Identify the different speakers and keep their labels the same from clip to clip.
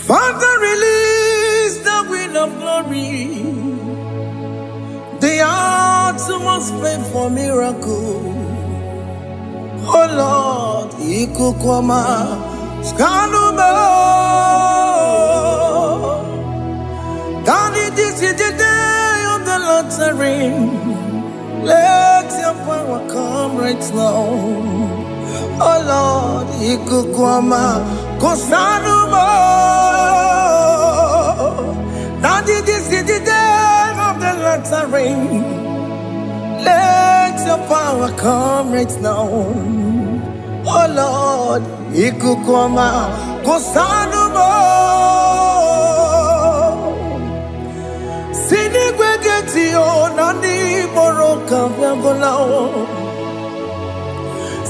Speaker 1: Father, release the wind of glory. The heart must pray for miracle. Oh Lord, Ikukwama, Skanuma. Daddy, this is the day of the Lord's ring. Let your power come right now. Oh Lord, Ikukwama, Kosanuma. Daddy, this is the day of the Lord's ring. Let your power come right now. Oh Lord, Ikukwama, Kosanuma. Sinigwegetio, Nani Boroka, Vangolao.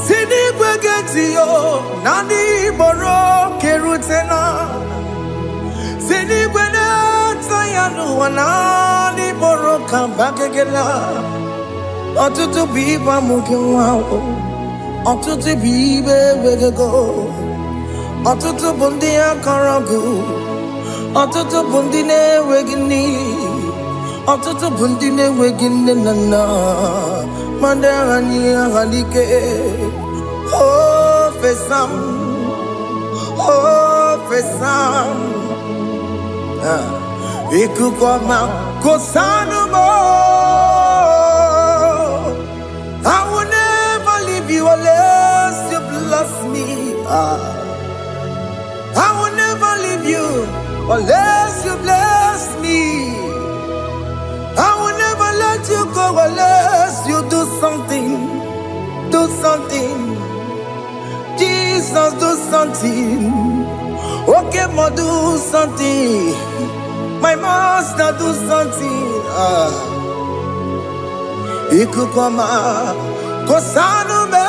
Speaker 1: Sinigwegetio, Nani Boroke Rutena. Sinigweneta, Yanu, Nani Boroka, Bagagela. Otutu biba mukiwao, otutu bibe wegego, otutu bundi akaragu, otutu bundi ne wegini, otutu bundi ne wegini nana, mandarani halike, oh fesam, Ikukwama kosanumo. I will never leave you unless you bless me. I will never leave you unless you bless me. I will never let you go unless you do something. Do something. Jesus, do something. Okay, ma, do something. My master, do something. Ikukwama, Kosanume.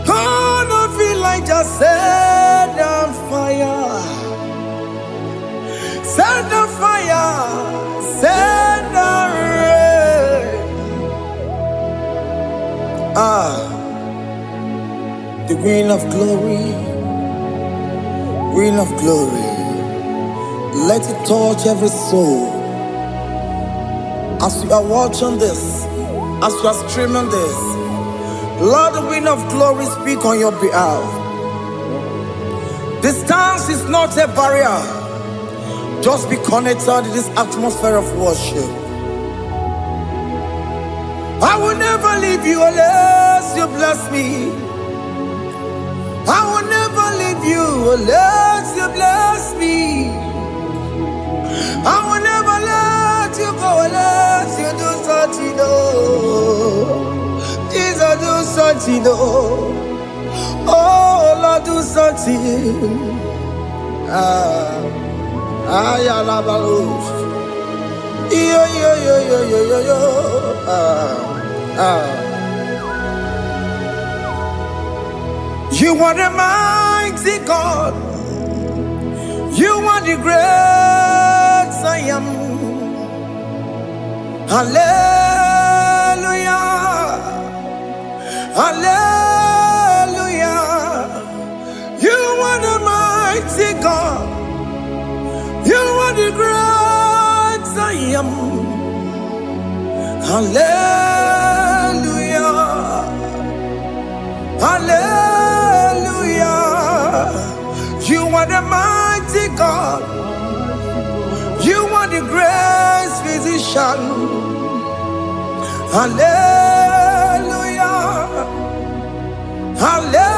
Speaker 1: Gonna feel like just set on fire. Set on fire. Set on rain. The wind of glory. Wind of glory. Let it touch every soul. As you are watching this, as you are streaming this, Lord, the wind of glory speak on your behalf. Distance is not a barrier. Just be connected to this atmosphere of worship. I will never leave you unless you bless me. I will never leave you unless you bless me. I will never let you go unless you do something. Jesus, do something. Oh Lord, do something. Ayalabalush. Yo. You are the mighty God. You are the great I am. Hallelujah. Hallelujah. You are the mighty God. You are the great I am. Hallelujah. Hallelujah. You are the mighty God. You are the great physician. Hallelujah. Hallelujah.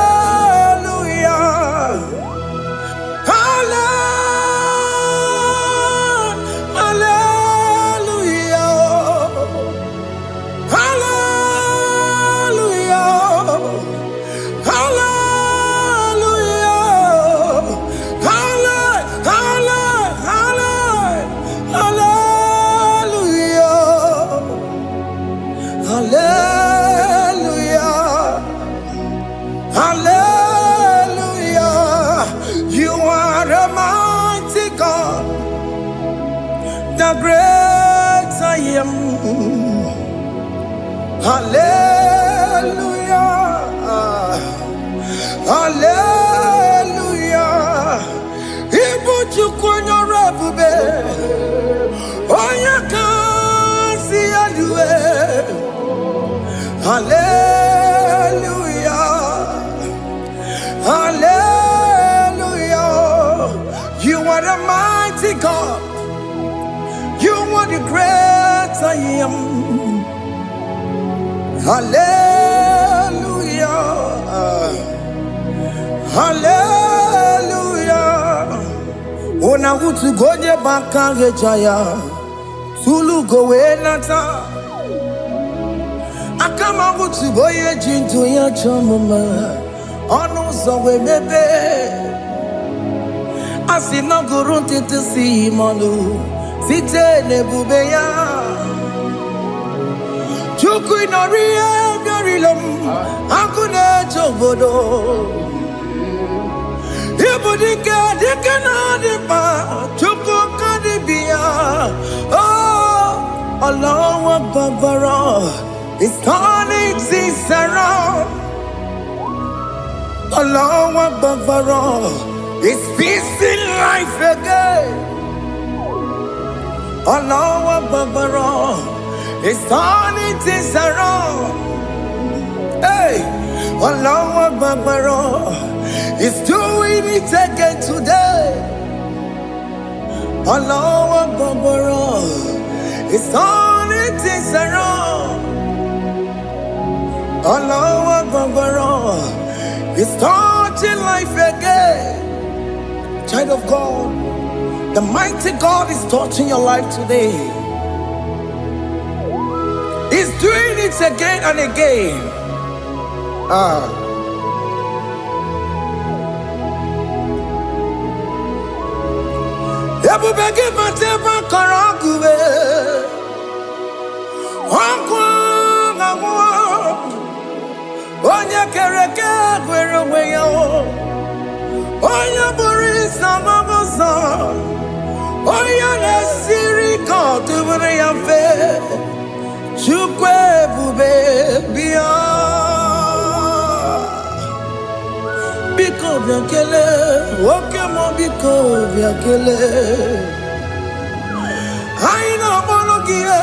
Speaker 1: The great I am. Hallelujah. Hallelujah. God. You are the great I am. Hallelujah. Hallelujah. Ona utu gonye bakange jaya. Tulu gowe nata. Akama utu boye jintu ya chomama. Ono zowe mebe. Asina gurunti tisi manu. Site nebubeya. Chuku inoria garilum. Akune chobodo. Ibudika dikana dipa. Chuku kadibia. Oh, Allah Babara is turning things around. Allah Babara is fixing life again. Allah Babara is turning things around. Hey, Allah Babara is doing it again today. Allah Babara is turning things around. Allah Babara is touching life again. Child of God, the mighty God is touching your life today. He's doing it again and again. Onya kereke gwerewe yo. Onya boris na mamosa. Onya nesiri kotubure ya fe. Chukwe bube biya. Biko biakele. Oke mo biko biakele. Haina monogie.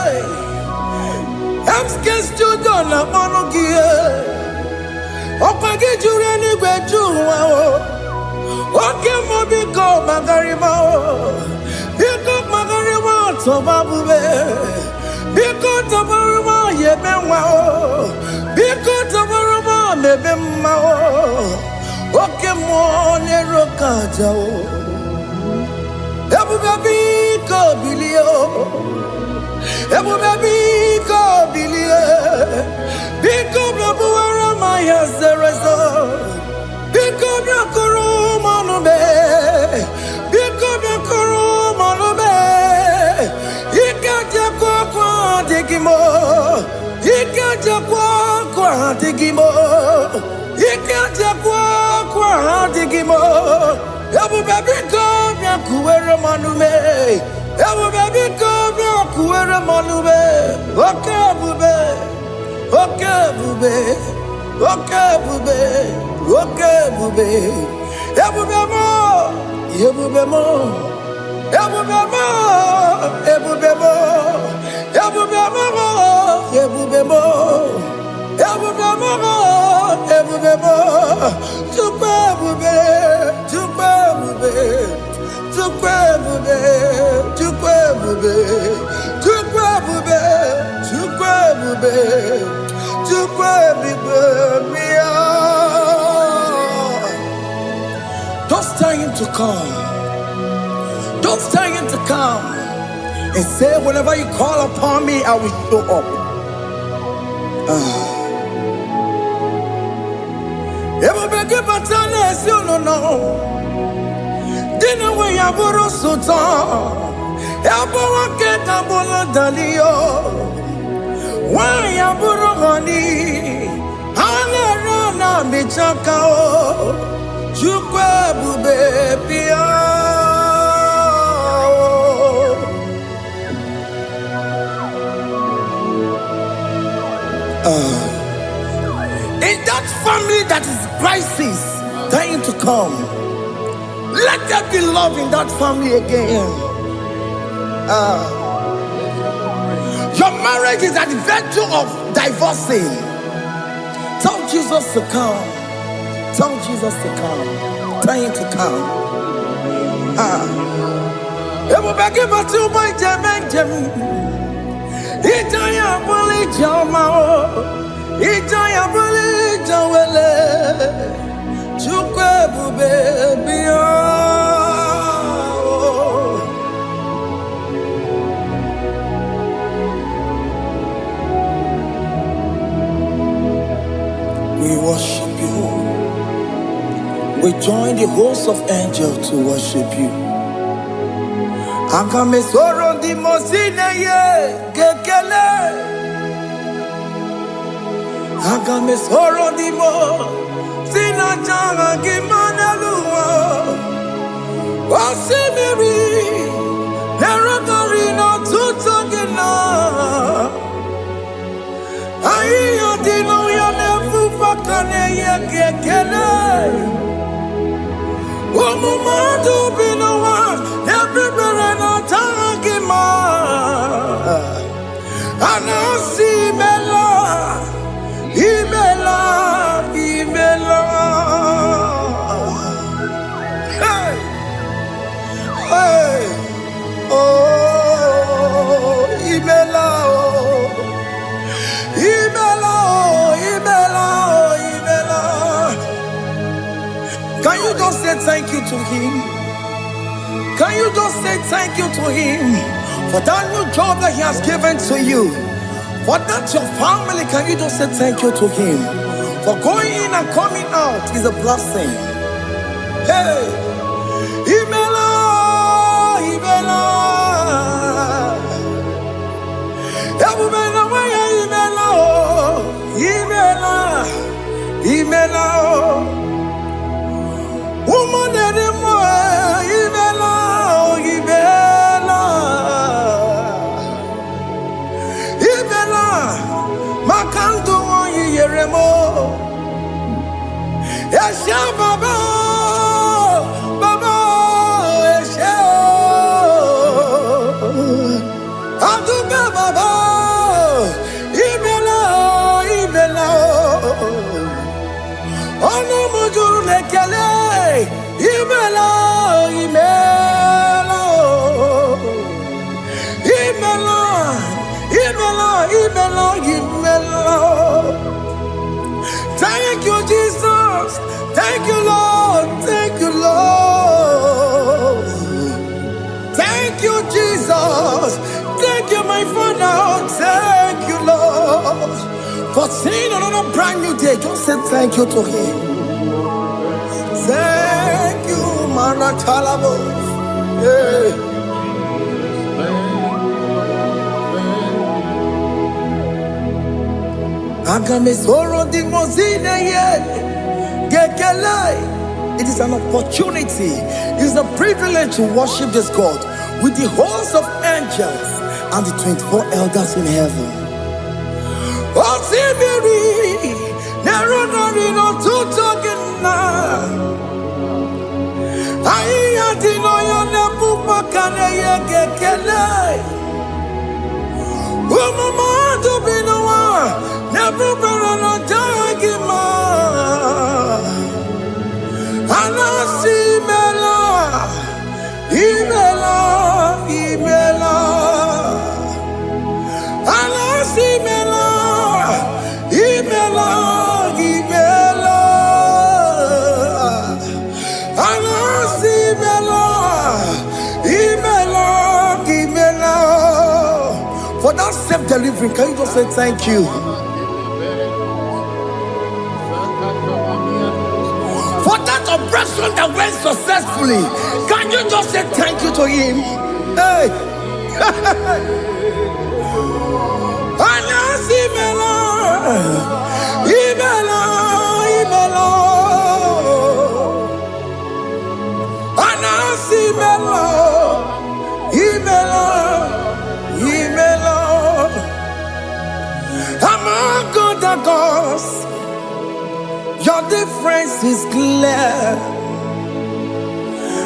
Speaker 1: Emske studio na monogie. Opage jure ni gwejuwa o. Oke mo biko magarima o. Biko magarima tobabube. Biko tobaruma yebenwa o. Biko tobaruma mebemma o. Oke mo nerokaja o. Ebube biko bilio. Ebube biko bilie. Biko blabuara maya zerezo. Biko blakuru manube. Biko blakuru manube. Ikaja kwa digimo. Ikaja kwa digimo. Ikaja kwa digimo. Ebube biko blakuere manube. Ebube biko blakuere manube. Okay bube. Okay bube. Okay bube. Okay bube. Ebube mo. Ebube mo. Ebube mo. Ebube mo. Ebube mo. Ebube mo. Ebube mo. Ebube mo. Tukwe bube. Tukwe bube. Tukwe bube. Tukwe bube. Tukwe bube. Tukwe bube. Tukwe bube. Don't tell him to come. Don't tell him to come. And say, whenever you call upon me, I will show up. Everybody but you don't know. Dinner way I borrow so tall. Everyone get a bullet dalio. Why I borrow honey? Hana bichakao. Chukwe bube pia. In that family that is crisis, trying to come, let there be love in that family again. Your marriage is at the verge of divorcing. Tell Jesus to come. Tell Jesus to come. Trying to come. Ebu begi batu boy jemenjem. Ijaya buli jamao. Ijaya buli jawele. Chukwe bube biyo. We worship you. We join the host of angels to worship you. Akame soro di mosine ye kekele. Akame soro di mo sina changa kimana luwa. Wasimiri nerokari no tutogina. Ayo dino ya nefu fakane ye kekele. Omumadu binowa nebibere no tangima. Anasi mela, imela, imela. Hey, hey, oh, imela, oh, imela, oh, imela, oh, imela. Can you just say thank you to him? Can you just say thank you to him for that new job that he has given to you? For that your family, can you just say thank you to him? For going in and coming out is a blessing. Hey, Imela, Imela, Imela, Imela, Imela, woman anymore, Imela, Imela, Imela, Makanto, Yeremo, Yasha Baba, Baba, Yasha, Aduba Baba, Imela, Imela. Ono mujuru lekele, imela, imela, imela, imela, imela, imela. Thank you, Jesus. Thank you, Lord. Thank you, Lord. Thank you, Jesus. Thank you, my Father. Thank you, Lord. For seeing another brand new day, just say thank you to him. Thank you, Manatalabo. Yeah. Agame soro di mozine ye gekele. It is an opportunity. It is a privilege to worship this God with the host of angels and the 24 elders in heaven. Osimiri, nerunari no tutogina. Aiya dino ya nebu makane ye gekele. Umumadu binowa, nebu berano jagima. Anasi mela, imela, imela. Anasi mela. Imela, Imela, Anasi Imela, Imela, Imela. For that self-delivery, can you just say thank you? For that operation that went successfully, can you just say thank you to him? Hey. Anasi Imela. Imela, Imela, Anasi Imela, Imela, Imela. Among God the gods, your difference is clear.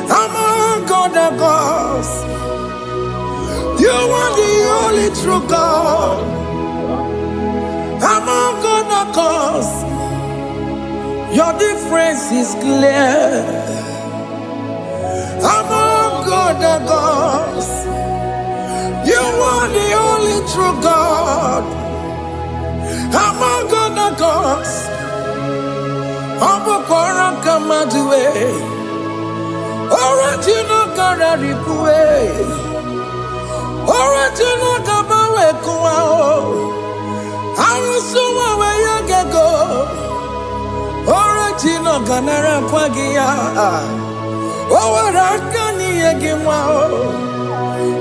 Speaker 1: Among God the gods, you are the only true God. Among other cause, your difference is clear. Among other gods. You are the only true God. Among other gods, Abukora Kamadue, Original Kararipue, Original Kabawe Kuao, Arusuma Wayagego, Original Ganara Kwagia, Owarakani Yagimao,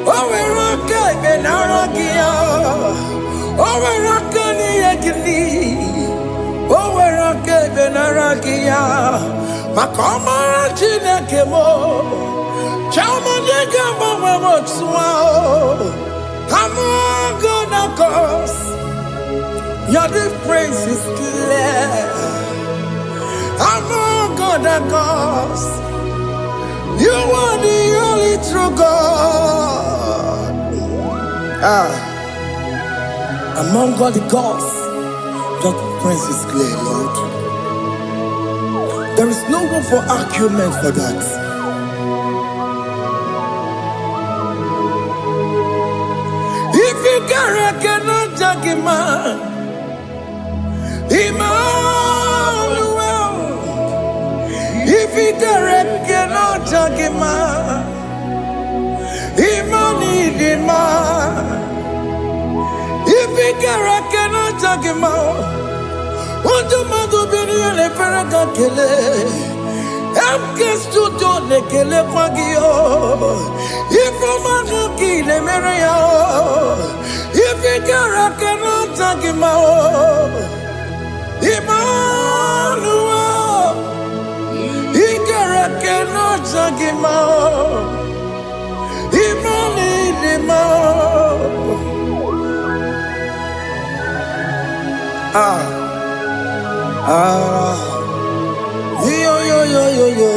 Speaker 1: Owaraka Benaragia, Owarakani Yagini, Owaraka Benaragia, Makoma Chinakemo, Chamanega Mamamotswao, Amagonakos, your difference is clear. Amagonakos, you are the only true God. Among all the gods, your difference is clear, Lord. There is no room for argument for that. If you cannot judge him, Emmanuel. If you cannot judge him, Emmanuel. If you cannot judge him, what do you do? Le ferraga kele, amkes tuto le kele kwagio. Ifomanga ki le mereya, ifikara kena tagimao. Emmanuel, ikara kena tagimao. Yo.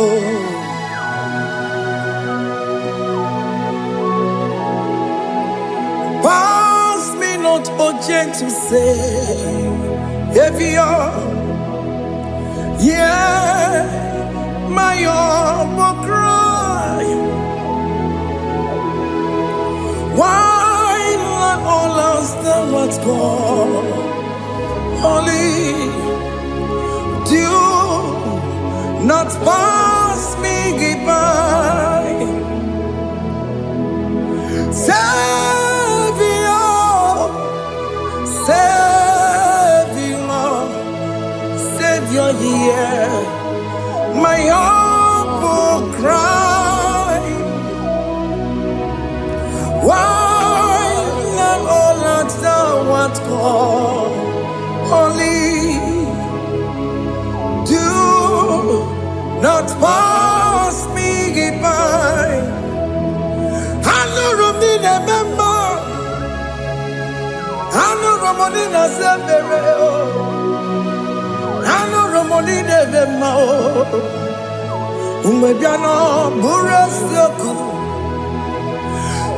Speaker 1: Pass me not, O gentle Savior. Yeah, my humble cry. Why let all else than what's gone? Holy, do not pass me by. Savior, yeah, my humble cry. Why not all that thou art called? Holy, do not pass me by. I know Romina member, I know Romonina Zembere, I know Romonina Vemao, Umebiano Burasioku,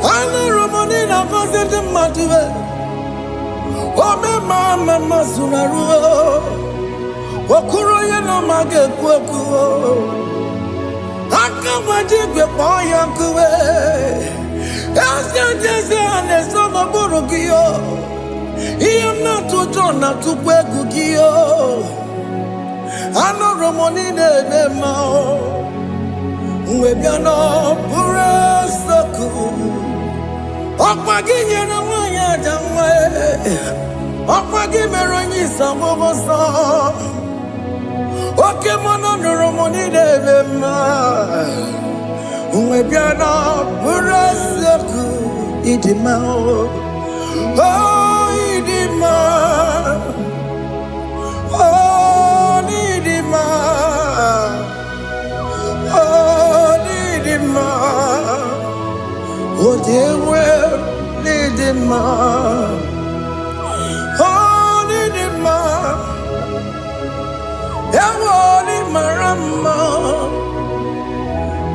Speaker 1: I know Romonina Vazet Matue, Ome Mama Sunaru, Okuro Yano Mage Kweku. I can't wait to get my uncle. Ask your Jason and some of Borogio. He am not to turn not to Quegugio. I know Romonine Mao. Webiano Burasoku. Opagin and Waya Jamwe. Opagin Meroni Samosa. Okay, mono Romoni Devema. Umebiana Burasoku Idimao. Oh, Idima. Oh, Idima. Oh, Idima. Oh, dear, well, Idima. Oh, Idima. Yawoni marama,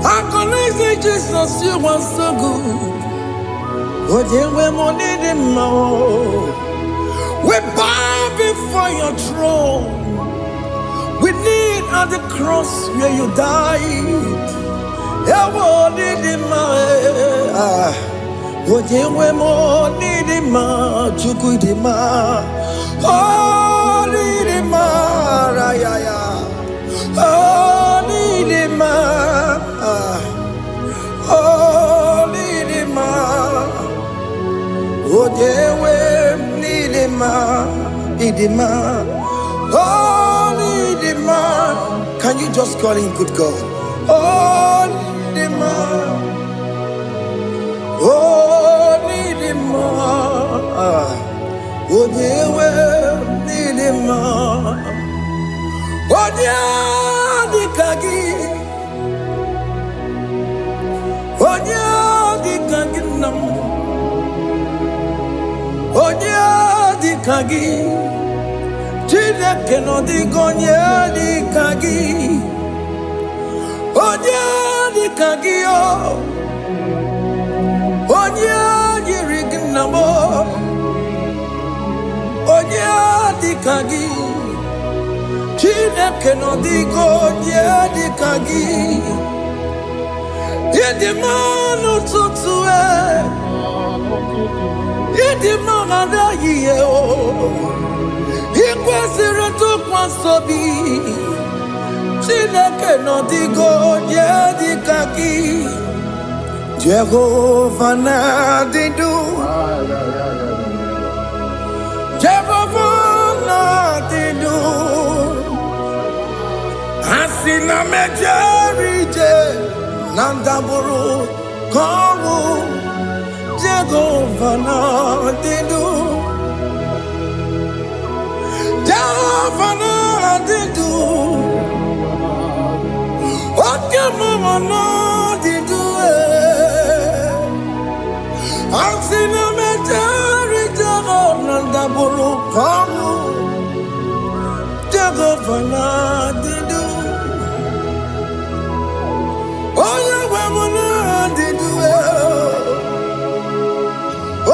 Speaker 1: I can say Jesus, you are so good. Oh, yeah, we need him more. We bow before your throne. We need at the cross where you died Ewo nidima, ojewe mo nidima, chukudima, oh nidima, rayaya, oh nidima, oh nidima, ojewe nidima, idima, oh nidima. Can you just call him good God? Oh nidima. Oh, need him more. Oh, dear, well, need him more. Oh, dear, the kagi. Oh, dear, the kagi. Oh, dear, the kagi. Chile cannot go near the kagi. Oh, dear, the kagi. Oh. Onya yirignamo, onya dikagi, chine keno digo onya dikagi, yedimano tutue, yedimano da yeo, ikwesire tukwasobi, chine keno digo onya dikagi. Jehovah Nadidu, Jehovah Nadidu, Asina Mejerije, Nandaburu, Kawu, Jehovah Nadidu, Jehovah Nadidu, Okemama Nadidu. Asina metari jago nanda buru kamu jago fana didu. Oya wamuna didu.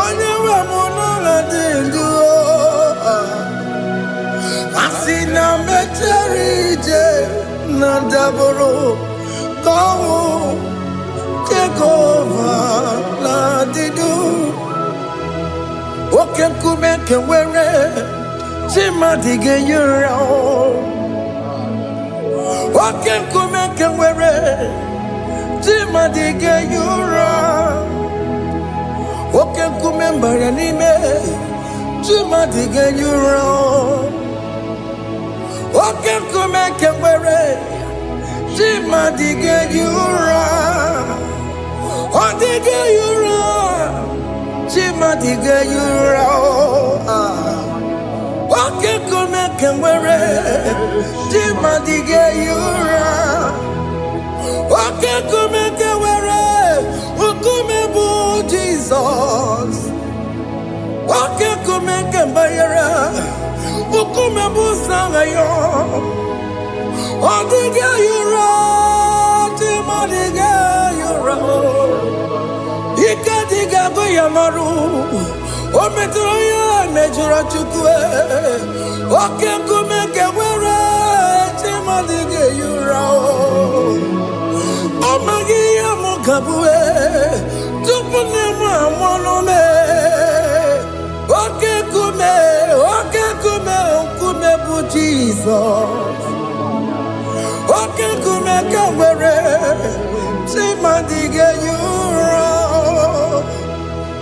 Speaker 1: Oya wamuna didu. Asina metari nanda buru kamu jago fana didu. Oke kume kewere, chima dige yura. Oke kume kewere, chima dige yura. Oke kume mbaranime, chima dige yura. Oke kume kewere, chima dige yura. Odige yura. Chima diga yura, oke kume kewere. Chima diga yura, oke kume kewere. Ukume bu Jesus, oke kume kembayera. Ukume bu sangayo, odiga yura. Chima diga yura. Ikadiga goyamaru, o metroya mejura chukwe, o kenkume kewere, chimadiga yura. O magiya mukabue, tupune mwamonome, o kenkume okume bu Jesus, o kenkume kewere, chimadiga yura.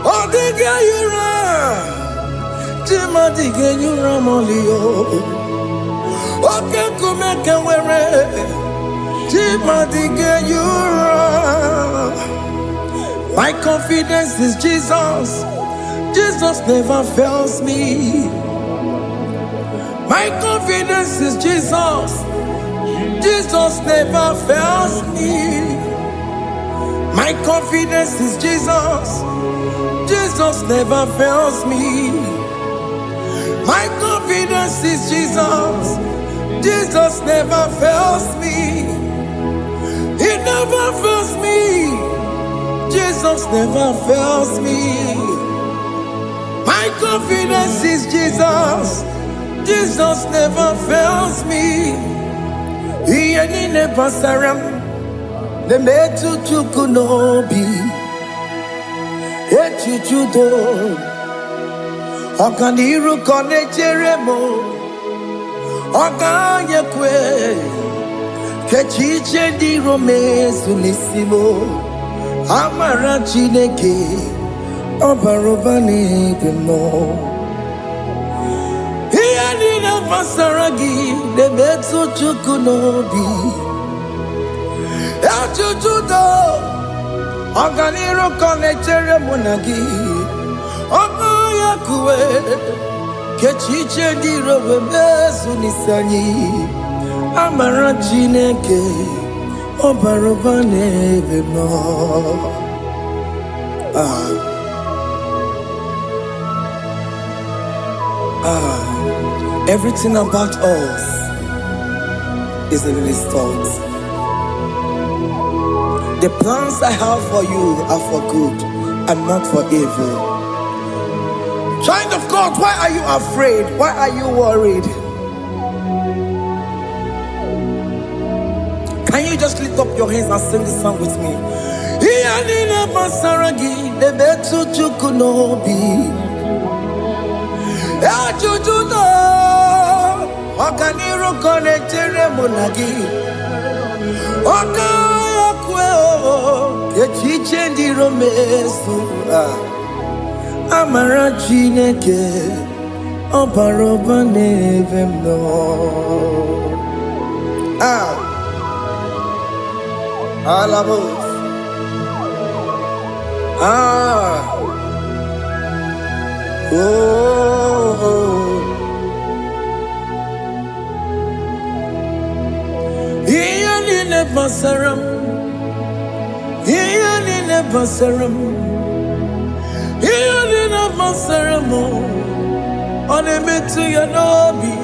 Speaker 1: Odiga yura, chima diga yura molio. Oke kume kewere, chima diga yura. My confidence is Jesus. Jesus never fails me. My confidence is Jesus. Jesus never fails me. My confidence is Jesus. Jesus never fails me. My confidence is Jesus. Jesus never fails me. He never fails me. Jesus never fails me. My confidence is Jesus. Jesus never fails me. He never surrender. the metu chukunobi, echuchudo, okaniru konecheremo, okanyekwe, kechiche di romezu nisimo, amara chineke, obarobane demo. Hiyanina masaragi, the metu chukunobi, echuchudo, oganiru konechere monagi, obayakwe, kechiche di robemezu nisani, amara chineke, obarobane demo. Everything about us is in His thoughts. The plans I have for you are for good and not for evil. Child of God, why are you afraid? Why are you worried? Can you just lift up your hands and sing this song with me? Iyanina masaragi nebetu chukunobi, echuchudo, okaniru konechere monagi, okayakwe, kechiche ndi romesu, amara chineke, obarobane vemno. Alabos. Iyanine basaram, iyanine basaram, iyanine basaram. Onemetu yanobi,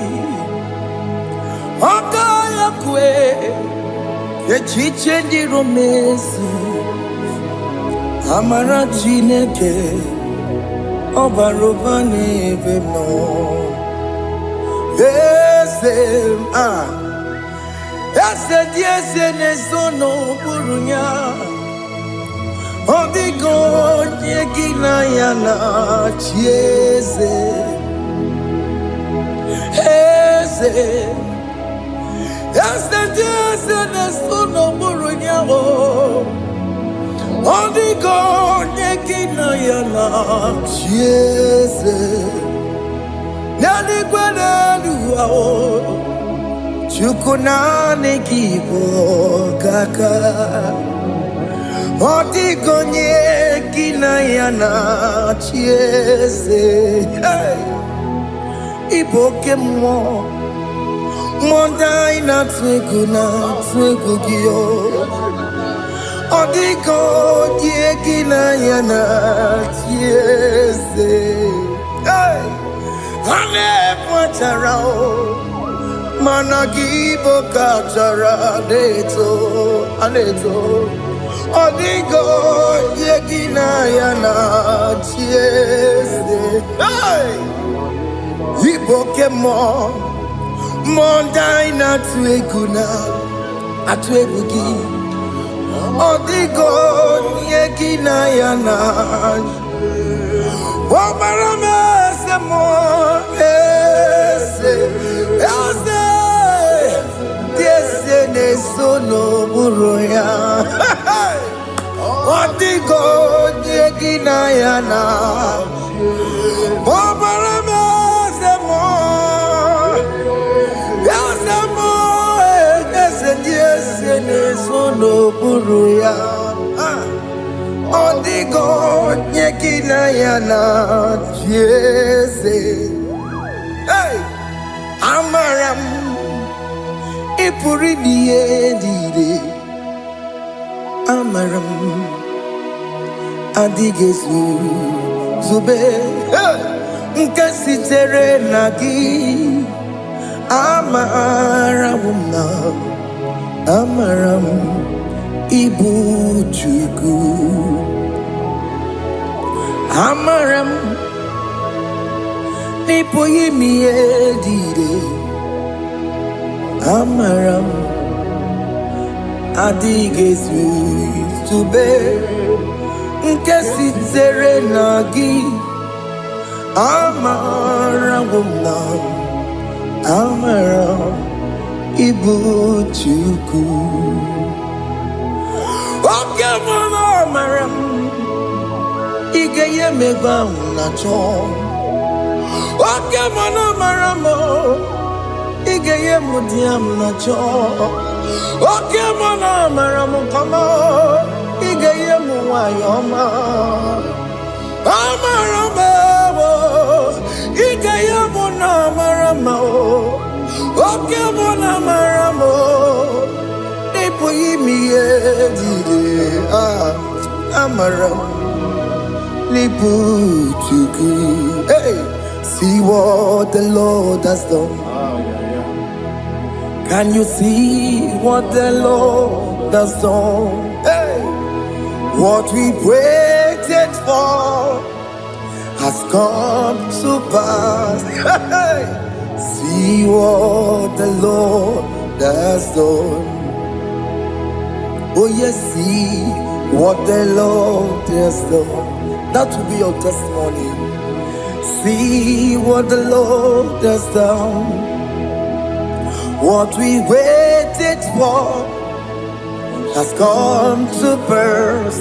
Speaker 1: okayakwe, kechiche ndi romesu, amara chineke, obarobane vemno. Ese diese nesono burunya, odigo nyegina yana chiese. Ese diese nesono burunya, odigo nyegina yana chiese. Nani gwenelu chukunane kibo kaka, odigo nyegina yana chiese. Iboke mo mondai na twegugio, odigo nyegina yana chiese. Ane pacharao, managibo kachara aneto, odigo yegina yana chiese. Iboke mo mondai na atwegugi, odigo yegina yana. Obarame semo diese nesono buruya, odigo yegina yana. Obarame semo diese nesono buruya, odigo nyekina yana chiese. Amaram ipuri diye, amaram adigezu zube, nkasitere nagi, amaram ibu chuku, amaram nipo yimi edide, amaram Adigezu Tube Nkesitere Nagi Amara Wumna Amara Igbo Chukwu Oke Mama Amaram Igeye Megba Unacho Oke Mama Maramo Igeye Mudiam Nacho Oke Mama Maramo Kama Igeye Muwayoma Amaramo Igeye Muna Maramo Oke Mama Maramo Nipoyimiye Dide Amaram Niputuku. Hey, see what the Lord has done. Can you see what the Lord has done? Hey, what we waited for has come to pass. Hey, see what the Lord has done. Oh yes, see what the Lord has done. That will be your testimony. See what the Lord has done. What we waited for has come to pass.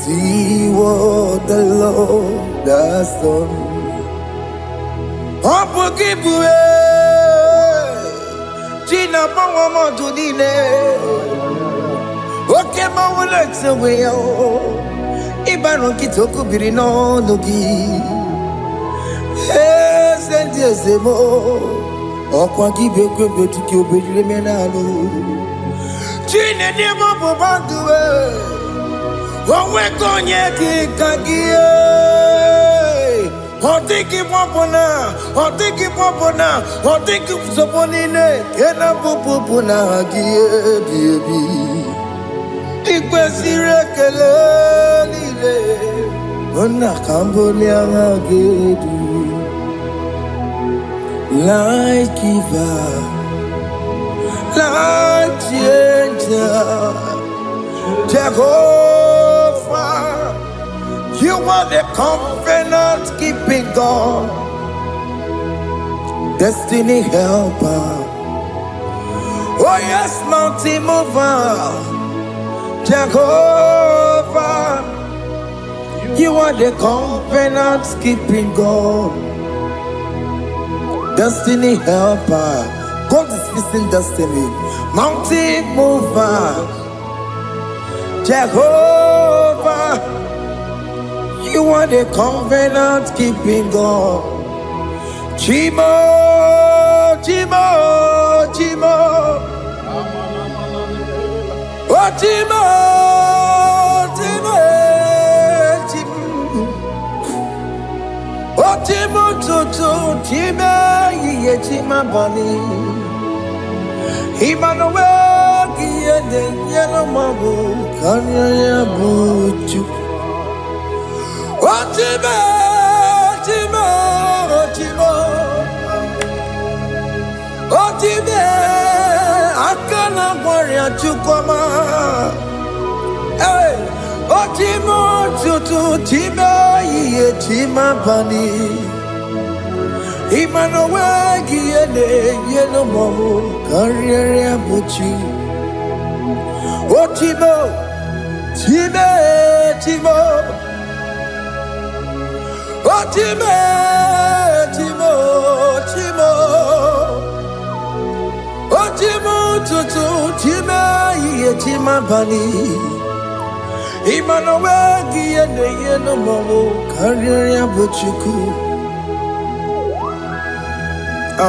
Speaker 1: See what the Lord has done. China Pawamo Tudine. Okay, Mawalex away. Ibaron Kitoku Birino Nogi. Yes, and yes, mo. Okwagi Beko Betuki Obedimenalo. Chine Demo Bobandue. Owe Konyeki Kagie. Otiki Popona. Otiki Popona. Otiki Soponine. Kena Popona Gie Baby. Ikwesire kelelile ona kambolia gedu like giver like changer Jehovah, you are the covenant keeping God, destiny helper. Oh yes, mountain mover. Jehovah, you are the covenant keeping God, destiny helper. God is fixing destiny. Mountain mover. Jehovah, you are the covenant keeping God. Chimo, Chimo, Chimo. Oh, Chimo, Chimo, Chimo. Oh, Chimo, Chimo, Chimo, Ye, Chimo, Bani. Emmanuel, Giede, Yellow Mabu, Kanya Buchu. Oh, Chimo, Chimo, Chimo. Oh, Chimo, Akana Warrior Chukoma. Hey, oh, Chimo, Chutu, Chimo, Ye, Chimo, Bani. Emmanuel, Giede, Yellow Mabu, Kanya Buchu. Oh, Chimo, Chimo, Chimo. Oh, Chimo, Chimo, Chimo. Oh, Chimo, Tutu, Chimo, Ye, Chimo, Bani. Emmanuel, Giede, Yellow Mabu, Kanya Buchu. Oh,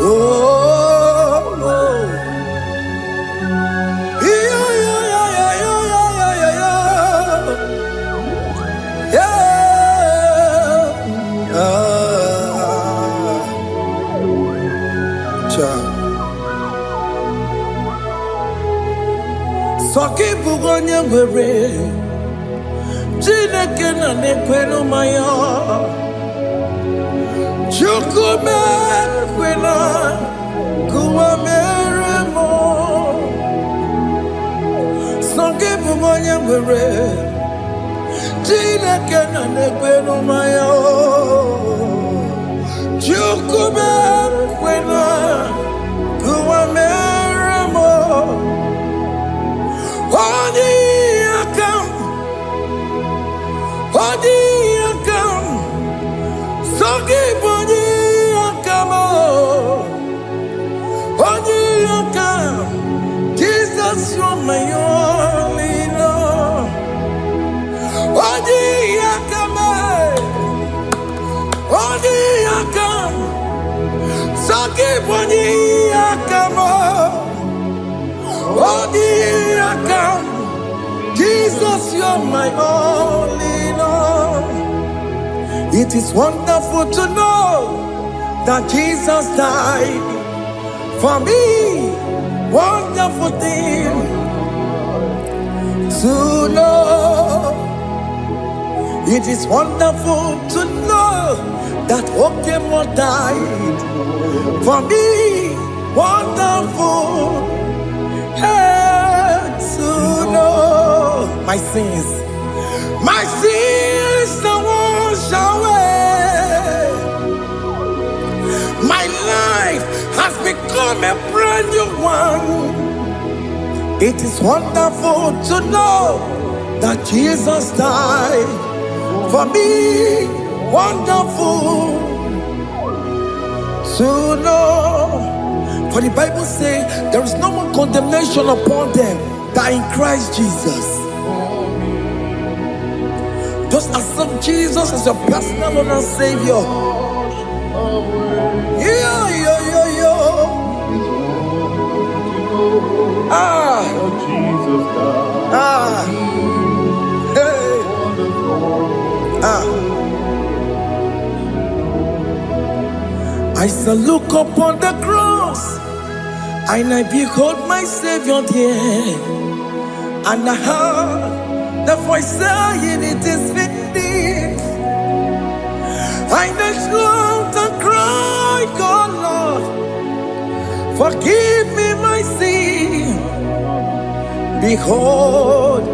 Speaker 1: oh, yeah, yeah, yeah, yeah, yeah, yeah, yeah, yeah. Soki bugonye gwere, Chineke na nekweno maya. Chukume kwena kuwa mere kwere Chineke na nekwe n'umaya Chukube kwena kuwa meramo Odi akam Sogi boni akamo Odi akam Jesus, you're my only Lord. Odi akam, Saki boni akamo. Odi akam, Jesus, you're my only Lord. It is wonderful to know that Jesus died for me. Wonderful thing to know. It is wonderful to know that Okemo died for me. Wonderful to know. My sins are washed away. My life has become a brand new one. It is wonderful to know that Jesus died for me. Wonderful to know. For the Bible says there is no more condemnation upon them that in Christ Jesus. Just accept Jesus as your personal Lord and Savior. I shall look upon the cross and I behold my Savior there, and I heard the voice saying, "It is finished." I knelt and cried, "God, Lord, forgive me my sin." Behold,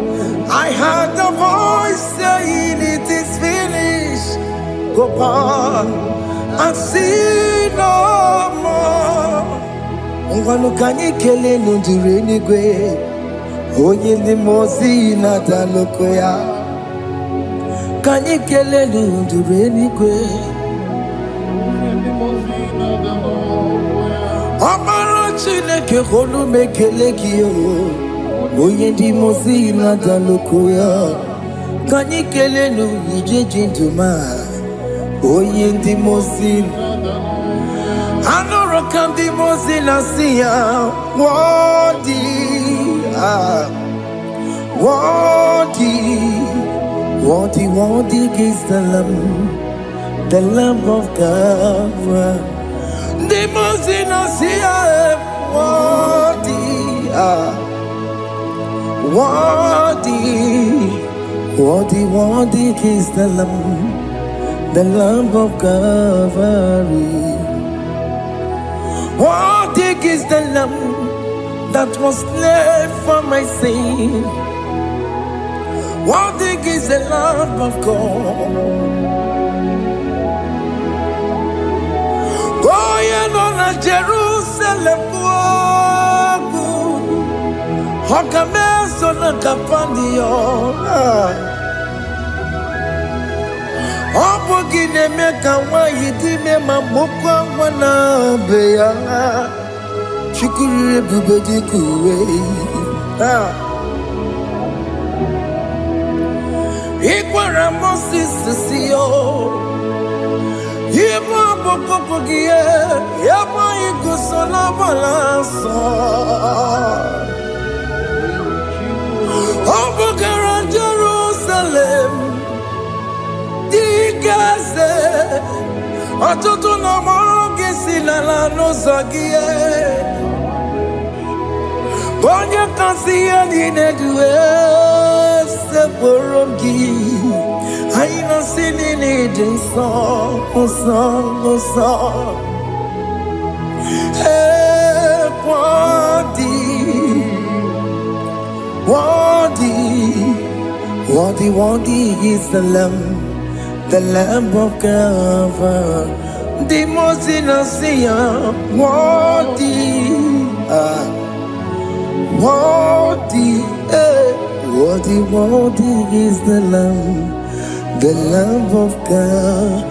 Speaker 1: I heard the voice saying, "It is finished." Go on and sin no more. Ungwanu kanyi kele nundure nigwe, onye ndi mozi na daloko ya. Kanyi kele nundure nigwe, Amara Chineke holu mekele kiyo, onye ndi mozi na daloko ya. Kanyi kele nundure jinduma, onye ndi mozi. Anoro kandi mozi na siya, worthy, worthy is the Lamb of God. The mozi na siya, worthy is the Lamb of Calvary. Worthy is the Lamb that was slain for my sin. Worthy is the Lamb of God. Going on a Jerusalem walk, Hokames on a Capandio. Opogine meka wa yidime mamokwa wana beya Chukuri bubedi kuwe Ikwara Moses siyo Yema bokopogie Yema igusola balanso Opogara Jerusalem Dikaze Atutu na mogi silala no zagie Bonya kansiya dinedue Seporogi Aina sinini dinson Osan Worthy Worthy is the Lamb of God, the most innocent, worthy, worthy is the Lamb of Calvary.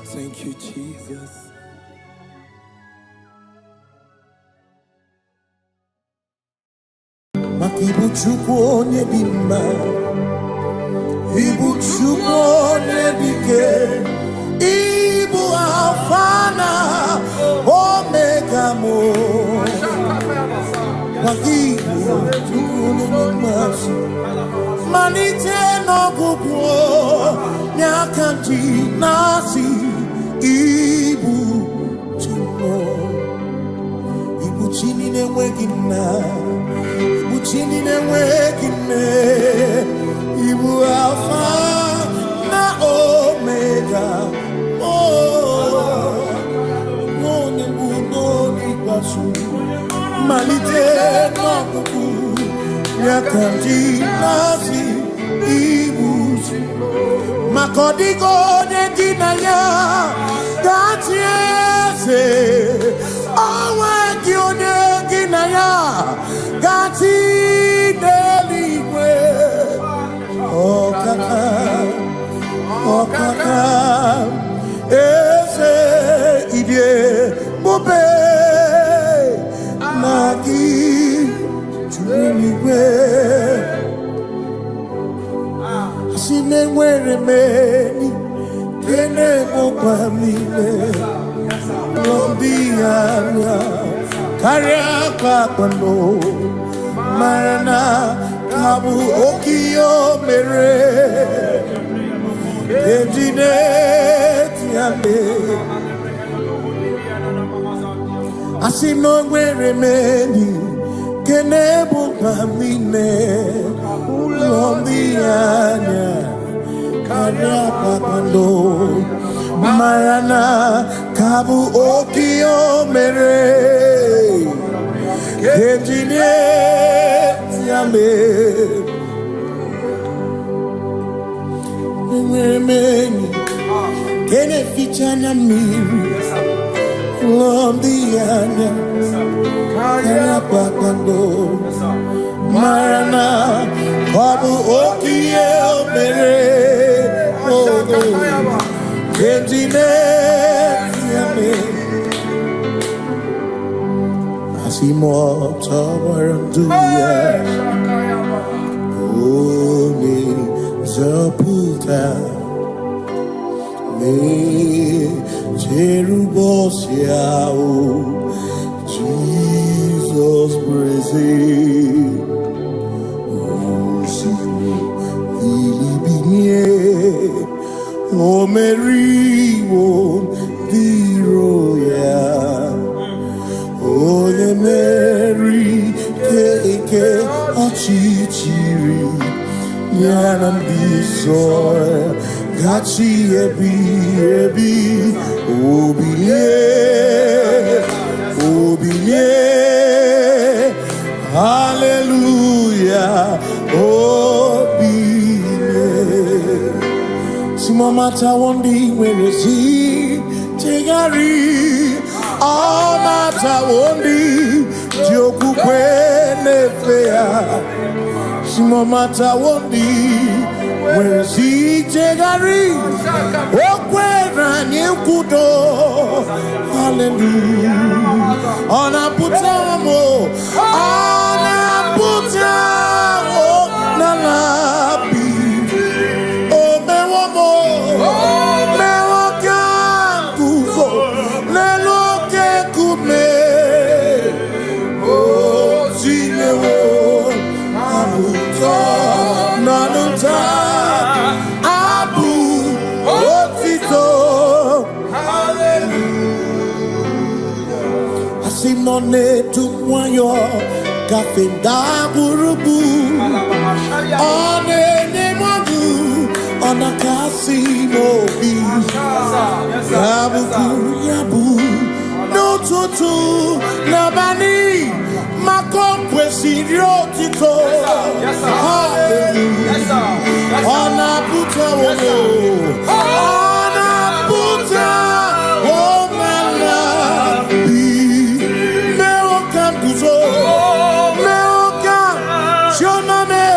Speaker 1: Thank you, Jesus. Ibu Chukwu onye dị mma, Ibu Chukwu onye dị ike, Ibu Alfa na Omega mo. Ibu Chukwu onye dị mma, malite n'ọgwụgwụ n'aka ndị na-asị Ibu Chukwu, Ibu chi na-enweghị nna. Chini newekine, Ibu Alpha na Omega. Oh, no ni basu, malite no kuku, yakanji nasi Ibu. Makodigo ne dinaya, dati ese, awe kione dinaya. Gati deligwe, oh kaka, ese idie bube nagi chuligwe. Asime mwere meni kene mopamile, lombianya karia kwano. Marana kabu okio mere ejine tiame asino nwere meni kenebu pamine ulombianya karia papando marana kabu okio mere ejine Meni kene fichana miri lombianya kaya pakando marana babu okie mere kentine yame asimo tawaranduya Oni Zaputa Me Jerubosiao Jesus praise Osimu Ilibinye O Mary O Diroya O the Mary Keke Achichiri Yanam Bisoy Gachi Ebi Obiye Hallelujah Obiye Simomata Wondi where is he Tegari All Mata Wondi Joku Kwene Fea Simomata Wondi where is he Tegari Okwena Nyekudo Hallelujah Ona Putamo Ona Putamo Nalabi O Mewamo Mewokan Kuzo Leloke Kume O Zinewo Abuto Nanuta Abu Otito Hallelujah Asimone Tumwayo Kafenda Burubu One Nemodu Ona Kasimo Bi Yabu Yabu No Tutu Nabani Tito. Yes, sir. Hallelujah. Yes, sir. Honor Buta. Honor Buta. Oh, my love. Welcome to so. Welcome. Shoname.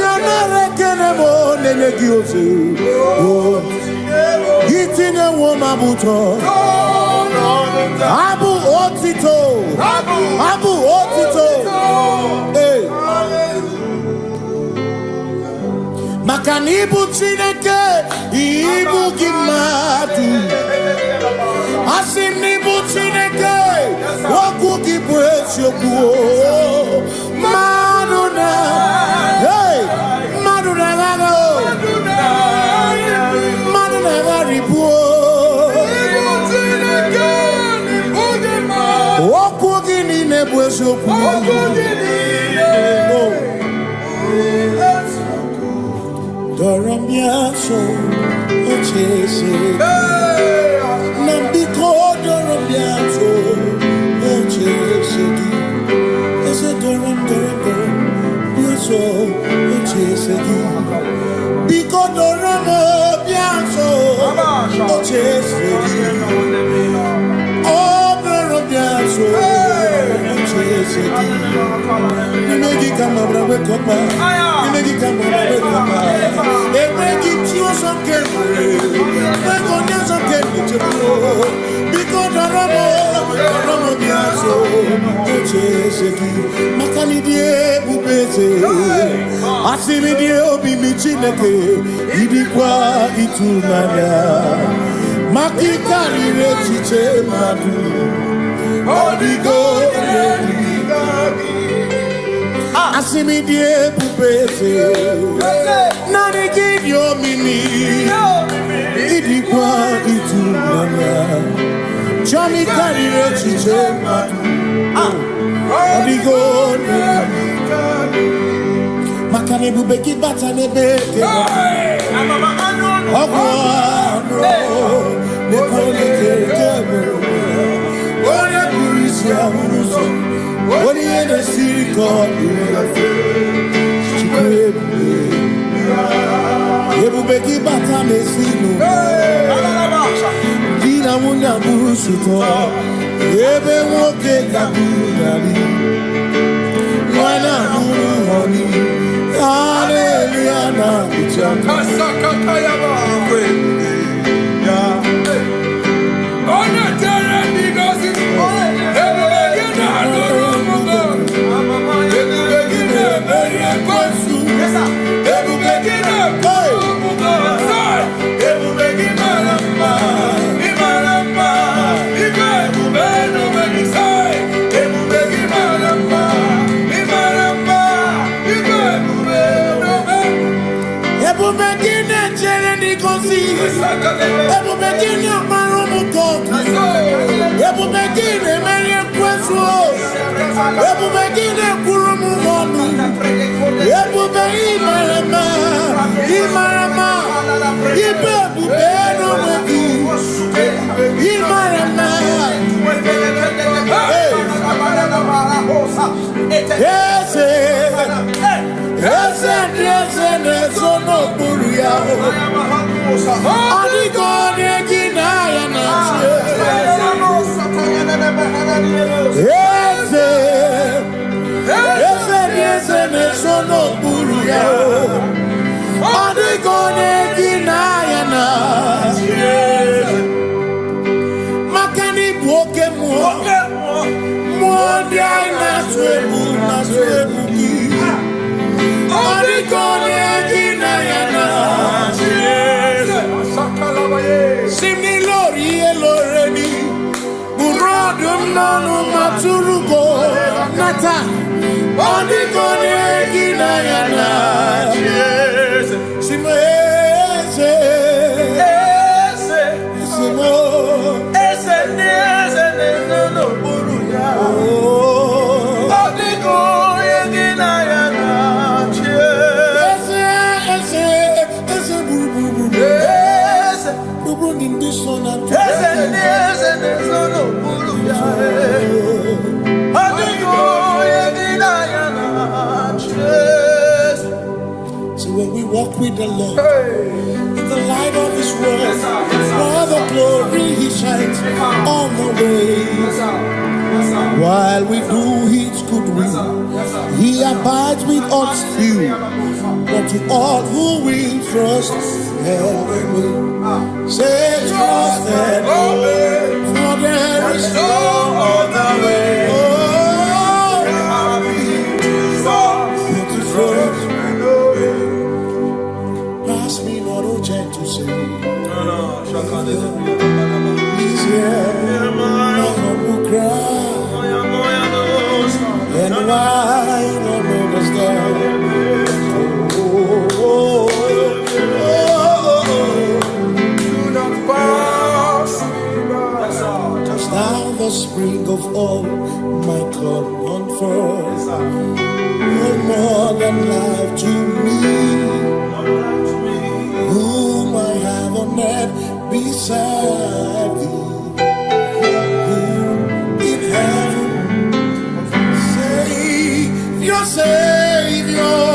Speaker 1: Yanare kenemo nenegiosu. Oh. Gitine woma buto. Abu Otito. Abu Otito. Hey. Makanibu Chineke. Ibu Gimatu. Asinibu Chineke. Waku Gibwesyoku. Maduna. Hey. Maduna Gano. Maduna Garibu. Wakugini nebwesoku. Doramiaso ochese. Nambiko doramiaso ochese. Ese doram. Biaso ochese. Biko doramiaso ochese. Asimi die pupese nani give your mimi idikwa itunana chami karire chichema odigo makane bubeki batane beke ogwa ne koneke kebero ore kurisia uruso ori ene siriko ebubeki batane sinu dina muna busuto ebe woke kabudali wana honi hallelujah na bichaka sakakayaba ya ona tere digosi ebubeki na romugo ebubeki na beria kwasu ebubeki na romugo ebubeki na lamba imaramba ibebubeno benisai ebubeki na lamba imaramba ibebubeno ebubeki na chere digosi ebubeki na maromugo ebubeki na meria kwasu ebubeki na kurumu monu ebubeki imaramba imaramba ibebubeno beku imaramba ese nesono buru yao adigone ginaya na ese nesono buru yao adigone ginaya na makani buoke muondi aina swebu ki adigone ginaya na simni lori eloreni burodum nonu maturugo nata adigone ginaya na walk with the Lord in the light of His word, for the glory He shines on the way. While we do His good will, He abides with us few, but to all who will trust and obey. Say trust and obey, for there is no other way. Pass me not, O gentle Savior. He's here, my humble cry, and why not understand? Do not pass me by. Touch thou the spring of all my comfort. You're more than life to me, whom I have on earth beside thee. In heaven, Savior, Savior,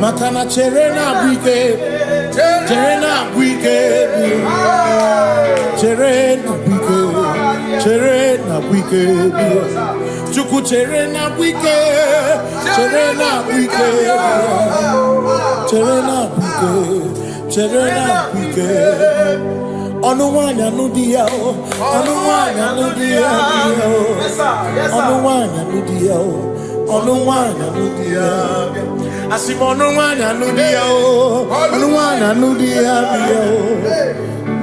Speaker 1: Makana cherena bwike, cherena bwike, cherena bwike, cherena bwike, chuku cherena bwike, cherena bwike, cherena bwike, cherena bwike. Onuwanya nudia, onuwanya nudia, onuwanya nudia, onuwanya nudia. Asim onuwanya nudia, onuwanya nudia,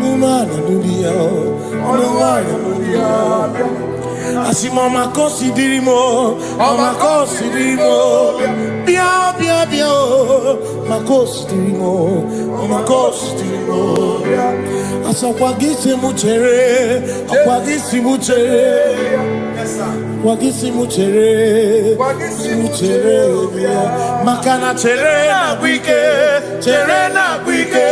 Speaker 1: onuwanya nudia, onuwanya nudia. Asim omakosi dirimo, omakosi dirimo, bia bia bia, makosi dirimo, omakosi dirimo. Asakwagisi muchere, akwagisi muchere, akwagisi muchere, muchere. Makana chere na bwike, chere na bwike,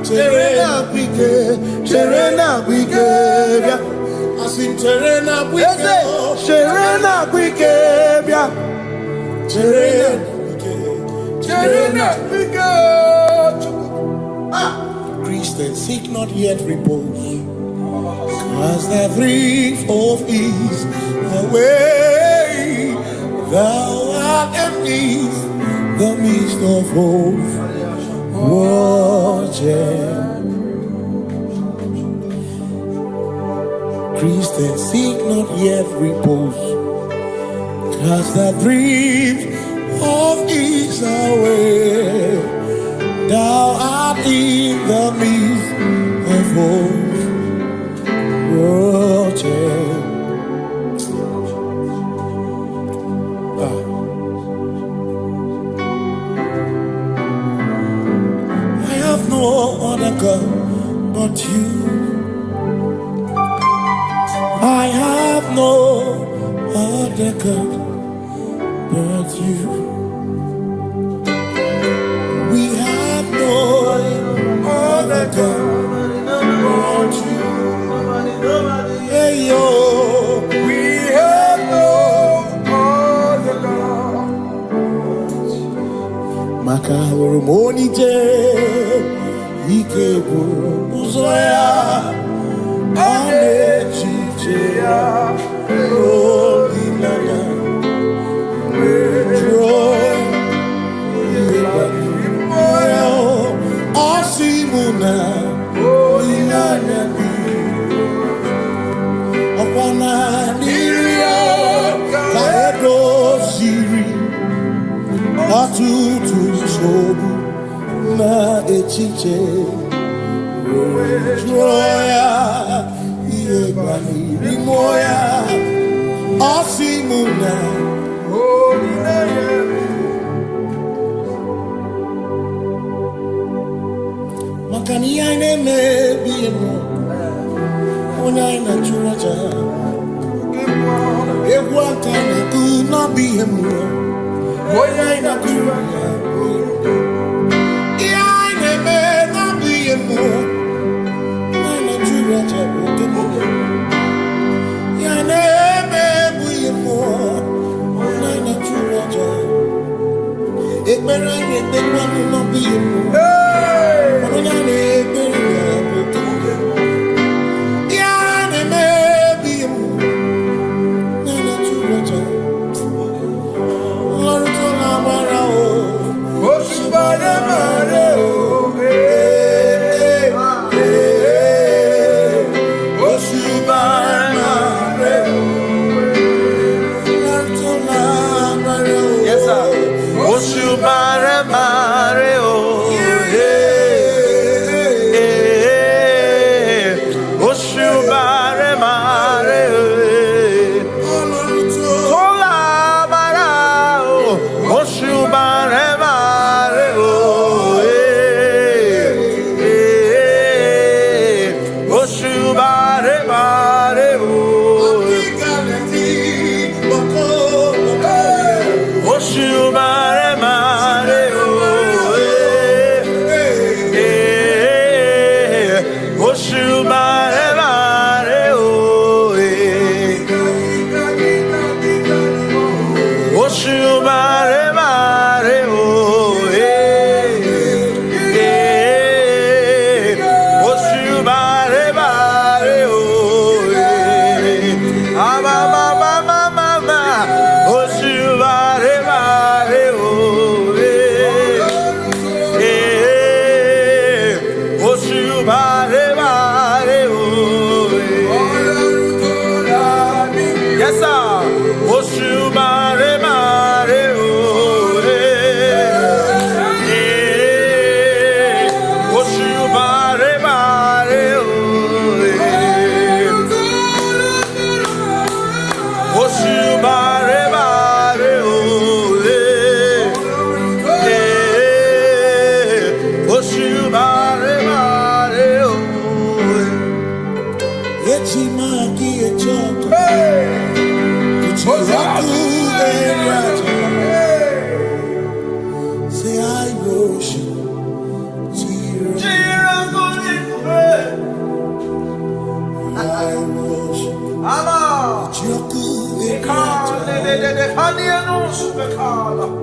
Speaker 1: chere na bwike, chere na bwike. Asim chere na bwike, chere na bwike, chere na bwike, chere na bwike. Christians seek not yet repose, cause the brief of ease the way thou art empty the midst of hope. Christians seek not yet repose, cause the brief of ease the way thou art in the midst of hope. I have no other God but you. I have no other God but you. We have no other God but you. Hey yo, we have no other God. Makahuru monite, ikebu uzoya. tutu sobu na echiche joya iebani rimoya osimuna makani ine mebi mo ona ina churaja egwa kana ku na bi mo ona ina churaja ine me na bi mo ona churaja ine me bi mo ona ina churaja ekpere ni ekpere no bi mo ona ni ekpere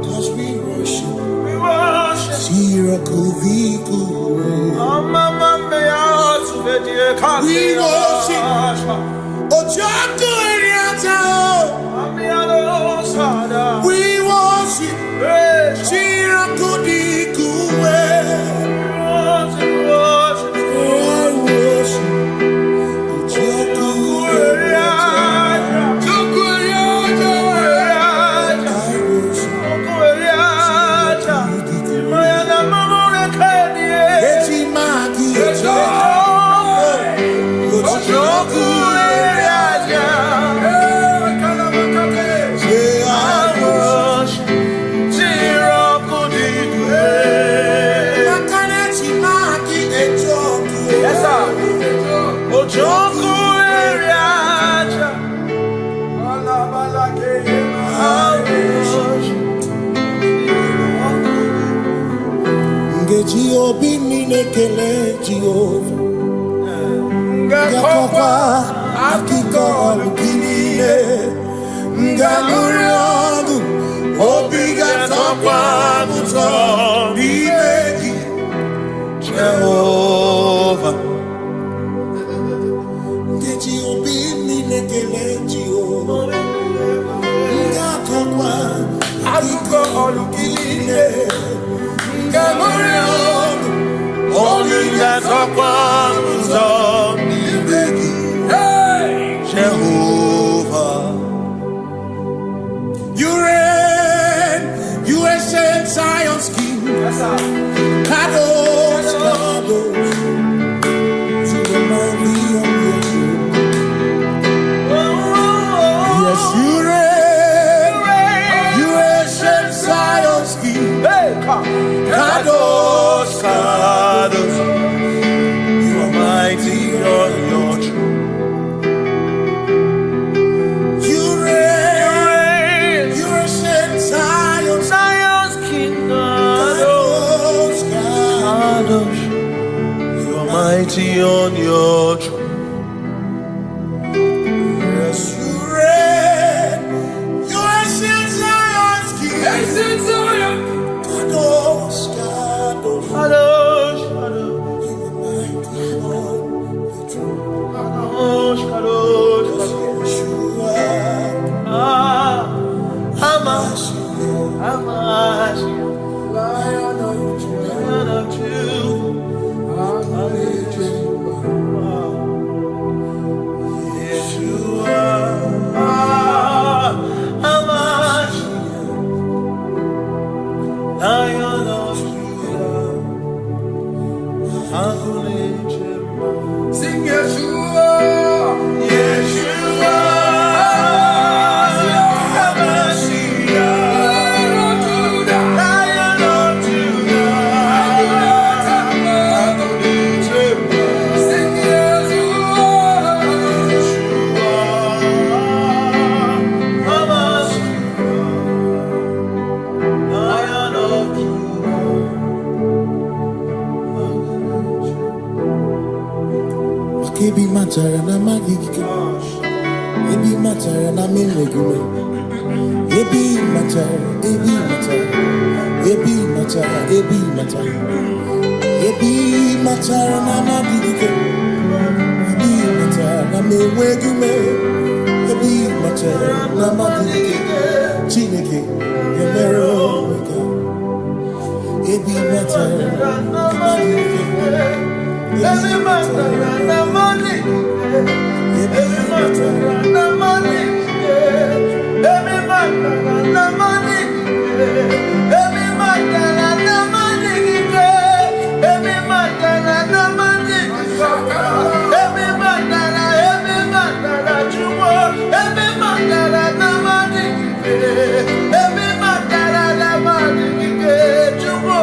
Speaker 1: Cause we worship. Jehovah, you reign, you are ancient Zion's King. Kadosh, Kadosh, to the mighty on your throne. Yes, you reign, you ancient Zion's King. Kadosh, Kadosh, you are mighty on your throne. You reign, you ancient Zion's King. Kadosh, Kadosh, you are mighty on your throne. Yes, you reign, you ancient Zion's King. Ancient Zion. Kadosh, Kadosh, Kadosh, Kadosh, you are mighty on your throne. Kadosh, Kadosh, Kadosh, you are. Amash, Lion of sing Yeshua, Yeshua, Lion of Judah, sing Yeshua, Lion of Judah. Ebi matara na magigike, ebi matara na memegume, ebi matara, ebi matara, ebi matara, ebi matara, ebi matara na magigike, ebi matara na memegume, ebi matara na magigike, Chineke emero weka, ebi matara na magigike. Every matter na money, every matter na money, every matter na money, every matter na money, every matter na money, every matter na jumo, every matter na money, every matter na money, jumo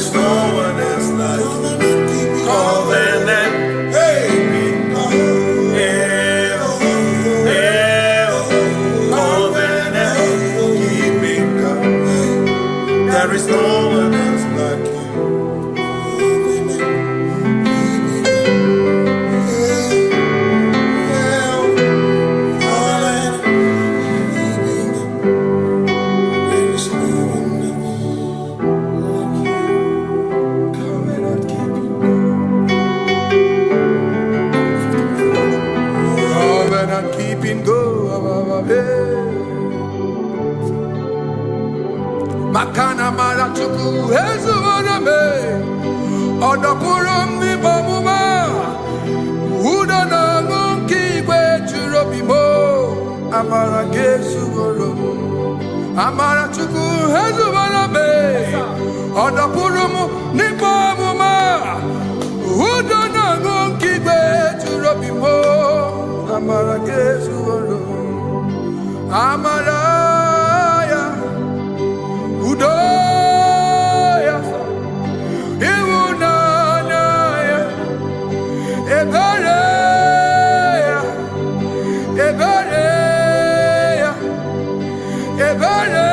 Speaker 1: is no one else like you. Covenant. Hey. There is no one else like you. Covenant keeping go. Makana mara chuku hezu waname odapurum ni bamuma uda na ngonki gwe churobimo amara gesu goro amara chuku hezu waname odapurum ni bamuma uda na ngonki gwe churobimo amara gesu goro amara Udoya, Iwunanaya, Ebereya, Ebereya, Ebereya.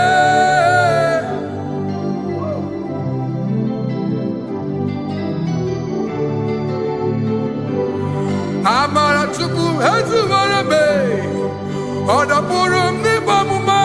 Speaker 1: Amara chuku hezu warabe, odapurum ni bamuma.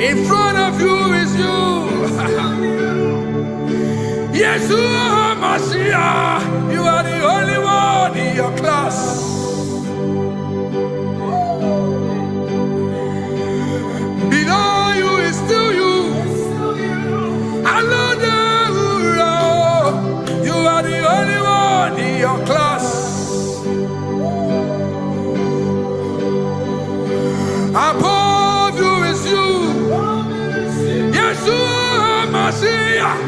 Speaker 1: In front of you is you. Yeshua Mashiach, you are the only one in your class. Below you is still you. You are the only one in your class. Above you is you. Yeshua Mashiach,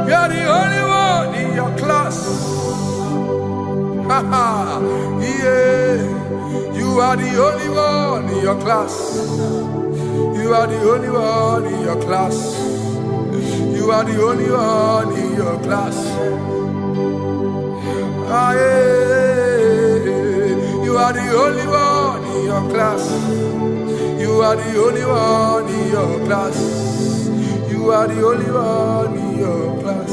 Speaker 1: you are the only one in your class. Yeah, you are the only one in your class. You are the only one in your class. You are the only one in your class. Ah, yeah. You are the only one in your class. You are the only one in your class. You are the only one in your class.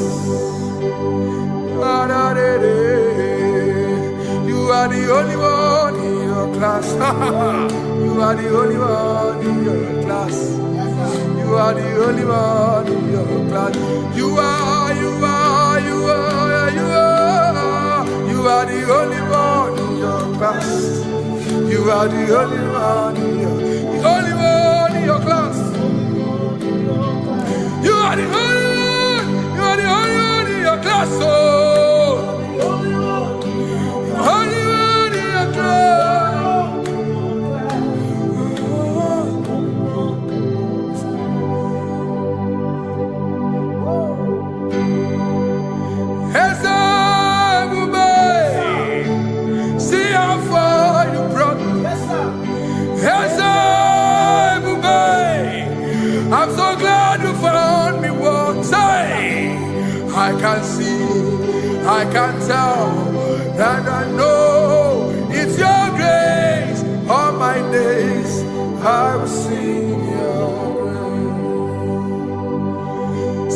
Speaker 1: Ah, da, da, da. You are the only one. class. You are the only one in your class. You are the only one in your class. You are the only one in your class. You are the only one in your class. You are the only one. You are the only one in your class. Oh, only one in your class. See how far you brought me. I'm so glad you found me once. I can see, I can tell, and I know it's your grace. All my days I will sing your grace.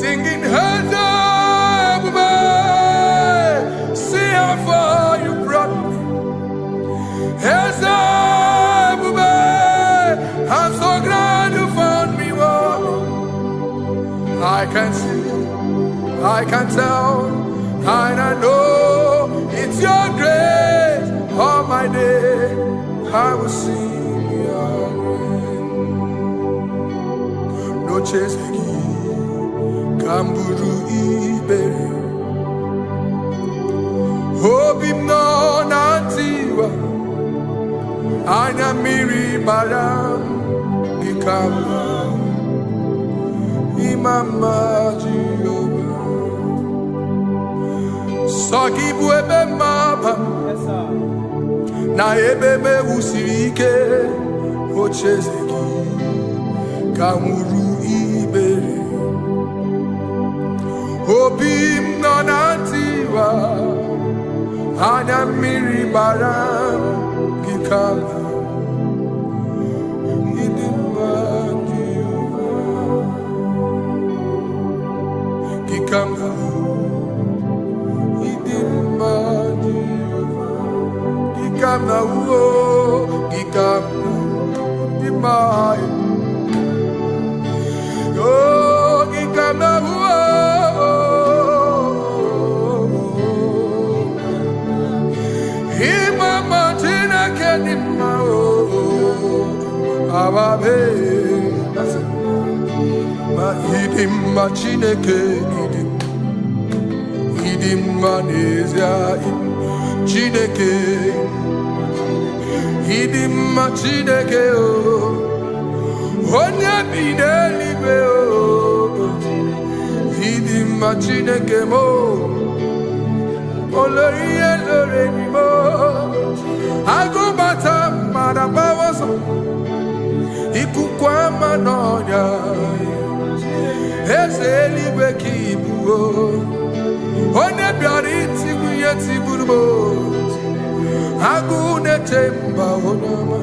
Speaker 1: Singing hands up, see how far you brought me. Hands up, I'm so glad you found me one. I can see, I can tell, and I know it's your grace. All my day I will sing your grace. No chase again, Kamburu Iberi. Hobim no nantiwa, Anya Miri Baram, Ikama, Imama Jehovah. Sagibu ebe maba, na ebe me usirike, ochezeki, Kamuru Iberi. Obim no nantiwa, Anya Miri Baram, Ikama. Chineke idim manezia Chineke idim Chineke o onye bi n'eluigwe o idim Chineke mo oloriye lore ni mo agụbata mara bawaso ikukwa manonya Eze eluigwe ka ibu o onye bịara itigbu ihe tigburu m agụ na-eche mba onye ọma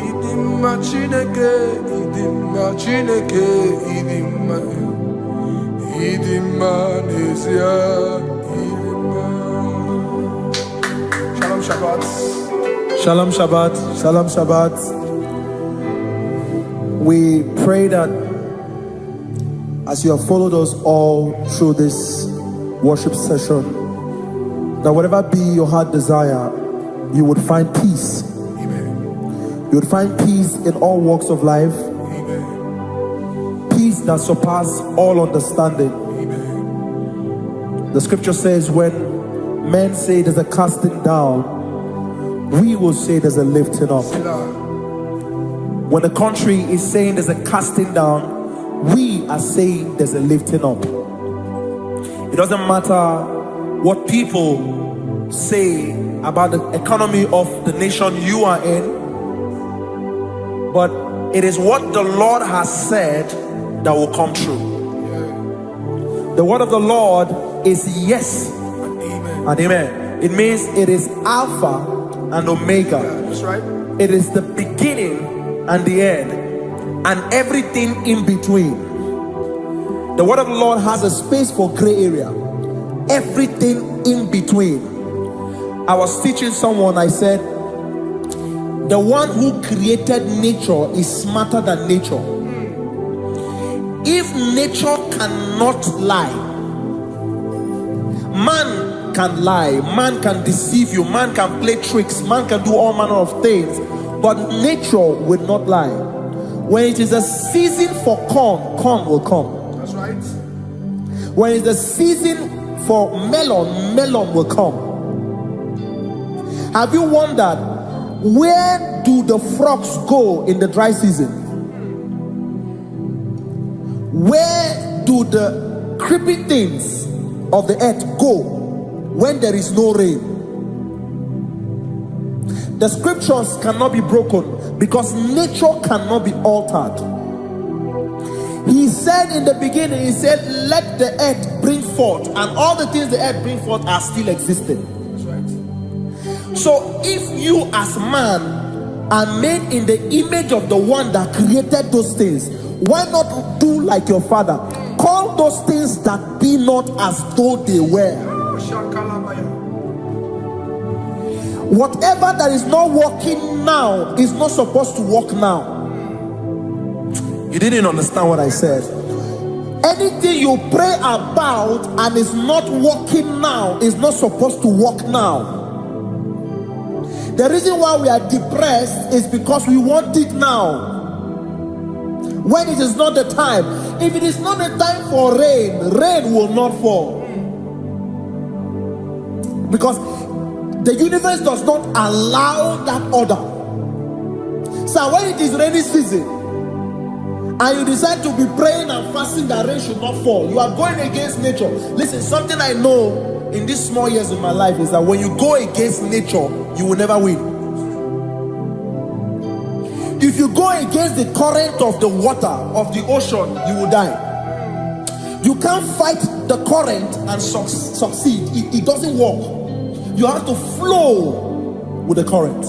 Speaker 1: ịdị mma Chineke ịdị mma Chineke ịdị mma n'ezie ịdị mma. Shalom Shabbat.
Speaker 2: Shalom Shabbat. Shalom Shabbat. We pray that as you have followed us all through this worship session, that whatever be your heart desire, you would find peace.
Speaker 1: Amen.
Speaker 2: You would find peace in all walks of life.
Speaker 1: Amen.
Speaker 2: Peace that surpasses all understanding.
Speaker 1: Amen.
Speaker 2: The scripture says when men say there's a casting down, we will say there's a lifting up. When the country is saying there's a casting down, we are saying there's a lifting up. It doesn't matter what people say about the economy of the nation you are in, but it is what the Lord has said that will come true. The word of the Lord is yes and amen. It means it is Alpha and Omega.
Speaker 1: That's right.
Speaker 2: It is the beginning and the end, and everything in between. The word of the Lord has a space for gray area. Everything in between. I was teaching someone, I said, the one who created nature is smarter than nature. If nature cannot lie, man can lie, man can deceive you, man can play tricks, man can do all manner of things, but nature will not lie. When it is a season for corn, corn will come.
Speaker 1: That's right.
Speaker 2: When it's a season for melon, melon will come. Have you wondered, where do the frogs go in the dry season? Where do the creeping things of the earth go when there is no rain? The scriptures cannot be broken because nature cannot be altered. He said in the beginning, he said, let the earth bring forth, and all the things the earth bring forth are still existing.
Speaker 1: That's right.
Speaker 2: So if you as man are made in the image of the one that created those things, why not do like your father? Call those things that be not as though they were. Whatever that is not working now is not supposed to work now. You didn't understand what I said. Anything you pray about and is not working now is not supposed to work now. The reason why we are depressed is because we want it now, when it is not the time. If it is not the time for rain, rain will not fall, because the universe does not allow that order. So when it is rainy season and you decide to be praying and fasting that rain should not fall, you are going against nature. Listen, something I know in these small years of my life is that when you go against nature, you will never win. If you go against the current of the water of the ocean, you will die. You can't fight the current and succeed. It doesn't work. You have to flow with the current.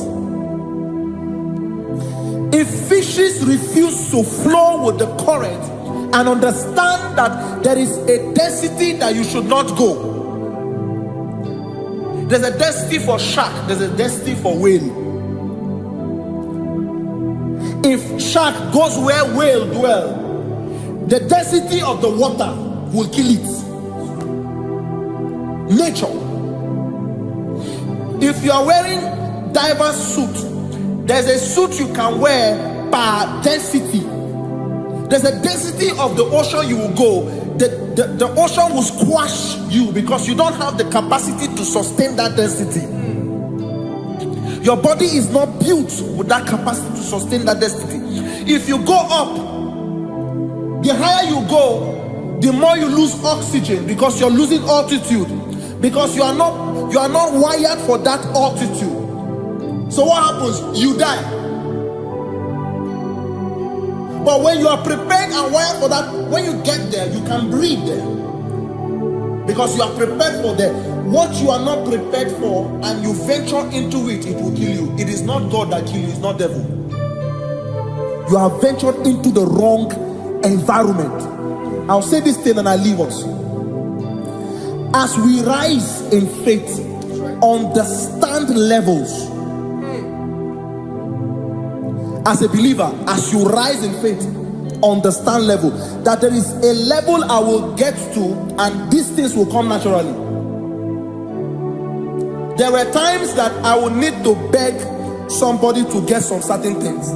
Speaker 2: If fishes refuse to flow with the current and understand that there is a density that you should not go, there's a density for shark, there's a density for whale. If shark goes where whale dwell, the density of the water will kill it. Nature. If you are wearing diver's suit, there's a suit you can wear per density. There's a density of the ocean you will go. The ocean will squash you because you don't have the capacity to sustain that density. Your body is not built with that capacity to sustain that density. If you go up, the higher you go, the more you lose oxygen because you're losing altitude, because you are not wired for that altitude. So what happens? You die. But when you are prepared and wired for that, when you get there, you can breathe there, because you are prepared for that. What you are not prepared for and you venture into it, it will kill you. It is not God that kills you, it's not devil. You have ventured into the wrong environment. I'll say this thing and I leave us. As we rise in faith, understand levels. As a believer, as you rise in faith, understand level. That there is a level I will get to and these things will come naturally. There were times that I would need to beg somebody to get some certain things.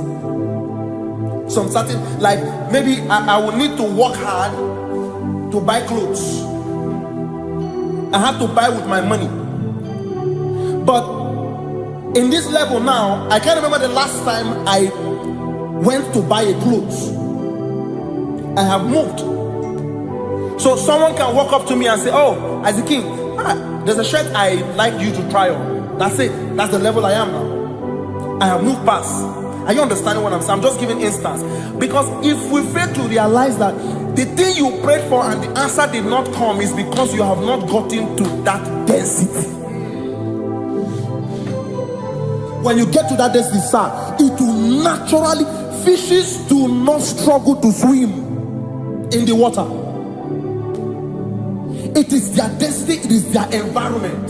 Speaker 2: Some certain, like maybe I would need to work hard to buy clothes. I have to buy with my money. But in this level now, I can't remember the last time I went to buy a clothes. I have moved. So someone can walk up to me and say, oh, Isaac King, there's a shirt I like you to try on. That's it. That's the level I am now. I have moved past. Are you understanding what I'm saying? I'm just giving instance. Because if we fail to realize that the thing you prayed for and the answer did not come is because you have not gotten to that density. When you get to that density, sir, it will naturally, fishes do not struggle to swim in the water. It is their destiny, it is their environment.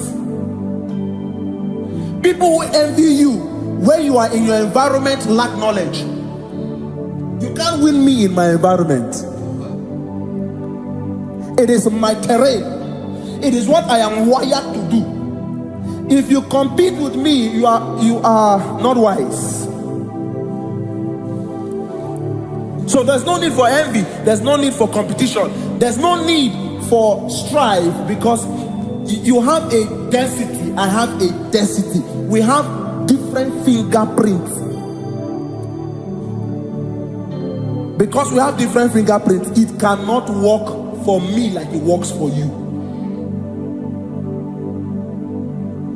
Speaker 2: People who envy you Where you are in your environment, lack knowledge. You can't win me in my environment. It is my terrain. It is what I am wired to do. If you compete with me, you are not wise. So there's no need for envy. There's no need for competition. There's no need for strife, because you have a density. I have a density. We have different fingerprints. Because we have different fingerprints, it cannot work for me like it works for you.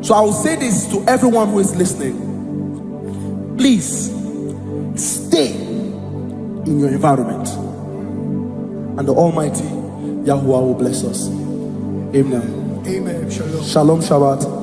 Speaker 2: So I will say this to everyone who is listening. Please stay in your environment, and the Almighty Yahuwah will bless us. Amen.
Speaker 1: Amen. Shalom.
Speaker 2: Shalom Shabbat.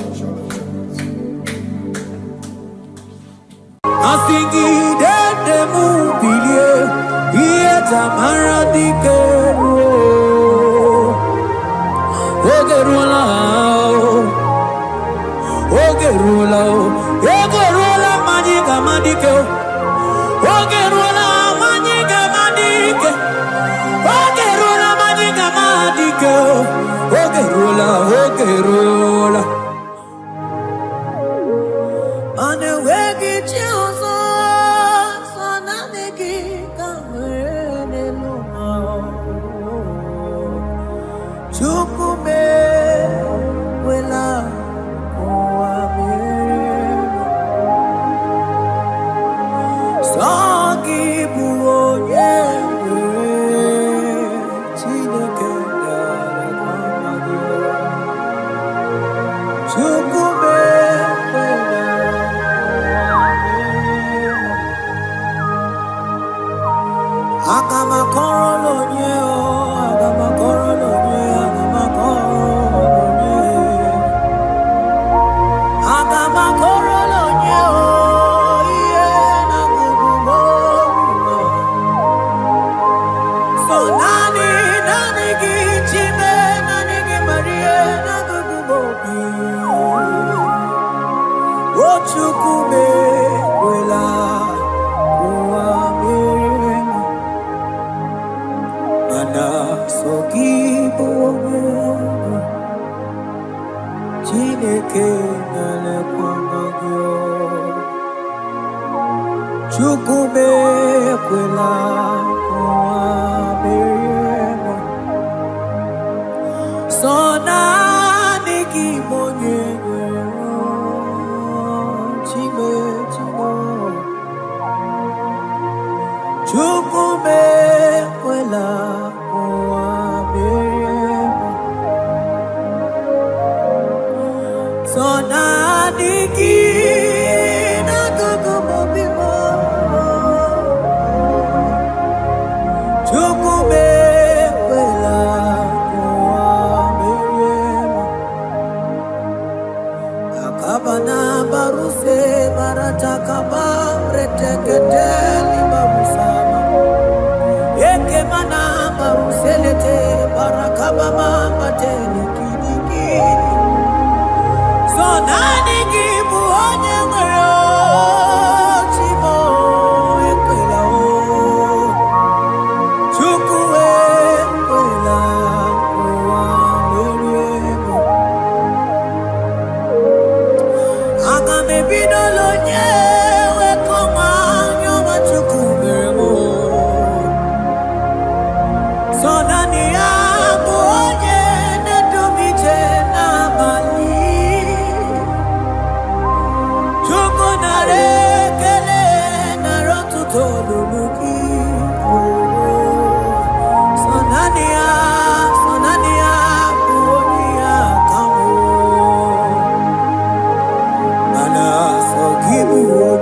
Speaker 1: Give you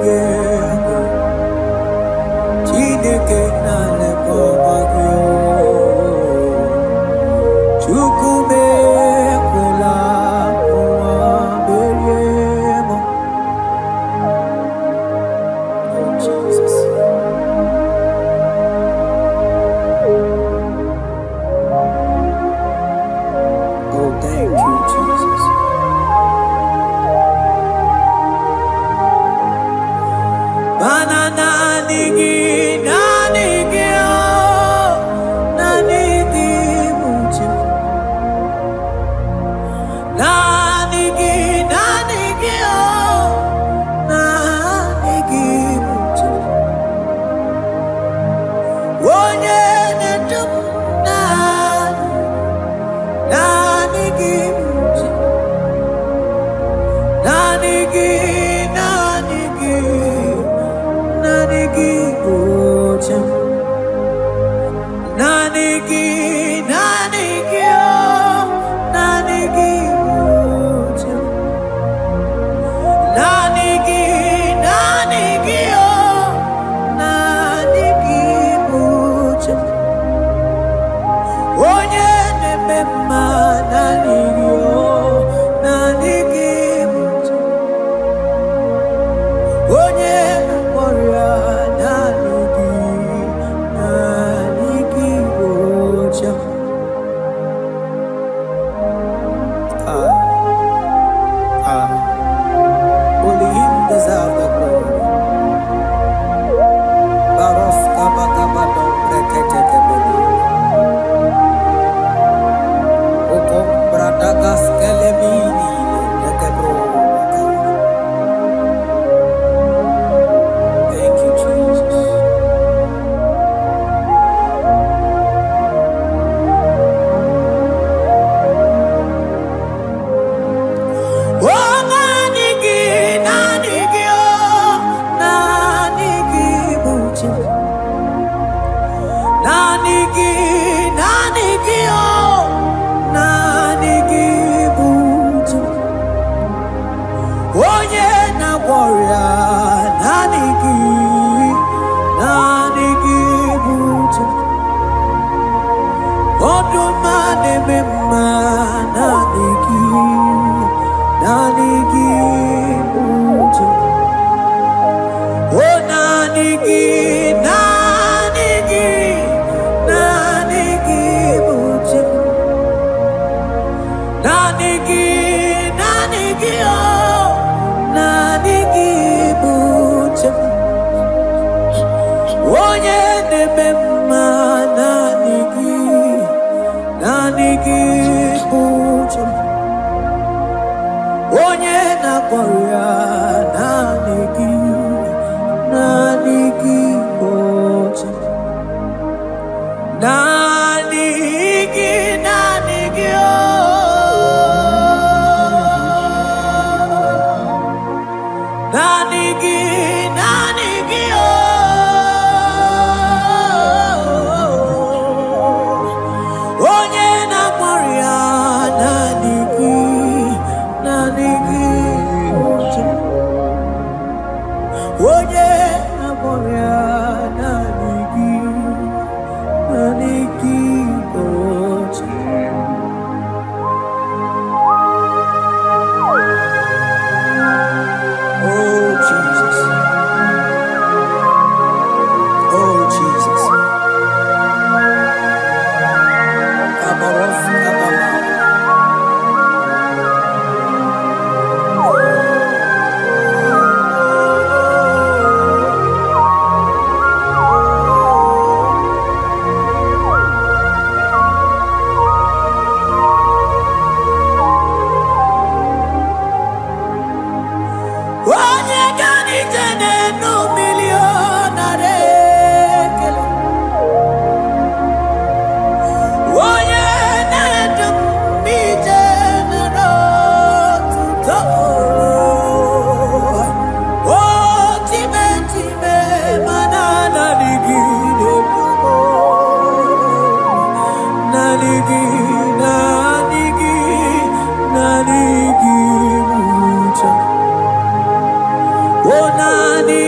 Speaker 1: Nani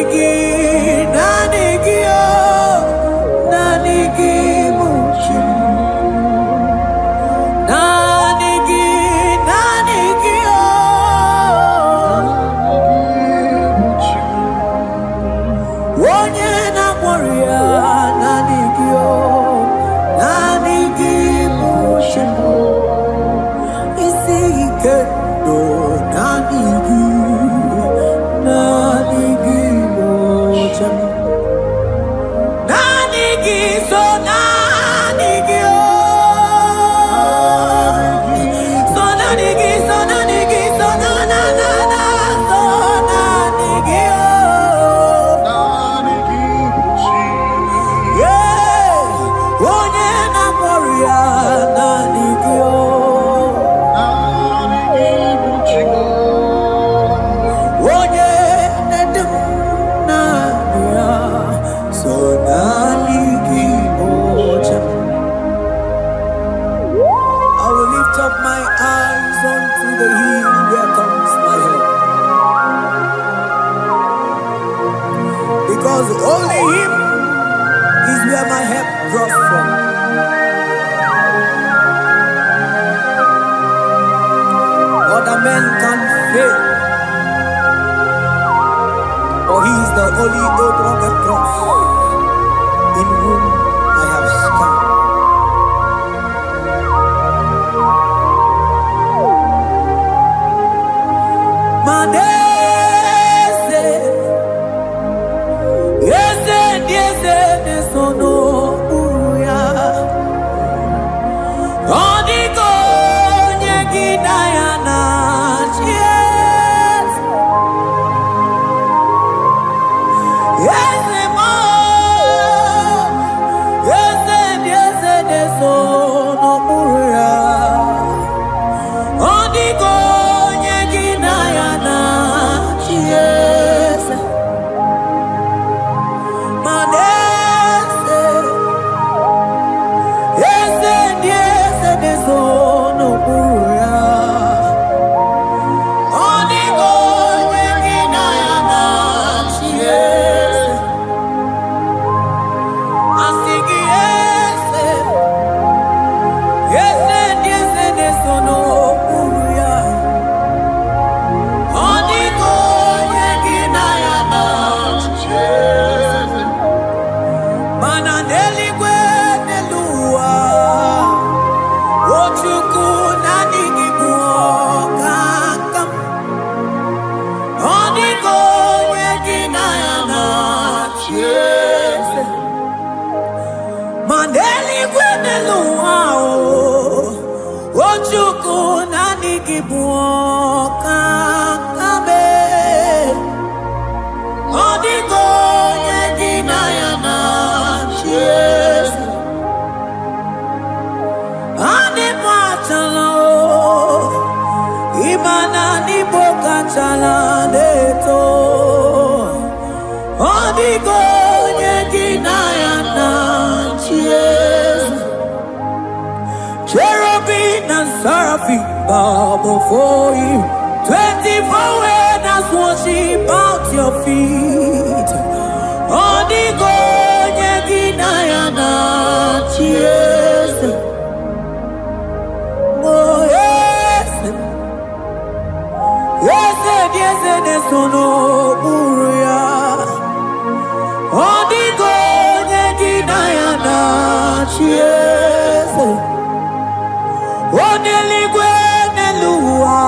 Speaker 1: holy Abraham cross, in whom I have stand. Madese, yese, sono uya. Odiko nyegina yana yes. Yese mo, yese, sono uya. Odiko nyegina yana yes. Madese, yese, sono uya. Odiko nyegina yana yes. Asigi yese, sono uya. Odiko nyegina yana yes. Mananeli kwenelua Ochuku nanigi muokakam Odiko nyegina yana yes. Maneli kwenelua Ochuku nanigi muokakam Odiko nyegina yana yes. Ane machala imana ni boka chala neto. Odiko nyegina yana yes. Cherubim and seraphim bow before you. 24 elders worship at your feet. Odiko nyegina yana yes. Oh yes. Yes, sono uya. Odiko nyegina yana yes. Oneligwe nelua.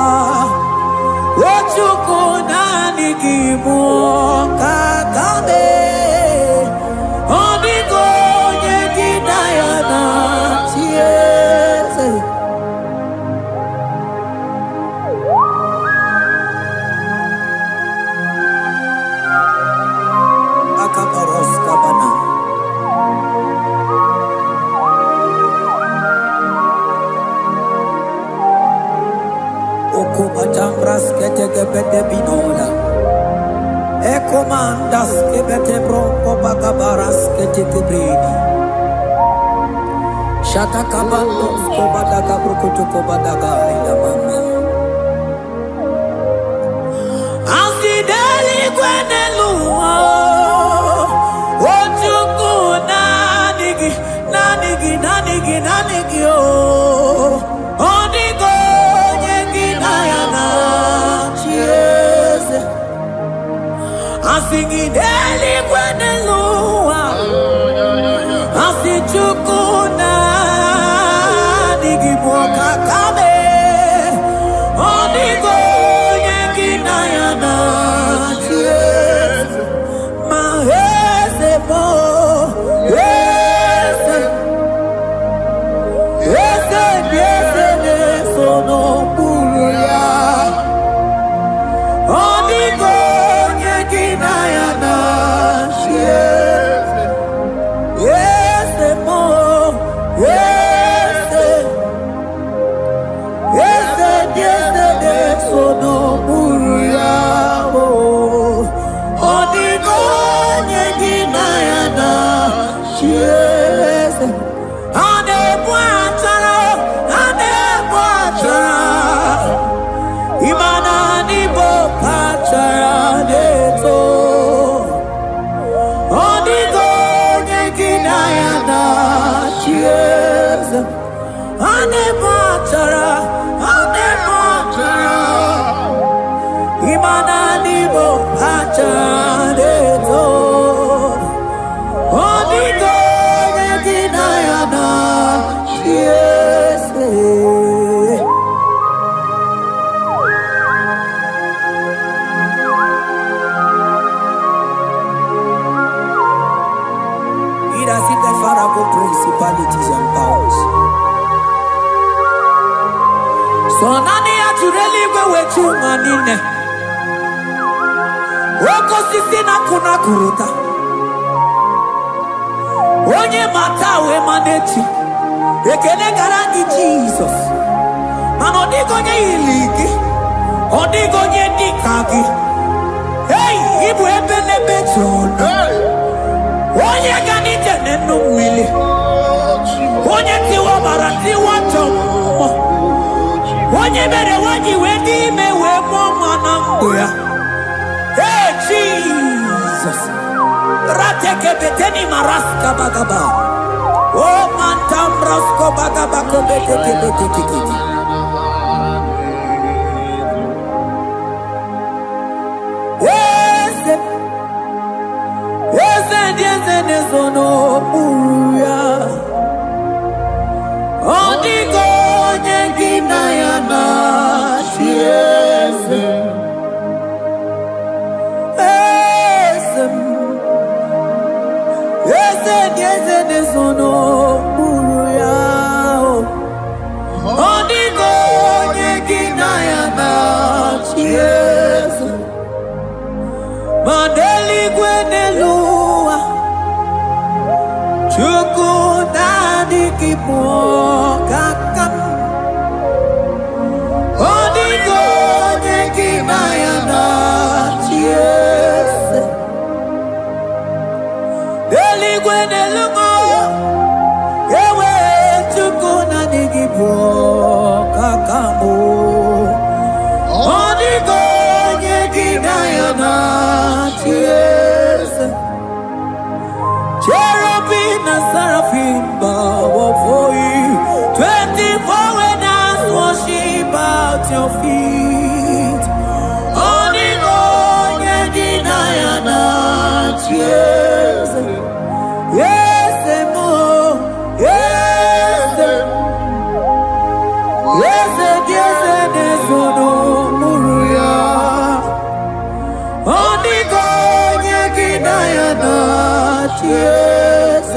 Speaker 1: Ochuku nanigi muokakame. Odiko nyegina yana yes. Akabaros kabana. Okobajambras ketegebete binola. Ekomandas kebete bronco bagabaras ketekebrini. Shata kabandos kobadaga brukutu kobadaga ila mama. Asideli kwenelua. Ochuku nanigi oh. Odiko nyegina yana yes. Asigideli kwenelua. Asichuku nanigi muokakame. Odiko nyegina yana yes. Mahese mo yes. Yes, sono uya. Odiko nyegina yana yes. Yes, mo yes. Yes, sono uya. Odiko nyegina yana yes. Ane bwatara. Imana ni boka chara neto. Odiko nyegina yana yes. Ane bwatara. Imana nibo hachadeto. Onigo yeginayana. Yes. It has hit the Pharaoh principalities and powers. So nani actually go with you manine. Roko sisi na kuna kuruta. Onye mata we manechi. Ekele garanti Jesus. Mano digo nye iligi. Odigo nye dikagi. Hey, ibu ebele beton. Onye gani jene numili. Onye tiwa barati wachomo. Onye bere wanyi wedi mewe mwana mbuya. Hey Jesus. Rateke beteni maraska bagaba. Oh mantam rasko bagaba kobeteke beteke. Yes. Yes, nesono uya. Odigo nyengina yana. Yes. Yes, nesono uya. Odigo nyengina yana. Yes. Mandeli gwenelua. Chuku nani kipo kakam. Odigo nyekina yana. Yes. Deli gwenelua. Ewe chuku nani kipo kakamu. Odigo nyekina yana. Yes. Cherubim and seraphim bow before you. 24 when us worship at your feet. Onigo yedinayana. Yes. Yes, emo. Yes. Yes, yes, yes, no muruya. Onigo yedinayana. Yes.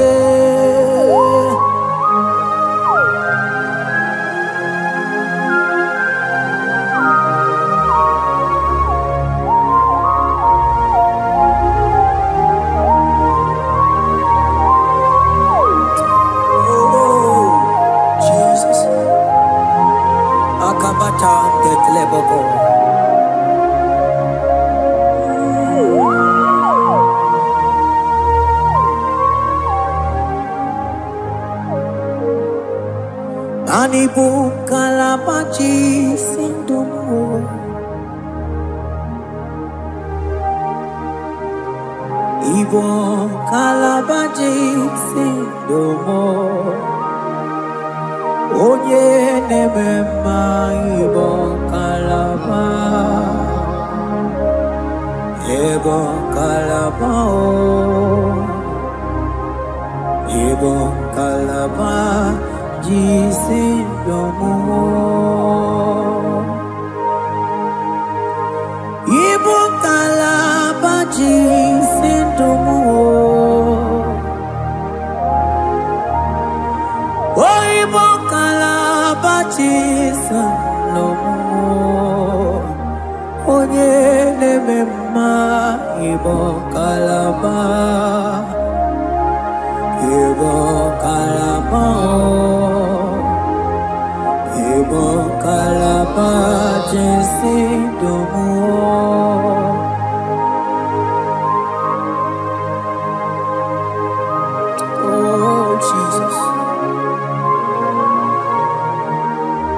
Speaker 1: Oh, Jesus. Akabata dekleboko. Anibu kalabachi sindumo. Ibo kalabachi sindumo. Onye nemema ibo kalaba. Ibo kalaba Ibo kalaba. Jisindomo. Ibo kalaba jisindomo. Oh, Ibo kalaba jisindomo. Onye nemema Ibo kalaba. Ibo kalaba. Ibo kalaba jisindomo. Oh Jesus.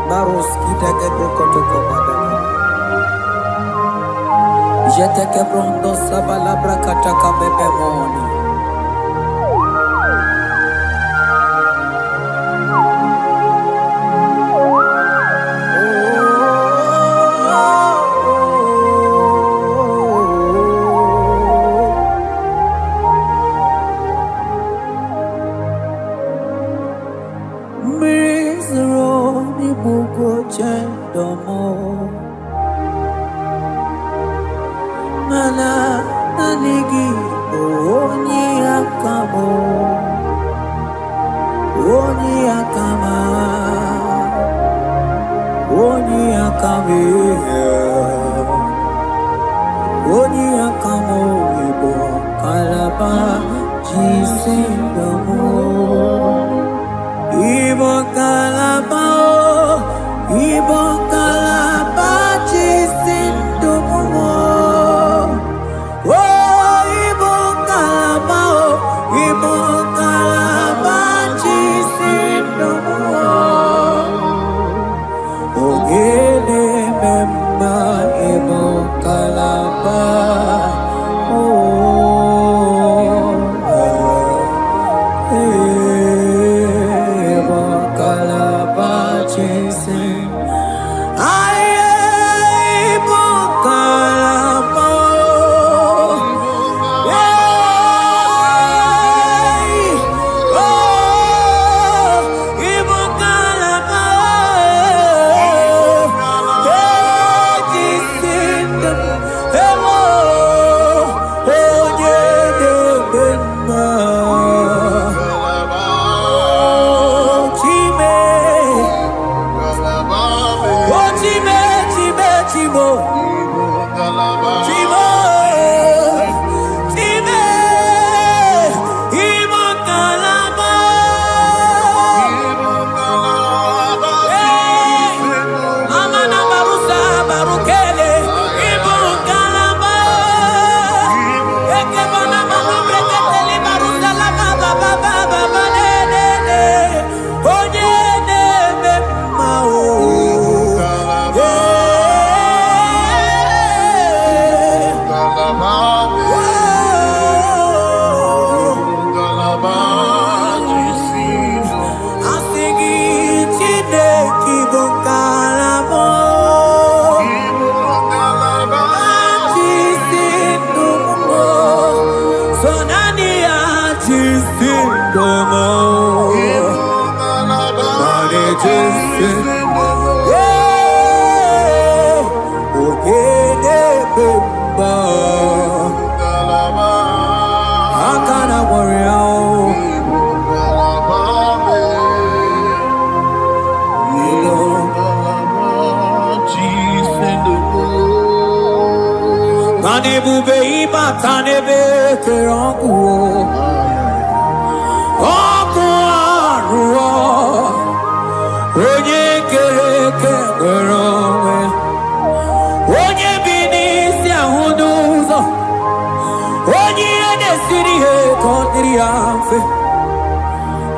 Speaker 1: Baros kita kebrokotoko badana. Jete kebrondo sabalabra kataka bebemoni. Oni akamo ibo kalaba jisindomo. Ibo kalaba jisindomo. Oh, ibo kalaba jisindomo. Ogene memba ibo kalaba.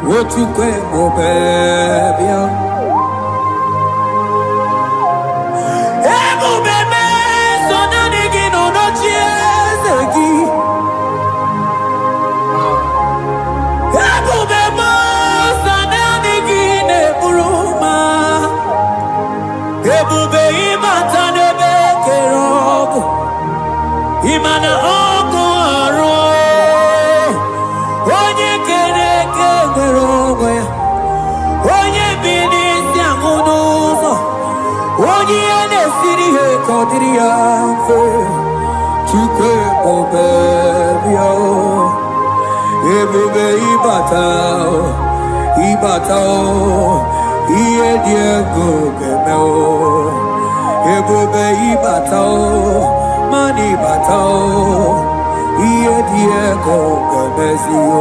Speaker 2: What you can go, baby? Ebo bebe, so na nigi no no chiezegi. Ebo bebe, so na nigi ne buruma. Ebo be imata ne be kerogo. Imana oko aro. Onye kere kerogo ya. Onye bini si amunuzo. Onye ene siri he kodiri anfe. Chukwe obebio. Ebube ibatao. Iye diego gemeo. Ebube ibatao. Mani batao. Iye diego gemezio.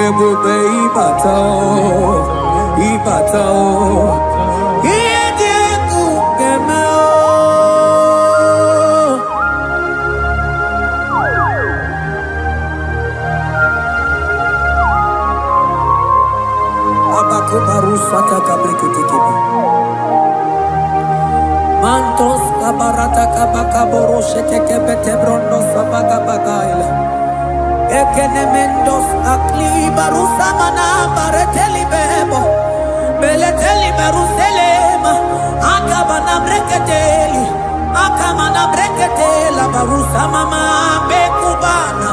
Speaker 2: Ebube ibatao. Iye diego gemeo. Abakubarusata kabriketekebe. Mantos kabarata kabakaborosete kebete brondo sabagabagaila. Ekenemendos akli barusa mana bareteli bebo. Beleteli baruselema. Akabana breketeli. Akamana breketela barusa mama bekubana.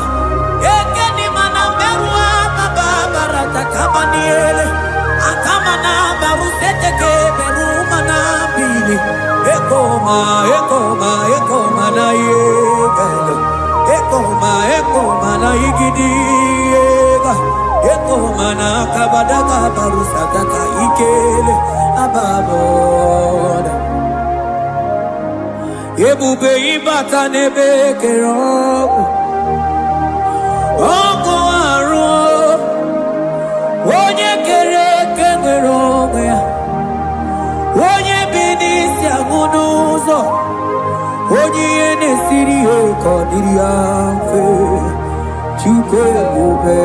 Speaker 2: Ekeni mana berua kabarata kabaniele. Akamana barusete keberumana bili. Ekoma na yegalo. Ekoma na igidiega. Ekoma na kabadaka barusataka ikele ababoda.
Speaker 1: ebube ịbata n'ebe kere ọkụ arụ onye kere eke nwere onwe ya onye bi n'isi agụ n'ụzọ onye ihe na-esiri ya ka ọ dịrị ya mfe Chukwu ebube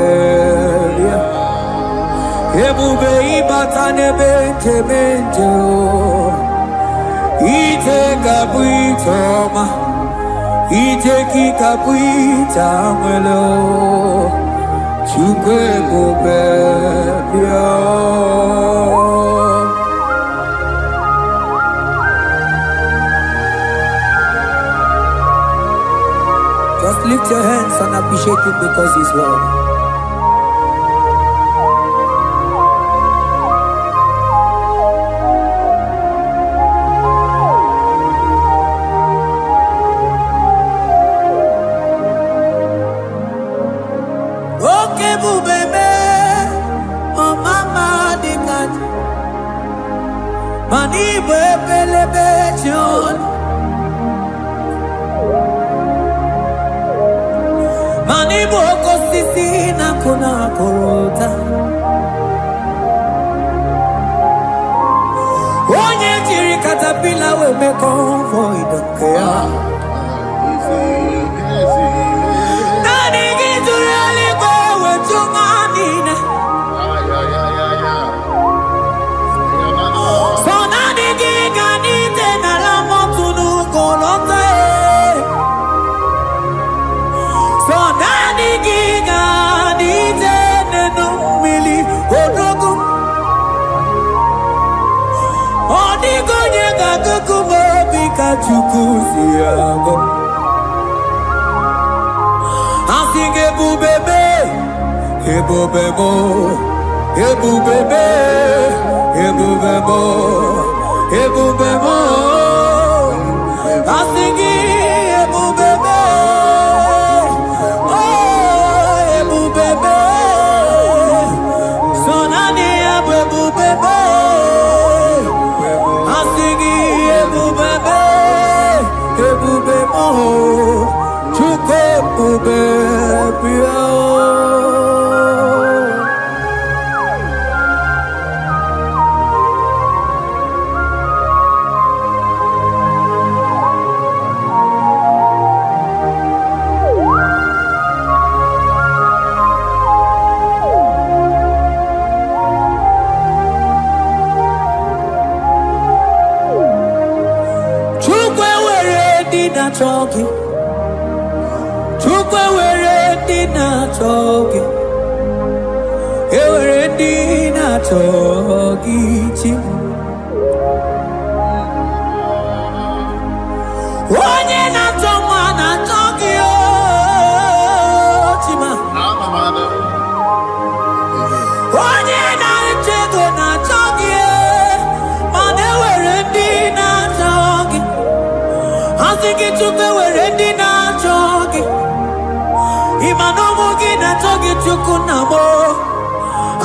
Speaker 1: ya ebube ịbata n'ebe njem ije ga-abụ ije ọma ije gị ga-abụ ije anwele Chukwu ebube bịa Just lift your hands and appreciate him because he's worthy. Mani bebelebe John Mani boko sisi na kuna korota Onye jiri katapila we me convoy don't care Nani gizuri aliko we chumanina Chukuziago I sing ebubebe ebubebo ebubebe ebubebo ebubebo I sing ebubebe oh ebubebe sonani ebubebe I sing ebubebe ebube mo Chukwu ebube bịa Choki Chukwe were dina choki Ewere dina choki chi Onye na choma na choki o chima Onye na chego na choki Mane were dina choki Asiki Chukwe were dina choki Imanomu gina choki Chukwu namo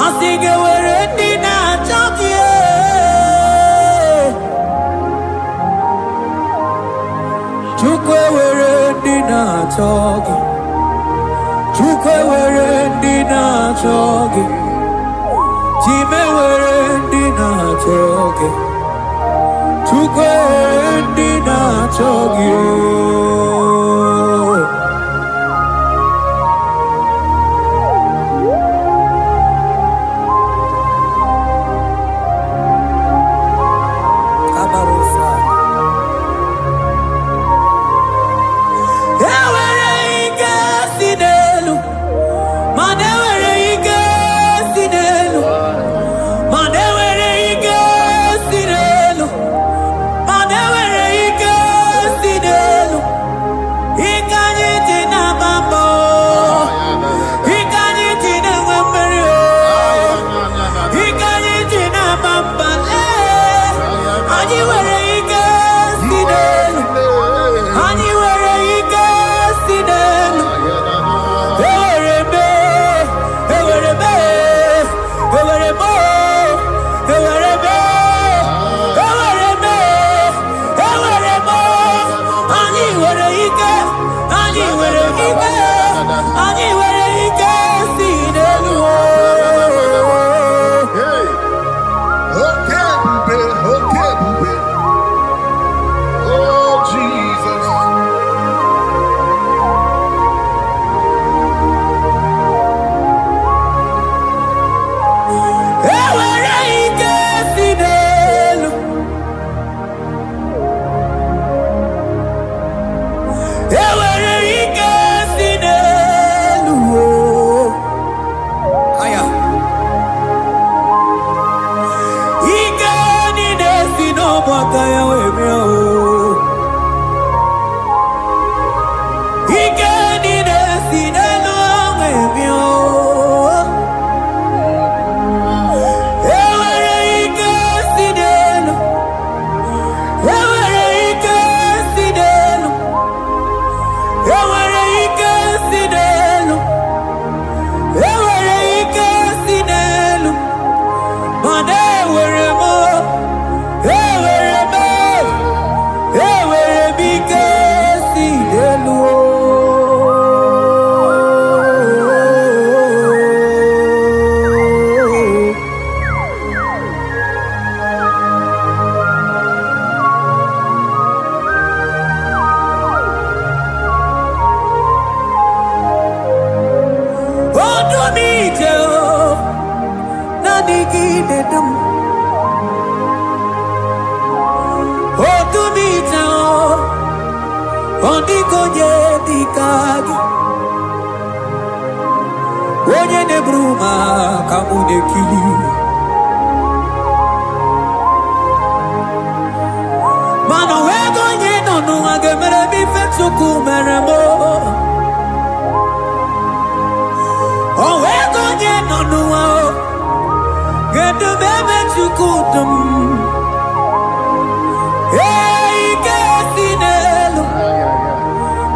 Speaker 1: Asiki were dina choki Chukwe were dina choki Chukwe were dina choki Chime were dina choki Chukwe dina choki Kabarusa Ewere ike sinelu Mane were ike sinelu Mane were ike sinelu Ewere ike si n'elu aya ike niile si n'ọgbakọ ya wee bịa ike niile si n'elu wee bịa ewere ike si n'elu ewere ike si n'elu ewere ike si n'elu ewere ike si n'elu mana ewere m ike si n'elu onye na-eburu ma ka mụ na-ekiri mana wee go onye nọ n'ụwa ga-emere m ife Chukwu mere m o wee go onye nọ n'ụwa ga-edu m ebe Chukwu dum ike si n'elu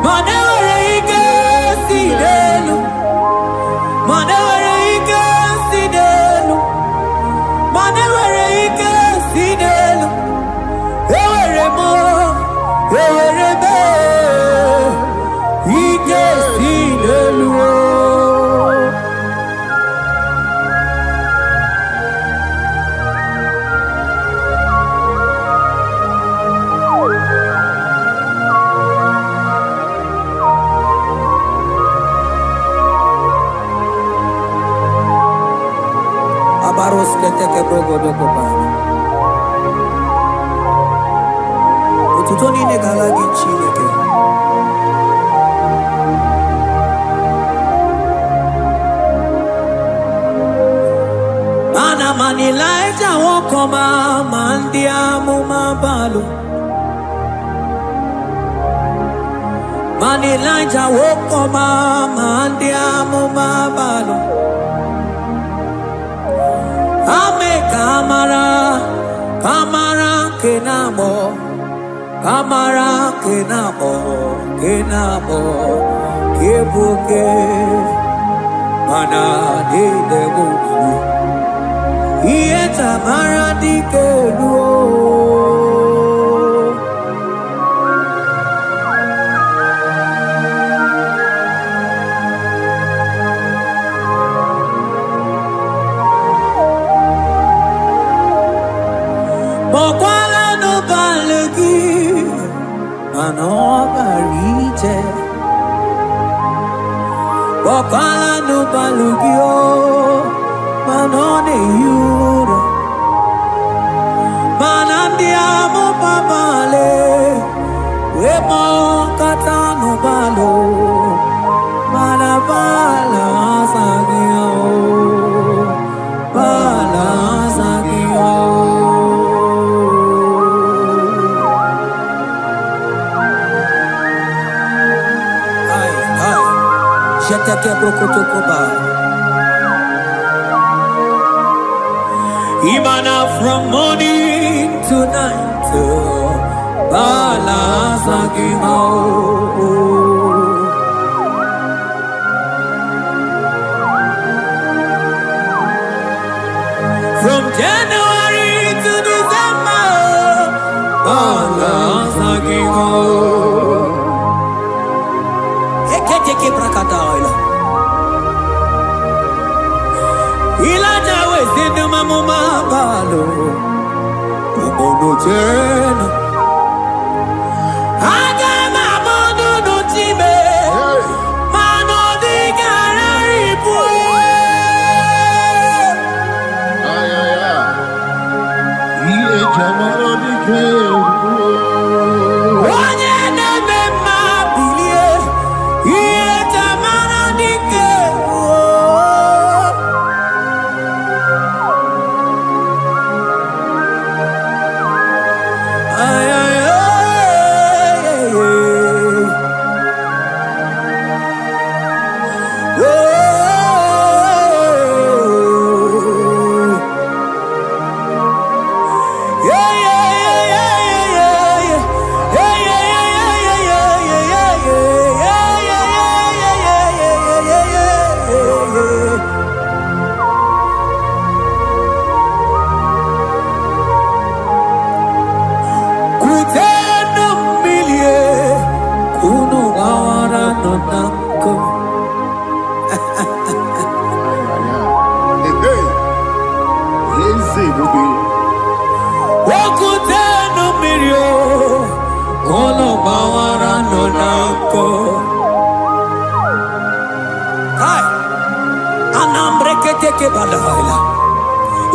Speaker 1: mana ewere ike si n'elu mana ewere ike si n'elu mana ewere ike si n'elu ewere m ike si n'elu otuto niile gara gị Chineke ana m Elijah nwokọma ma ndị amụma balụ ma Elijah nwokọma ma ndị amụma balụ ame kamara kenabo kamara kenabo kebuke mana dedebu iye tamara dikelu mokwala no balegi anobarite mokwala no balugio manone yuro manandiamo babale wemo katano balo manabala sagio bala sagio Jeteke brokotokoba Imana from morning to night Bala sagimo From January to December Bala sagimo Eketeke brakadaila Ilaja wezindu mamuma balo Umono jena Aga mamono no time Mano di gararipue
Speaker 3: Iye jamaro di ke
Speaker 1: Onye neme mabili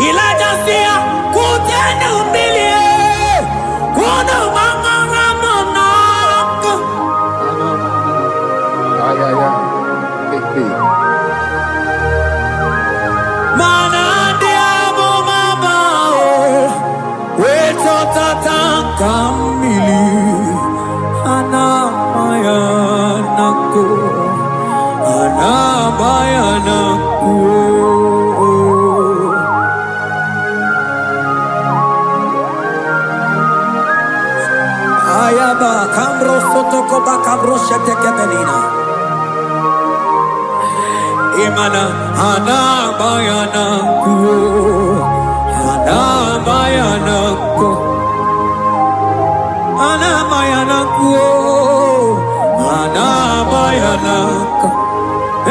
Speaker 1: Elijah said, "Kutenu milie, kuno manganga monako." Mana diabo mabao, weto tatanka mili, ana mayanako, ana mayanako. Ayaba kambro sotoko bakabro sheteke belina. Imana ana bayana ku, ana bayana ku, ana bayana ku, ana bayana ku.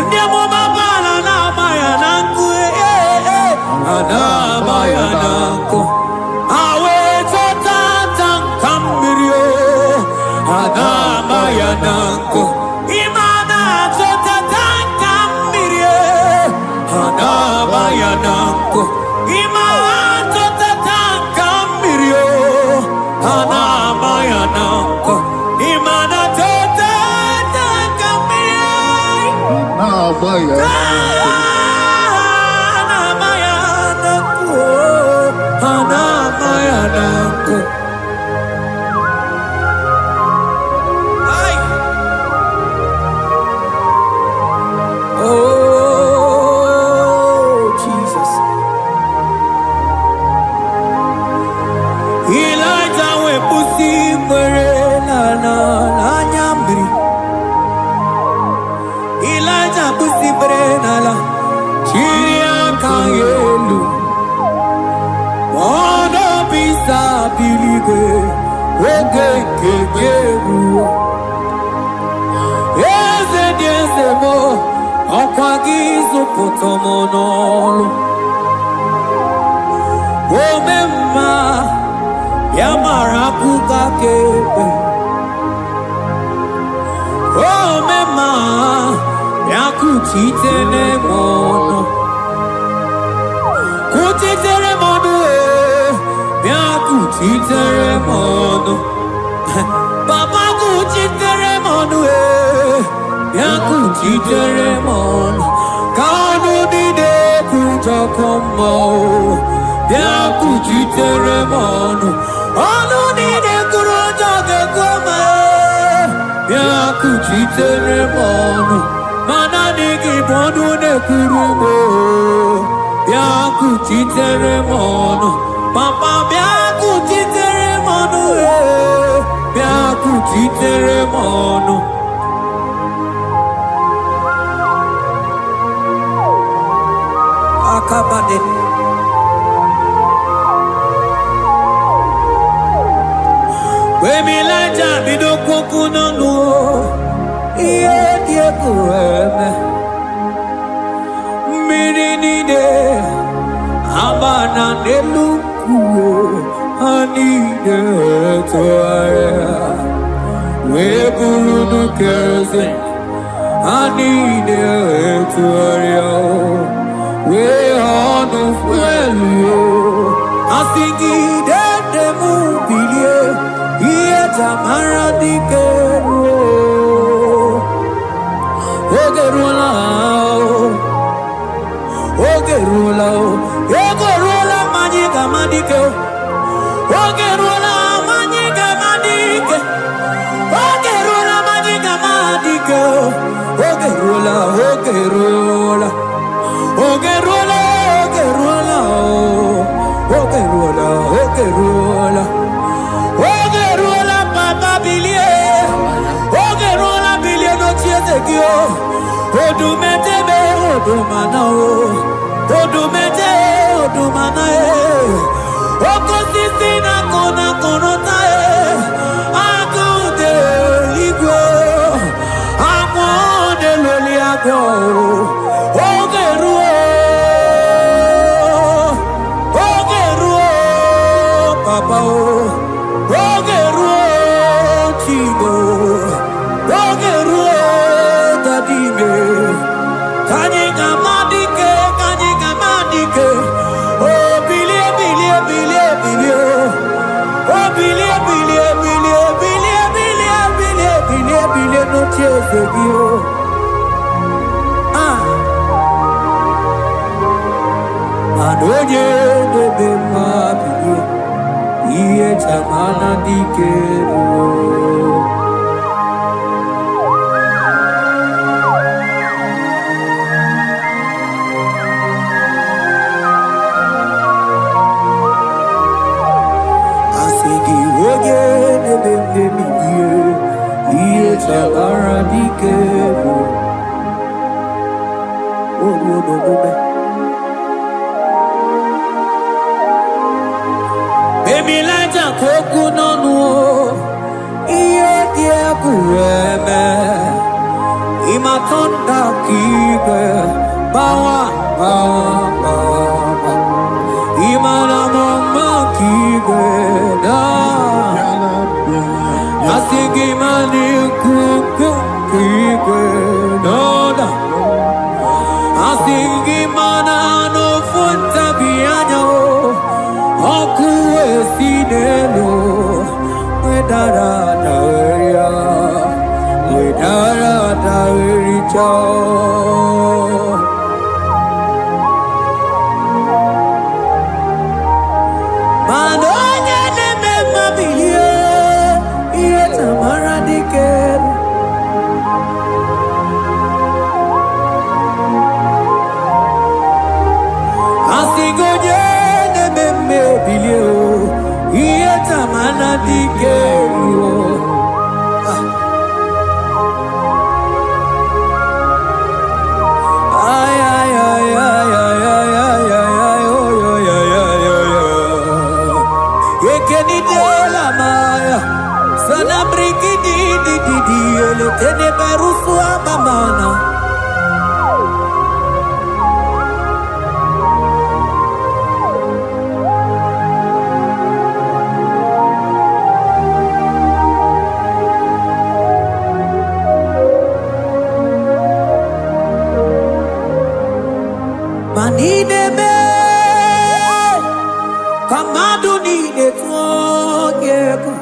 Speaker 1: Ndiamo mabala na bayana ku, ana bayana ku. Awe totata kambirio, ana bayana ku. Imana totata kambirio, ana bayana ku. Imana totata kambirio, ana bayana ku. Imana totata kambirio, ana bayana ku. Ana bayana ku. Ay. Oh, Jesus. Elijah we pusi mere na nyambri. Elijah pusi mere na la chiria kayelu. Mono bisa bilige oge kegeru. Eze mo okwagizo potomonolo. Omemma yamara kukakebe. Omemma yakuchitene mono. Kuchitere mono yakuchitere mono. Baba kuchitere mono yakuchitere mono. Kanu dide kujakomo yakuchitere mono. Anu dide kurojage kome yakuchitere mono. Mana nigi bodu ne kurumo yakuchitere mono. Papa yakuchitere mono yakuchitere mono. Akabade. Wemilaja bidoko no iye die kueme mininide abana neluku anide toaya weburu keze anide toaya we honu fuelio asingi de mubilie iye tamara dikeru ogerula ogerula majiga madike ogerula majiga madike ogerula majiga madike ogerula ogerula ogerula ogerula ogerula ogerula papa bilie ogerula bilie no chiezekio odumete be odumana odumete odumana okosisi na kona konota akude igwe akwa go. Ogeruo, Papa, Ogeruo, Chibo, Ogeruo, Dadime, Kanyika Madike, oh, Billy, oh, Billy, no tears of you. Adoye de bema biye, iye chamana dikero. Asigi oye de bema biye, iye chamana dikero. Oh no. Baby Lighter Koku Nonu, Iye Diakureme, Imatonda Kibe, Bawa, Imana Mama Kibe, Asigi Mani Kuku Kibe, Asigi Mana no Funta Biano. Okuwe sinelo, wedara daweria, Manonya neme mabilie, iye tamara dikeru. Asigoje bilio, iye tamana dikero. Ay, Ekeni de la maya, sana briki di, ele tene berusu abamana. Manideme, Kamadu nide twogeko.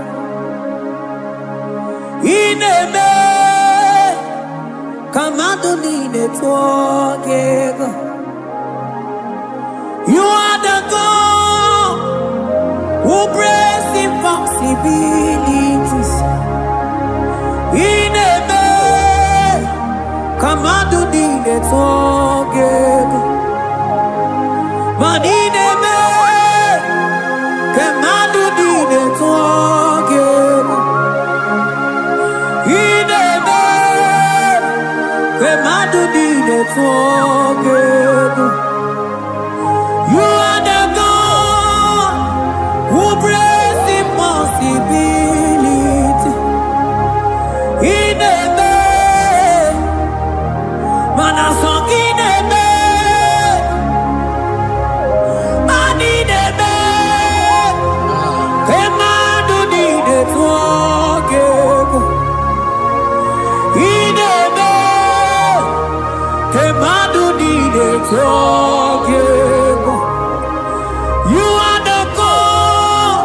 Speaker 1: Ineme, Kamadu nide twogeko. You are the God who breaks impossibilities. Ineme, Kamadu nide twogeko. Manideme, Kamadu nide twogeko. Ineme, Kamadu nide twogeko. You are the God who breaks impossibility. Ineme, Manasong ineme. You are the God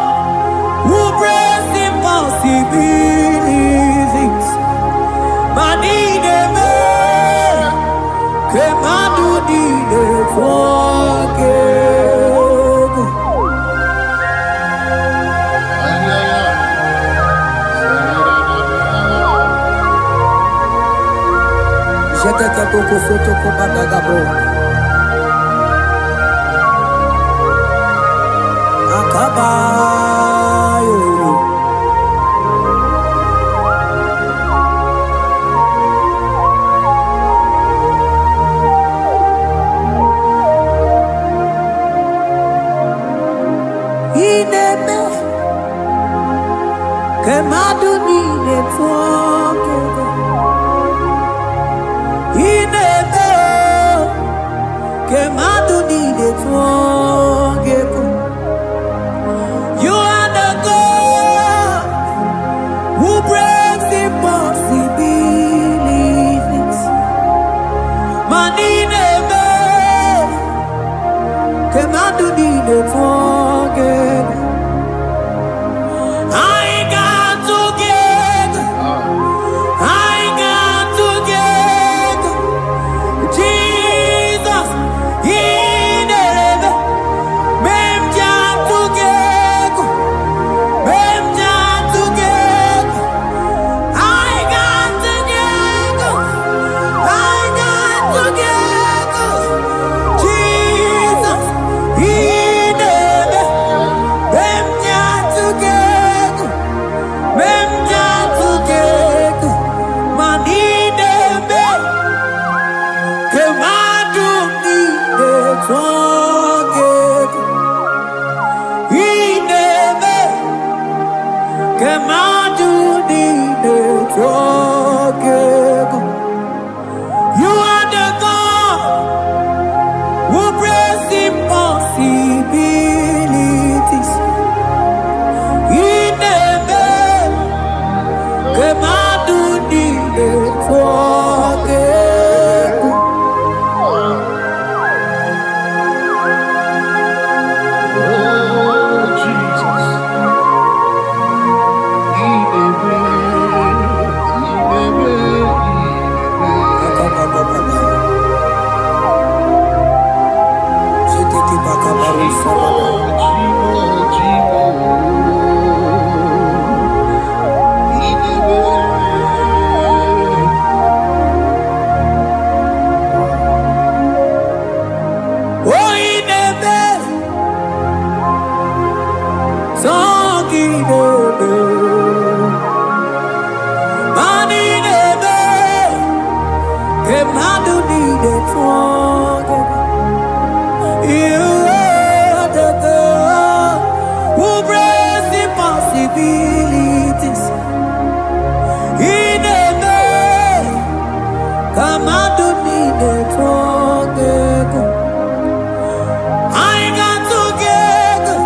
Speaker 1: who breaks impossibilities. Manideme, Kemadu dide forgego. Jete ke poko soto ko badagabo. Akabayo. Ineme, Kemadu nide twogego. Ineme. mmadụ niile tụọ gị. You are the God who brings impossibilities. In a day, ka mmadụ niile tụọ gị. I got together,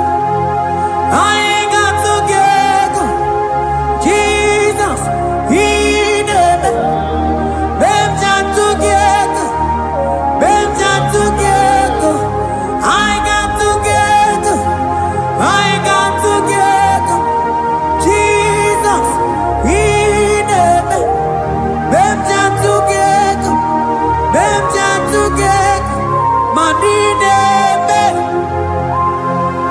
Speaker 1: I got together, Jesus, in a day, them jam together, I got together, Jesus, in a day, them jam together, Manine me,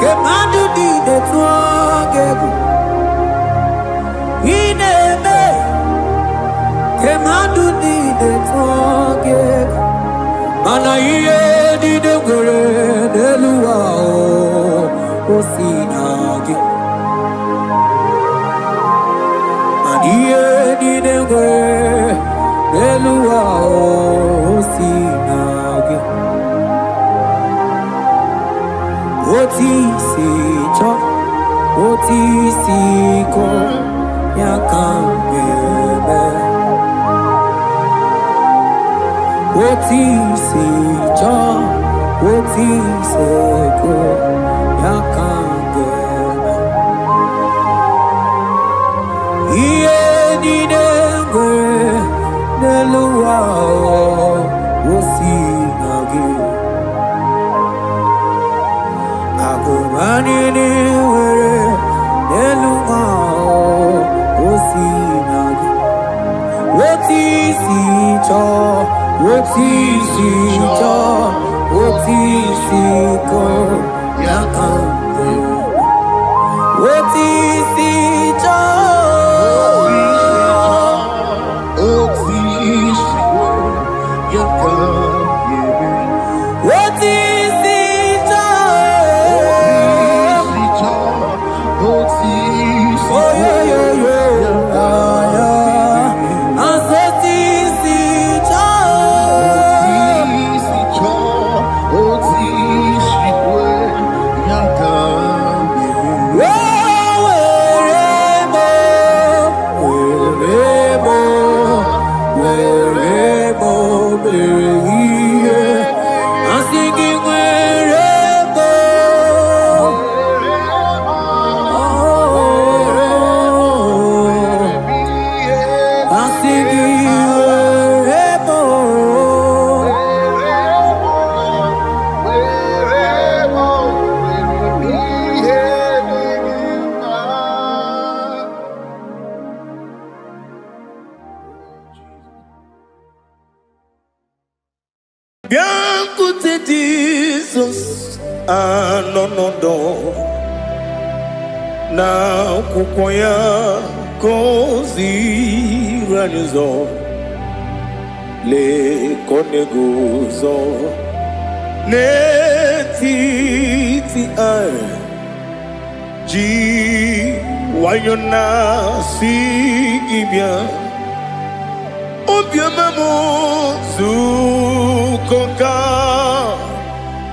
Speaker 1: ke madu di de tuagegu. Ine me, ke madu di de tuagegu. Mana iye di de gore de luwa o sinagi. Mana iye di de gore de luwa o sinagi. Otisi cho, otisi ko, ya kambebe. Otisi cho, otisi ko, ya kambebe. Iye di dengwe, neluwa osinagi. Manini were neluma osinagi. Otisi cho, otisi ko yakambe. Otisi cho,
Speaker 2: otisi ko yakambe.
Speaker 1: Otisi
Speaker 2: Biankute Jesus anonodo na kukwaya kozi ranizo le konegozo netiti ai ji wayona sigibia obiamamo zukoka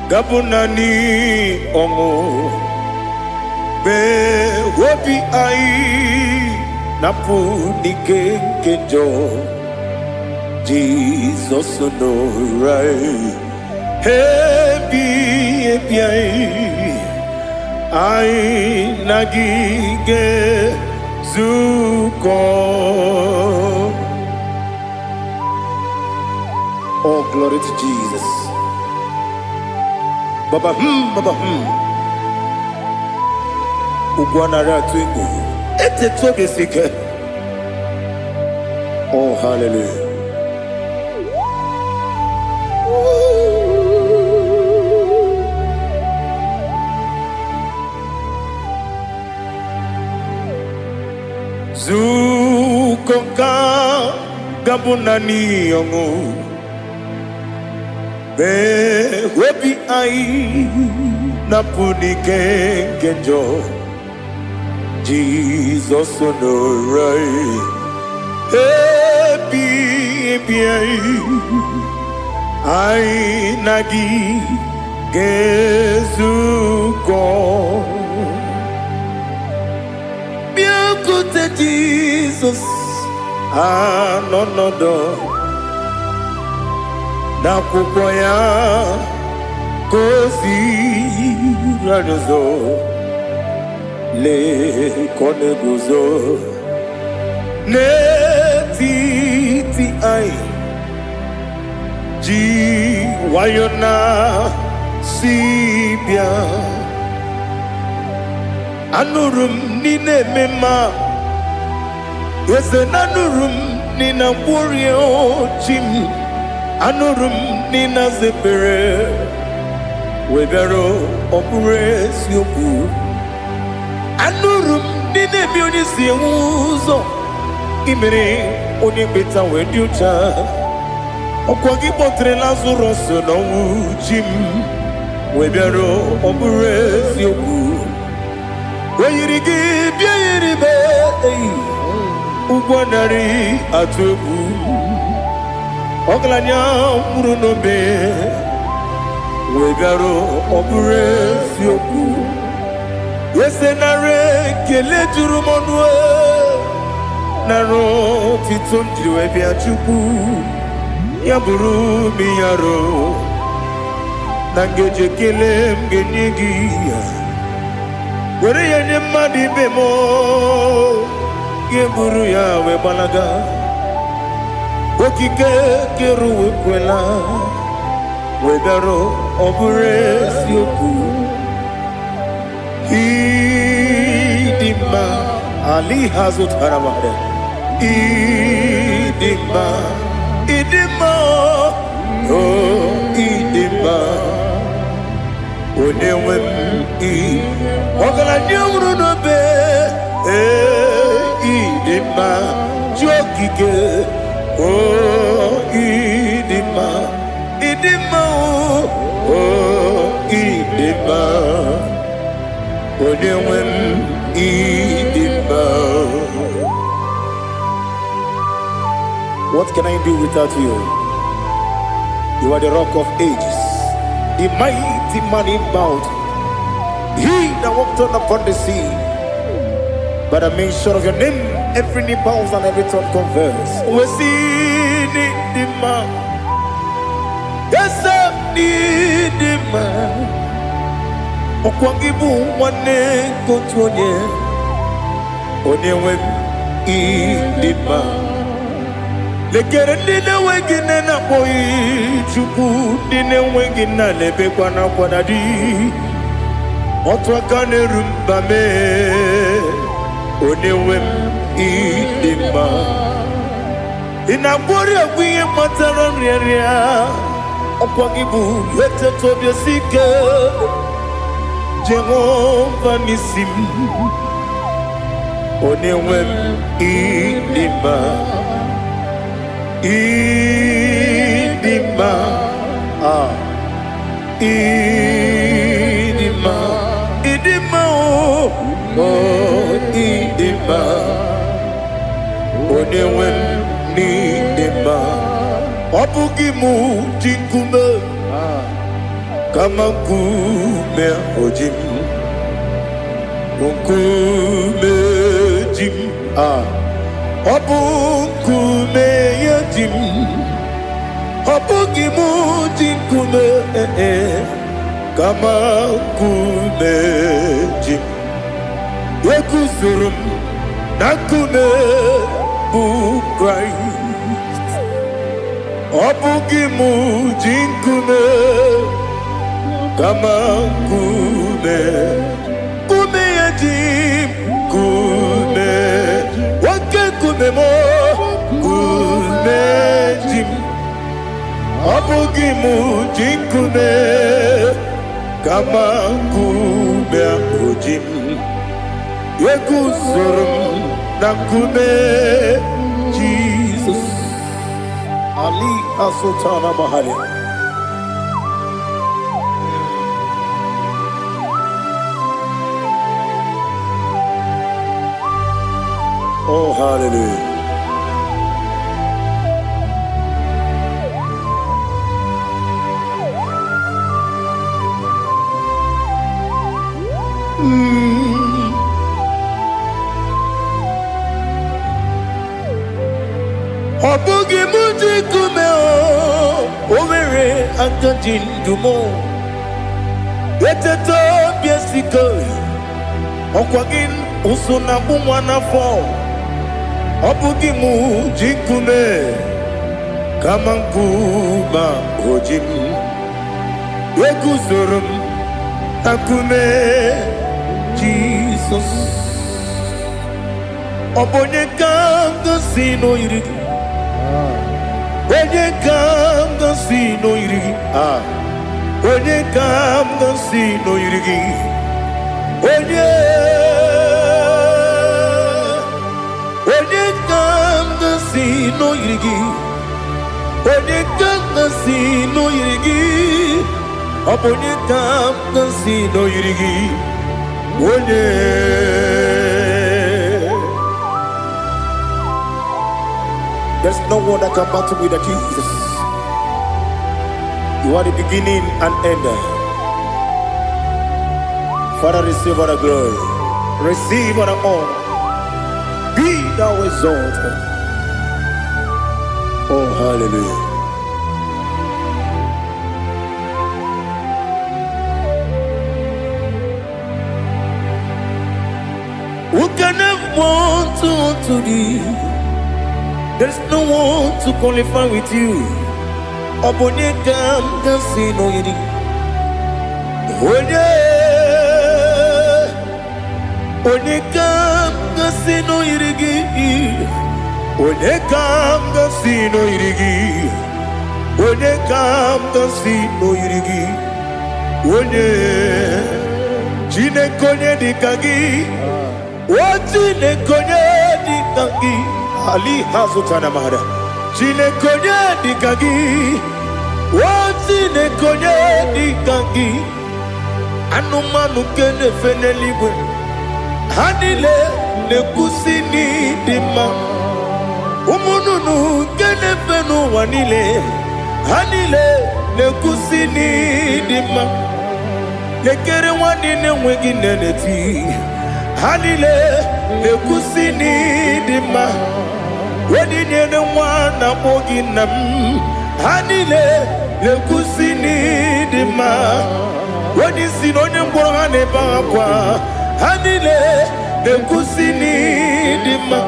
Speaker 2: gabunani omo be wobi ai napu nikenjo Jesus no right hebi ai nagige zuko. Oh, glory to Jesus. Baba Ugwanara twingu. Ete tobe sike. Oh, hallelujah. Zukonka gabunani yongu. Be webi ai napuni kenjo Jesus no right. Hey
Speaker 1: Ai nagi gezuko Biakute Jesus anonodo Nakwụkwọ ya kosi ranyozo Le kone guzo Netiti ai Ji wayona sibia Anurum nine mema Yese nanurum nina warrior chim Anurum nina zepere Webero opure sioku Anurum nine mioni siuzo Imere onye beta wediucha Okwagi potre Lazarus no jim Webero obure sioku Weyirigi biayiribe Ugwanari atubu Oglanya murunobe Webero obure sioku Yesenare kele jurumonwe Naro titondi webia chuku Yaburu miyaro Nangeje kele mgenigi Were yenye madi bemo Yeburu ya webalaga Okike keru wekwela Webero obure sioku Idima Ali hazut haramade Idima Idima Oh Idima Onewem Ogala nyamru no be Idima Jokike Oh Idima Idima Oh Idima Onewem Idima What can I do without you? You are the rock of ages, the mighty man in mountain. He that walked on upon the sea. By the mention of your name, every knee bows and every tongue confess. We see the man. Yes, the man. Okwangibu wane kotonye. Onyewe the man. Lekere nina wengine na boy chuku nina wengine lebe kwa na kwa dadi Otwakane rumba me Onewem idima Inabori agwiye matara nriaria Okwagibu yete tobye sike Jehova nisim Onewem idima Idima Idima Idima Oh Idima Onewem Idima Obugimu jinkume Kama kume ojim Unkume jim Obukume yajim Obugimu jinkume Kama kume jim Yekusurum nakume Christ Obugimu jinkume Kama kume Kume yajim Kume Kumemo kumejim Abugimu jinkume Kama kume akujim Yekusurum nakume Jesus Ali Asultana Mahali Oh, hallelujah. akajindumo eteto biesiko okwagin usuna bumwana fo obugi mu jikume kama nkuba ojim Yeguzorum akume Jesus Obonye kanga sino irigi Onye kanga sino irigi Onye kanga sino irigi Onye kanga sino irigi Onye kanga sino irigi Onye kanga sino irigi Onye There's no one that can battle with Jesus. You are the beginning and end. Father, receive all the glory. Receive all the honor. Be thou exalted. Oh, hallelujah. Who can have one to thee? There's no one to qualify with you. Obonye kam kasino yidi. Onye kam kasino yidi. Onye kam kasino yidi. Onye kam kasino yidi. Onye chine konye dikagi. Chine konye dikagi. Ali hazutana mahada. Chine konye dikagi. Chine konye dikagi. Anumanu kene feneliwe. Hanile ne kusini dima. Umununu kene fenu wanile. Hanile ne kusini dima. Nekere wanine wengi neneti. Hanile ne kusini dima. Wedi nyene wana mogi nam Hanile lekusini dima Wedi sinonye mbwangane bakwa Hanile lekusini dima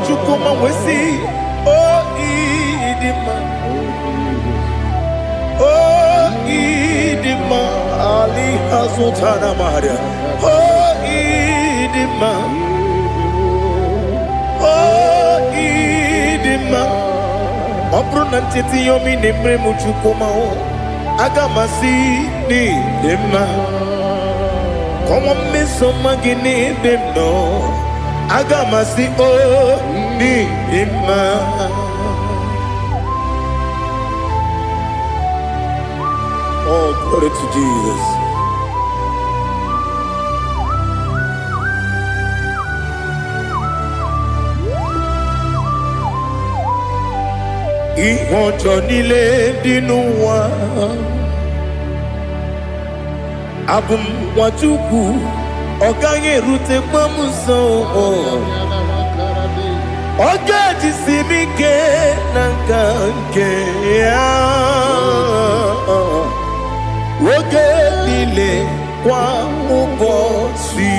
Speaker 1: Chukuma wesi Oh idima Oh idima Ali hazutana maria Oh idima Obruna ntiti yomi nemre muchukoma o Agamasi ni dema Komo miso magini demno Agamasi o ni dema Oh, glory to Jesus. Ihojo nile dinuwa Abum wajuku Oganye rute mamuso Oga jisimike nankanke Oge nile kwa ubosi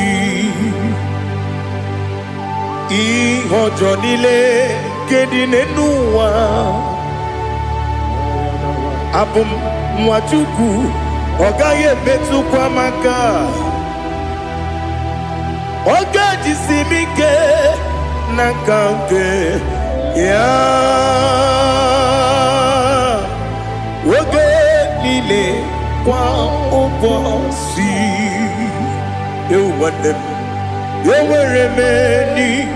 Speaker 1: Ihojo nile kedine nuwa Abum mwachuku Ogaye betu kwa maka Oga jisimike Nakanke Ya Oge nile kwa ubosi Ewanem Eweremeni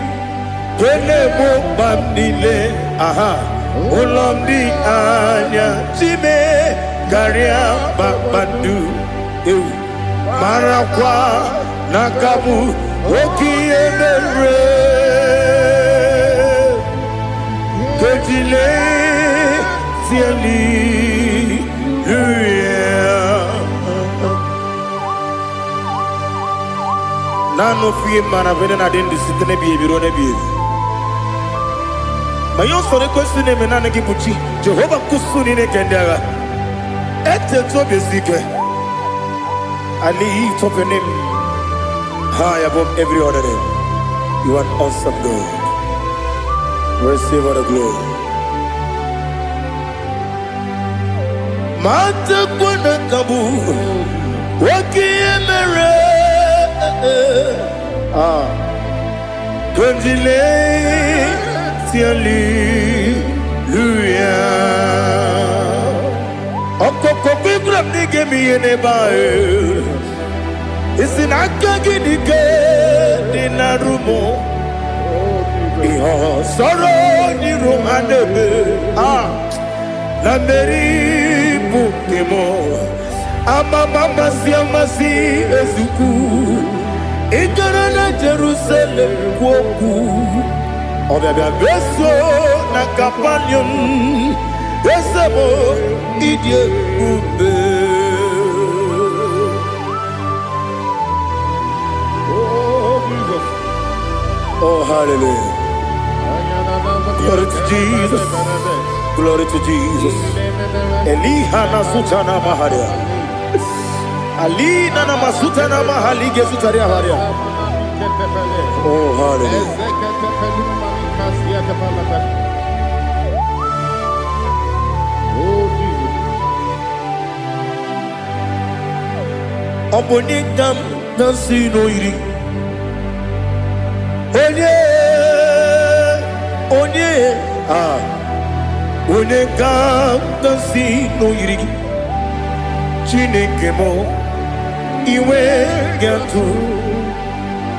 Speaker 1: Wele mo bamdile, aha, ulomdi anya, chime, garia babandu, marakwa, nakabu, oki emere, kejile, siali, Nano fiye mana vene na dendi sitene biye birone biye. Mayon sore kwesune menane kibuchi Jehova kusuni ne kendaga I lift up your name high above every other name. You are an awesome God. Receive all the glory. Mata kuna kabu wakiemere Konjile siali luya Okoko bigram nige miyene bae Isinaka ginike dinarumo Iho soro ni romanebe La meri bukemo Amama siamasi ezuku Ikarana Jerusalem woku Obebe beso na kapanium Esebo idye ube Oh Jesus Oh hallelujah Glory to Jesus Glory to Jesus Elihana sutana maharia Alina na masuta na mahali gesutaria haria. Oh hallelujah. Oh Jesus. Obonikam nasino iri. Onye Onekam nasino iri. Chineke mo Iwe gatu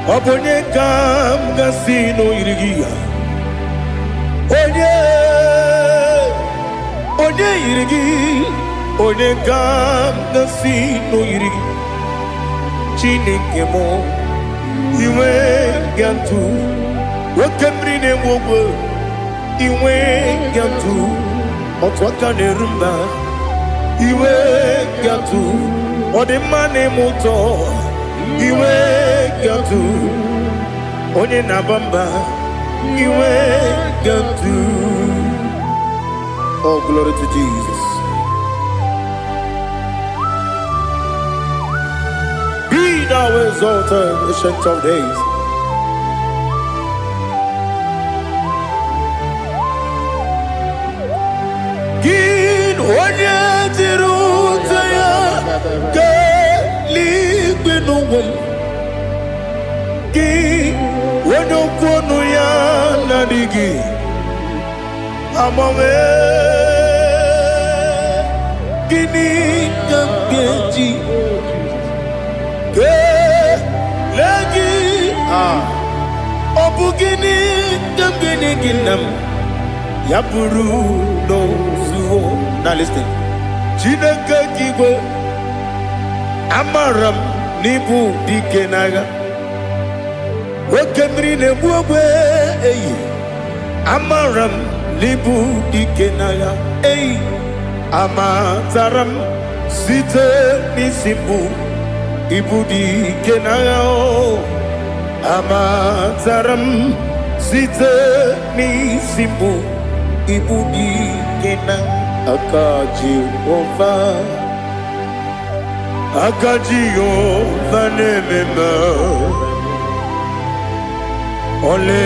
Speaker 1: Obonye kam gasino irigia Onye irigi Onye kam gasino irigi Chineke mo Iwe gatu Wakemrine wogo Iwe gatu Otwaka nerumba Iwe gatu Ode mane moto Iwe gatu Onye nabamba Iwe gatu Oh glory to Jesus. Be thou exalted, ancient of days. Gin onye tirutaya Ligbinowum Ki Wonokwonu ya nadigi Amame Gini Gamgeji Ke Legi Obu gini Gamgini ginam Yapuru no zuho. Now listen Chineke kigo Amaram nibu dikenaga Wakemri nebuwe Amaram nibu dikenaga Amataram site nisimbu Ibu dikenaga Amataram site nisimbu Ibu dikenaga Akaji ova Akajio vanemema Ole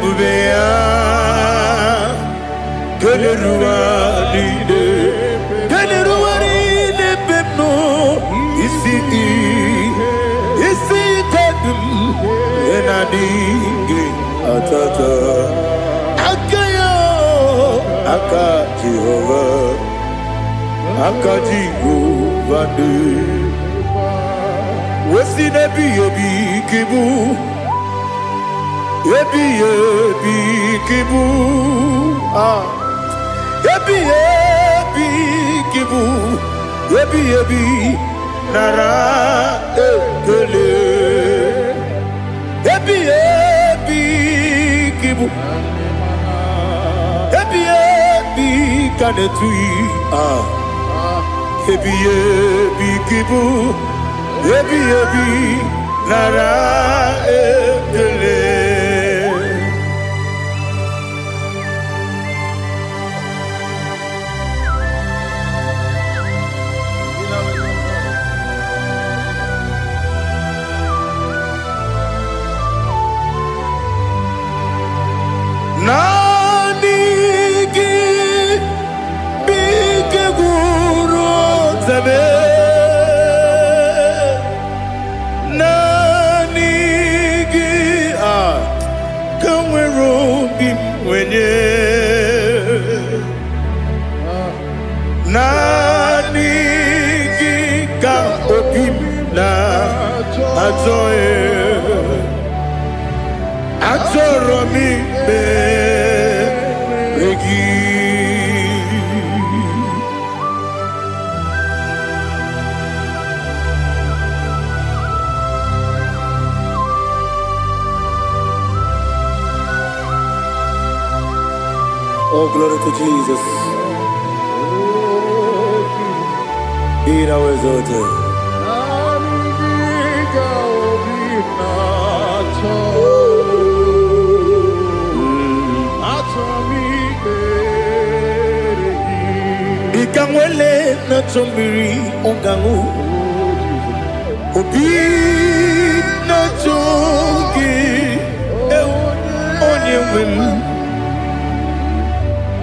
Speaker 1: bubea Kelerua lide pepno Isi kadum Enadinge atata Akayo Akajio Akajigo vande Wesi nebi kibu Ebi kibu Ebi kibu Ebi nara ekele Ebi kibu Ebi kanetui Ebi kibu Ebi nara ekele zame nanigi kanwero bim wenye nanigi ka obim na ajoe ajoro mi be regi. Oh, glory to Jesus. Be thou exalted. Ikangwele na chombiri ongangu obi na chogi onye wem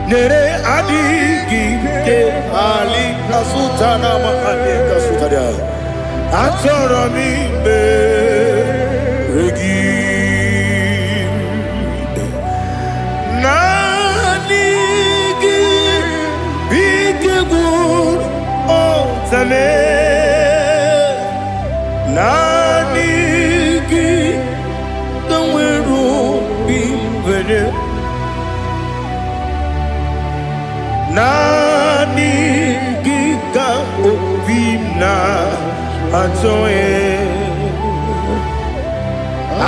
Speaker 1: nere adigi ke ali kasutana mahali kasutaria atoro mi be regi nanigi bikegur otame nanigi kanweru bimvere nanigi ka obimna atoe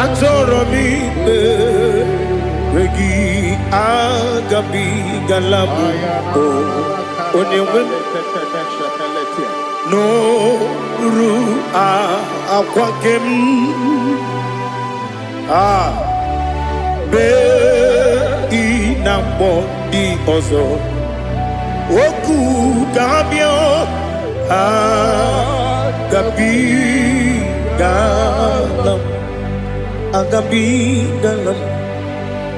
Speaker 1: atoro mi regi agabi galabu onyewe no ru akwakem be inambo di ozo oku kabio agabi galam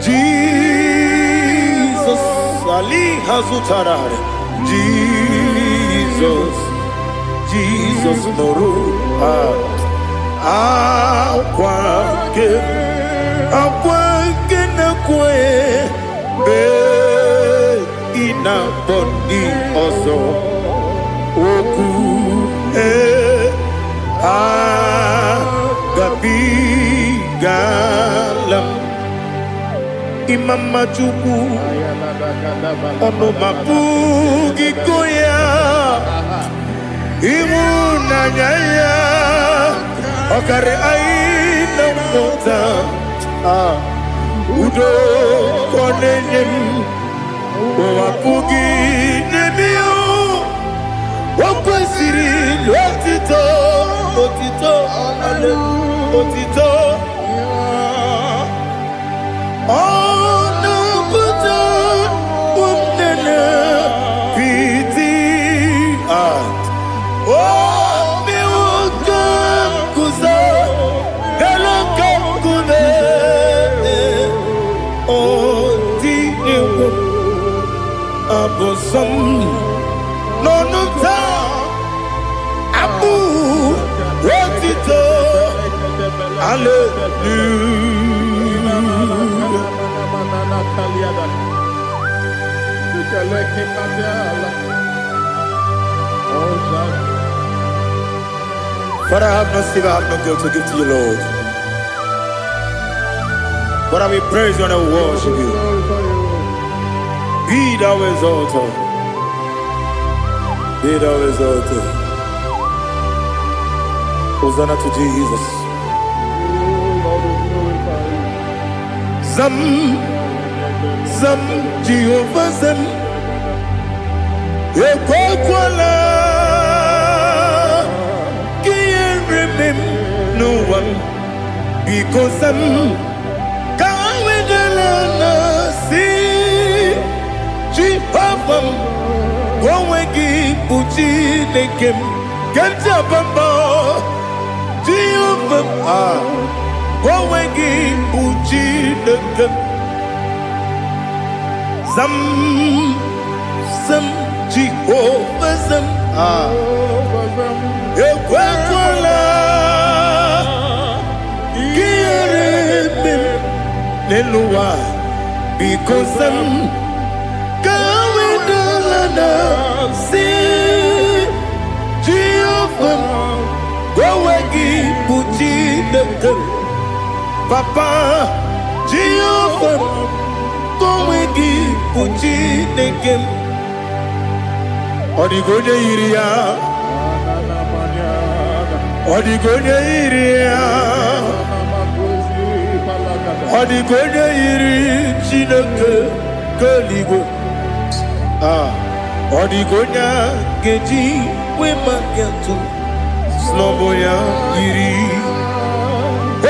Speaker 1: Jesus Ali Hazutarare Jesus Noru akwake na kwe be ina bondi ozo oku gabi galam imama chuku ono mapugi koya imuna nyaya okare aina mota udo konenyem wapugi nemio wakwasiri lotito ale otito ono buto umnene piti mi wakam kuza elokam kune otine abosom nonuta abu otito But I have no silver, I have no gold to give to you, Lord. But I will praise you and I will worship you. Be thou exalted. Be thou exalted. Hosanna to Jesus. Zam Jehovah Zam Ekwakwala Can't remember no one because I'm Kawedalana see Jehovah Gwawegi Uchi Nekem Kantabamba Jehovah Gwawegi Uchi Nekem Zam Jehovah Zam ekwekwala gịrị n'elu ụwa because kawedala na si Jehovah gowe gị bụ Chineke Papa Jehovah gowe gị bụ Chineke ọ dịghị onye yiri ya ọ dịghị onye yiri ya ọ dịghị onye yiri Chineke keligwe ọ dịghị onye ga-eji wee maka atụ n'ọbụ ya yiri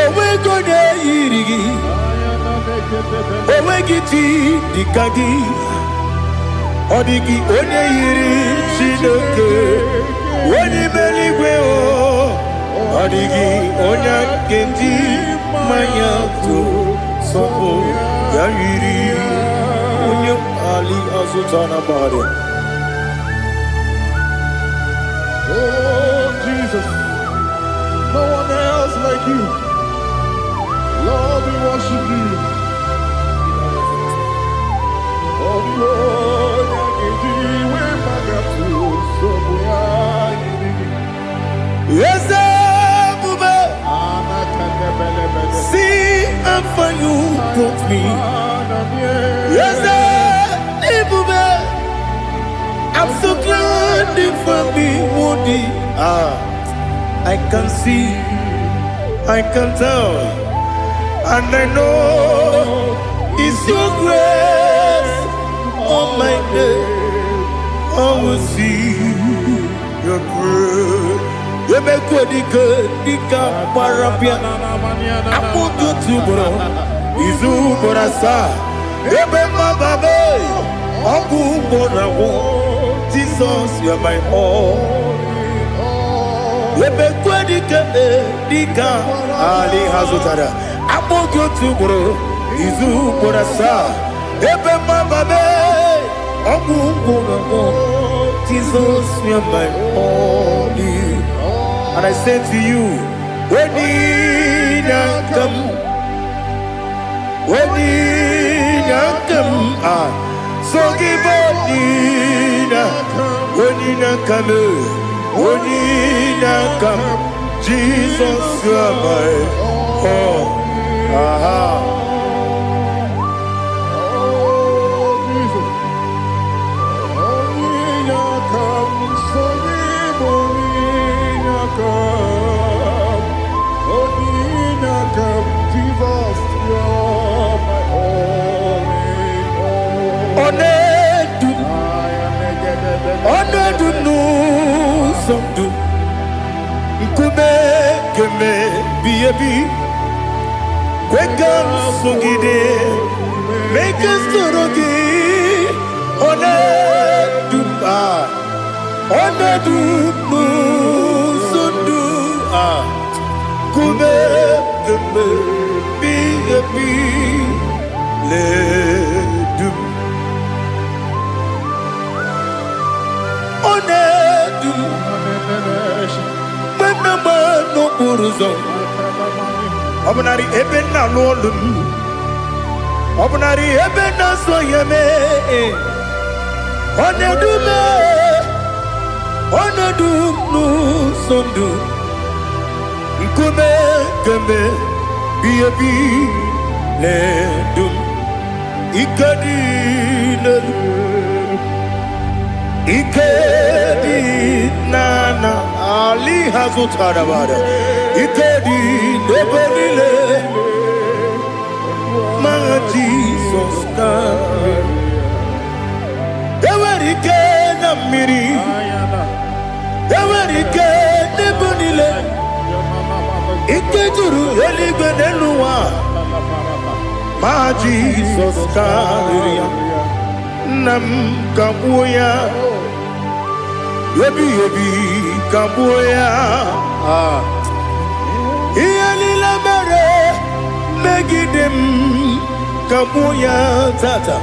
Speaker 1: onweghị onye yiri gị onweghị chi dịka gị ọ dịghị onye yiri Chineke onye eluigwe ọ dịghị onye ga-eji mmanya atụ n'ọbụ ya yiri onye ali azụta na bari.
Speaker 3: Oh Jesus, no one else like you. Lord, we worship you. Oh Lord,
Speaker 1: yes, Bube. See how far you brought me. Yes, Bube. I'm so glad for me, Woody. I can see, I can tell, and I know it's your grace. Oh my God, I will see your grace. You make good, Dika Parapia. I put you to bro. Izu Borasa. You make my baby. Aku Borawo. Jesus, you are my all. You make good, Dika Ali Hazutara. I put you to bro. Izu Borasa. You make my baby. Aku Borawo. Jesus, you are my all. And I say to you, when you come, so give up, when you come, Jesus, you are my all. Make us Obnari ebena lolum Obnari ebena soyeme Onedu nu sondu Nkume keme Biyebi ledum Ikadi Ikedi nana Ali hazutara bada Ikedi nebelile Ma Jesus kare Ewerike na miri Ewerike nebelile Ikejuru eligwe neluwa Ma Jesus kare Nam kabuya Yebi kabuya Iyalila mere Megidem kabuya tata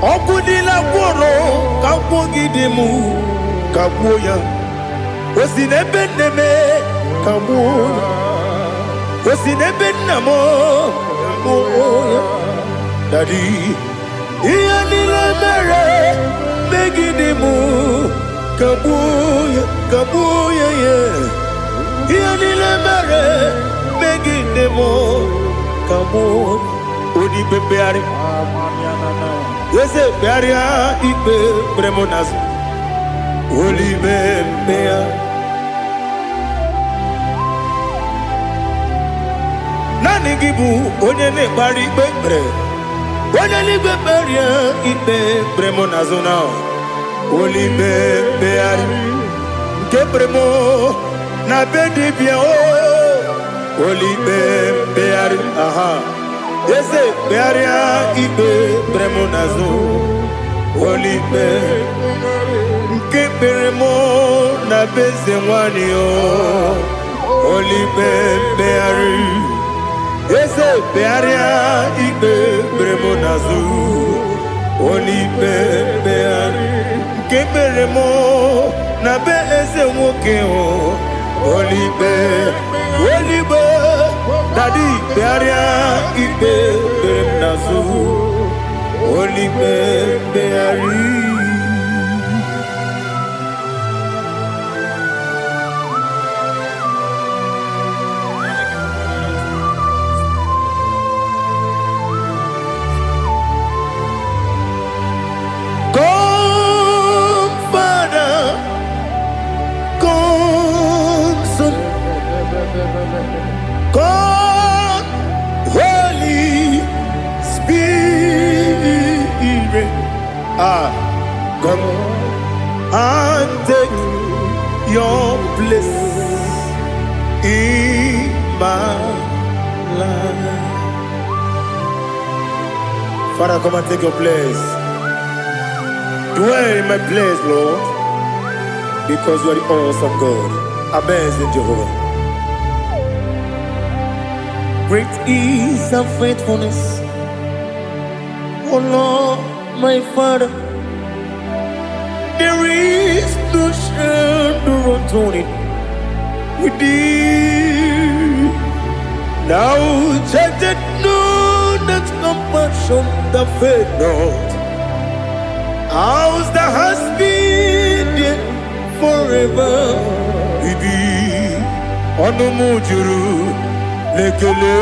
Speaker 1: Okudila kworo Kabugidemu kabuya Osinebenneme kamuya. Osinebennamo kamuya. Daddy, iyanile mere megidimu kamuya kamuya ye. Iyanile mere megidimu kamuya. Odi bebeari. Yese bearia ibe bremonas. Oli bebea. Nani gibu onye ne bari bebre. Onye ni beberia ibe bremonazona. Oli bebeari. Nke bremo na bedibia o. Oli bebeari. Aha. Yese bearia ibe bremonazo. Oli bebeari. Keperemo na beze mwani o. Oli bebeari. Ese bearia ibe bremo nazu. Oli bebeari. Keperemo na beze mwoke o. Oli be. Oli be. Daddy bearia ibe bremo nazu. Oli bebeari. God, Holy Spirit, come and take your place in my life. Father, come and take your place. Dwell in my place, Lord, because you are the awesome God. Amazing Jehovah. Great is thy faithfulness, oh Lord, my Father. There is no shadow of turning with thee. Now check that no, that compassion that faith not. Ours that has been there forever with thee. Onomujuru lekele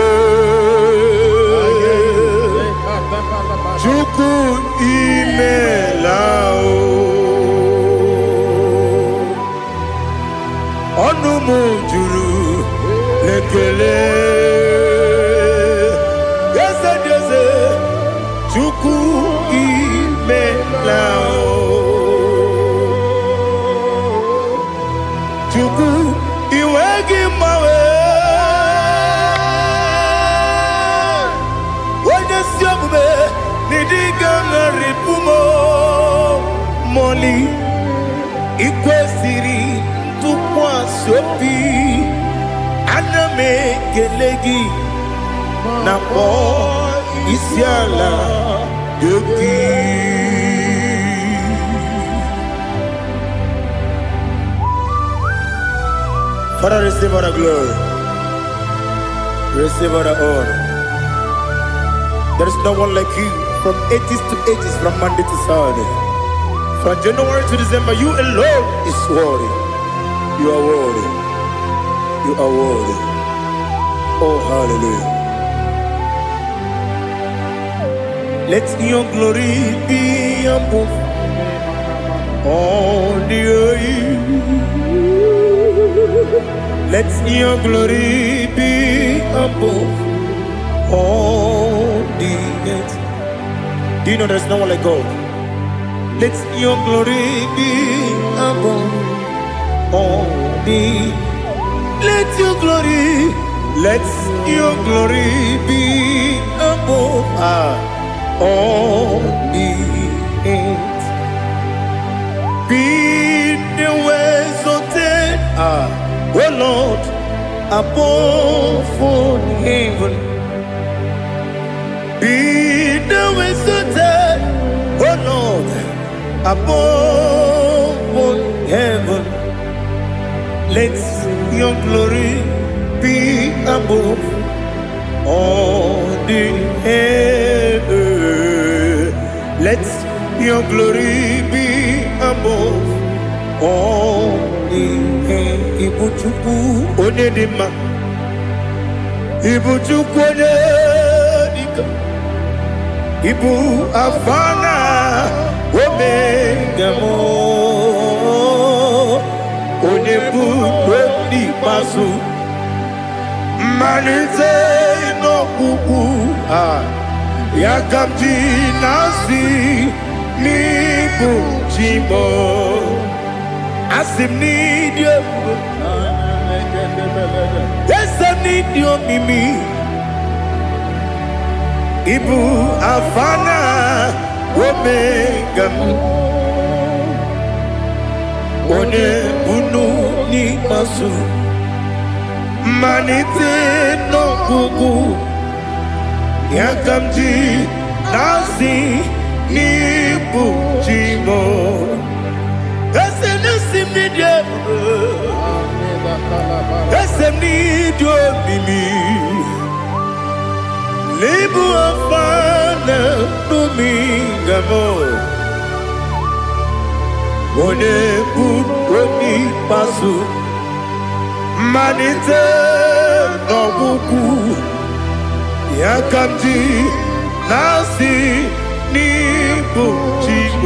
Speaker 1: Chuku imelao Onomujuru lekele Yese yese Chuku imelao Chuku iwegi mawe Moli ikwesiri tukwa sopi aname gelegi na po isiala yoki. Father, receive all the glory, receive all the honor. There is no one like you. From ages to ages, from Monday to Saturday, from January to December, you alone is worthy. You are worthy. You are worthy. Oh, hallelujah. Let your glory be above all the earth. Let your glory be above all the earth. Do you know there's no one like God? Let your glory be above all the. Let your glory be above all the earth. Be the ways of death, oh Lord, above all heaven. Be the visited, oh Lord, above all heaven. above all the earth. Let your glory be above all the earth. Ibuchukwu onye dị mma, Ibuchukwu onye dịka, Ibu Afana Omega mo, onye bụ n'ikpeazụ, mmalite n'ọgwụgwụ ya ka m ji na-asị n'ịbụ chi m. Asị m n'ịdị ebube, eze m n'ịdị omimi, Ibu Afana Omega m, onye bunu n'ikpeazụ, mmalite n'ọgwụgwụ ya ka m ji na-asị n'ịbụ chi m. Eze na-esi m n'ịdị ebube, eze m n'ịdị omimi, Ibu Afana Omega m, onye bụ n'ikpeazụ, mmalite n'ọgwụgwụ ya ka m ji na-asị n'ịbụ chi m.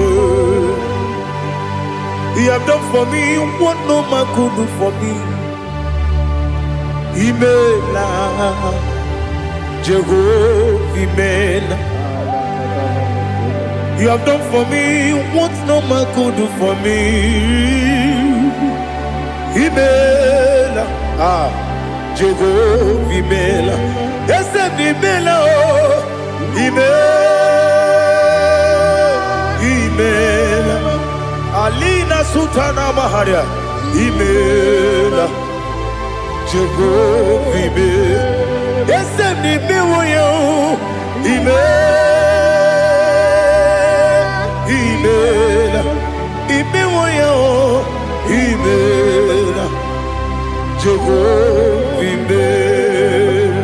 Speaker 1: You have done for me what no man could do for me. Imela Jehovah, Imela. You have done for me what no man could do for me. Imela, Jehovah, Imela. Yes, Imela, Imela. Alina Sutana Maharia, Imela, Jehovah, Imela. Yes, Imela, Imela, Imela, Jehovah, Imela.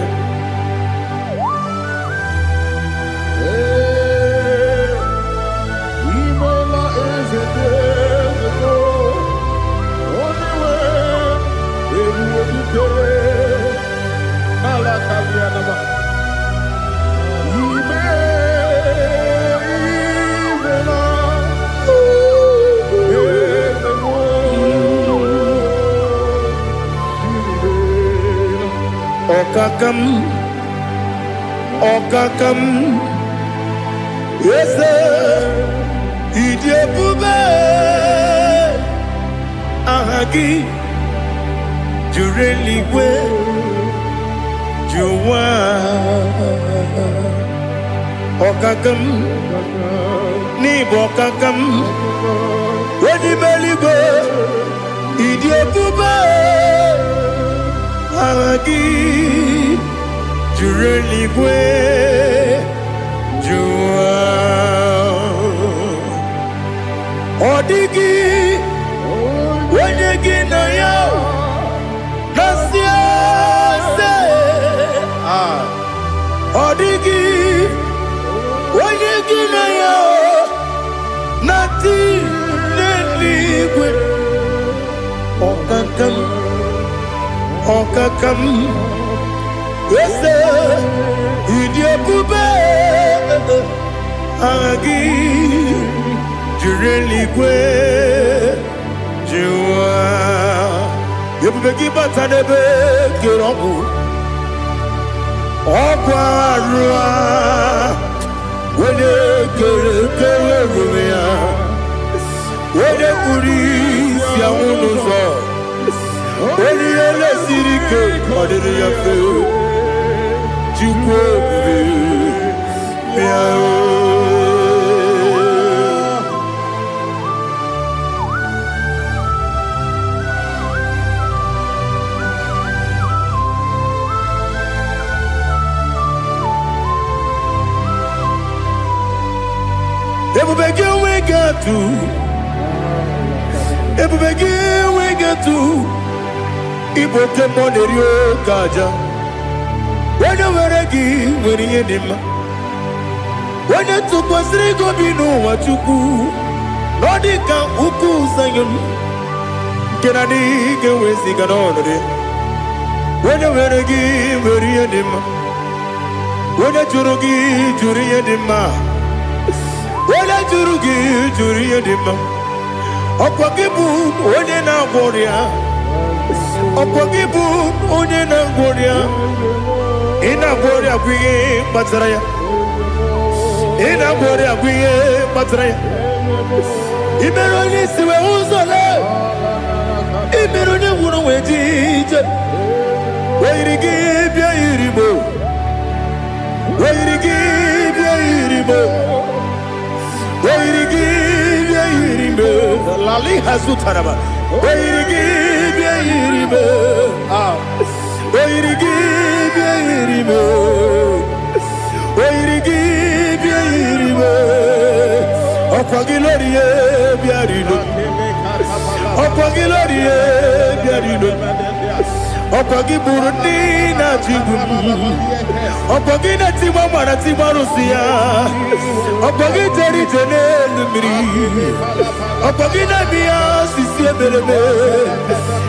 Speaker 3: Imela is a devil, only way it would be. Alakalianaba.
Speaker 1: Okakam, Okakam, yes, Idi ebube, ahagi, jureligwe, juwa. Okakam, nibo okakam, wedi beligwe, Idi ebube, ahagi, jureligwe, juwa. Odigi, wenyegi na ya, nasiase. Odigi, wenyegi na ya, nati neligwe. Okakam, Okakam, ese idi ebube, agi jureligwe, juwa. Ebube gị bata n'ebe kere ọgwụ, ọgwụ arụa, onye kere erume ya, onye kpụrụ isi anwụ n'ụzọ, onye ele siri ike ọ dịrị ya mfe, Chukwu ebube bịa. Ebube gị enweghị atụ, ebube gị enweghị atụ, Igbo oke mmụọ na-eri oke aja, When you were a give, when you did when you took was Rico Bino, what you cool, Nordica, Uku, Sayon, Kennedy, get with the Ganone. When you were a give, when you did when you Jurugi, Juria Dima, when I Jurugi, Juria Dima, Opakibu, Odena Boria, Opakibu, Odena Boria, Ina Boria, we Batraya, Ina Boria, we Batraya, Iberoni, Siwuzole, Iberoni, wouldn't wait, where you give your Iribo. Where you give your Iribo? Where you give your Iribo? Lali Hazutaraba. Where you give your Iribo? Where you give your Iribo? Where you give your Iribo? Opagilorie biarilo. Opagilorie biarilo. Opagi Burundi na Jibu, Opagi na Timama na Timarusia, Opagi Terry Tenelmi, Opagi na Mia Sisia Belebe,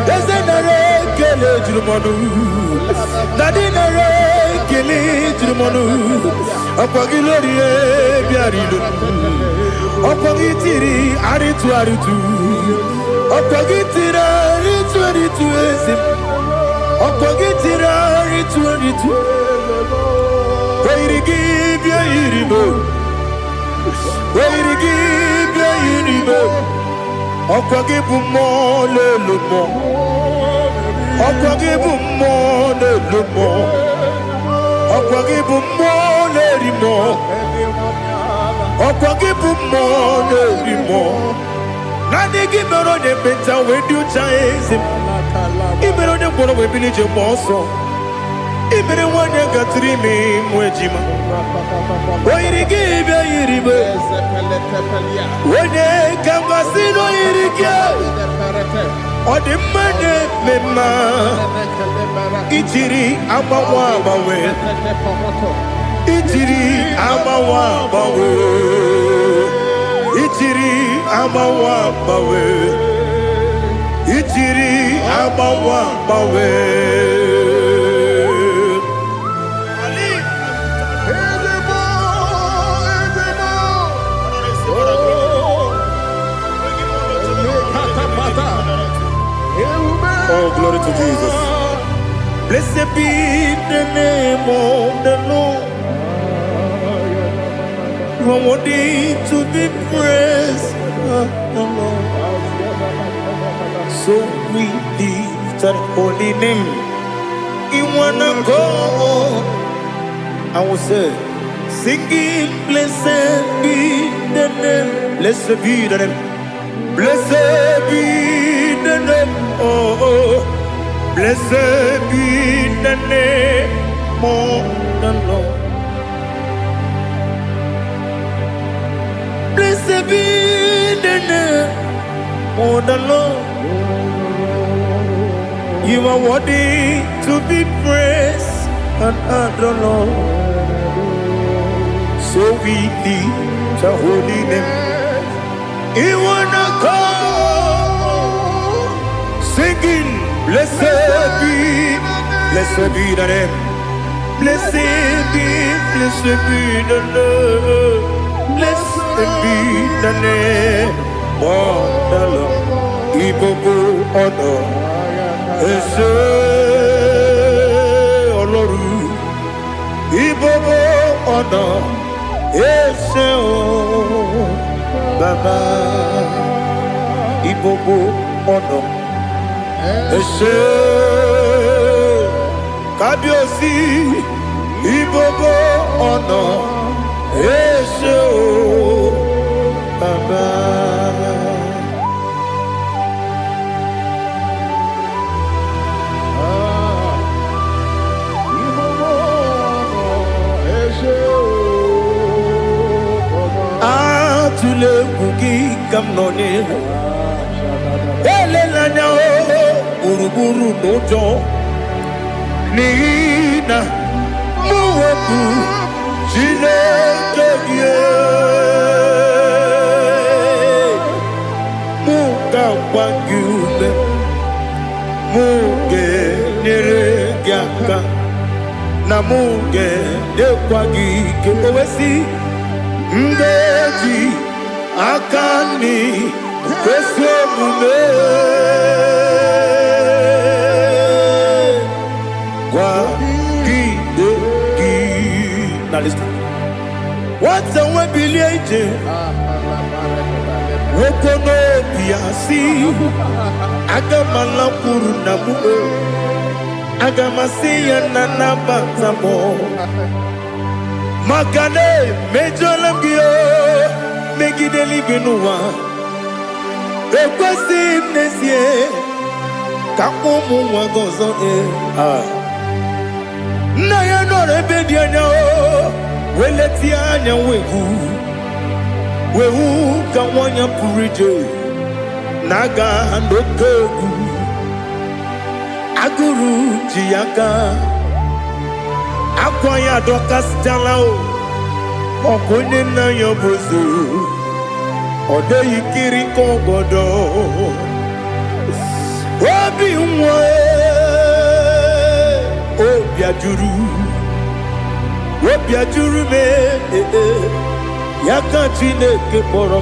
Speaker 1: Yazenare Kele Jumanu, Nadinare Kele Jumanu, Opagi Lorie Biarilu, Opagi Tiri Aritu Aritu, Opagi Tira Aritu Aritu. Opagitira ritu where you give your iribo where you give your iribo Opagibu mo le lumo Opagibu mo le lumo Opagibu mo le rimo Opagibu mo le rimo Nani gimero de beta we do chaise Ibero de bono we village bosso. Ibero one gatri me mwejima. Oiri give ya iribe. Wene kamasino irikia. Ode mane mema. Itiri amawa bawe. Itiri amawa bawe. Itiri amawa bawe. Itiri amawa bawe. Ali, oh, glory to Jesus. Blessed be the name of the Lord. You are worthy to be praised, the Lord. So we lift that holy name. You wanna go? I will say, singing, blessed be the name, blessed be the name, blessed be the name, oh, blessed be the name of the Lord. Blessed be the name of the Lord. You are worthy to be praised and adored, Lord. So we lift your holy name. You wanna call, singing, blessed be the name, blessed be the Lord, blessed be the name of the Lord. Ibobo honor. Ese Oloru Ibobo ọ̀nà Ese o Baba Ibobo ọ̀nà Ese Kábíyèsí Ibobo ọ̀nà Ese o Baba. Tule kuki kamnoni ele lanya o uruburu nojo nina muwepu Chineke muga wangume muge neregiaka na muge dekwagike owesi ndeji akani kwesomume Now listen. What's the one billion? Wokono piasi. Agamala purunamu. Agamasiya nanabatamo. Magane mejolamgio. Megideli benua. Ekwesi nesie. Kamumu wagozo na ya no rebedi anya o weleti anya wehu ka wanya purije naga ndokogu aguru jiyaka akwa ya dokas jala o okonye na yo bozu ode yikiri ko godo obi nwa Obiajuru me Yaka Chineke kpọrọ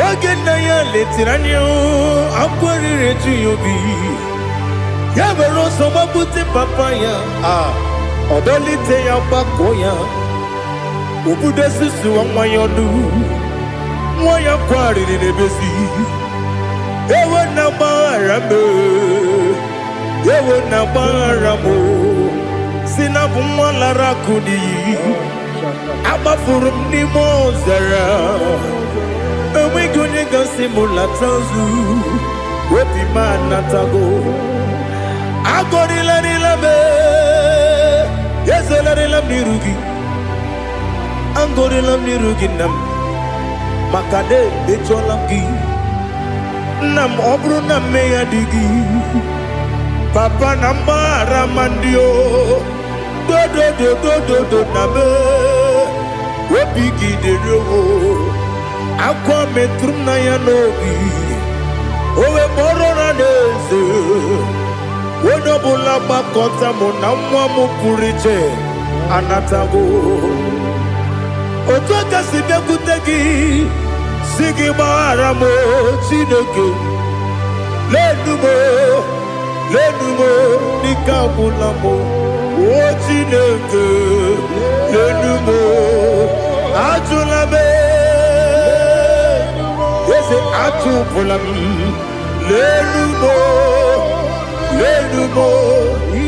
Speaker 1: oge nna ya letiri anya akwarịrị eju ya obi ya were ọsọ gbapute papa ya ọdọlite ya gbakọ ya obodo susu nwa ya ọdụ nwa ya kwarịrị n'ebezi ewe na gbaghara me ewe na gbaghara mo si na bụ nwa lara kudi agbafuru m n'ime ọzara enweghị onye gasị m lata nzu obi m anatago agọrịlarịla m ezolarịla m n'iru gị agọrịla m n'iru gị nna m maka na emejọla m gị nna m ọ bụrụ na mmehie dị gị papa na mgbahara ma ndị o dodododododo na me obi gị dịrị o akwa metụrụ m na ya n'obi owe kpọrọ na n'eze onye ọbụla gbakọta mụ na nwa m pụrụ iche anatago otu aka si bịakwute gị si gị gbaghara m Chineke lenumo dịka agwụla m o Chineke lenumo ajụla m eze atụpụla m lenumo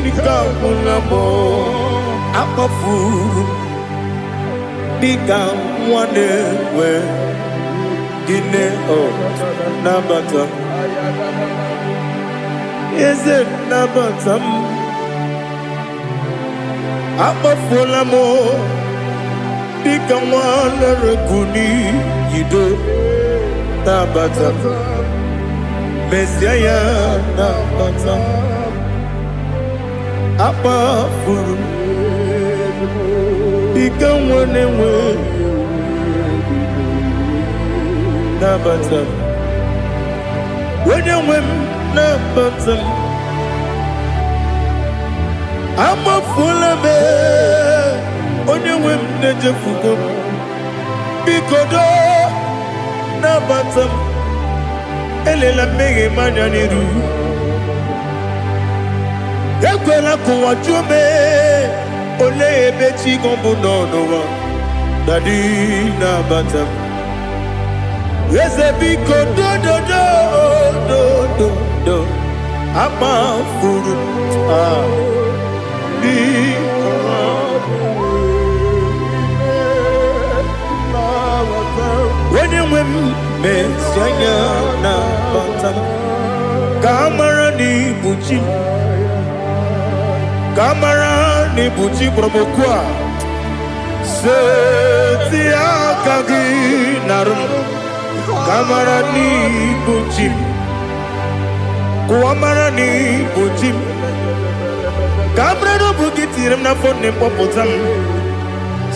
Speaker 1: dịka agwụla m akpafuru dịka nwa na-enwe gịnị nabata eze nabata m akpafuola m dịka nwa na-erekuni yido nabata mesia ya nabata akpafuru dịka nwa na-enwe nabata onye nwe m nabata m amafuola m onye nwe m na-ejefugo m biko do nabata m elela mmehie m anya n'iru ekwela ka ụwa jụọ m olee ebe chi gị bụ n'ụwa dadi nabata m eze biko do akpafuru onye nwe m mesi anya nabata m ka amara n'ibu chi ka amara n'ibu chi kpọrọ m okwu a seti aka gị narụ kamara n'ibu chi kụwamara n'ibu chi Kamrano bukitirim na phone popotam.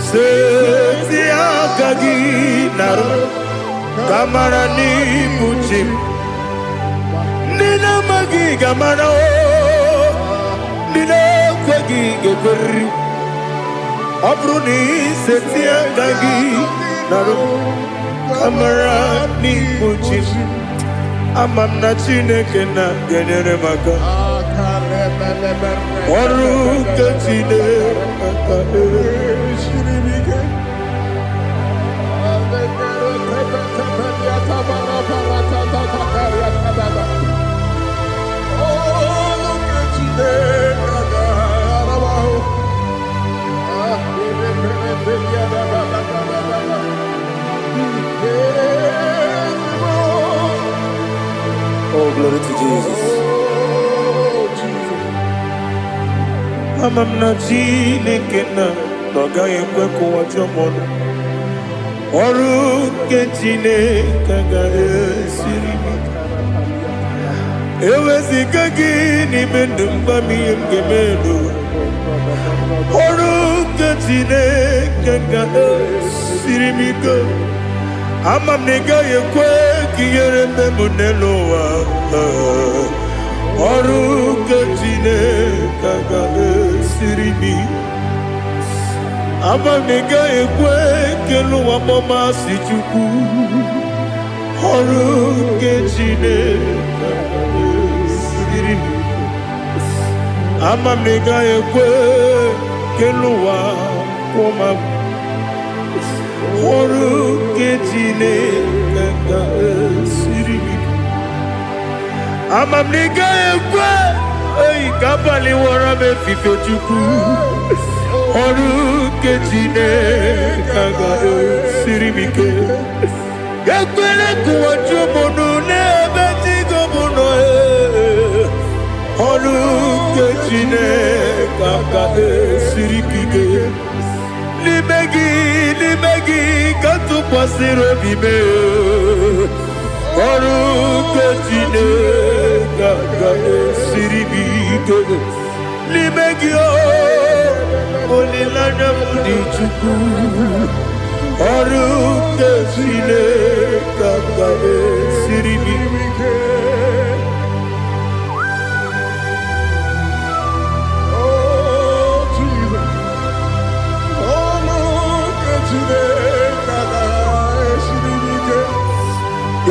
Speaker 1: Setia kagi naru. Kamarani buchim. Nina magi kamara o. Nina kwagi geberi. Abruni setia kagi naru. Kamarani buchim. Amam na chineke na genere maka. Oru kachine maka. Oh, glory to Jesus. Amam na chineke na noga yekwe kuwa chomono. Oru kechine kaga esirimi. Ewezi kagi ni mendumba miyemgemelo. Oru kechine kaga esirimi go. Amam nega yekwe kiyere memunelo wa. Oru kechine kaga esirimi. Amam nega yekwe kelu wa mama si chuku. Oru kechine kaga esirimi. Amam nega yekwe kelu wa mama. Oru kechine kaga esirimi. Amam nega yekwe ei kabali wara me fife chuku. Oru kechine kaga esirimi ke. Yakwele kuwa chomono ne beti gomono e. Oru kechine kaga esirimi ke. Limegi katu pasiro bime. Oru kechine kaga esirimi ke. Limegi o olilana mudi chuku. Oru kechine kaga esirimi ke.
Speaker 3: Oh, Jesus. Oh, look at you there, Kaga, Shirike.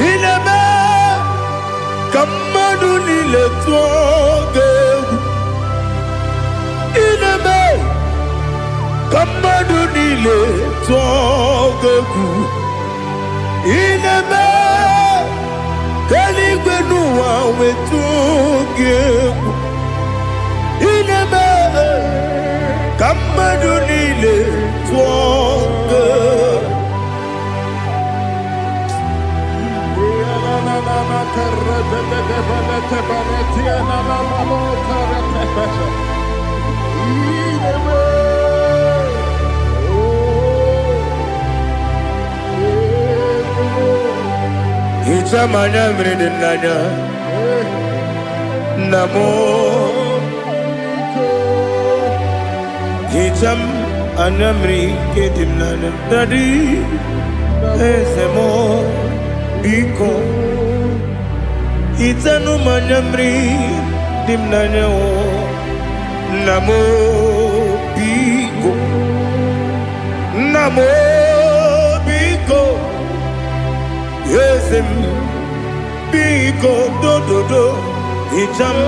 Speaker 1: Ineme kamadu nile tuoge. Ineme kamadu nile tuoge. Ineme kaligwe nuwa wetuge. Ineme kamadu nile tuoge. Ichamanya mridinanya namo. Icham anamri kedimnana dadi ezemo biko. Itanu manamri dimnanya o namo biko. Namo biko. Yesem biko do do do. Icham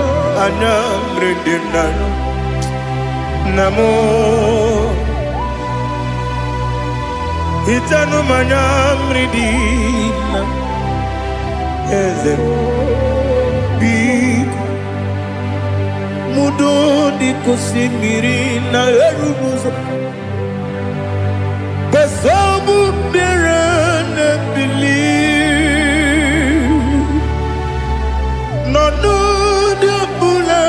Speaker 1: anamri dimnanya namo. Itanu manamri dimnanya. Ezem biko. Mudo di kusimiri na erumuzo. Besobu mirane believe. No no de bula.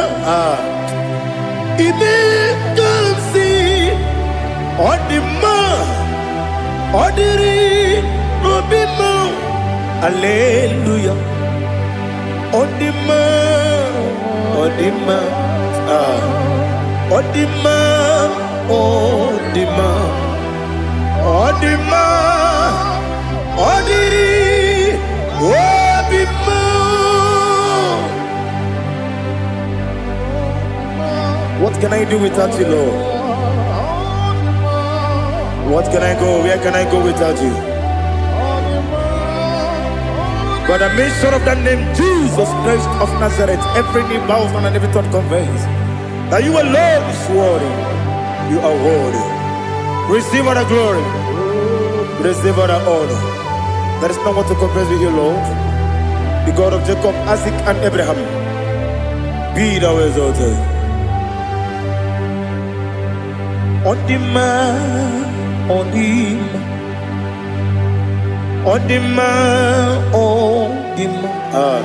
Speaker 1: Ibe kansi. Odima. Odiri. Obima. Hallelujah. Odima. Odima. Odima, Odima, Odima, Odiri, Odima. What can I do without you, Lord? What can I go? Where can I go without you? By the mention of that name, Jesus Christ of Nazareth, every knee bows down and every tongue confesses that you alone is worthy. You are worthy. Receive all the glory. Receive all the honor. There is no one to compare with you, Lord. The God of Jacob, Isaac, and Abraham. Be thou exalted. On the man, on the man. On the man, on the man,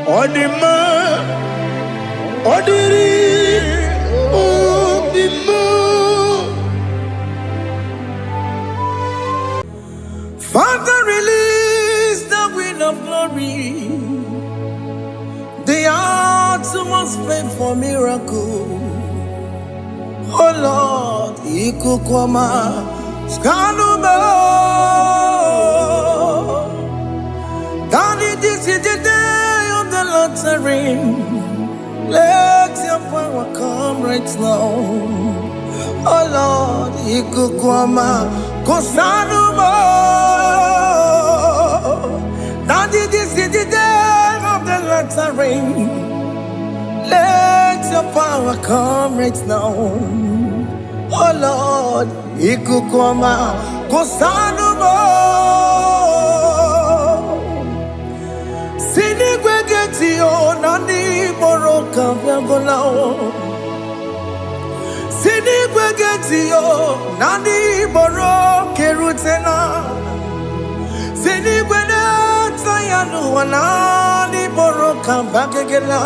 Speaker 1: on the man, on the man. Father, release the wind of glory. The heart must pray for miracle. Oh Lord, Ikukwama, Skanuma. Daddy, this is the day of the lottery. Let your power come right now. Oh Lord, Ikukwama, Kosanuma. Daddy, this is the day of the lottery. Let your power come right now. Oh Lord, Ikukwama, Kosanuma. Sinigwegetio nani boroka vyangolao. Sinigwegetio nani boroke rutena. Sinigweneta yanu wanani boroka bakegela.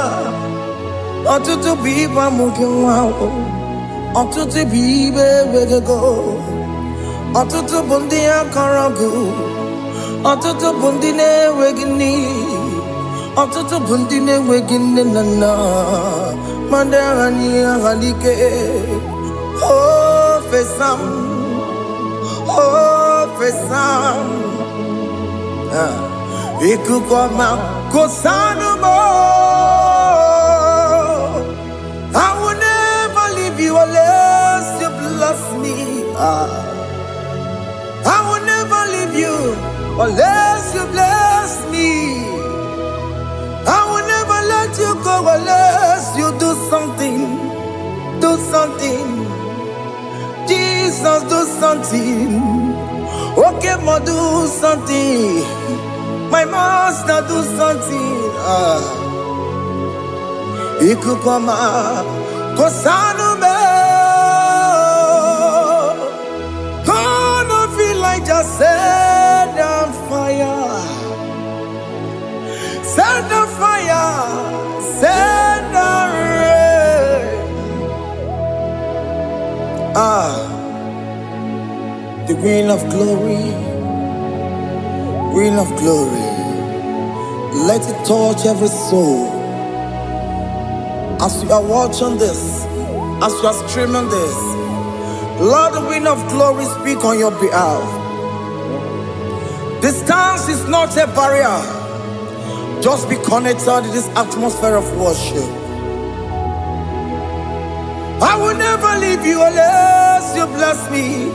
Speaker 1: Otutu biba mukiwao. Otutu bibe wegego. Otutu bundi akaragu. Otutu bundi ne wegini. Otutu bundi ne wegini nana. Mandani ahalike. Oh fesam. Oh fesam. Ikukwama kosanuma. I will never leave you unless you bless me. I will never leave you unless you bless me. I will never let you go unless you do something. Do something. Jesus, do something. Okay, ma, do something. My master, do something. Ikukwama, Kosanume. Gonna feel like just set on fire. Set on fire. Set on rain. The wind of glory. Wind of glory. Let it touch every soul. As you are watching this, as you are streaming this, Lord, the wind of glory speak on your behalf. Distance is not a barrier. Just be connected to this atmosphere of worship. I will never leave you unless you bless me.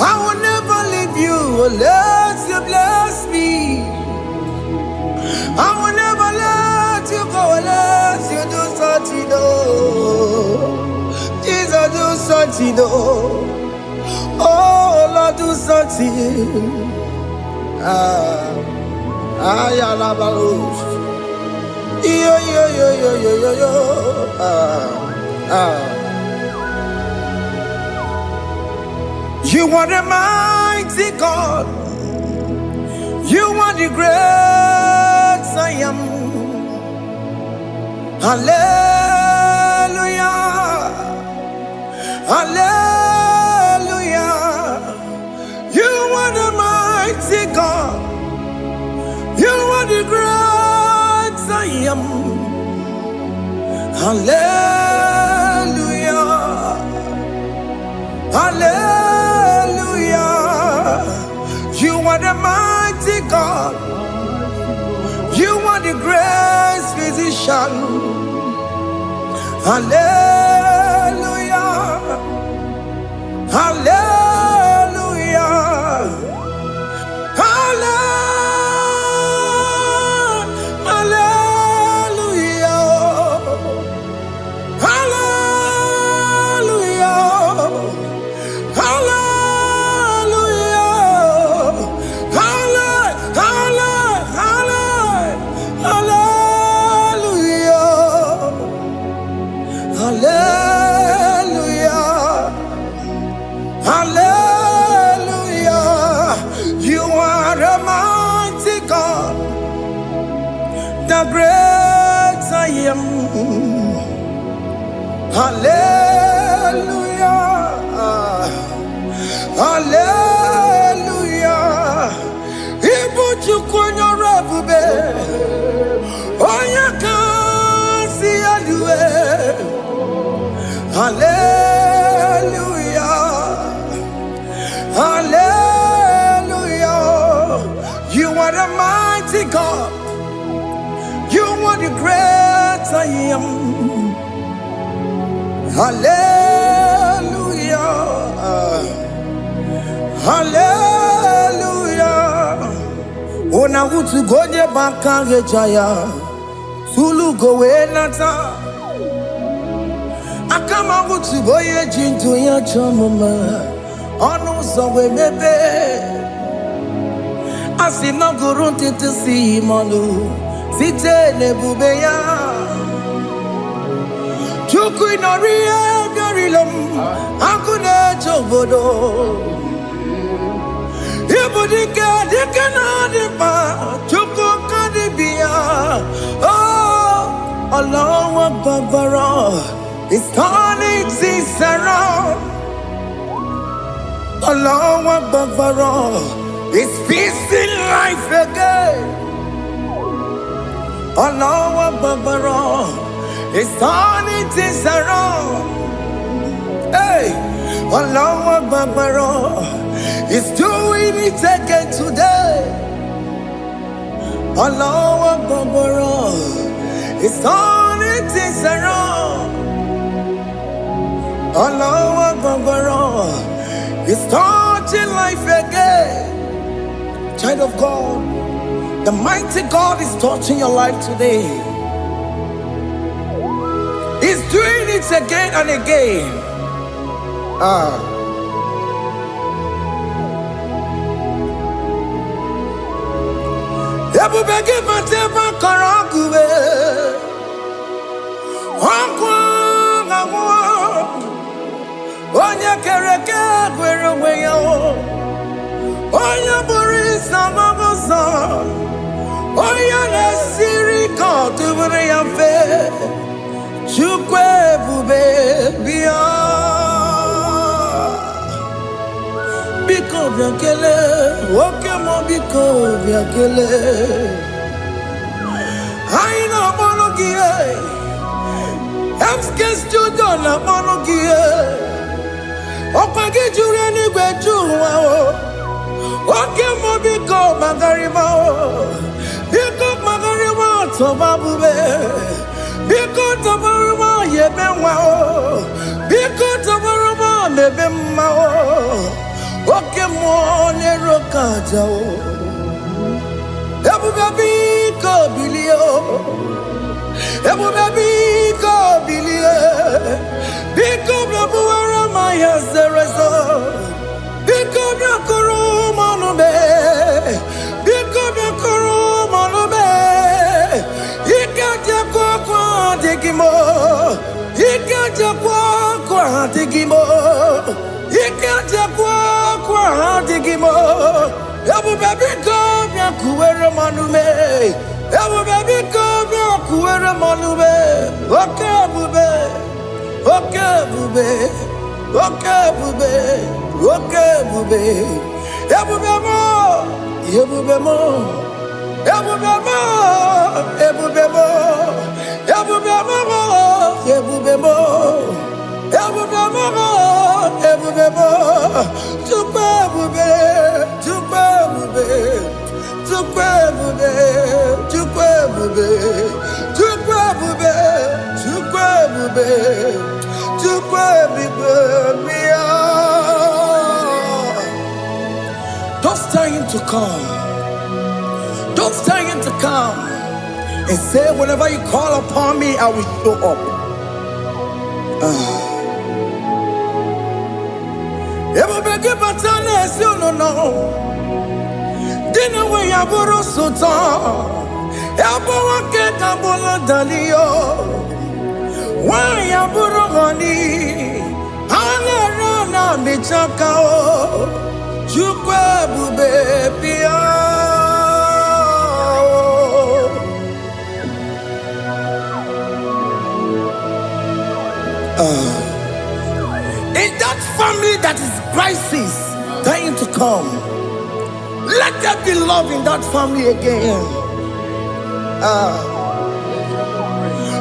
Speaker 1: I will never leave you unless you bless me. I will never let you go unless you do something. Jesus, do something. Oh Lord, do something. Yo. You are the mighty God. You are the great I am. Hallelujah. Hallelujah. You are the mighty God. You are the great I am. Hallelujah. Hallelujah. You are the mighty God. You are the great physician. Hallelujah. Hallelujah. Hallelujah. You are the mighty God, the great I am. Hallelujah. Hallelujah. Ibu chukwenyo rebube. Oya kasi alue. Hallelujah. Hallelujah. You are the mighty God. You are the great I am. Hallelujah. Hallelujah. Ona utu gonye bakange jaya. Sulu gowe nata. Akama utu boye jintu ya chomoma. Onu sowe mebe. Asina gurunti tisi manu. Site nebubeya. Chuku inoriye garilom. Akune chobodo. Ibudike dikana dipa. Chuku kadibia. Oh, Allah Akbar. It's turning things around. Allah Akbar. It's feasting life again. Allah Akbar. It's turning things around. Hey, Allah Akbar. It's doing it again today. Allah Akbar. It's turning things around. Allah Akbar. It's touching life again. Child of God, the mighty God is touching your life today. He's doing it again and again. Ebubegi mateba karakube. Onye kereke gwere onwe ya. Onye bụrụ isa mabusa. Onye na-esiri ka ọ tụbụrụ ya mfe. Chukwu ebube bịa. Biko bịa kelee. Oke mọ biko bịa kelee. Anyị na-akpọrọ gị Emske studio na-akpọrọ gị ọkwa gị juru eluigwe ju ụwa oke mọ biko magarịma biko magarịma tọba bube biko tọbarịma yebe nwa biko tọbarịma mebe mma oke mọ n'ero kaja ebube biko bilie ebube biko bilie biko bịabuwara ma ya zerezo biko bịakọrọ manube biko bịakọrọ manube ike jakwa kwa adịghị mo ike jakwa kwa adịghị mo ike jakwa kwa adịghị mo ebube biko bịakuwere manube ebube biko bịakuwere manube oke ebube oke ebube oke ebube oke ebube ebube mo ebube mo ebube mo ebube mo ebube mo ebube mo ebube mo ebube mo to come. Don't tell him to come. And say, whenever you call upon me, I will show up. Dina we yaburu sultan, yabawa ke kambola dalio, wa yaburu gani, ana na michakao, chukwe bube pia. In that family that is crisis, dying to come, let there be love in that family again.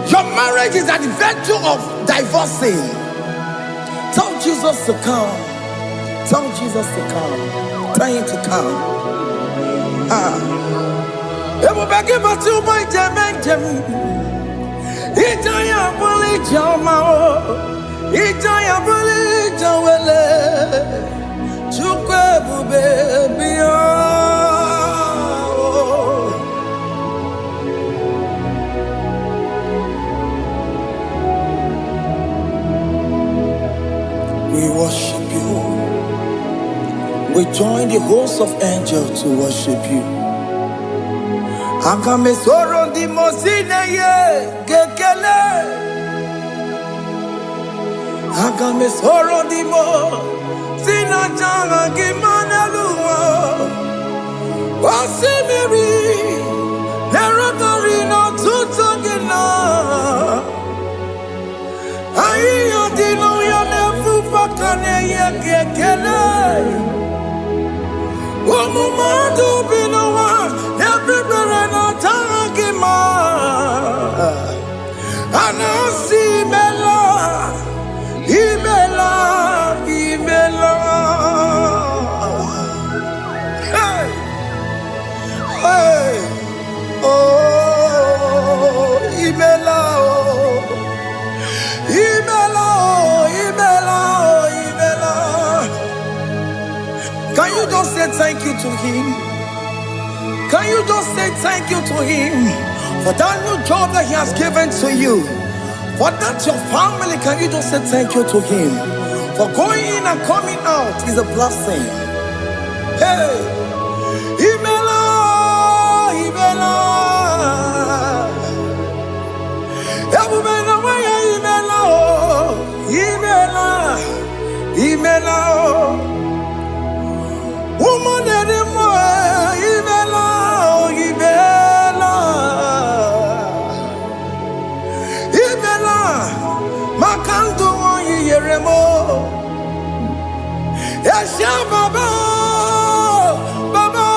Speaker 1: Your marriage is at the verge of divorcing. Tell Jesus to come. Tell Jesus to come. Tell him to come. We worship you. We join the host of angels to worship you. Akame soro di mosine ye gekele. Akame soro di mo sina janga gimana luwa. Wasimiri nerotari no tutogina. Ayo dino ya nefu fakane ye gekele. Omumadu binowa everybody no tangima. Anasi mela, imela, imela. Hey, hey, oh, imela, oh, imela, oh, imela, oh, imela. Can you just say thank you to him? Can you just say thank you to him for that new job that he has given to you? For that your family, can you just say thank you to him? For going in and coming out is a blessing. Hey, Imela, Imela, Imela, Imela, Imela, woman anymore, Imela, Imela, Imela, Makandu Yeremo, Yasha Baba, Baba,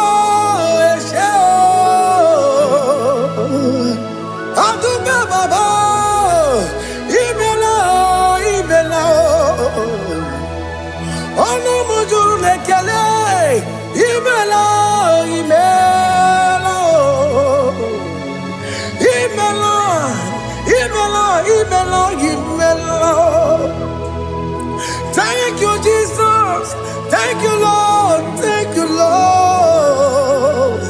Speaker 1: Yasha, Aduba Baba, Imela, Imela, Ono Mujuru Lekele. Imela, Imela, Imela, Imela, Imela, Imela. Thank you, Jesus. Thank you, Lord. Thank you, Lord.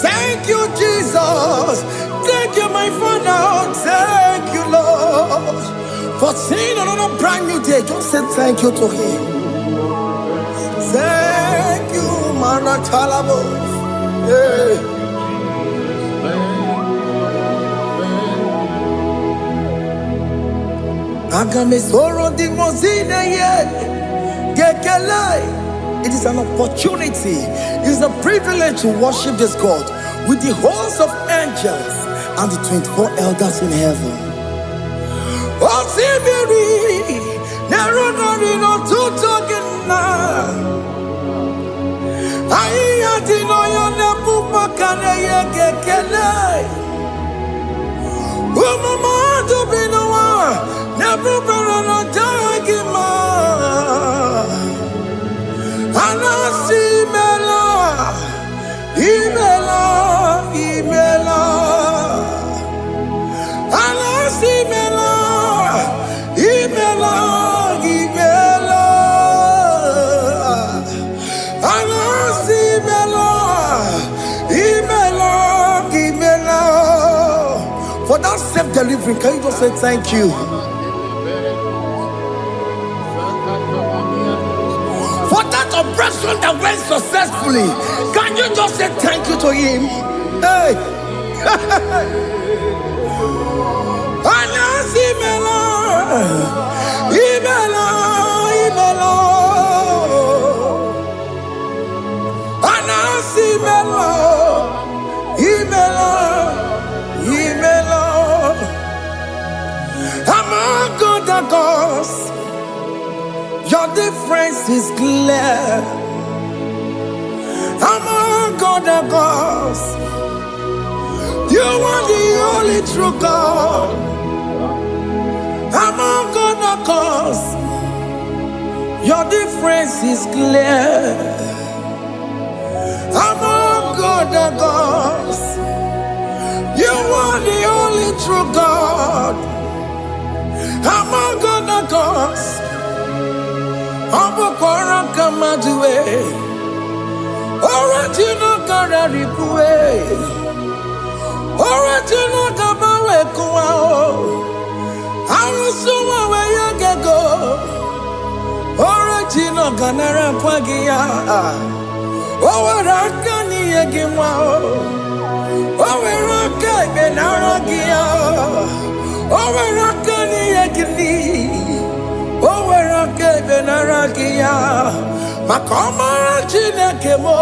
Speaker 1: Thank you, Jesus. Thank you, my Father. Thank you, Lord. For seeing another brand new day, just say thank you to him. Thank you, Manatalabo. Yeah. Agame soro di mozine ye gekele. It is an opportunity, it is a privilege to worship this God with the host of angels and the 24 elders in heaven. Osimiri nerunari no tutogina. Aiya dino yone pupakane ye gekele. Umamadu binowa nebubera no jagima. Anasi mela, imela, imela. Anasi mela, imela, imela. Anasi For that self-delivering, can you just say thank you? For that operation that went successfully, can you just say thank you to him? Hey! Among other gods, your difference is clear. Among other gods, you are the only true God. Among other gods, your difference is clear. Among other gods, you are the only true God. Among other gods, Abukora Kamadue, original Kararipue, original Kabawe Kuao, Arusuma Wayagago, original Ganara Pagia, Owarakani Yagimao, Owaraka Benaragia, Owarakani Yagini. Owaraka benaragia, makomara chinekemo,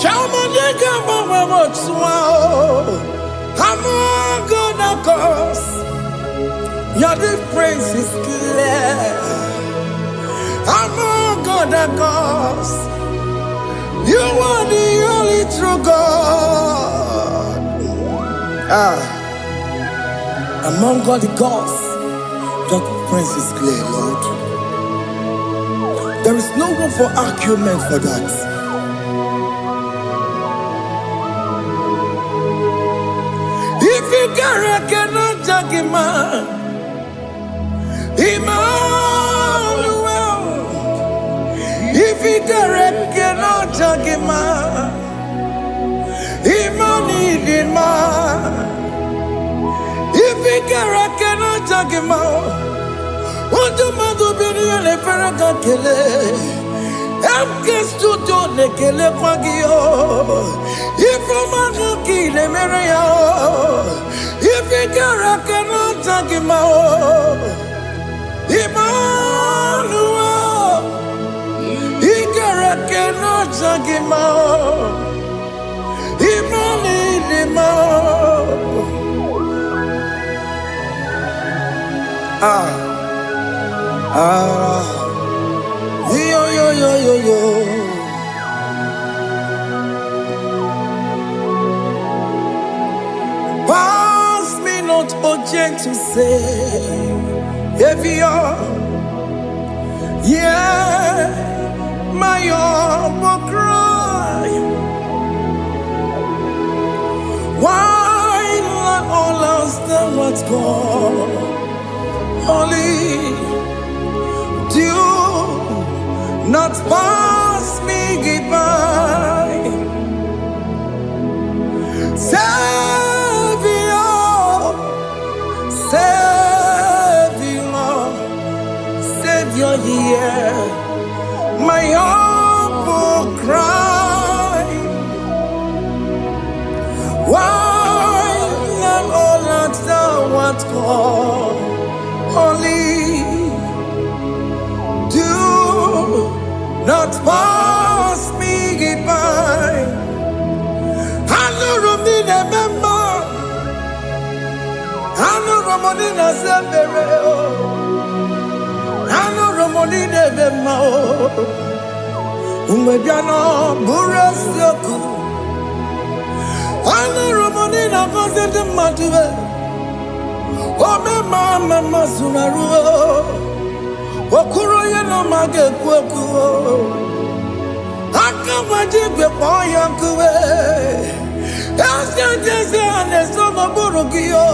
Speaker 1: chamanega mamamotswao. Among other gods, your difference is clear. Among other gods, you are the only true God. Among all the gods, your difference is clear, Lord. There is no room for argument for that. If you cannot judge him, Emmanuel. If you cannot judge him, Emmanuel. If you cannot judge him, Ojo madu bini ele feraka kele, emke studio ne kele kwagio. Ifo madu kile mere yo, ifikara kena tagima o. Emmanuel, ikara kena tagima o. Yo. Pass me not, O gentle Savior. Yeah, my humble cry. Why let all else than what's gone? Only do not pass me by. Savior, hear my humble cry. Why not all that thou art called? Only do not pass me by. Hanurumine member, Hanurumine Zebere, Hanurumine member, Umediano Burasioku, Hanurumine Vazet Matue, Ome Mama Sunaru, Okuro Yeno Mage Kweku. Akamajibe poyankuwe, Ancestral ane somo burugio.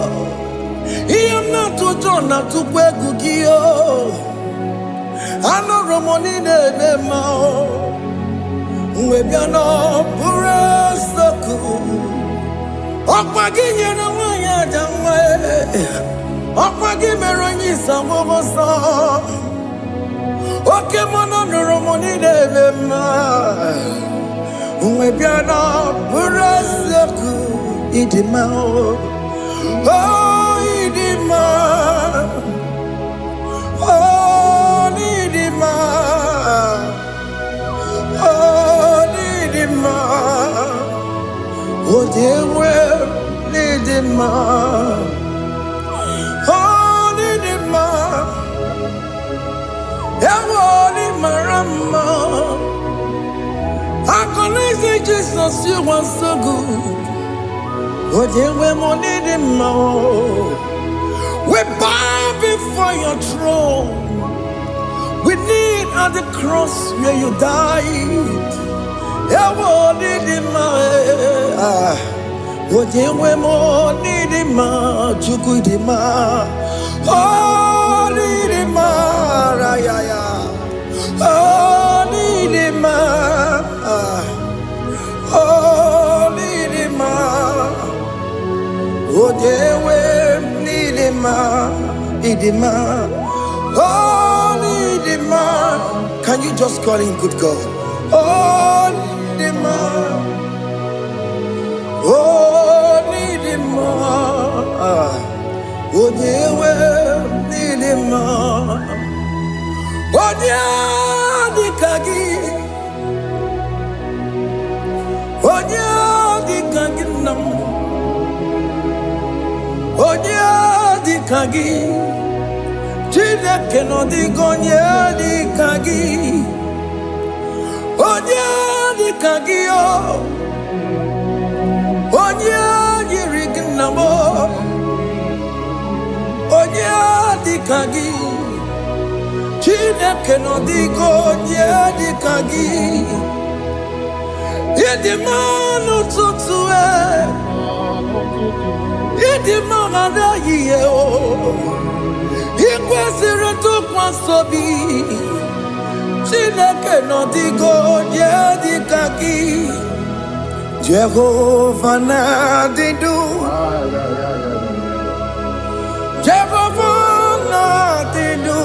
Speaker 1: Iyam na tujona tukwegugio. Ano romoni nebe mao, Uwebiano burasoku. Okwaginye na wanya Jesus, you are so good. We bow before your throne. We kneel at the cross where you died. Can you just call him good God? Oh, Nidima. Oh, Nidima. Oh, Dewe, Nidima. Oh, Dikagi. Oh, Dikagi nam. Oh, Dikagi. Jide kenodi gonye Dikagi. Onya Dikagi o. Onya Yirignamo. Onya Dikagi. Jide kenodi gonye Dikagi. Yedimanu tutue. Yedimanu adaye o. Ikwesiri tukwasobi. Chineke no digo Dikagi. Jehovah na didu. Jehovah na didu.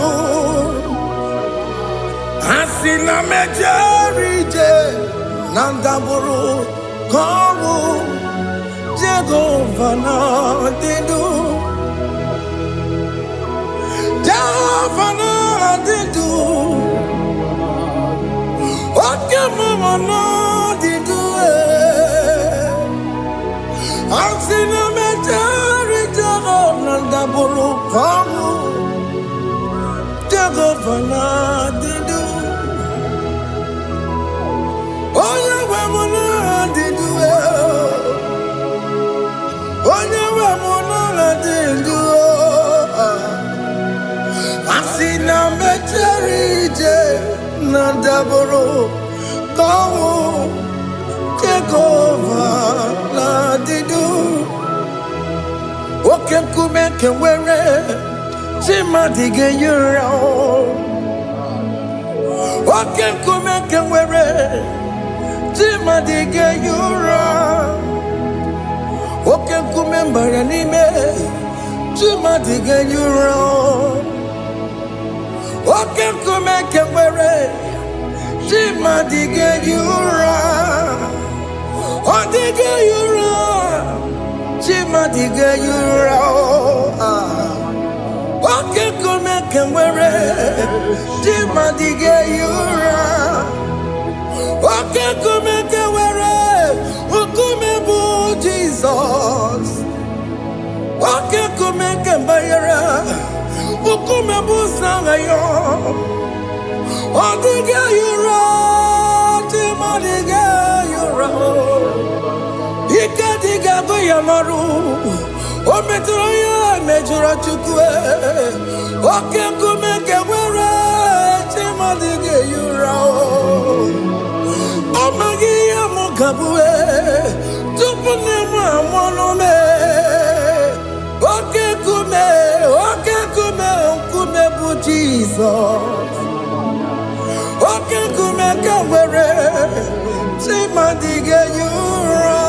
Speaker 1: Asina mejerije. Nandaburu kowu. Jehovah na didu. Jehovah na didu. Mama no did do it. I've seen a majority of the Buru Pamu. The governor did do. Oh, yeah, women did do it. Oh, yeah, women did do it. I've seen a majority of the Buru. Take over, Ladidu. Oken kumeke were, Timadige Euro. Oken kumeke were, Timadige Euro. Oken kumemba anime, Timadige Euro. Oken kumeke were. Chima dige yura, oh dige yura, Chima dige yura, oh kekume kemwere, Chima dige yura, oh kekume kemwere, ukume bu Jesus, oh kekume kembayera, ukume bu sangayo. Oh, diga yura, Tima diga yura. Ika diga goyamaru. Oh, metroya mejura chukwe. Oh, kenkume kewere, Tima diga yura. Oh, magiya mukabwe. Tupune mwanome. Oh, kenkume, okume bu Jesus. Oke kumeka were, Timadige yura,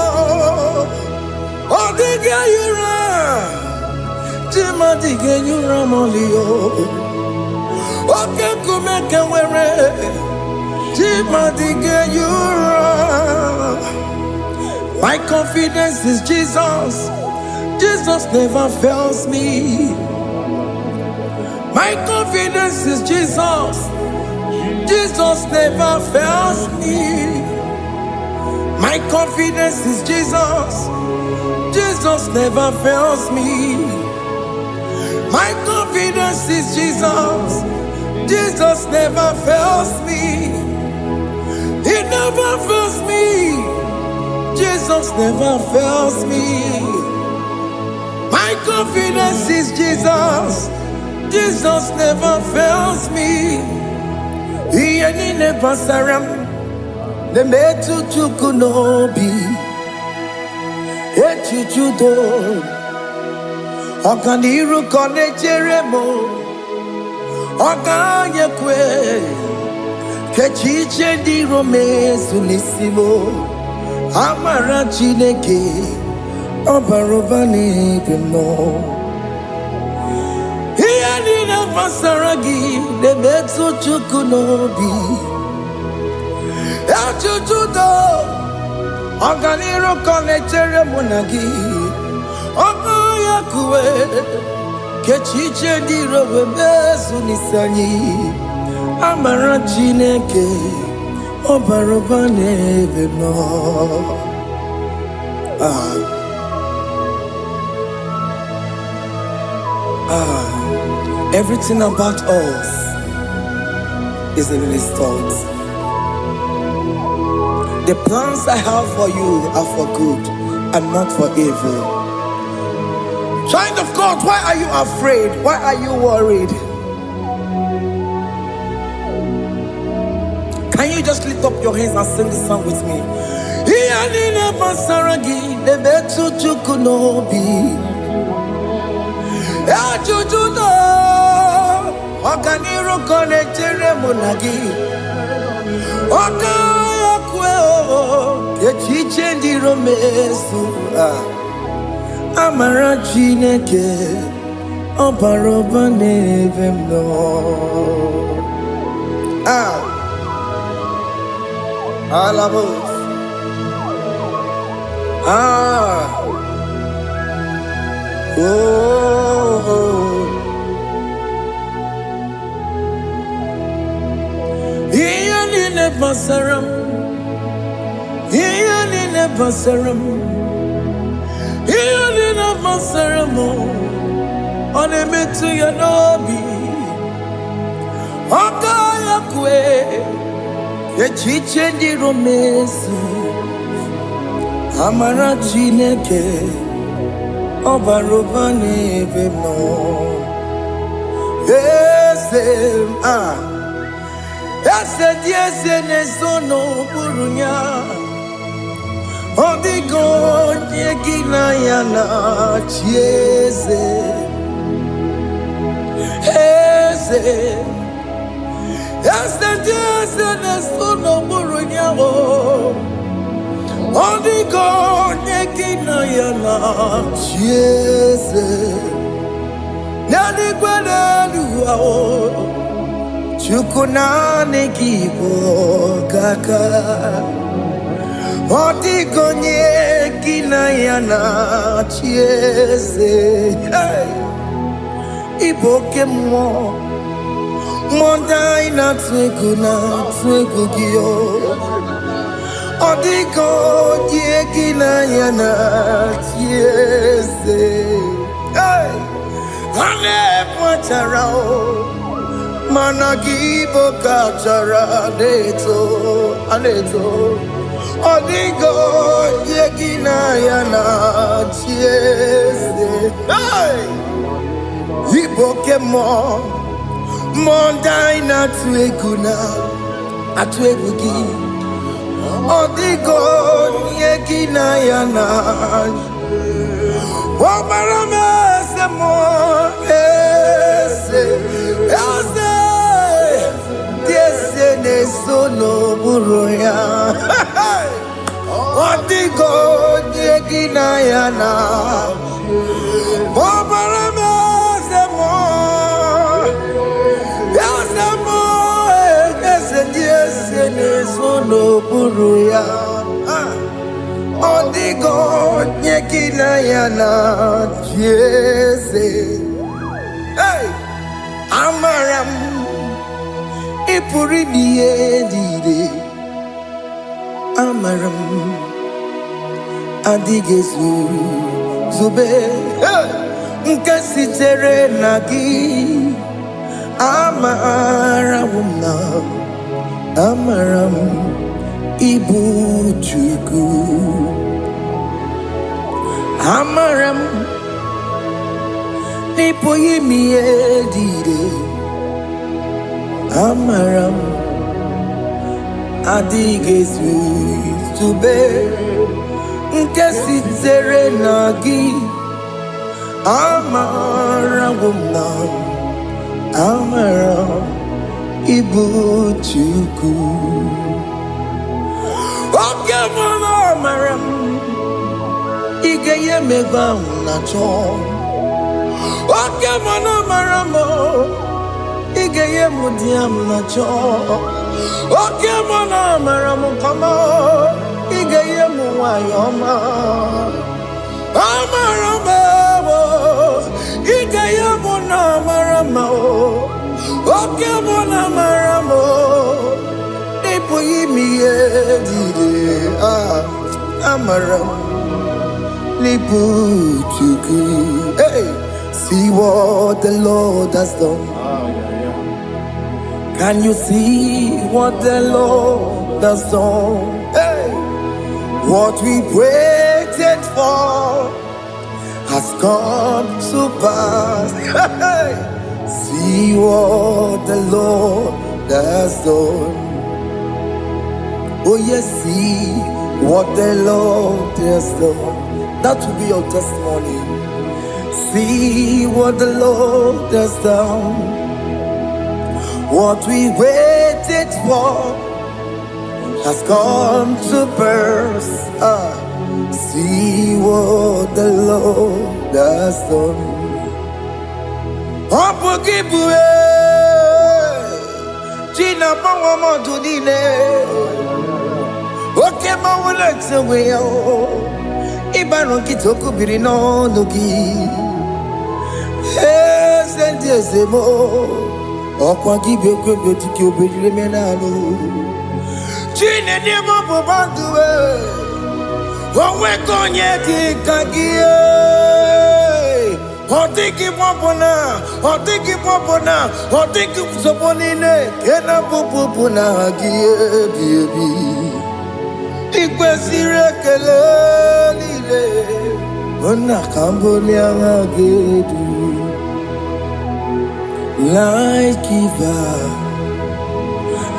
Speaker 1: Odiga yura. dige nyuramolio. Oke kumeke were. Chima dige nyura. My confidence is Jesus. Jesus never fails me. My confidence is Jesus. Jesus never fails me. My confidence is Jesus. Jesus never fails me. My confidence is Jesus. Jesus never fails me. He never fails me. Jesus never fails me. My confidence is Jesus. Jesus never fails me. He ain't never saram. The metu chukunobi. Echuchudo. Okaniru kone jeremo. Okanye kwe. Kechiche di rome sunisimo. Amara chineke. Obarobani gemo. Masaragi, the Metsu Chukunobi, Achuchudo, Oganiro Connectere Monagi, Okoyakue, Kechiche di Robesunisani, Amarachineke, Obarobane Vemo. Everything about us is in His thoughts. The plans I have for you are for good and not for evil. Child of God, why are you afraid? Why are you worried? Can you just lift up your hands and sing this song with me? Okaniro connectere monagi. Okaya kweo. Kechiche ndi romesu. Amara chineke. Oparoba nevemno. Alabos. Basaram, Ianina Basaram, Ianina Basaramo, on a metu yanobi, Okayakwe, Echiche di Romesu, Amarachineke, Obarobane Vemo, yes, yes, sono burunya. Odigo yegina yana chiese. Yes, sono burunya. Odigo yegina yana chiese. Nani kwanaluwa. Chukunane kibo kaka. Odigonye kinayana chiese. Iboke mo. Mondai na twegugio. Odigonye kinayana chiese. Ane pacharao. Managibo kachara aneto Odigo yegina yana chiese. Iboke mo Mondai na tweguna atwegugi Odigo yegina yana Wamarame se mo ese sono buruya. Odigo yegina yana. Obarame Suruya Odigo Nyekinayana Jese Hey Amaram Ipuri Dide Amaram Adigesu Zube Nkasitere Nagi Amaram Amaram Ibu Chuku Amaram Nipo Yimi Edide Amaram Adigesu Zube Nkasitere Nagi Amaram Amaram Ibu Chuku Oke mwana Amaram Igeye meba unacho Oke mwana Amaram Igeye mudiam nacho Oke mwana Amaram kama Igeye muwayoma Amaram Igeye mwana Amaram Oke mwana Maramo Nipo yimi edide Amaram Nipo chuku Hey, see what the Lord has done. Can you see what the Lord has done? Hey, what we waited for has come to pass. Hey. See what the Lord has done. Oh yes, see what the Lord has done. That will be your testimony. See what the Lord has done. What we waited for has come to pass. See what the Lord has done. Opogibue China bawa modunine Oke mawule tsewe Ibano kitoko birino nugi Sendi ezemo Okwa gibe kwebe tiki obejile menalo Chine demo bobanduwe Owe konye kikagie Otiki popona, otiki popona, otiki soponine, kena popona gie biebi. Ikwesire kele lile, ona kambonia agedu. Life giver,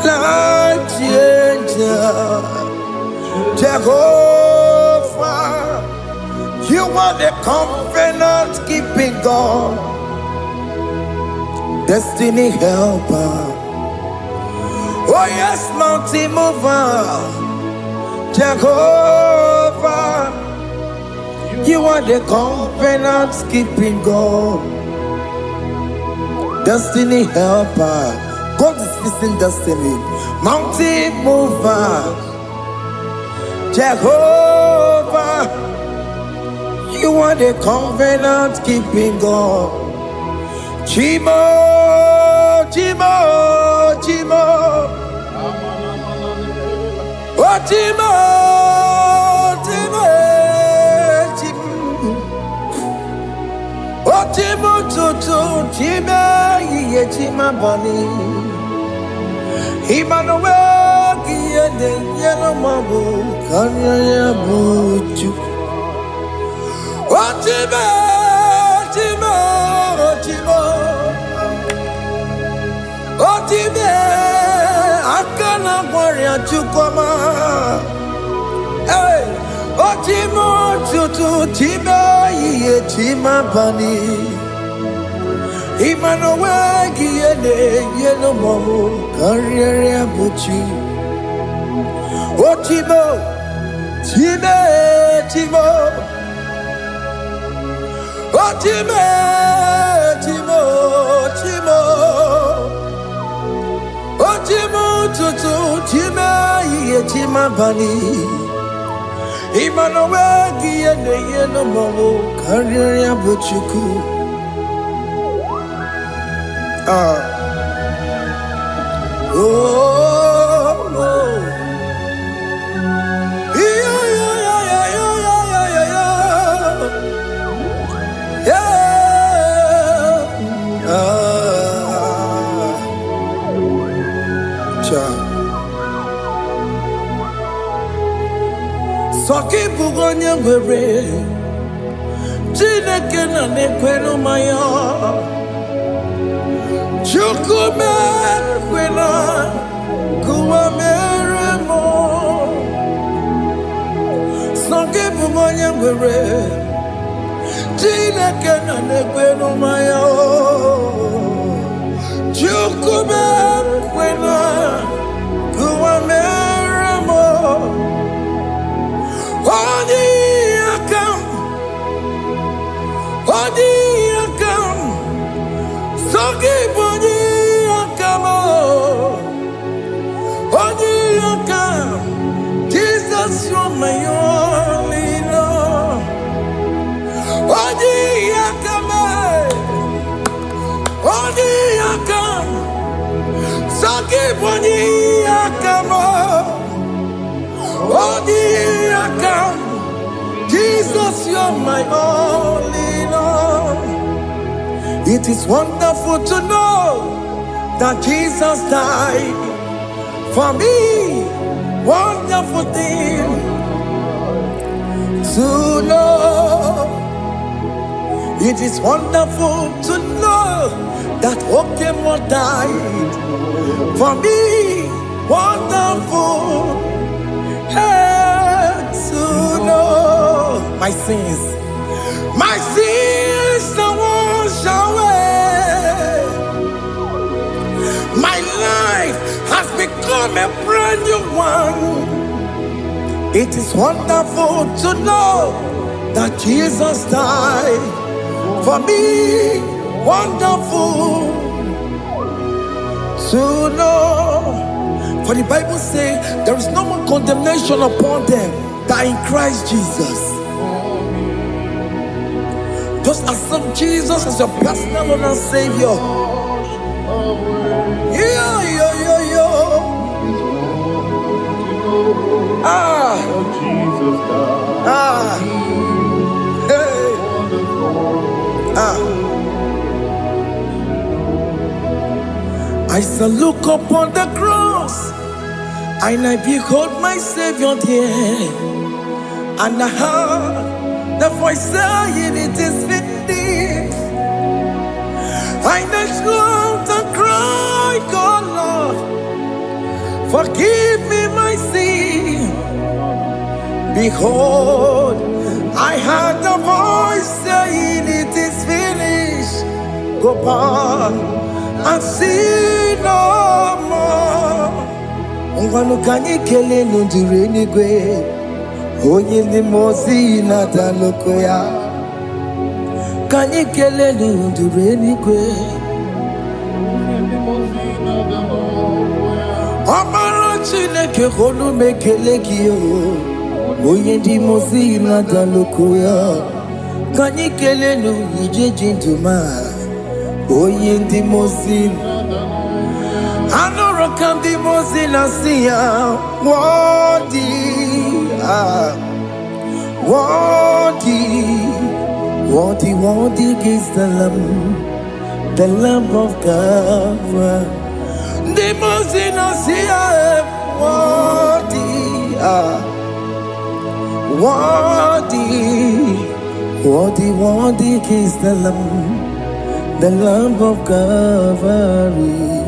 Speaker 1: life changer, Jehovah. You are the covenant keeping God, destiny helper. Oh yes, mountain mover, Jehovah. You are the covenant keeping God, destiny helper. God is fixing destiny. Mountain mover, Jehovah. You are the covenant keeping God. Chimo, Chimo, Chimo. Oh, Chimo, Chimo, Chimo. Oh, Chimo, Chimo, Chimo, Ye Chima Bani. Emmanuel, Kiende, Yellow Mabu, Kanya Buchu. Otimo, Otimo, Otimo, Otimo, Akana Warrior Chukoma. Hey, Otimo, Tutu, Tima, Ye Tima Bani. Emmanuel, Giene, Yellow Momo, Carrier Buchi. Otimo, Time, Timo. Otimo, Timo, Timo, Otimo, Tutu, Tima, Ye Tima. mabani. Imano wegi ene yeno mo karya buchuku. Soki bugonye gwere Chineke na nekwenu maya Chukume kwena Kuwa meremo Soki bugonye gwere Chineke na nekwenu maya Chukume kwena Kuwa meremo Odi akam, soki bodi akam, odi akam. Jesus, you're my only love. Odi akam, soki bodi akam, odi akam. Jesus, you're my only Lord. It is wonderful to know that Jesus died for me. Wonderful thing to know. It is wonderful to know that Okemo died for me. Wonderful. To know my sins are washed away. My life has become a brand new one. It is wonderful to know that Jesus died for me. Wonderful to know. For the Bible says there is no more condemnation upon them that in Christ Jesus. Just accept Jesus as your personal Lord and Savior. I shall look upon the cross and I behold my Savior there, and I heard the voice saying, it is finished. I next looked and cried, God, Lord, forgive me my sin. Behold, I heard the voice saying, it is finished. Go back and sin no more. Ngwanu kanyi kele nundure nigwe, onye ndi mozi na daloko ya. Kanyi kele nundure nigwe, Amara Chineke konu mekele kiyo, onye ndi mozi na daloko ya. Kanyi kele nu ije jinduma, onye ndi mozi. Anoro kandi mozi na siya, worthy is the Lamb of God. The mozi na siya, worthy is the Lamb of Calvary.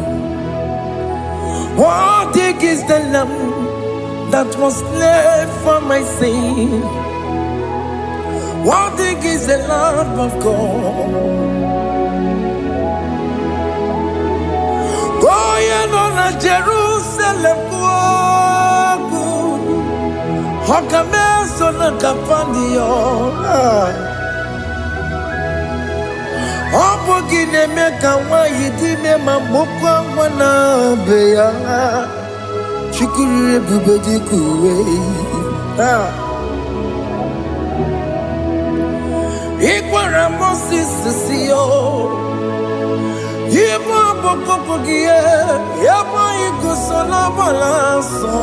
Speaker 1: Worthy is the Lamb that was slain for my sin. Worthy is the Lamb of God. Going on a Jerusalem, Hokameso na kapandio. Opogine meka wa yidime mamukwa wana beya. Chukuru ebube dikuwe. Ikwara Moses siyo. Ibo boko gie. Yaba igusona balanso.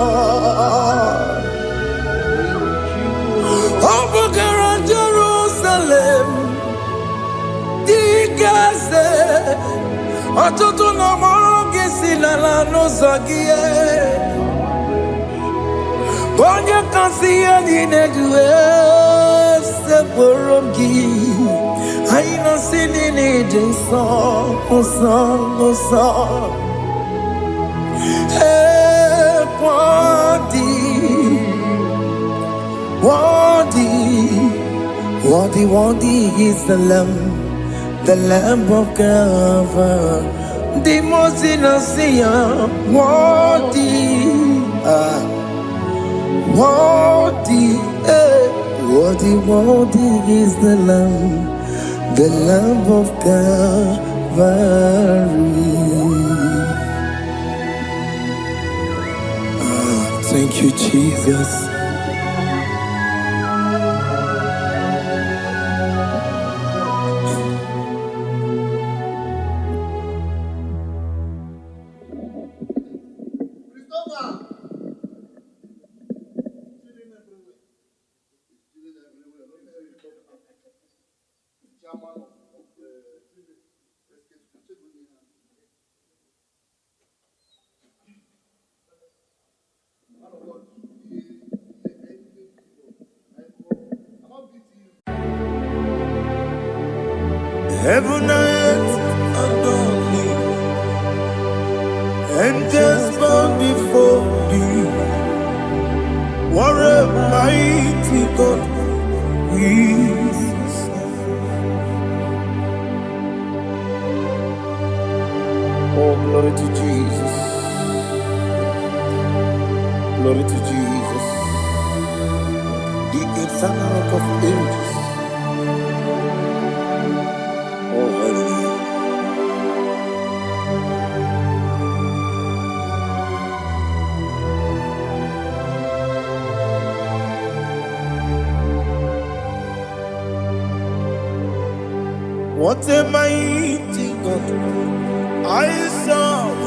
Speaker 1: Obugara Jerusalem. Digaze. Ọtụtụ na mọgị si n'ala n'ụzọ gị onye kasị ihe niile duwe sepụrụ gị anyị nọsi niile dị nsọ nsọ nsọ worthy is the Lamb of God, the most innocent, worthy is the Lamb of God. Thank you, Jesus. Heaven and earth adore thee, angels bow before thee. What a mighty God we serve. Oh, glory to Jesus. Glory to Jesus. The eternal rock of ages. Oh, hallelujah. What a mighty God I serve.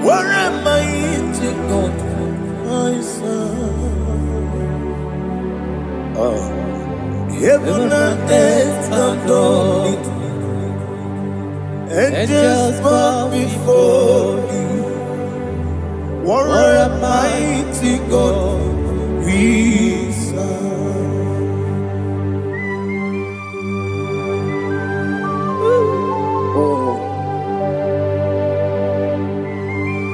Speaker 1: What a mighty God I serve. Oh. Heaven and earth adore it, angels bow before thee. What a mighty God we serve. Oh,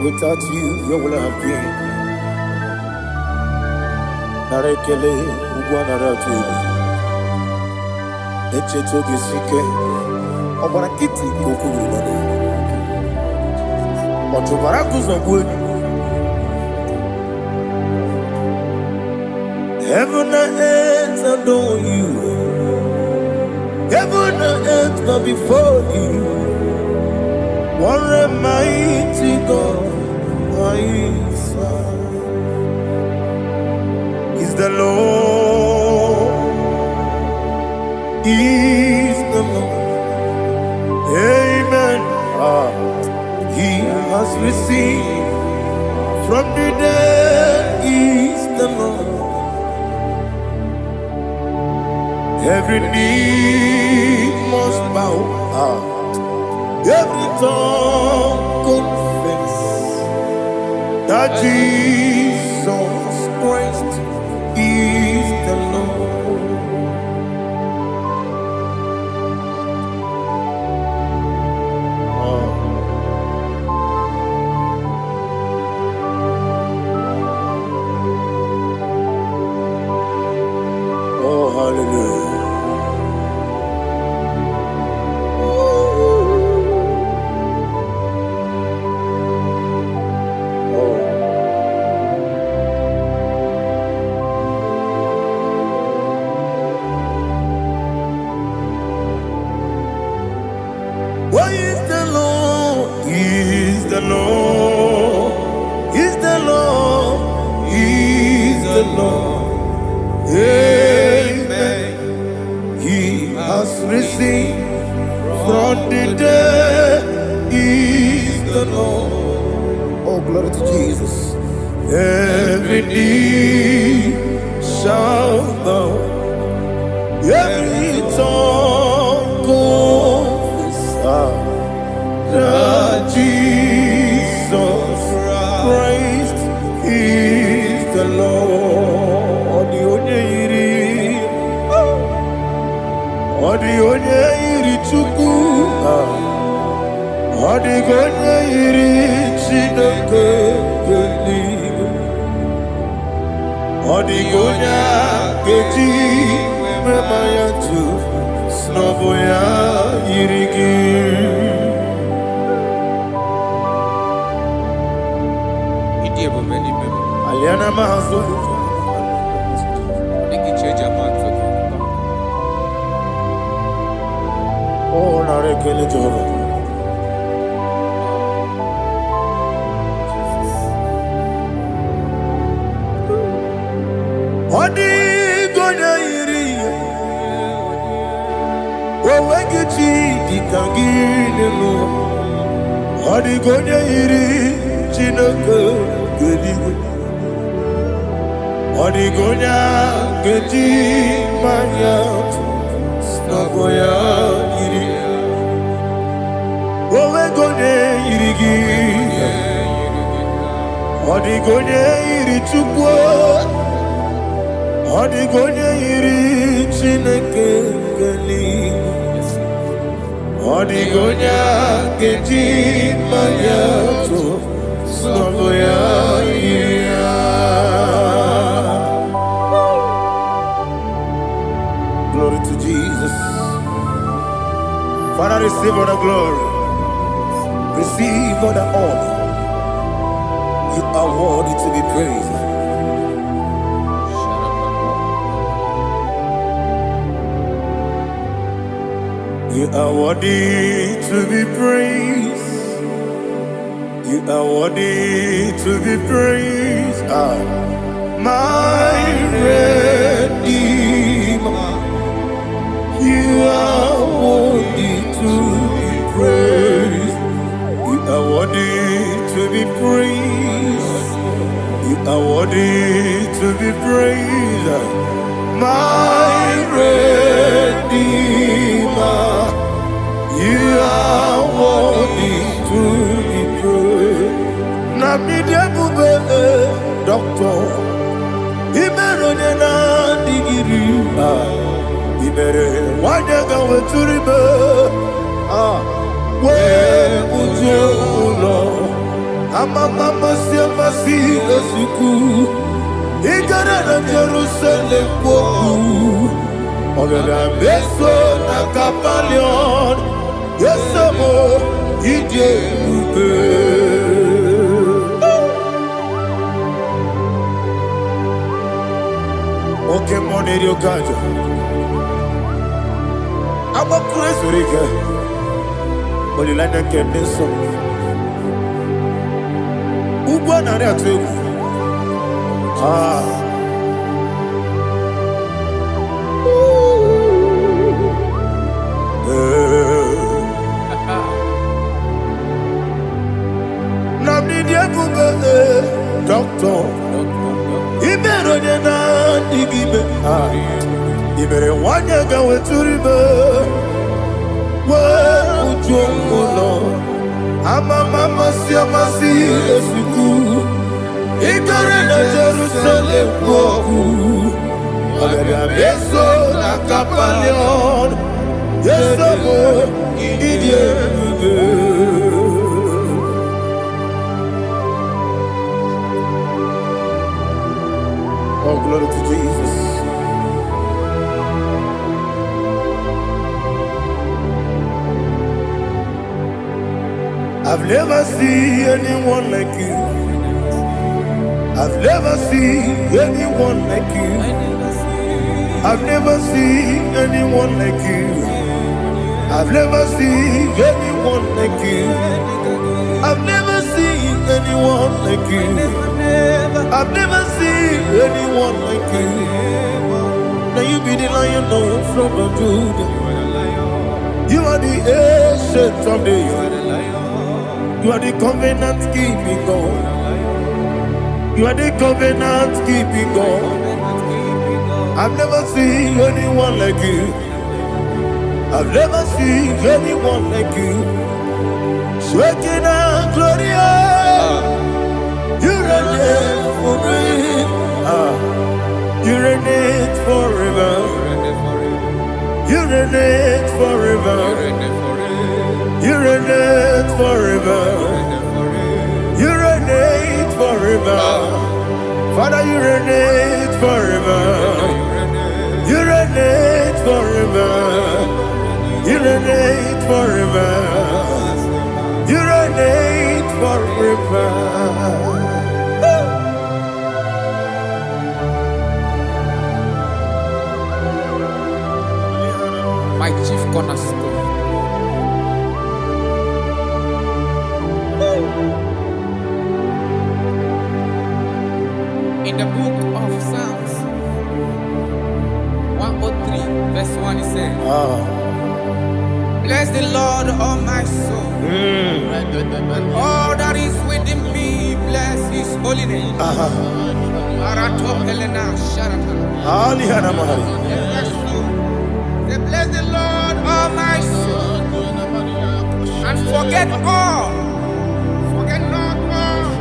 Speaker 1: without you, where would I have been? Narekele ugwanaratu. Echetogizike Obarakiti Kokuru Otobarakus of wood. Heaven and earth adore you. Heaven and earth bow before you. What a mighty God I serve. Is the Lord. Is the Lord. Amen. He has received from the dead. Is the Lord. Every knee must bow. Every tongue confess that Jesus Christ is the Lord. Hallelujah. Why is the Lord? He is the Lord. risen from the dead is the Lord. Oh, glory to Jesus. Every knee shall bow, every tongue confess that Jesus Christ is the Lord. Odi onye iri Chukwu, odi onye iri Chineke eluigwe, odi onye keji mema ya tu snobo ya yiri gị. Aliana mahazo. Oh, narekele Jehovah. Odi gonya iri, owegichi dikangine no. Odi gonya iri, Chineke eluigwe. Odi gonya keji manya snobo ya yiri. Owe gonya yiri gi. Odi gonya yiri Chukwu. Odi gonya yiri Chineke eluigwe. Odi gonya keji manya snobo ya yiri. Glory to Jesus. Father, receive all the glory. Receive all the honor. You are worthy to be praised. You are worthy to be praised. You are worthy to be praised. My Redeemer. You are worthy to be praised. You are worthy to be praised. You are worthy to be praised. My Redeemer. You are worthy to be praised. Namidebube, Doctor. Imeronena digiri. Ibere wanyaga weturibe we ujo ulo amama masi esuku igara na Jerusalem kwoku ogara beso na kapalion yesemo ije ube oke moneri okajo. I'm a crazy rigger. Only like that can be so. Ubana there too. Namni dia kuba doctor. Ibero de na digibe. Ibere wanya gawe turibe. Ujomulo amama masi esuku igare na Jerusalem kwoku agara beso na kapalion yesemo idie Oh, glory to Jesus. I've never seen anyone like you. I've never seen anyone like you. I've never seen anyone like you. I've never seen anyone like you. I've never seen anyone like you. I've never seen anyone like you. Now you be the Lion of from the Judah.
Speaker 3: You are the ancient of days. You are the covenant keeping God. You are the covenant keeping God. I've never seen anyone like you. I've never seen anyone like you. Shekinah Gloria, you reign forever. You reign forever. You reign forever. You reign forever. You reign forever. Father, you reign forever. You reign forever. You reign forever. You reign forever.
Speaker 1: My chief cornerstone. In the book of Psalms 103, verse 1, it says, bless the Lord, all my soul, and all that is within me, bless his holy name. Bless the Lord, all my soul, and forget not all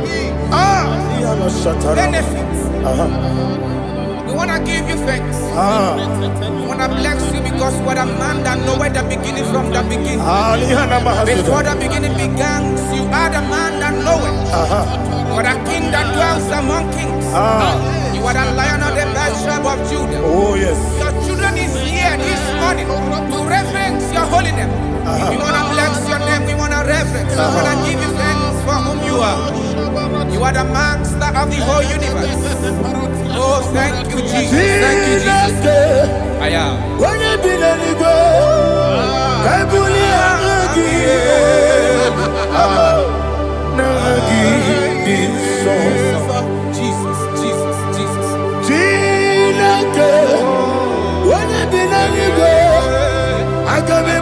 Speaker 1: his benefits. We want to give you thanks. We want to bless you because what a man that knoweth the beginning from the beginning. Before the beginning began, you are the man that knoweth. You are the king that dwells among kings. You are the lion of the tribe of Judah.
Speaker 3: Oh yes.
Speaker 1: Your children is here this morning to reverence your holy name. We want to bless your name. We want to reverence. We want to give you thanks for whom you are. You are the master of the whole universe. Oh, thank you, Jesus. Thank you, Jesus. I am. Jesus, Jesus, Jesus.
Speaker 3: I come in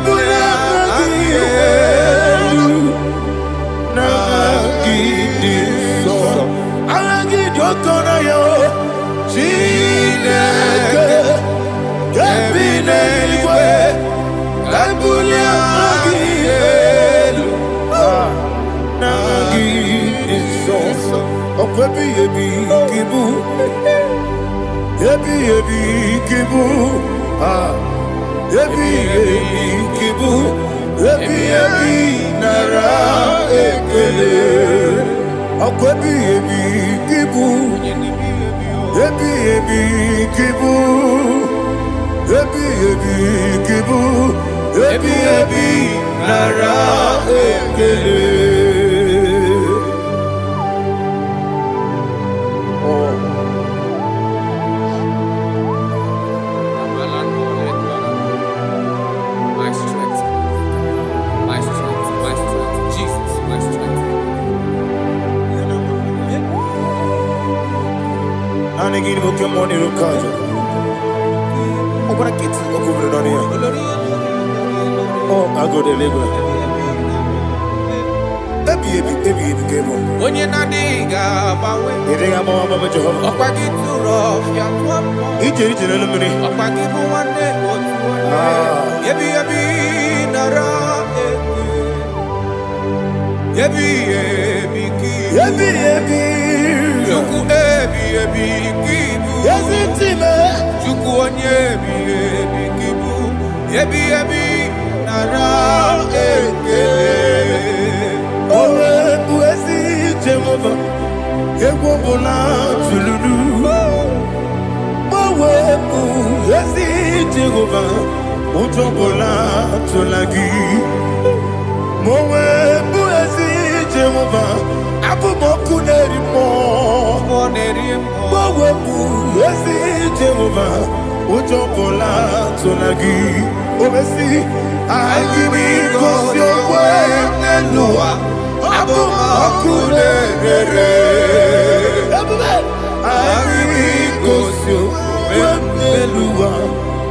Speaker 3: Oh,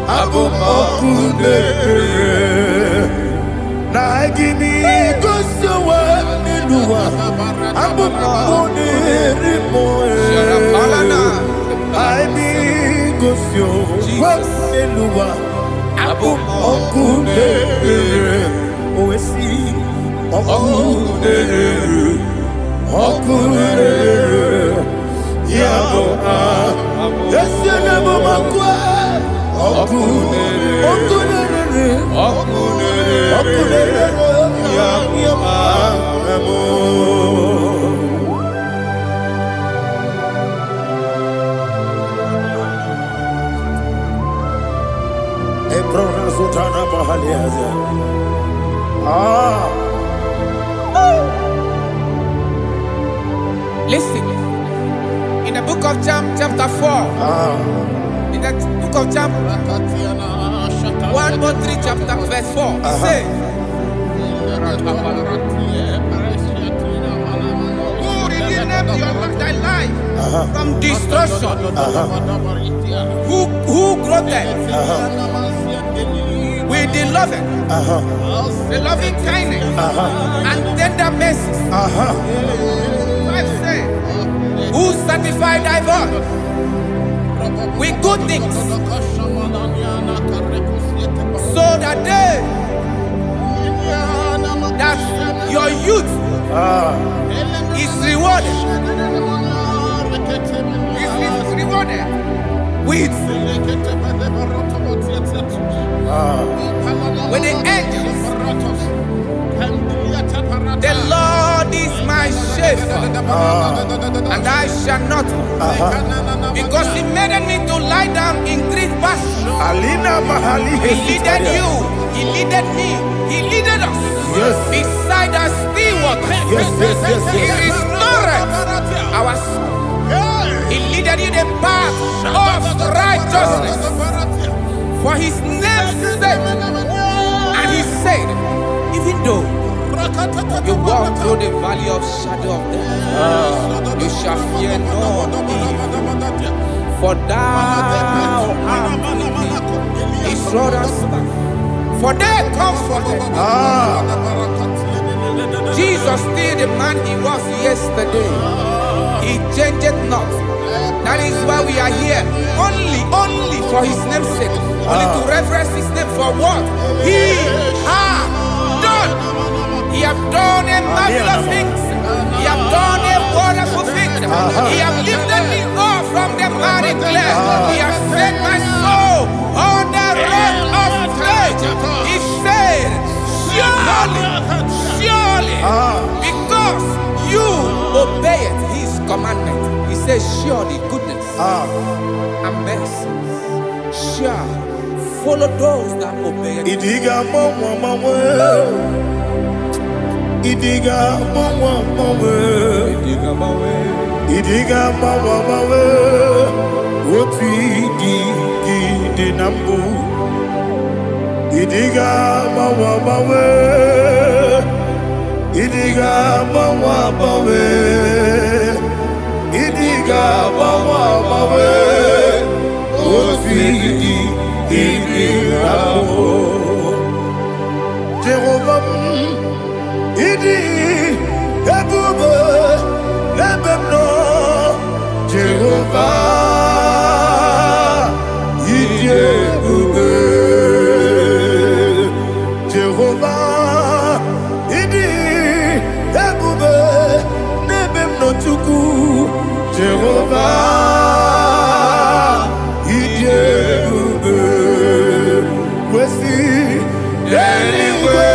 Speaker 3: I go to Deliverance. Na gimi kusuwa niluwa abu monere moe. I be kusyo niluwa abu monere oesi okunere yabo yesenebo makwa okunere yabo Ebrona Sultana Mahaliaza.
Speaker 1: Listen, in the book of John, chapter 4, in the book of John, 1:3, chapter verse 4, it says, who redeemed thy life from destruction, who groweth with the loving kindness and tender mercies. Who satisfy thy voice with good things, so that your youth is rewarded. Is rewarded with the angels. The Lord is my shepherd, and I shall not, because He made me to lie down in green pastures. He leaded you, He leaded me, He leaded us beside the still waters. He restored our soul. He leaded you the path of righteousness for His name's sake. And He said, even though you walk through the valley of shadow of death, you shall fear no evil, for thou art with me. His rod and staff, for they comforted. Jesus still the man He was yesterday. He changed not. That is why we are here. Only for His name's sake. Only to reverence His name for what He has done. He have done a marvelous things. He have done a wonderful thing. He have lifted me up from the miry clay. He has set my soul on the rock of faith. He said, surely, because you obeyed His commandment. He says, surely goodness and mercy shall follow those that obey it.
Speaker 3: Idiga mawe, oti di nambu. Idiga mawe, idiga mawe, oti di nambu. Jehovah. Idi ebube lebemno Jehovah. Idi ebube Jehovah. Idi ebube lebemno chuku Jehovah. Idi ebube wesi anyway.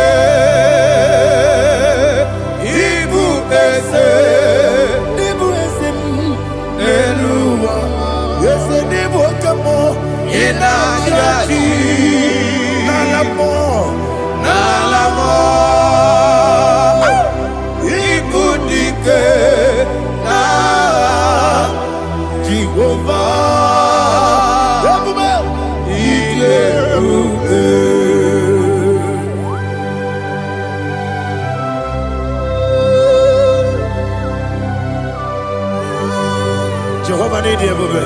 Speaker 3: Jehovah need you, baby.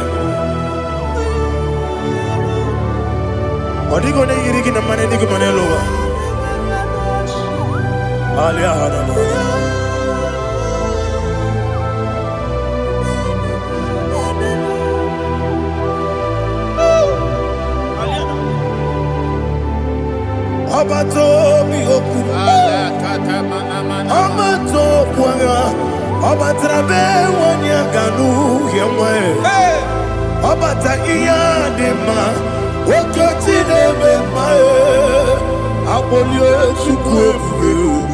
Speaker 3: Odigo ne yirigi na mane digo mane lowa. Obato mi oku Obato kwanga Obatrabe wanya ganu yemwe Obata iya dema Okoti nebe mae Abolio chukwe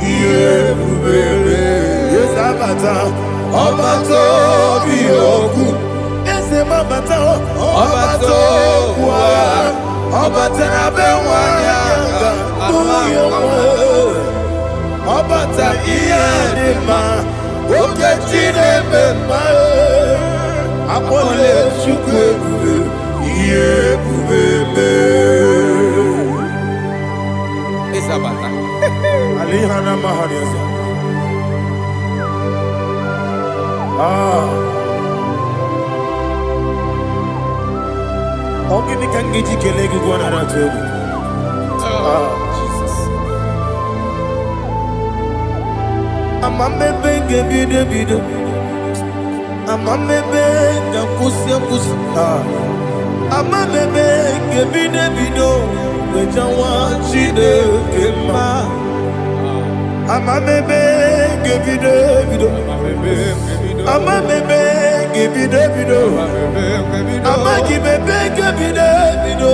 Speaker 3: Iye bubebe Yes abata Obato mi oku Ese mabata Obato kwa Obatrabe wanya Obata iya dema Oketine bema Apole chukwe Iye bubebe
Speaker 1: Isabata
Speaker 3: Alihana mahariasa Ogini kangiji kelegi gwana ratubu Amamebe gebide bide Amamebe gakusia kusi Amamebe gebide bido Wejawa chide kema Amamebe gebide bido Amamebe gebide bido Amagibebe gebide bido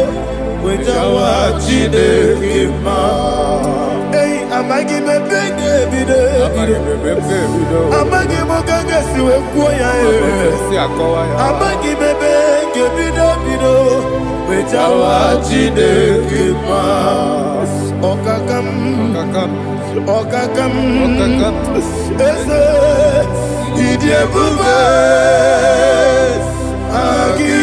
Speaker 3: Wejawa chide kema Amagi bebe bido Amagi mogaga siwe kuya Amagi bebe bido Wejawa chide kima Okakam Eze Idie bube Agi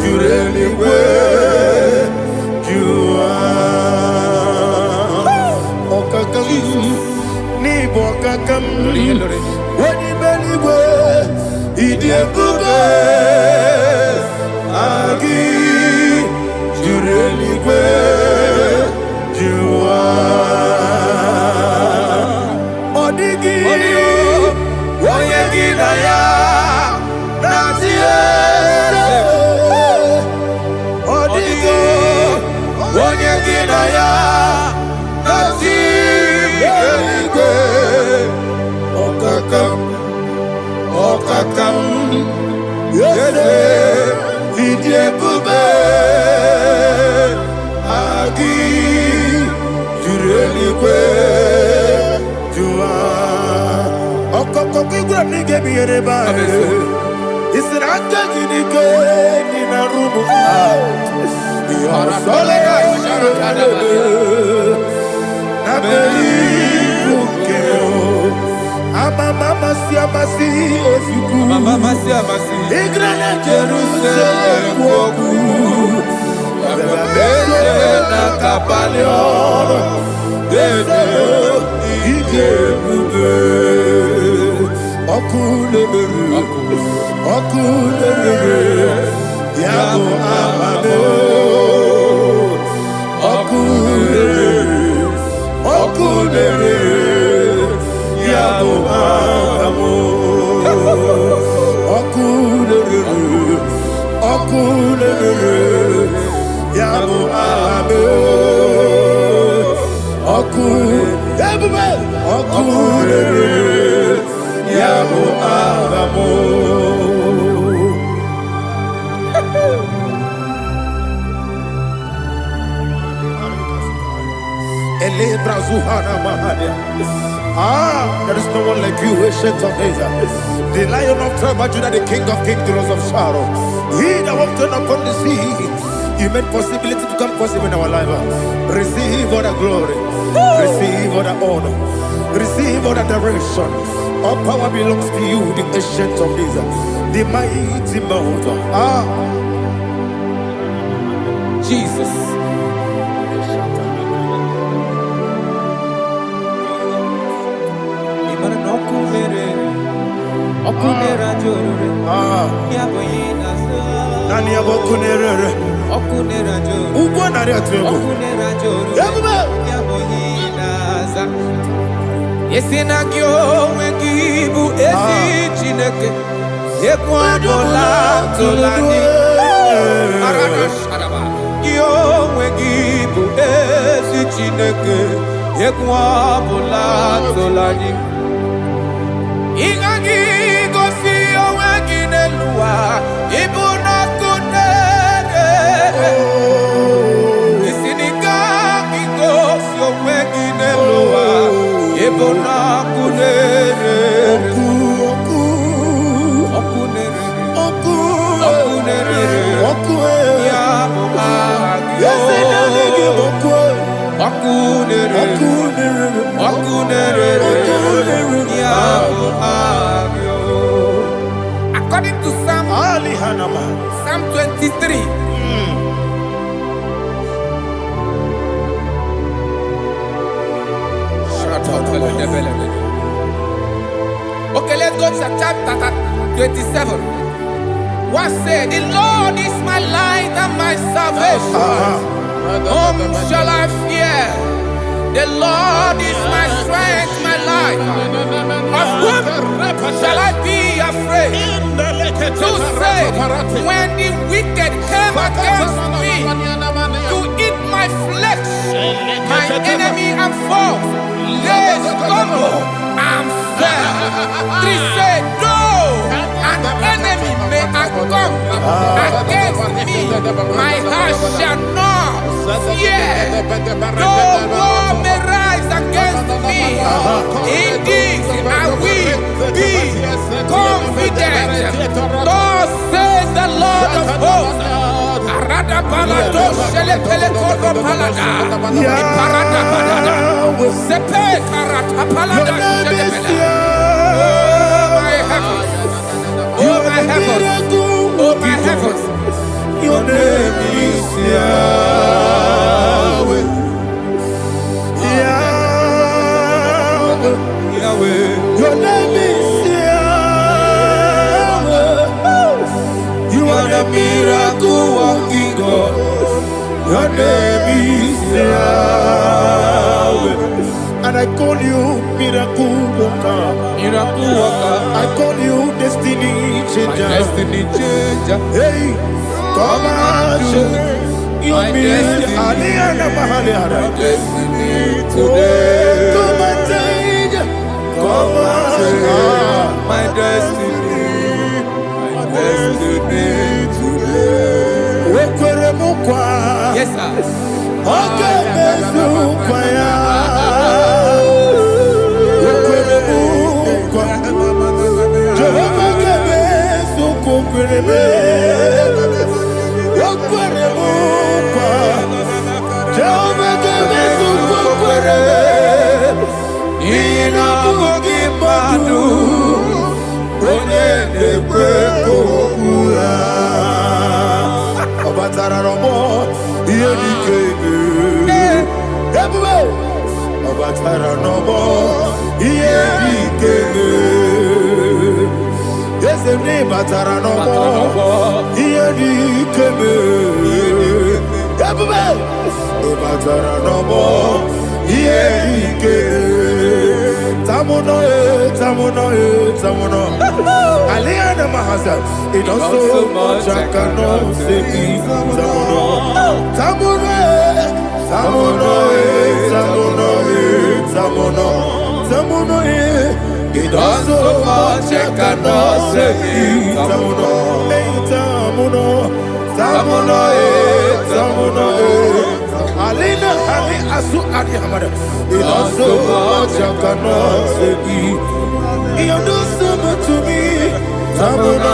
Speaker 3: Jureligwe Ni bokakam Wani beligwe Idie bube Agi Jureligwe Jua Odigi Woyegi daya Natie Odigi Woyegi daya Natie Okakam Yede Idie bube Agi Jureligwe Jua Okokoki gra nige biyereba Isiraka ginike Nina rumu Yosole Nabeli Ukeo Mama siamasi ofiku Mama siamasi Igrana Jerusalem woku Abebe na kapalion Dede ije bube Okulere Yabo amamo Okulere Yabo amamo Okulere Yabo amamo Okulere Yabo amamo There is no one like you, ancient of days. The Lion of tribe of Judah, the King of kings, the Rose of Sharon. He that walked upon the sea, you made possibility to come possible in our life. Receive all the glory, receive all the honor, receive all the direction. All power belongs to you, the ancient of days, the mighty mountain.
Speaker 1: Jesus. Okunera jorore, yaboyina sa.
Speaker 3: Nani abokunera?
Speaker 1: Okunera jorore.
Speaker 3: Ugo nari atuego.
Speaker 1: Okunera jorore, yaboyina sa. Yesinagyo wegibu ezi Chineke. Ekwabola tolani. Arada sharaba. Yo wegibu ezi Chineke. Ekwabola tolani. Ingagi gosi oweginelua. Ibuna kunere. Isiniga gosi oweginelua. Ibuna kunere. According to Psalm 23. Okay, let's go to chapter 27. What said? The Lord is my light and my salvation. Whom shall I fear? The Lord is my strength, my life. Of whom shall I be afraid? To say, when the wicked came against me to eat my flesh, my enemy and foe, they stumble and fell. 3 said, though an enemy may come against me, my heart shall not fear. Though war may rise against me, in this I will be confident. Thus says the Lord of hosts. Arada balado shele pele kodo palada. Iparada balada. Sepe karata palada shele pele. Oh my heavens. Oh my heavens. Oh my heavens.
Speaker 3: Your name is Yahweh. Yahweh. Yahweh. Your name is Yahweh. You are the miracle working God. Your name is Yahweh. And I call you miracle worker.
Speaker 1: Miracle worker.
Speaker 3: I call you destiny changer.
Speaker 1: Destiny changer.
Speaker 3: Hey, come on, you mean Aliana Mahaliana.
Speaker 1: Destiny today.
Speaker 3: Come and change. Come on,
Speaker 1: my destiny. My destiny today. Yes, sir.
Speaker 3: Okay, Aliana Mahazal, it also much I cannot say. Tamuno, it also much I cannot say. Tamuno, Alina, Ali Asu Adi Hamada, it also much I cannot say. You do so much to me. Tamuno.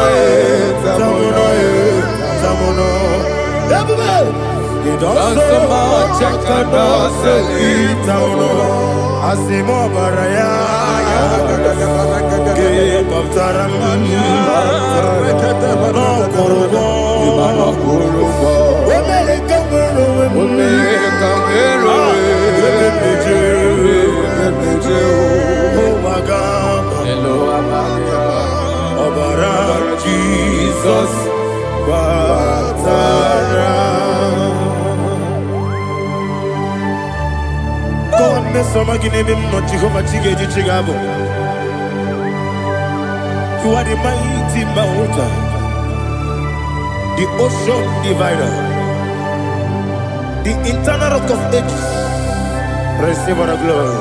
Speaker 3: You do so much I cannot say. Tamuno. Asimo Baraya. Give up Taramania. No Kurubo. Jesus, goodness You are the mighty mountain, the ocean divider, the eternal rock of ages. Receive all the glory.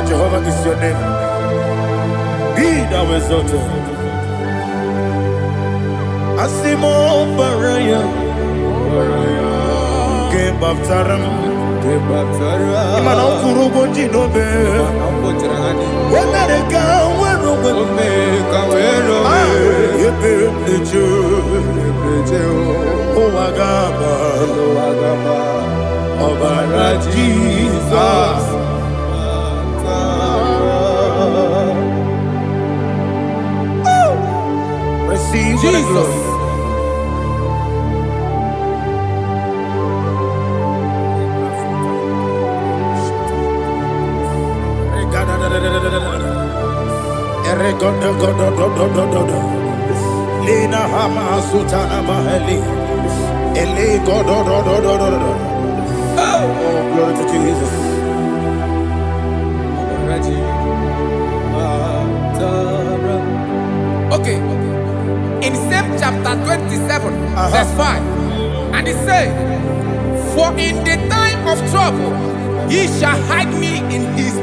Speaker 3: Jehovah is your name. Be thou exalted. Asimo Baraya, Game Baptaram, Imana Kurubo Jinobe, America, Jesus. Receive Jesus. Lina Hama Sutana Mahali. Oh, glory to Jesus.
Speaker 1: Okay. In same chapter 27, verse 5, and it says, "For in the time of trouble, he shall hide me in his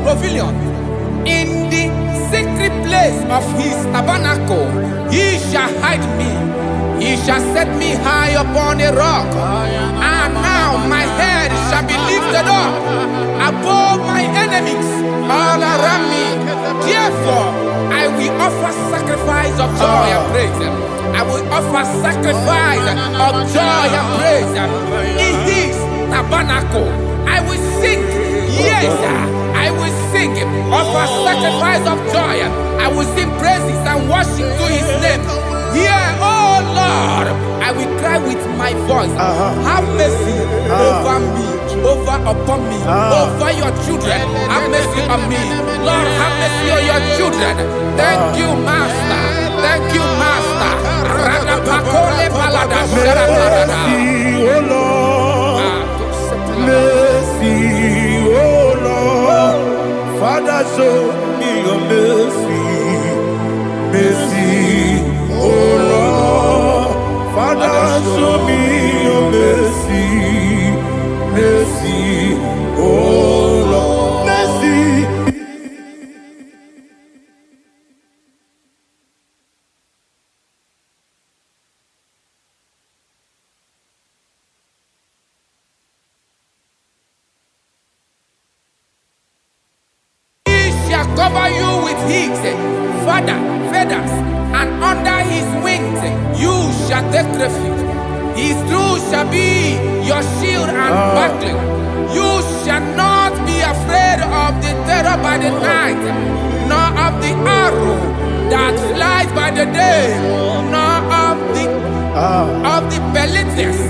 Speaker 1: pavilion. In the secret place of his tabernacle, he shall hide me. He shall set me high upon a rock, and now my head shall be lifted up above my enemies all around me. Therefore, I will offer sacrifice of joy and praise. I will offer sacrifice of joy and praise in his tabernacle. I will sing, yes, I will sing, offer sacrifice of joy. I will sing praises and worship to his name. Hear, oh Lord, I will cry with my voice. Have mercy over me, upon me, over your children. Have mercy on me. Lord, have mercy on your children. Thank you, Master. Thank you, Master.
Speaker 3: Mercy, oh Lord. Mercy, oh Lord. Father, show me your mercy. Mercy, oh Lord. Father, show me your mercy. Mercy, oh Lord. Mercy.
Speaker 1: Cover you with his feathers, and under his wings you shall take refuge. His truth shall be your shield and buckler. You shall not be afraid of the terror by the night, nor of the arrow that flies by the day, nor of the pestilence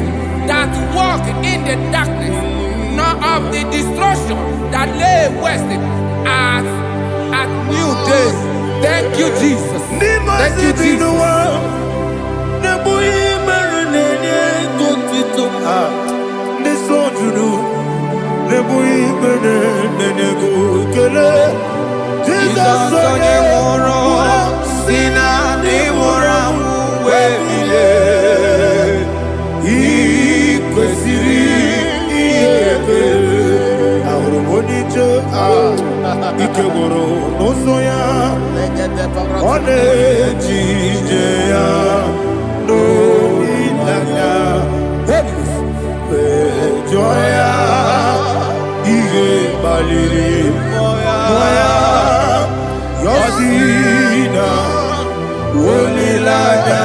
Speaker 1: that walk in the darkness, nor of the destruction that lay waste at new day. Thank you, Jesus. Thank you, Jesus.
Speaker 3: Ikegoro nosoya one jijeya no ilanya joya ige baliri moya yosina olilanya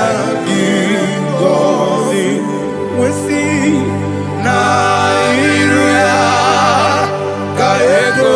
Speaker 3: igoni wesi na iruya kaego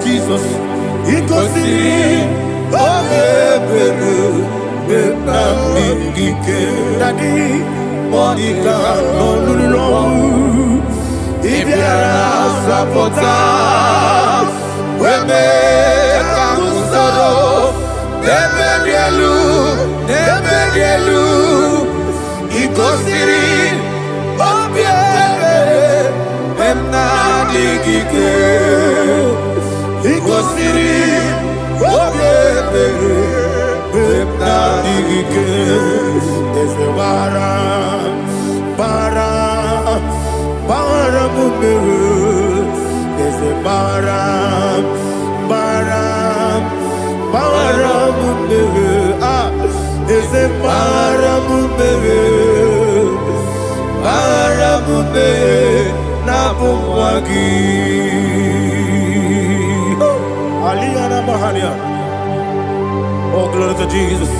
Speaker 3: Jesus, Daddy, Monica, no, if you are sapota, we make a musoro, Nebedielu, Ikosiri, Obiere, Memna digike, Ikosiri, Obiere, Memna digike, Desewara, Bara mumberu, Desewara, Bara mumberu, Desewara mumberu, Bara mumberu, Napumwagi. Aliyana Mahalia. Oh, glory to Jesus.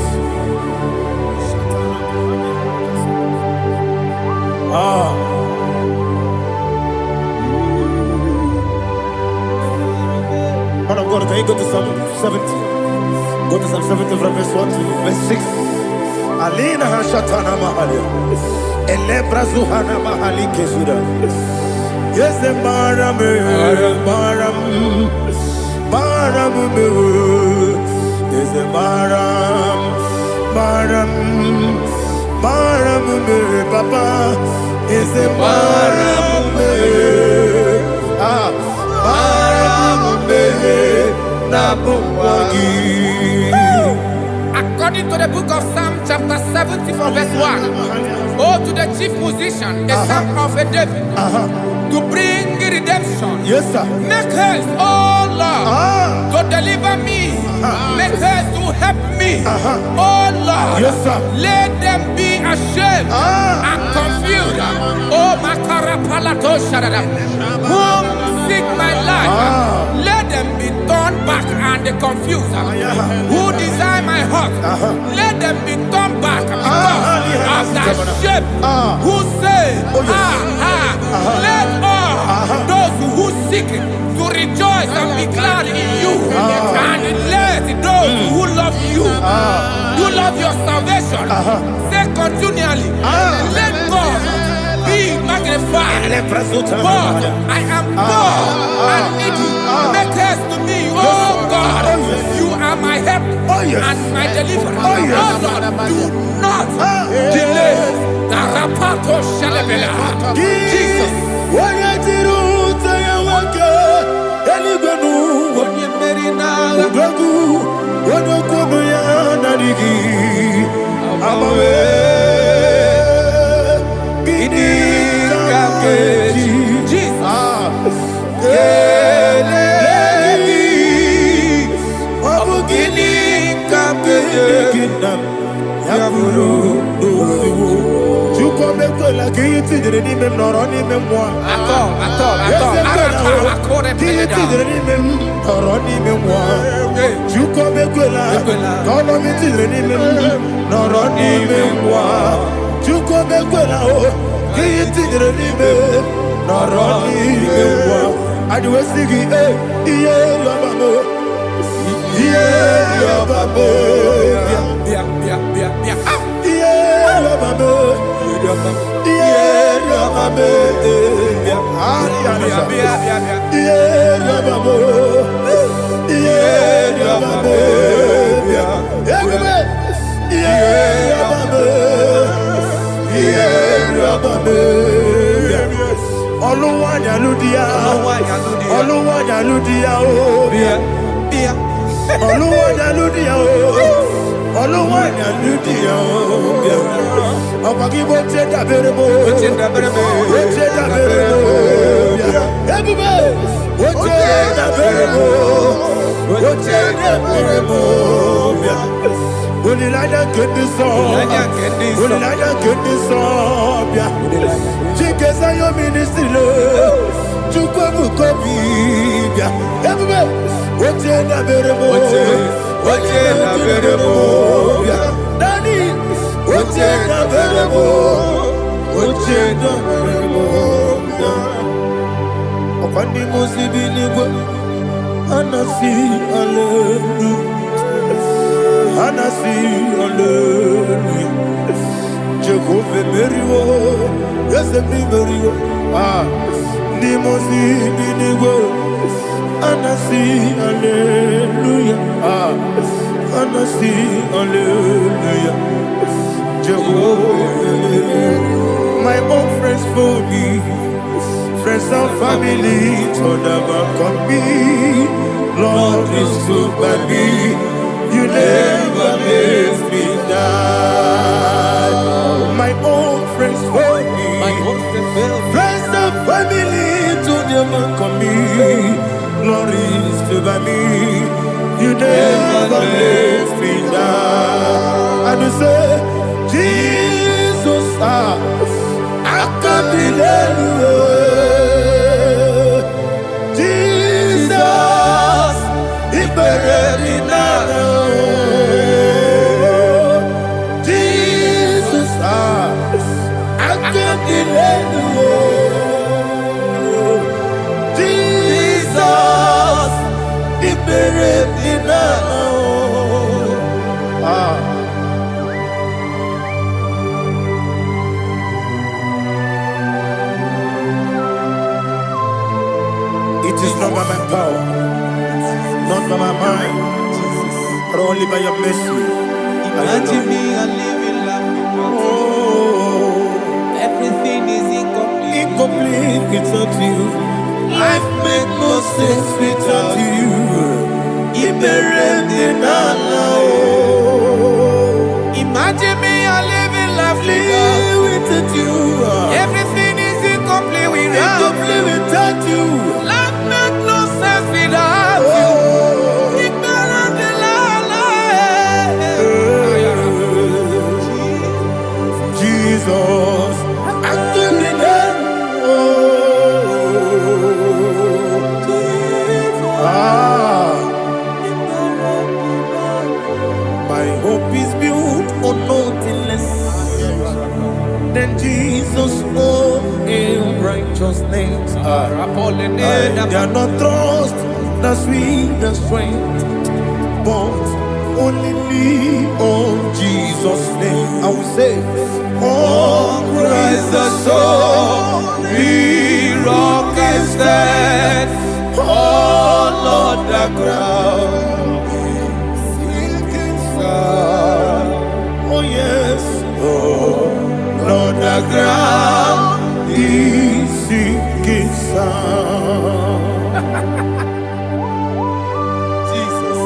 Speaker 3: Man of God, can you go to Psalm 70? Go to Psalm 70 from verse 1 to verse 6. Alina Hashatana Mahalia. Elebra Zuhana Mahali Kesuda. Yes, the Baram. Yes, the Baram, Papa. Yes, the Baram.
Speaker 4: According to the book of Psalm chapter 70 from verse 1, oh, to the chief musician, a son of a David, to bring redemption.
Speaker 3: Yes, sir.
Speaker 4: Make haste, oh Lord, to deliver me. Make haste to help me. Oh Lord,
Speaker 3: yes, sir.
Speaker 4: Let them be ashamed and confused. Oh, Makara Palato Shadada, whom seek my life. Let them be turned back and confused. Who desire my heart, let them be turned back because of that shape. Who say, let all those who seek to rejoice and be glad in you, and let those who love you, you love your salvation, say continually, let God be magnified. God, I am God and needy. Make haste to me, oh God. You are my help and my deliverer. Oh Lord, do not delay. Rapato Shalabela. Jesus.
Speaker 3: bàbá. Olúwàjà lùdíà. Olúwàjà lùdíà o. Olúwàjà lùdíà o. Olúwàjà lùdíà o. Ọ̀pọ̀ kí bó ṣe dàbẹ̀rẹ̀ bò. Bó ṣe dàbẹ̀rẹ̀ bò. Ebube. Bó ṣe dàbẹ̀rẹ̀ bò. Bó ṣe dàbẹ̀rẹ̀ bò. Olùlàjà kéde sọ. Olùlàjà kéde sọ. Chike Sayo ministry lo. Chukwu kobi. Ebube. Bó ṣe dàbẹ̀rẹ̀ bò. Bó ṣe dàbẹ̀rẹ̀ bò. Dani. Bó ṣe dàbẹ̀rẹ̀ bò. Bó ṣe dàbẹ̀rẹ̀ bò. Ọ̀pọ̀ ní mo sì bí nígbà. Anasi hallelujah. Anasi hallelujah. Jehovah meriwo. Yese mi meriwo. Ni mo sì bí nígbà. Anasi hallelujah. Anasi hallelujah. Jehovah. My own friends for me. Friends and family told them come me. Lord is good by me. You never let me die. My own friends for me. Friends and family told them come me. Lord is good by me. You never let me die. And you say, Jesus, I can't believe you. Jesus, I can't believe you. Jesus, He buried me now. It is not by my power, not by my mind, but only by your mercy.
Speaker 1: Imagine me a living life without you. Everything is incomplete.
Speaker 3: Incomplete without you. Life makes no sense without you.
Speaker 1: Imagine me a living life
Speaker 3: without you.
Speaker 1: Everything is incomplete without
Speaker 3: you.
Speaker 1: Life makes no sense without you.
Speaker 3: Jesus, I can't believe my hope is built on nothing less than Jesus' own righteousness. They are not trust the sweetest strength, but only lean on Jesus' name. I will say, on Christ the solid rock I stand. Oh Lord, the ground is sinking sand. Oh yes, oh Lord, the ground is sinking sand. Jesus,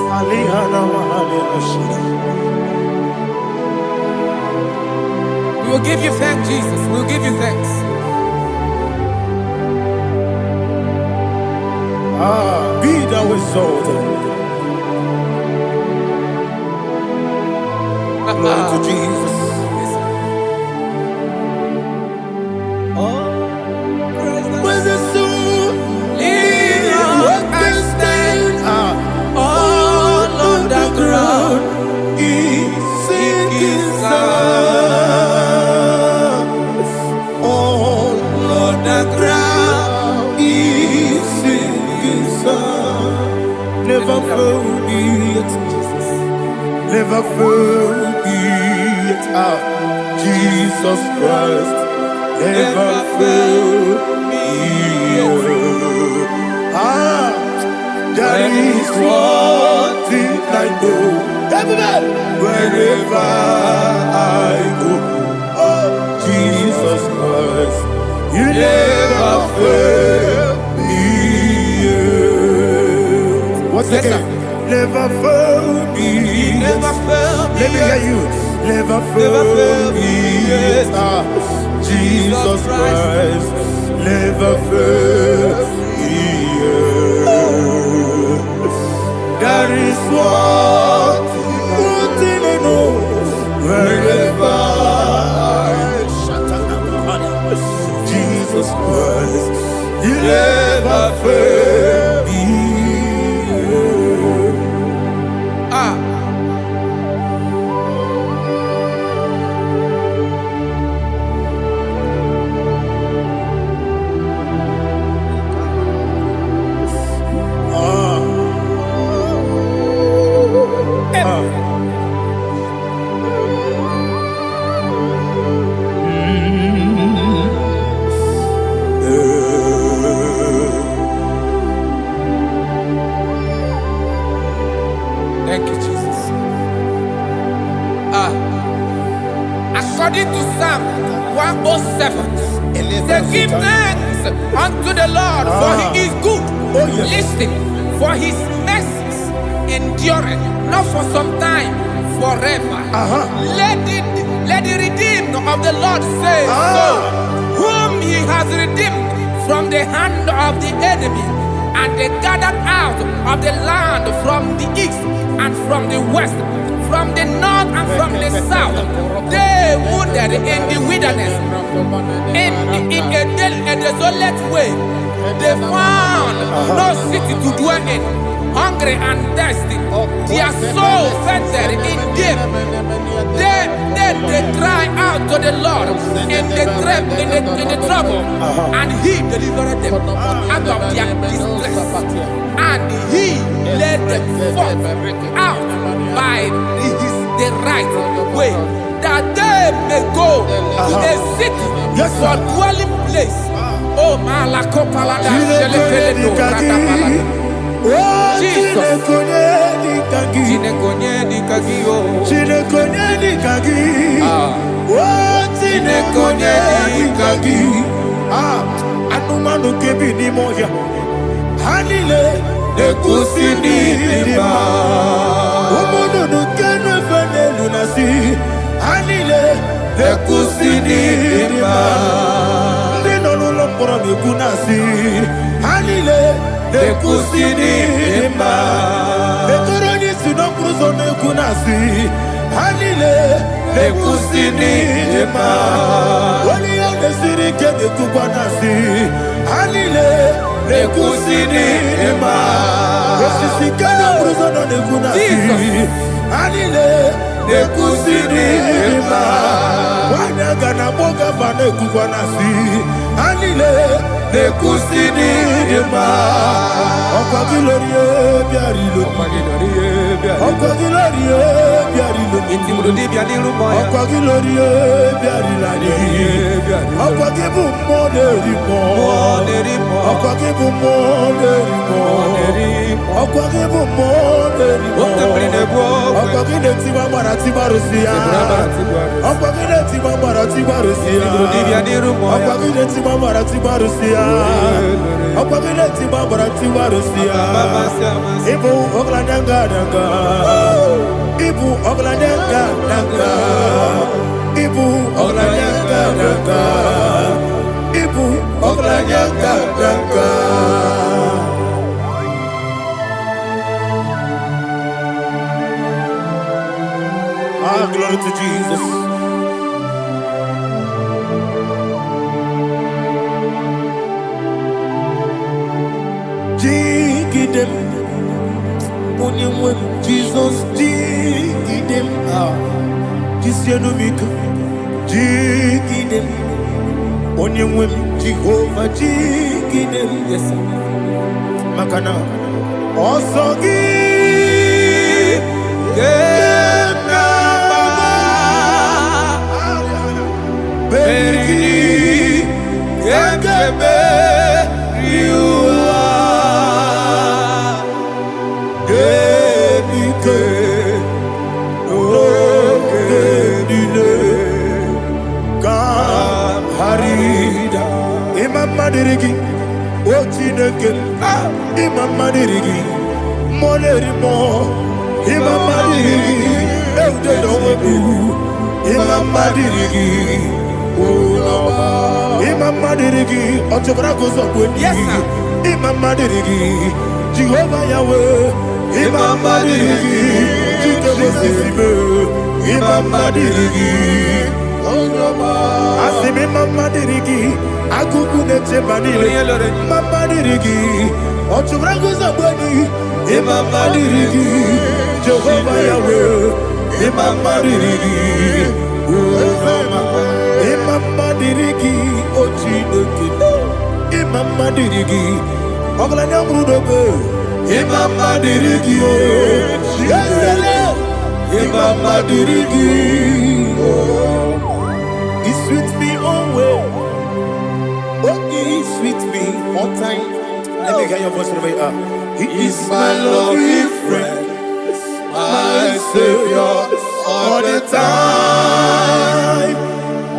Speaker 1: We will give you thanks, Jesus. We will give you thanks.
Speaker 3: Be thou exalted. Glory to Jesus. Where's the soul? What can stand? All on the ground is sinking sand. All on the ground is sinking sand. Never forget, never forget, Jesus Christ. Never fail me. There is one thing I know. Wherever I go, oh, Jesus Christ, you never fail me yet. Once
Speaker 4: Yes,
Speaker 3: again, never fail me.
Speaker 4: Never fail me.
Speaker 3: Let me hear you. Never fail me yet. Jesus Christ, never fail me yet. That is what thing I know. Wherever Jesus Christ, you never fail me.
Speaker 4: Thank you, Jesus. According to Psalm 107, they give thanks unto the Lord, for he is good. Listen, for his mercies endureth, not for some time, forever. Let the redeemed of the Lord say so, whom he has redeemed from the hand of the enemy, and they gathered out of the land from the east and from the west, from the north and from the south. They wandered in the wilderness, in a desolate way. They found no city to dwell in, hungry and thirsty. Their soul fainted in deep. They cry out to the Lord in the trouble, and he delivered them out of their distress, and he led them forth out by the right way, that they may go to a city for dwelling place. Oh, Malakopalada, Jesus.
Speaker 3: Anumanu kebi ni moya Hanile Nekusini lima Umudu nukenu fene lunasi Hanile Nekusini lima Nino nulopora mikunasi Hanile Nekusini lima Nekuroni sinokruzo nekunasi Hanile Nekusini lima Wali yande sirike nekukwanasi Hanile Nekusini lima Wesisikana bruzono nekunasi Hanile Nekusini lima Wanyaga na boga vane kukwanasi Hanile Nekusini lima Okwa gilorie biarilo Okwa gilorie biarilo Okwa gilorie biarilani Okwa gibu moderimo Okwa gibu moderimo Okwa gibu moderimo Okwa gile tiba marati barusia Okwa gile tiba marati barusia Okwa gile tiba marati barusia Okwa gile tiba marati barusia Ibu ogladanga danga Ibu ogladanga danga Ibu ogladanga danga Ibu ogladanga danga Glory to Jesus. Jigidem, Jesus, jigidem, Jisianomika, jigidem, Onyemwem, Jehovah, jigidem, yes, Makana, Osogi, Beri, Yakebe, you are Gedike, no Gedine, Kam Hari Chineke Imama dirigi Moleri mo Imama dirigi Eude dowebu Imama dirigi Imama dirigi Otobra gozo kweni
Speaker 4: Yes, sir.
Speaker 3: Imama dirigi Jehovah Yahweh Imama dirigi Jitebo sisibe Imama dirigi Asimi mama dirigi Akuku neche banile Mama dirigi Otobra gozo kweni Imama dirigi Jehovah Yahweh Imama dirigi Imama dirigi Ochineke Imama dirigi Ogla nyamrudobe Imama dirigi Yesele Imama dirigi He sweet me always Oh, he sweet me all time. Let me hear your voice from here. He is my lovely friend, my Savior all the time.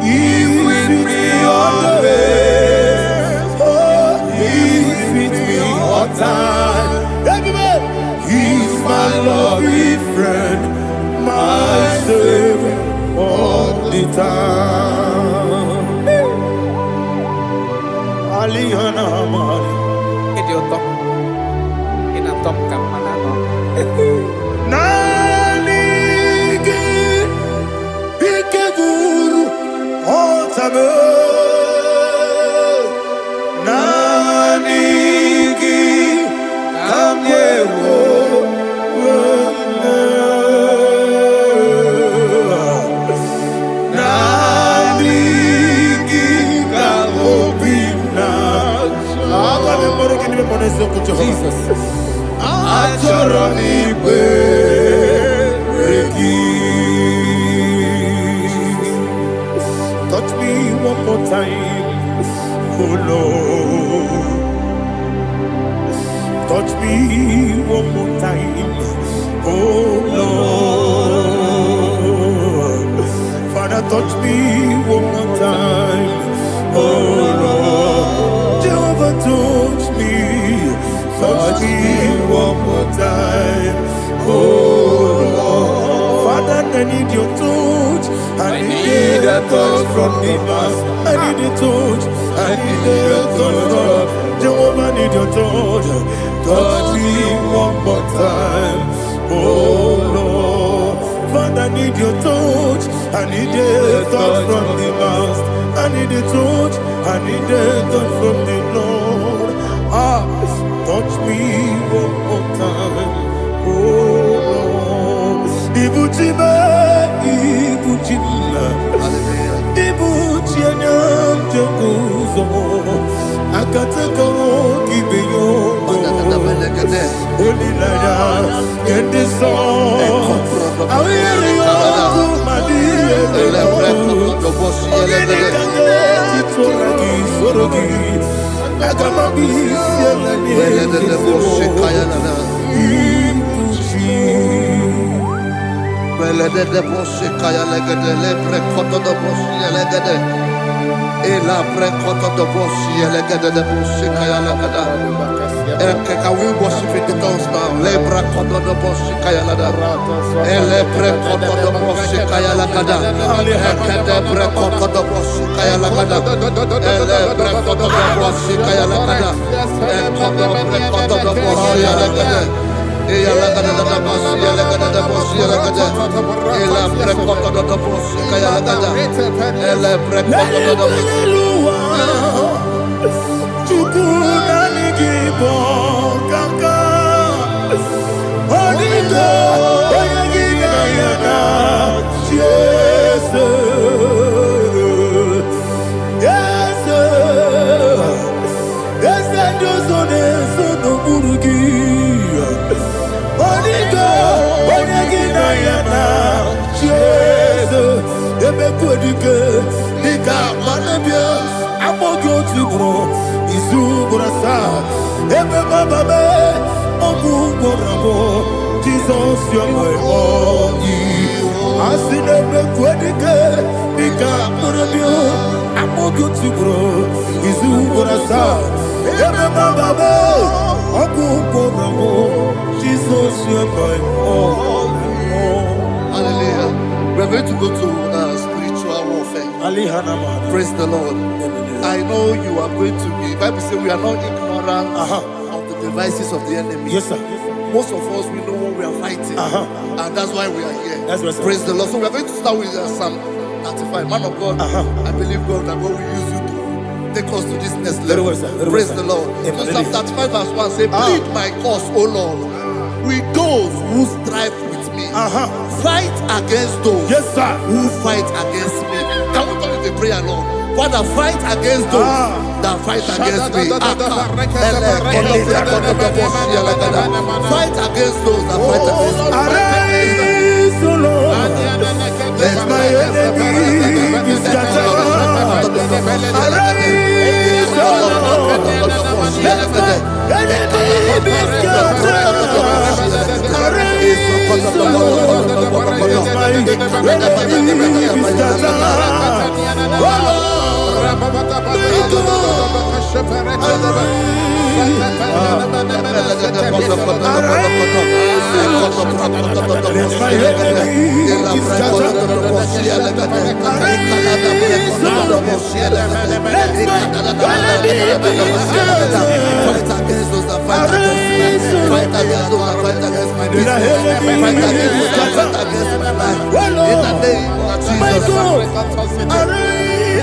Speaker 3: He with me always. Oh, he with me all time. Everybody, he's my lovely friend, my Savior all the time. Aliana Mari.
Speaker 4: Idioto. Inatom kamanano.
Speaker 3: Nanigi Ikeguru Otame Nanigi Kamyewo Nanigi Kamobina Jesus Achoronipe Touch me one more time, oh Lord. Touch me one more time, oh Lord. Father, touch me one more time, oh Lord. Jehovah, touch me one more time, oh Lord. Father, I need your touch. I need a touch from the past. I need a touch. I need a touch from Jehovah. I need your touch. Touch me one more time, oh Lord. Father, I need your touch. I need a touch from the past. I need a touch. I need a touch from the Lord. Touch me one more time, oh Lord. Ibuchima, Ibuchima, Ibuchianyam Jakuzo, Akataka Kibeyo, Olilaya, get this song. I hear you, Madi,
Speaker 5: Can we worship in the tongues now? Lebra koto do boshi kaya lada. Ele pre koto do boshi kaya lada. Ekede pre koto do boshi kaya lada. Ele pre koto do boshi kaya lada. Ekodo pre koto do boshi lada. Eya lada da boshi lada da boshi lada. Ele pre koto do boshi kaya lada. Ele pre koto do boshi.
Speaker 3: Jesus, you're my all. I see them make wedding. I'm going to grow. Izu Gorasa, Ebeba Babo, Oku Bravo, Jesus, you're my all.
Speaker 5: Hallelujah. We're going to go to spiritual warfare. Praise the Lord. I know you are going to be. Bible says we are not ignorant of the devices of the enemy.
Speaker 3: Yes, sir.
Speaker 5: Most of us, we know what we are fighting. And that's why we are here.
Speaker 3: That's right, sir.
Speaker 5: Praise the Lord. So we are going to start with Psalm 35. Man of God, I believe God that God will use you to take us to this next level. Praise the Lord. So Psalm 35 verse 1 say, plead my cause, O Lord, with those who strive with me. Fight against those who fight against me. Can we call it a prayer, Lord? Father, fight against those that fight against me. Fight against those that fight against me.
Speaker 3: Arise, O Lord, let my enemy be scattered. Arise, O Lord, let my enemy be scattered. Arise, O Lord, let my enemy be scattered. Oh Lord,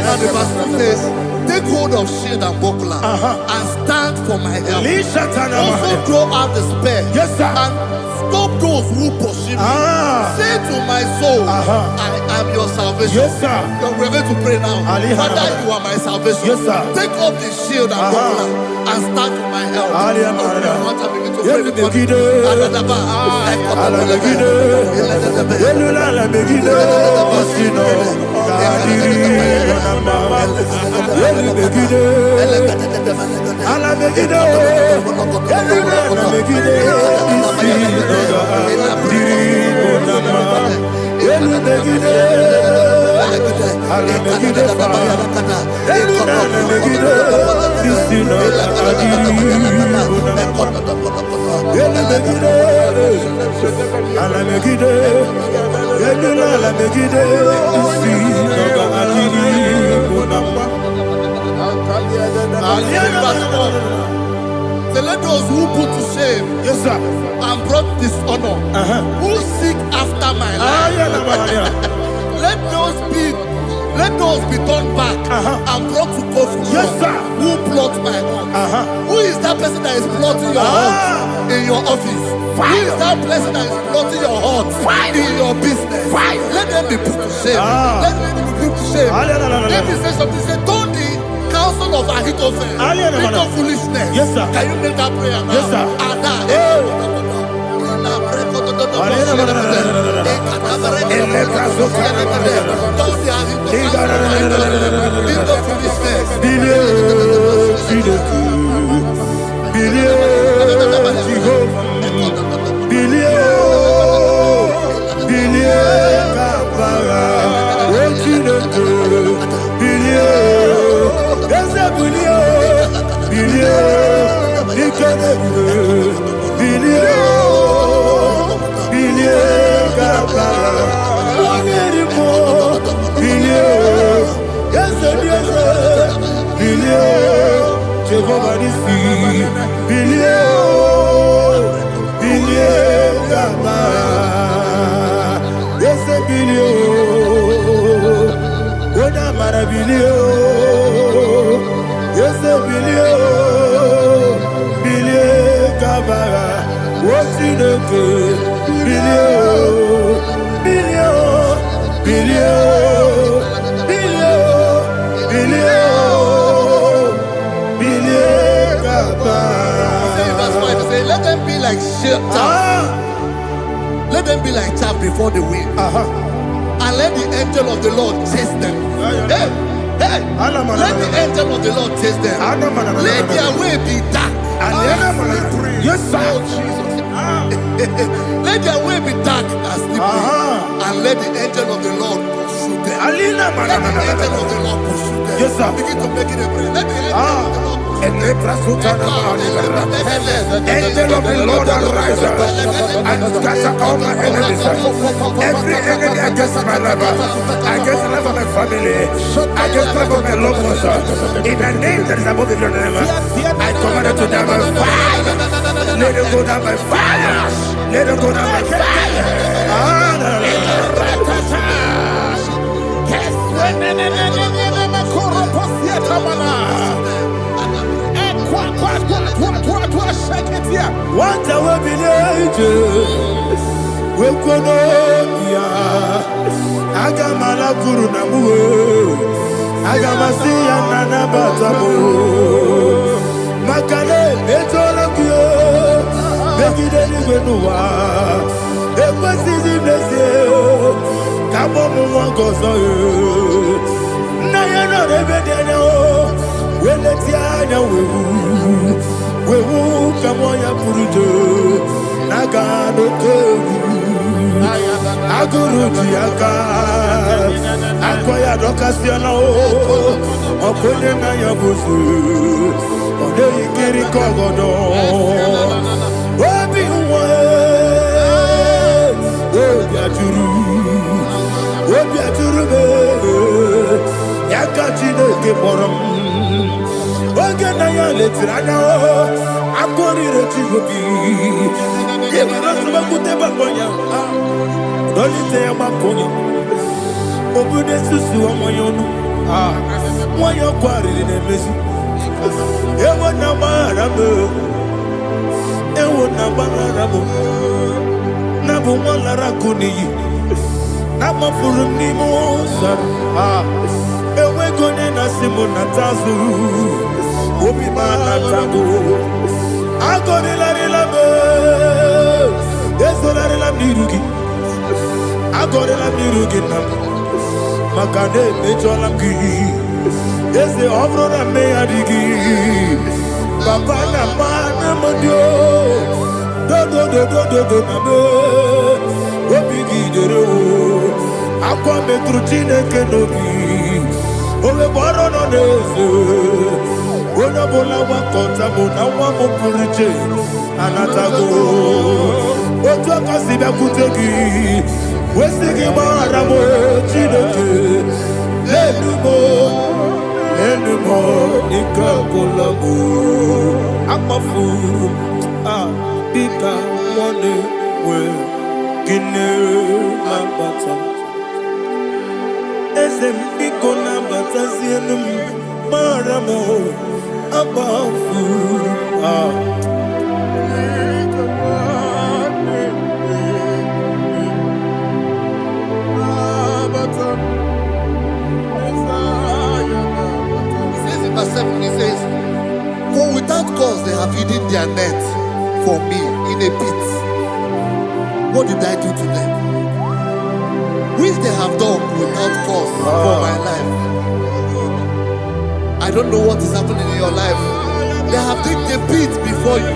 Speaker 5: and the verse says, take hold of shield and buckler and stand for my help. Also throw out the spear and stop those who pursue me. Say to my soul, I am your salvation. We're going to pray now. Father, you are my salvation. Take up the shield and buckler and stand for my help. So let those who put to shame and brought dishonor, who seek after my life, let those be turned back and brought to confusion. Who plot my heart? Who is that person that is plotting your heart in your office? Who is that person that is plotting your heart in your business? Let them be put to shame. Let them be put to shame. Let me say something. Say, don't the counsel of Ahithophel become foolishness. Can you make that prayer now? Yes, sir. Let them be like chaff. Let them be like chaff before the wind. And let the angel of the Lord chase them. Hey, let the angel of the Lord chase them. Let their way be dark. Yes, sir. Let their way be dark and slippery. And let the angel of the Lord pursue them. Let the angel of the Lord pursue them.
Speaker 3: Yes, sir.
Speaker 5: Begin to make it a prayer. Let the
Speaker 3: Angel of the Lord arise and scatter all my enemies. Every enemy against my life, against the life of my family, against the life of my loved ones. In the name that is above your name, I command it to die by fire. Let it go down by fire. Let it go down by fire. What I will be we kono ya agamala guru na muwe agamasi ya nana batamo makale etola kyo begide ni gwenuwa ekwesi ziblese kabo mu wangozo na ya no rebede na o weleti anya wewu kamo ya purujo naga no tewu aguru jiaka akoya dokasiana o okonye na ya bosu ode ikiri kogodo obi uwe obi aturu be yaka chineke borom oge na ya letiranya o akori rechigobi yebiro subakute babonya Dolite ya makonyi Obude susu wa mwayono Mwayo kwa rili nemezi Ewo na marabo Ewo na marabo Nabu mwalara kuniyi Nama furu ni moza Ewe kone na simu na tazu Obi mana tago Agone la rilabo Ezo la rilam nirugi Agora la mirugina Makane mejola ki Ese obro na me adigi Papa na mana modio Do na me Obigi dero Aqua metrutine kenobi Ole boro no neze Ona bola wakota Mona wamo puriche Anatago Otua kasiba kutegi Wesigi maramo chineke Lenumo Nikakolamu Amafu Bika Mwane We Gine Lambata Esem Biko Lambata Zienum Maramo Amafu
Speaker 5: He says, for without cause they have hidden their net for me in a pit. What did I do to them? Which they have done without cause for my life. I don't know what is happening in your life. They have digged a pit before you,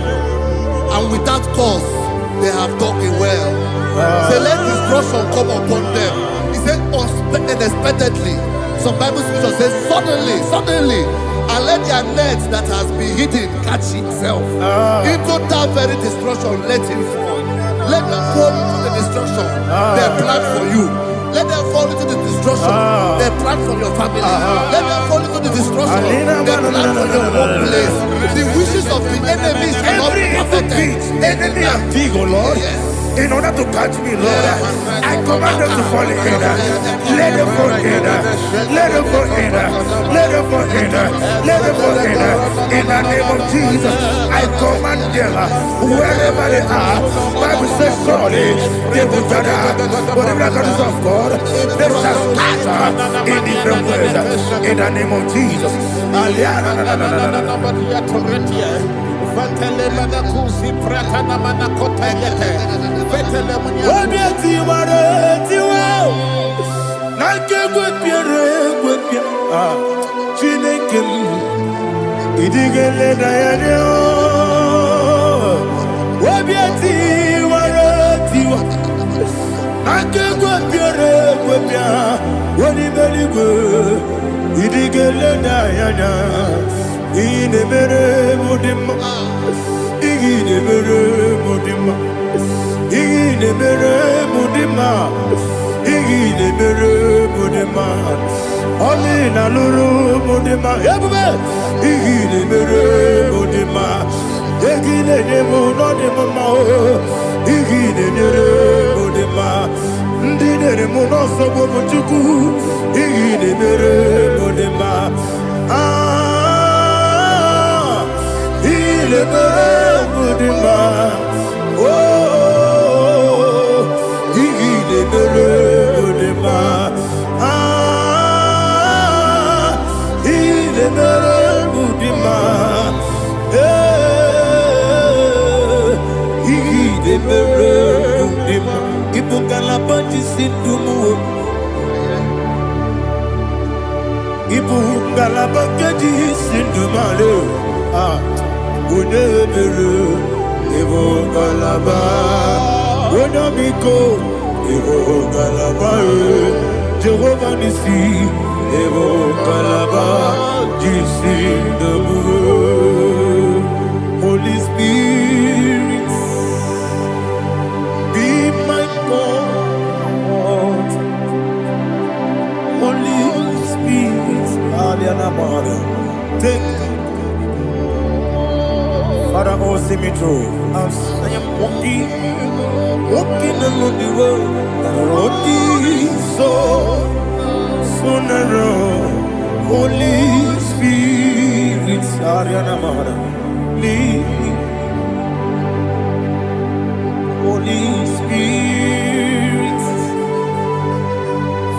Speaker 5: and without cause they have dug it well. Say, let destruction come upon them. He said, unexpectedly. Some Bible scripture says, suddenly. And let their net that has been hidden catch itself. Into that very destruction, let it fall. Let them fall into the destruction they plan for you. Let them fall into the destruction they plan for your family. Let them fall into the destruction they plan for your workplace. The wishes of the enemy shall not be perfected.
Speaker 3: Enemy of VIGIL, Lord.
Speaker 5: Yes.
Speaker 3: In order to catch me, Lord, I command them to fall in. Let them fall in. Let them fall in. Let them fall in. Let them fall in. In the name of Jesus, I command them wherever they are. Bible says surely they will gather, but the miracles of God, they shall scatter in different ways. In the name of Jesus. Wanibeligwe, Idigele Diana, Inemere Mudima, Inemere Mudima, Inemere Mudima, Inemere Mudima, Olina Luru Mudima, Yabe, Inemere Mudima, Egine Nemo, Nodima, Inemere Mudima. Ndinere munoso bobuchuku Iginere monema Ilemere monema Oh Iginere monema Ilemere monema Iginere monema Ibukalabati sindumu Ibukalabati sindumale Unebere Ibukalaba Unamiko Ibukalaba Jehovah Nisi Ibukalaba Jisindumu Holy Spirit be my God, Holy Spirit, take Father, oh, see me through. As I am walking along the road, the road is so narrow. Holy Spirit, lead me. Holy Spirit,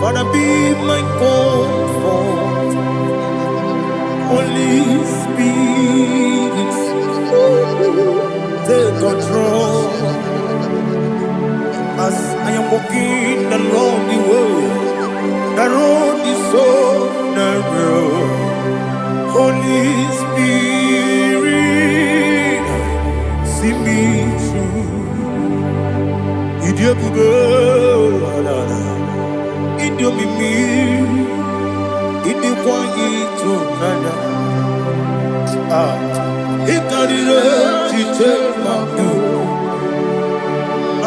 Speaker 3: Father, be my comfort. Holy Spirit, take control as I am walking along the road. The road is so narrow. Holy Spirit, see me through. Idiabube, Idiomimi, Idikwani to Nana. Ikarire, Chichemadu,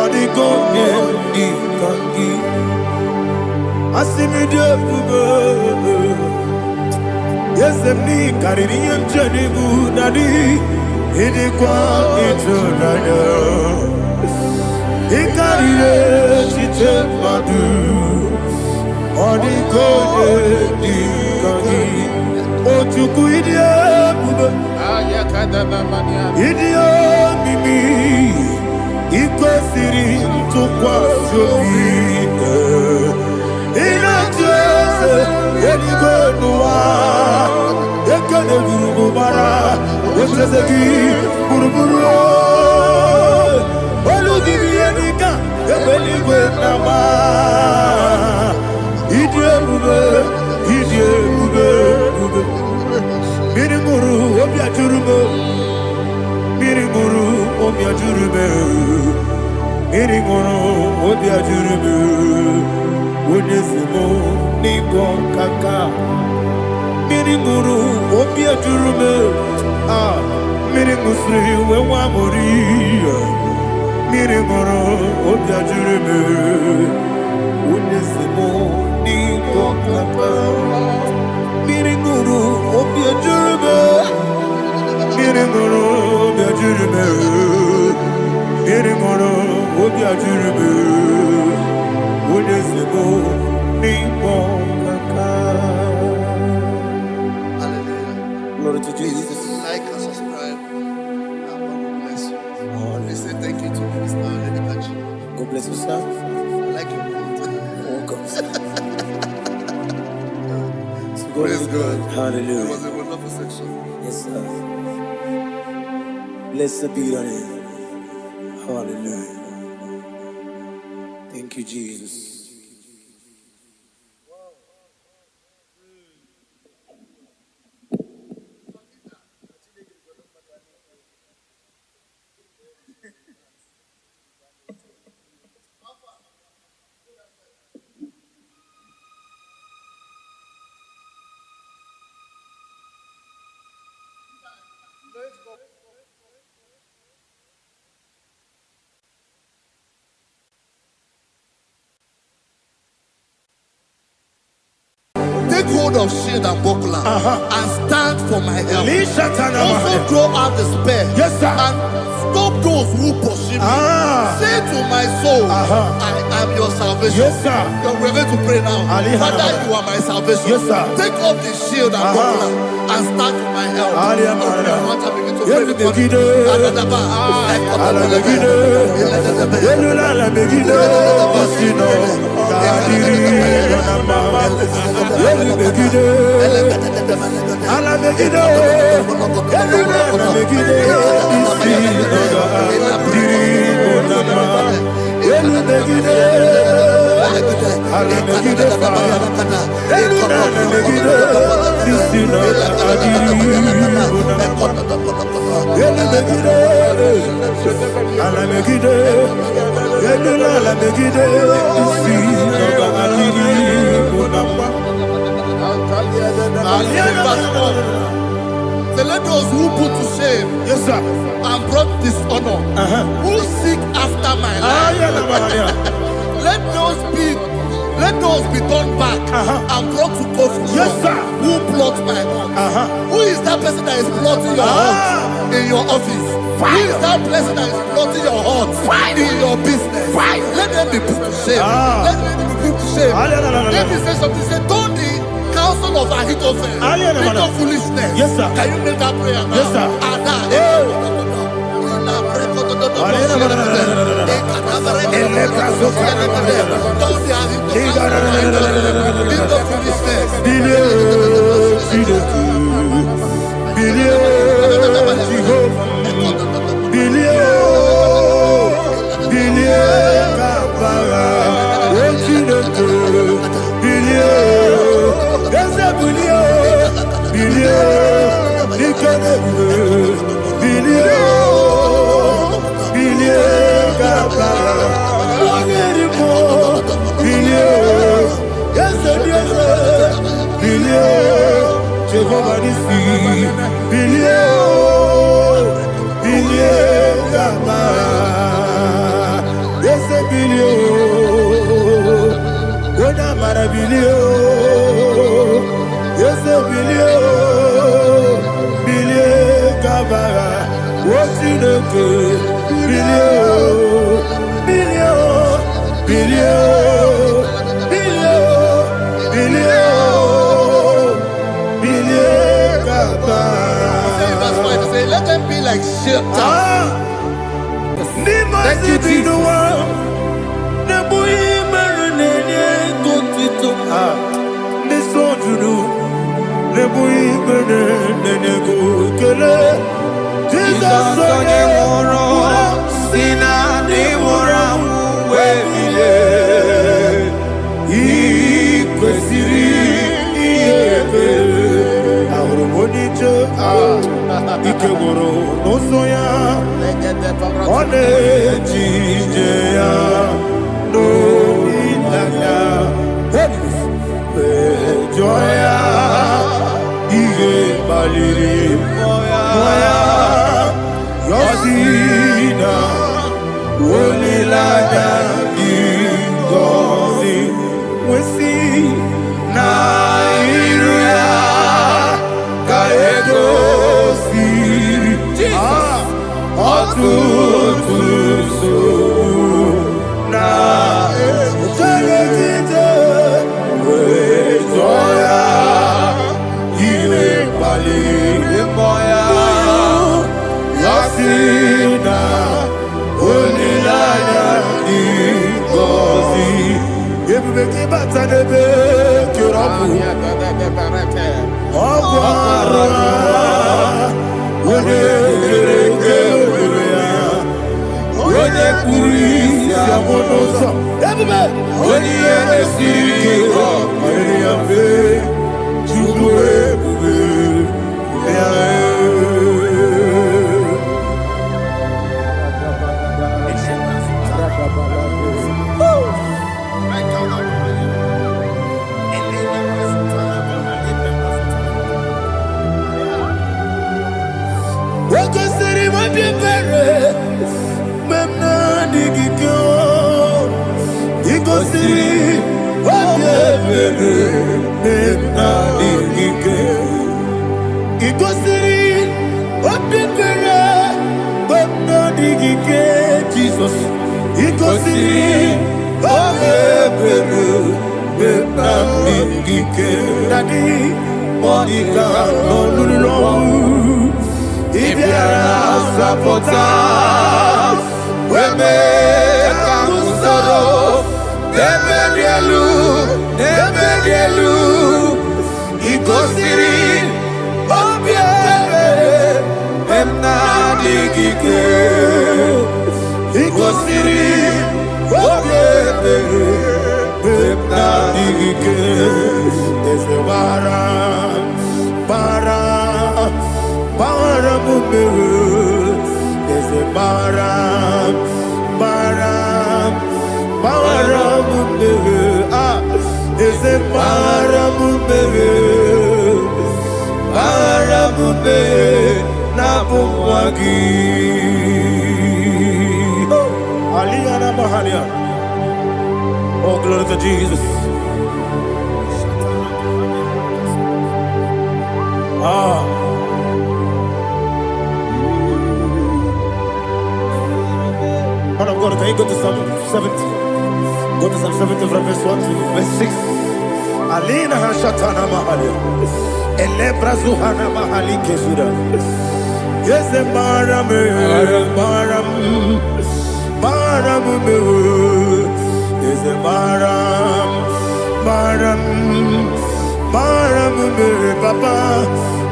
Speaker 3: Adigone, Ikangi, Asimidiabube. Yes, me, Caribbean Janibu, Nadi, Idikwani to Nana. Ikarire chichemadu Odikode dikagi Ochuku idie bube Idie mimi Iko siri tukwa shobine Inatese Yedigwe nuwa Yekane gurugu bara Yekeseki buruburu Olugibiyenika Ebeligwe nama Idie bube Mirimuru obia jurume Mirimuru obia jurume Mirimuru obia jurume Wonesimo nigo kaka Mirimuru obia jurume Mirimusri wewa mori Mirimuru obia jurume Wonesimo nigo kaka Mirimuru obia jurume Mirimuru obia jurume Mirimuru obia jurume Wonesimo nigo kaka. Glory to Jesus.
Speaker 5: Like and subscribe. God bless you. Please say thank you to Minister Lady Kachi.
Speaker 3: God bless you, sir.
Speaker 5: I like your quote.
Speaker 3: Welcome.
Speaker 5: Praise God.
Speaker 3: Hallelujah.
Speaker 5: It was a wonderful section.
Speaker 3: Yes, sir. Blessed be your name. Hallelujah. Thank you, Jesus.
Speaker 5: hold of shield and buckler and stand for my help. Also draw out the spear.
Speaker 3: Yes, sir.
Speaker 5: And stop those who pursue me. Say to my soul, I am your salvation.
Speaker 3: Yes, sir.
Speaker 5: We're going to pray now. Father, you are my salvation.
Speaker 3: Yes, sir.
Speaker 5: Take off the shield and buckler and stand for my help. Let those who put to shame,
Speaker 3: yes, sir,
Speaker 5: and brought dishonor, who seek after my life, let those be turned back and brought to confusion.
Speaker 3: Yes, sir.
Speaker 5: Who plot my heart? Who is that person that is plotting your heart in your office? Who is that person that is plotting your heart in your business? Let them be put to shame. Let them be put to shame. Let me say something. Say, don't the counsel of Ahithophel make no foolishness.
Speaker 3: Yes, sir.
Speaker 5: Can you make that prayer now?
Speaker 3: Yes, sir. Let them be like shelter. Thank you, Jesus. Ikegoro nosoya one jijeya no ilaya joya ige baliri moya yosina olilaya ingozi wesi na iruya kaego Memna digikyo, ikosi, wabye. Ikosi obebere benamike Daddy Monica no lulu Ibiara sapota Weme kamusoro Nebedielu Ikosiri obebere benamike Ikosiri obebere benamike Eze bara mumere Eze bara mumere Eze bara mumere na bumwagi Aliyana Mahalia. Oh, glory to Jesus. Man of God, can you go to Psalm 70? Go to Psalm 70 from verse 1 to verse 6. Alina Hashatana Mahalia. Elebra Zuhana Mahali Kesura. Yes, the Maram. Is a Maram, Papa.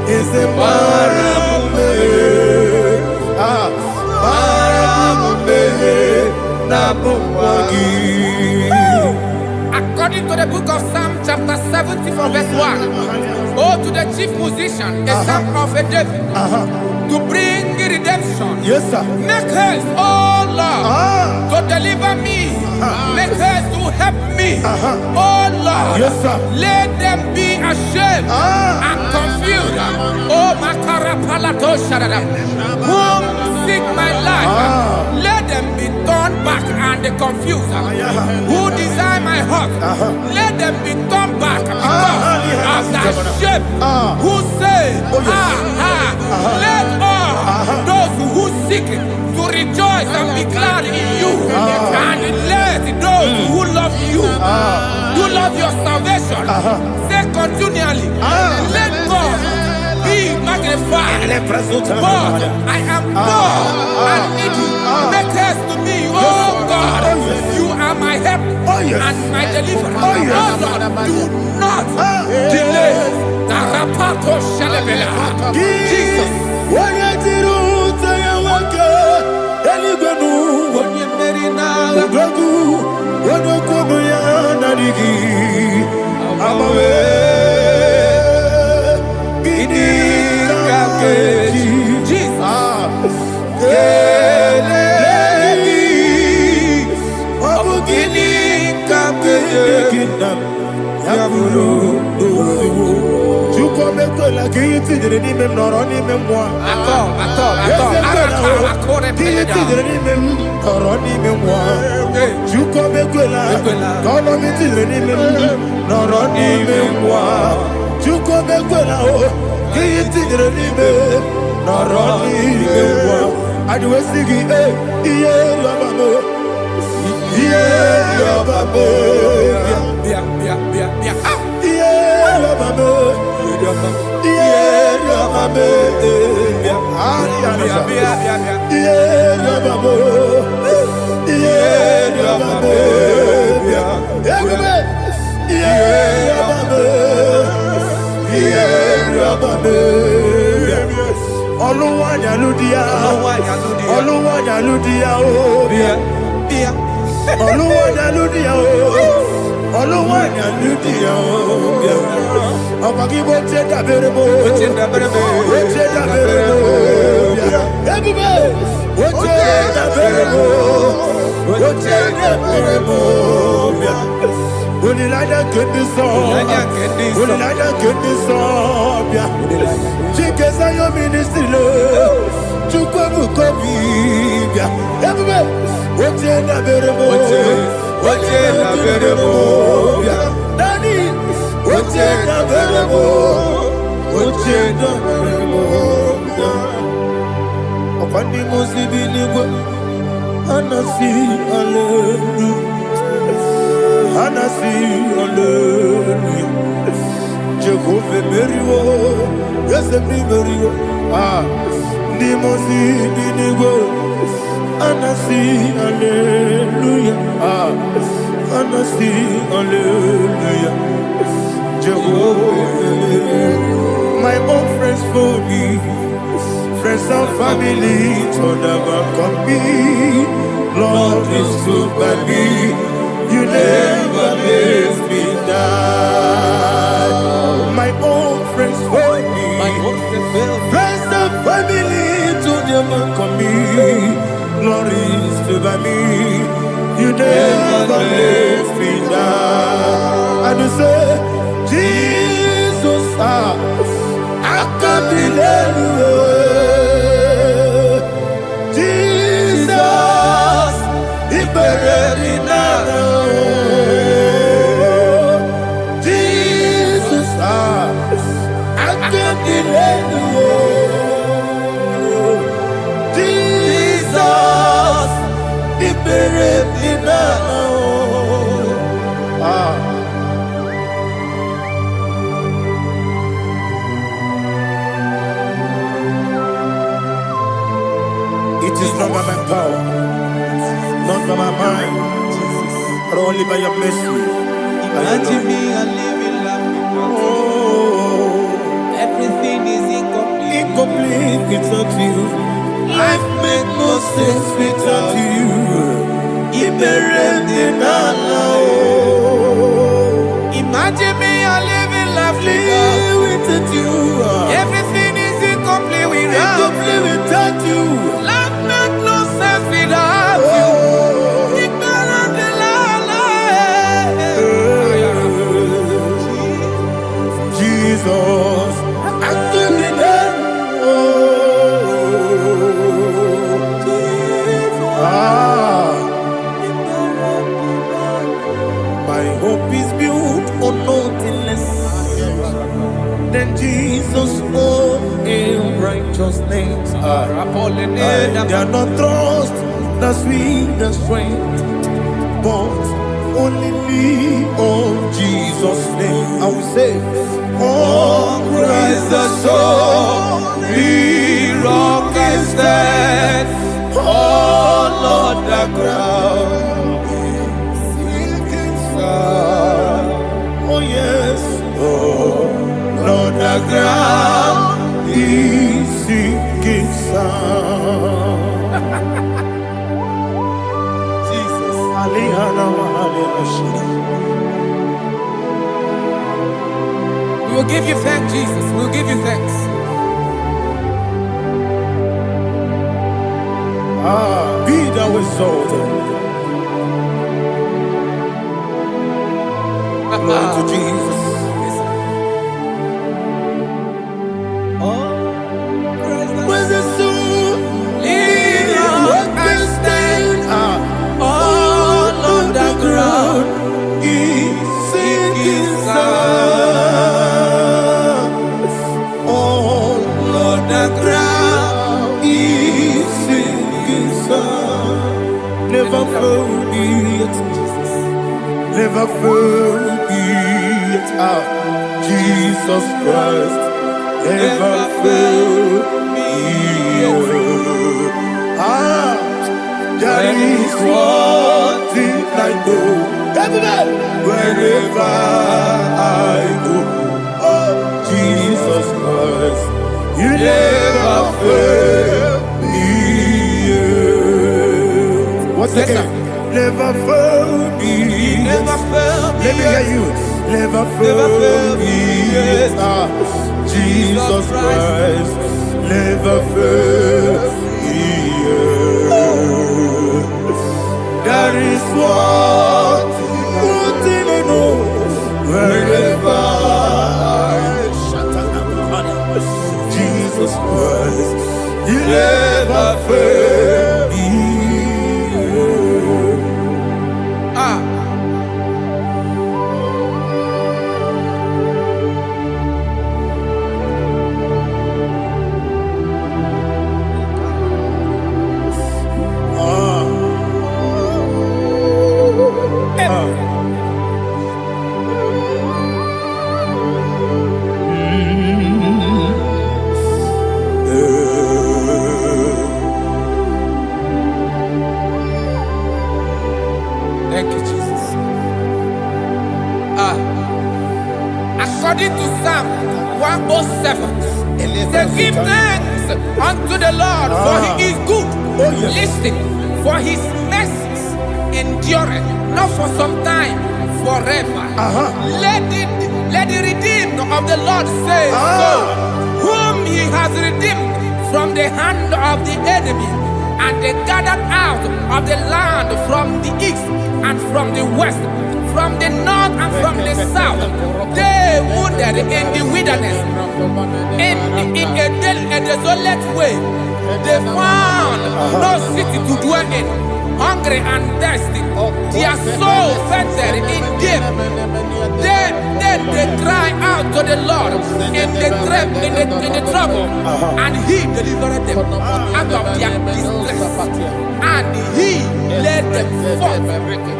Speaker 3: Is a Maram,
Speaker 4: According to the book of Psalm chapter 70 from verse 1, oh, to the chief musician, a psalm of a David, to bring redemption.
Speaker 3: Yes, sir.
Speaker 4: Make haste, oh Lord, to deliver me. Make haste to help me. Oh Lord,
Speaker 3: yes, sir.
Speaker 4: Let them be ashamed and confused. Oh Makara Palato Shadada, whom seek my life, let them be turned back and confused. Who desire my heart, let them be turned back because of that shame. Who say, let all those who seek to rejoice and be glad in you, and let those who love you, who love your salvation, say continually, let God be magnified. God, I am poor and needy. Make haste to me, oh God. You are my help and my deliverer. Oh Lord, do not delay. Tarapato Shalabela. Jesus.
Speaker 3: Anasi, hallelujah. Anasi, hallelujah. Jehovah Merio, yes, Merio. Ah, Nimosi, Dinigo. Anasi, hallelujah. Ah, Anasi, hallelujah. Jehovah, my own friends for me, friends and family, told never come me. Lord is good by me, you never let me die. My own friends for me, friends and family, told never come me. Lord is good by me, you never let me die. And you say, Jesus, I can't believe you. Jesus, He buried me now. Jesus, I can't believe you. Jesus, He buried me now. It is not by my power, not by my mind, but only by your mercy.
Speaker 1: Imagine me a living life without you.
Speaker 3: Oh,
Speaker 1: Everything is incomplete.
Speaker 3: incomplete without you. Life makes no sense without you.
Speaker 1: Imagine me a living life
Speaker 3: without you.
Speaker 1: Everything is incomplete without
Speaker 3: Incomplete without you.
Speaker 1: Life makes no sense without you.
Speaker 3: Jesus, I give it up. My hope is built on nothing less than Jesus' own righteousness. They are not trust the sweetest strength, but only me on Jesus' name. I will say, on Christ the solid rock and stand. Oh Lord, the ground is sinking sand. Oh yes, oh Lord, the ground is sinking sand. Jesus,
Speaker 1: We will give you thanks, Jesus. We will give you thanks.
Speaker 3: Be thou exalted. Glory to Jesus. Where's the soul? What can stand? All on the ground is sinking sand. All on the ground is sinking sand. Never forget, never forget, Jesus Christ. Never fail me. There is one thing I know. Wherever I go, oh Jesus Christ, you never fail me. What's the name? Never fail me.
Speaker 1: Never fail me.
Speaker 3: Let me hear you. Never fail me. Jesus Christ, never fail me. There is one thing I know. Wherever I Jesus Christ, you never fail me.
Speaker 4: According to Psalm 107, say, give thanks unto the Lord, for he is good. Listen, for his mercies endureth, not for some time, forever. Let the redeemed of the Lord say so, whom he has redeemed from the hand of the enemy, and they gathered out of the land from the east and from the west, from the north and from the south. They wandered in the wilderness, in a desolate way. They found no city to dwell in, hungry and thirsty. Their soul fettered in deep. Then they cry out to the Lord in the trouble, and he delivered them out of their distress, and he led them forth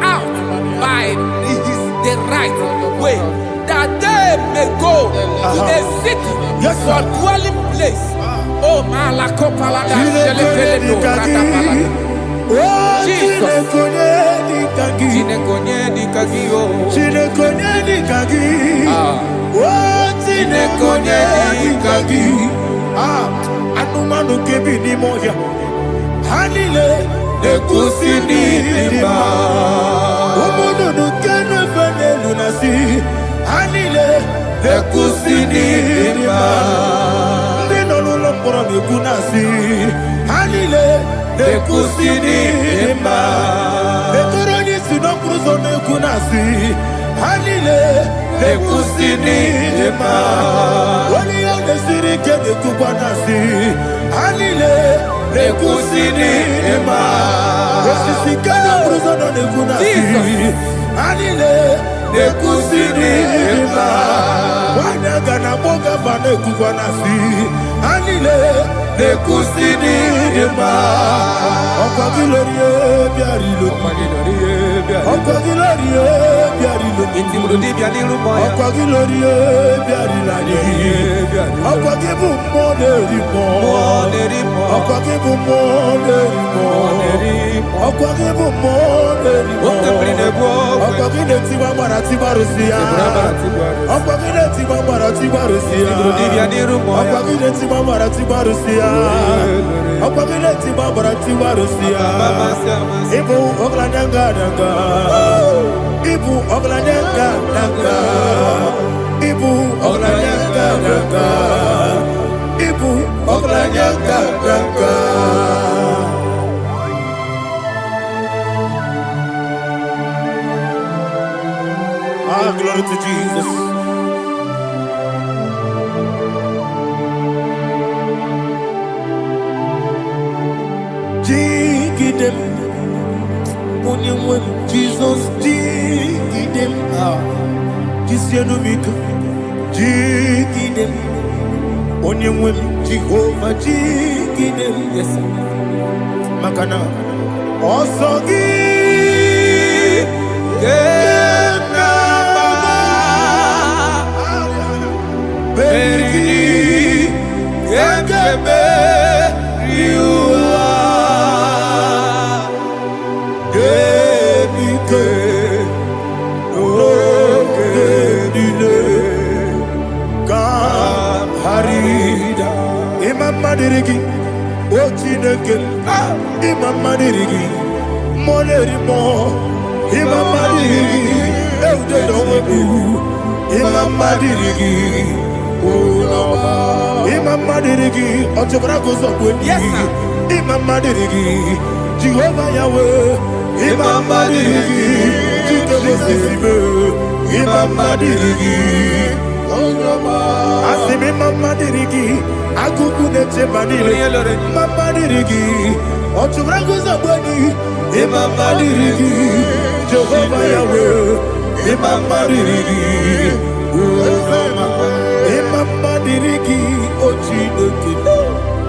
Speaker 4: out by the right way, that they may go to a city for dwelling place. Oh, Malakopalada, Jesus.
Speaker 3: Anumanu kebi ni moya Hanile Nekusini Nima Umudu nukenu fene lunasi Hanile Nekusini Nima Ndino lulopura mikunasi Hanile Nekusini Nima Neturoni sinokruzo nekunasi Hanile Nekusini Nima Wali ya nesiri kene kubanasi Hanile Nekusini Nima Wesisi kene bruzo nekunasi Hanile Nekusini Nima Wanaga na boga bane kubanasi Hanile Nekusini Nima Okwa gilorie biarilo Okwa gilorie biarilo Okwa gilorie biarilani Okwa gibu monerimo Okwa gibu monerimo Okwa gibu monerimo Okwa gineti mamara tibarusia Okwa gineti mamara tibarusia Okwa gineti mamara tibarusia Okwa gineti mamara tibarusia Ibu oglanyanga nanga Ibu oglanyanga nanga Ibu oglanyanga nanga Ibu oglanyanga nanga Glory to Jesus. Jigidem, Onyemwem, Jesus, Jigidem, Jisianumika, Jigidem, Onyemwem, Jehovah, Jigidem, yes, Makana, Osogi, Beri, Gekebe, Riua, Gebike, Nogedile, Harida, Imam Madirigi, Ochineke, Imam Madirigi, Monerimo, Imam Madirigi, Eudedowebu, Imam Madirigi. Imam Madirigi, Otobrago Zobweni, Imam Madirigi, Jehovah Yahweh, Imam Madirigi, Jitobosisibe, Imam Madirigi, Asim Imam Madirigi, Akukune Manile, Imam Madirigi, Otobrago Zobweni, Imam Madirigi, Jehovah Yahweh, Imam Madirigi, Imam Madirigi, Ochineke,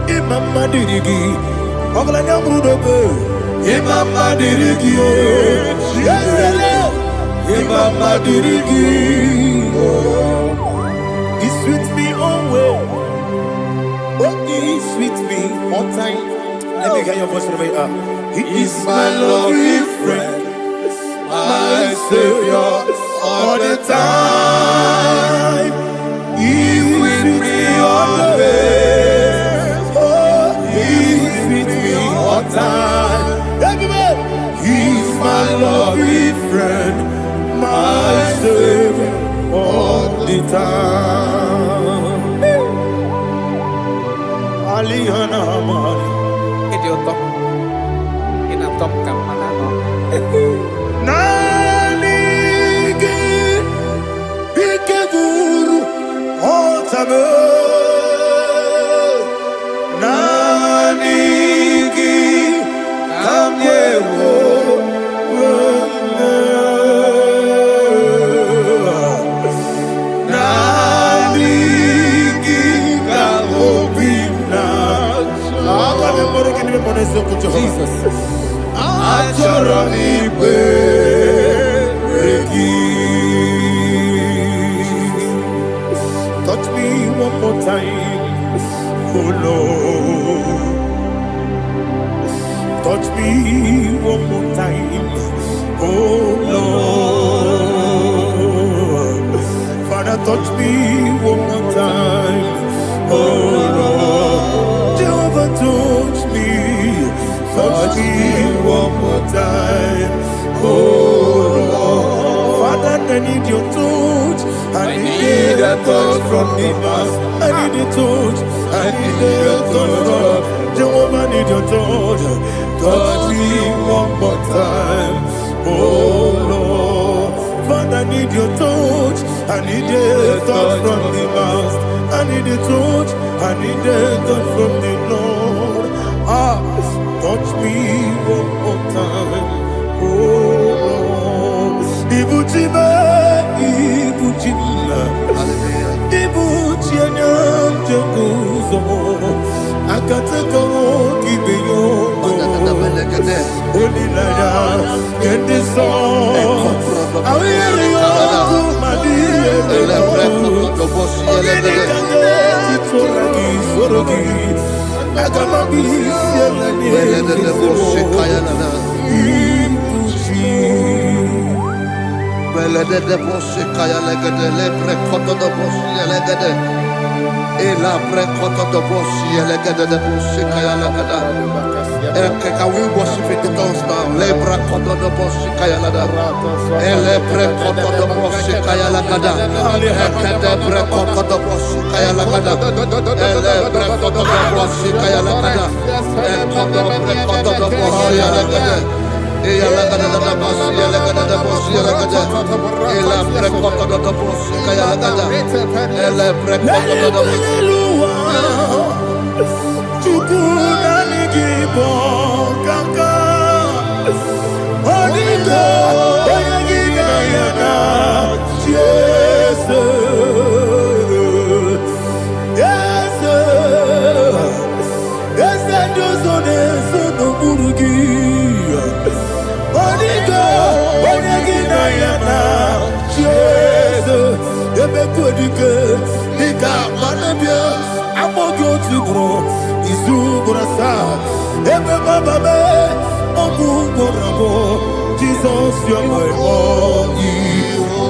Speaker 3: Imam Madirigi, Oglanya Brudobe, Imam Madirigi, Imam Madirigi, He sweet me always, oh He sweet me all time. Let me hear your voice from here. He is my lovely friend, my Savior all the time. Ita Alihana Mari Nanigi Ikeguru Otame Nanigi Kamyewo Jesus. Touch me one more time, oh Lord. Touch me one more time, oh Lord. Father, touch me one more time, oh Lord. Jehovah, touch me. Touch me one more time, oh Lord. Father, I need your touch. I need a touch from the past. I need a touch. I need a touch from Jehovah. I need your touch. Touch me one more time, oh Lord. Father, I need your touch. I need a touch from the past. I need a touch. I need a touch from the Lord. Touch me one more time, oh Lord. Ibuchima, Ibuchima, Ibuchina, Jaguzo. Akatako, Kibeyo, Olilaya, get this song. I will hear you, Madia,
Speaker 5: Can we worship in the tongues now? Lebra koto do boshi kaya lada. Elebre koto do boshi kaya lada. Ekede bre koto do boshi kaya lada. Elebre koto do boshi kaya lada. Ekodo bre koto do boshi lada. Eya lada da boshi lada da boshi lada. Elebre koto do boshi kaya lada. Elebre koto do boshi.
Speaker 3: Jesus, you're my all.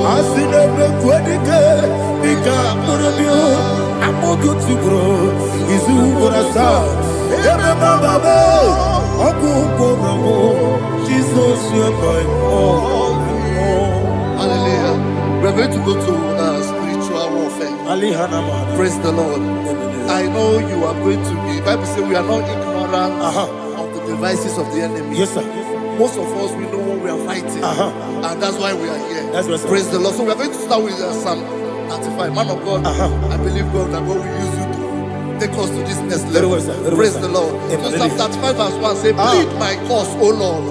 Speaker 3: I see never quitting. I'm more good to grow. Is who I saw. Jesus, you're my all.
Speaker 5: Hallelujah. We're going to go to spiritual warfare. Praise the Lord. I know you are going to be. Bible says we are not ignorant of the devices of the enemy.
Speaker 3: Yes, sir.
Speaker 5: Most of us, we know what we are fighting, and that's why we are here.
Speaker 3: That's right, sir.
Speaker 5: Praise the Lord. So we are going to start with Psalm 35. Man of God, I believe God that God will use you to take us to this next level. Praise the Lord. So Psalm 35 verse 1 say, plead my cause, O Lord,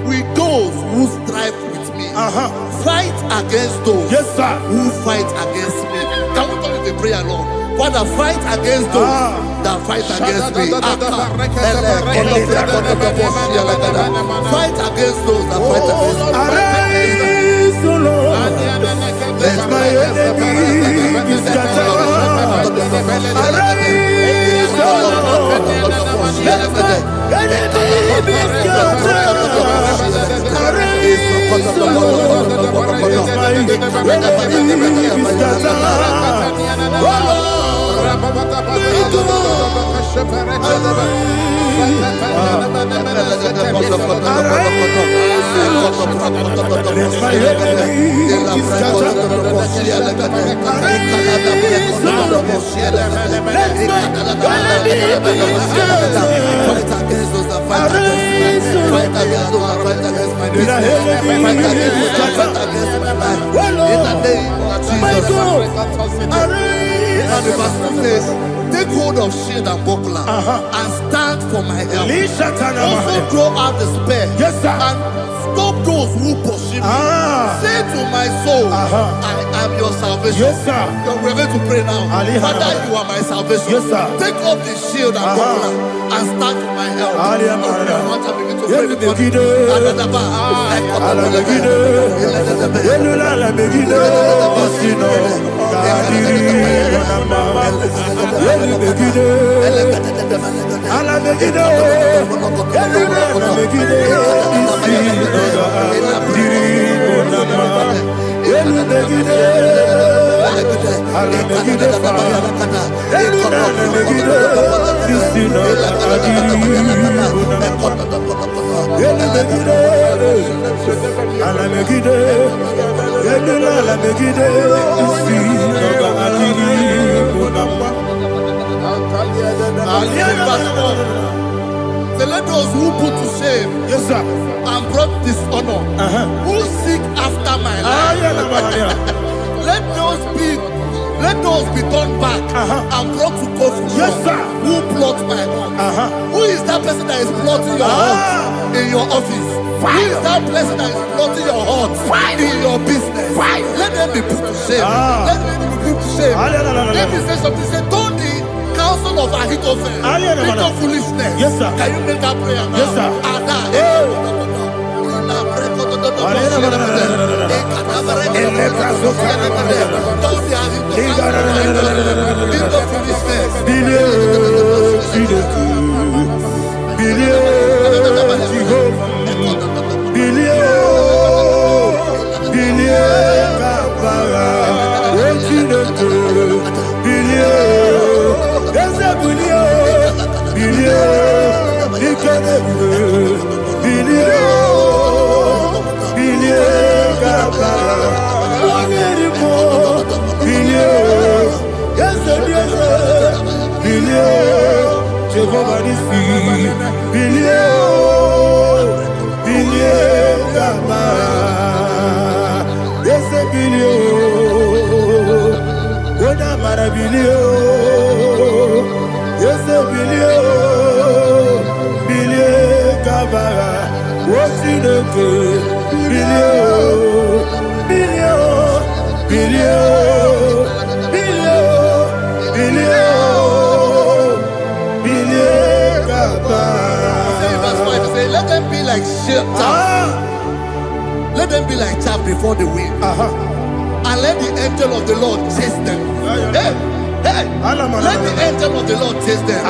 Speaker 5: with those who strive with me. Fight against those who fight against me. Can we call it a prayer, Lord? Father, fight against those that fight against me. Fight against those that fight against me.
Speaker 3: Arise, O Lord. Let my enemy be scattered. Arise, O Lord. Let my enemy be scattered. Arise, O Lord. Let my enemy be scattered. Oh Lord. my enemy
Speaker 5: And the verse says, take hold of shield and buckler and stand for my help. Also draw out the spear and stop those who pursue me. Say to my soul, I am your salvation. We're going to pray now. Father, you are my salvation. Take up the shield and buckler and stand for my help. So let those who put to shame and brought dishonor, who seek after my life, let those be turned back and brought to confusion. Who plot my heart? Who is that person that is plotting your heart in your office? Who is that person that is plotting your heart in your business? Let them be put to shame. Let them be put to shame. Let me say something. Say, don't the counsel of Ahithophel think of foolishness. Can you make that prayer now? Yes, sir. Let them be like chaff. Let them be like chaff before the wind. And let the angel of the Lord chase them. Hey, let the angel of the Lord chase them.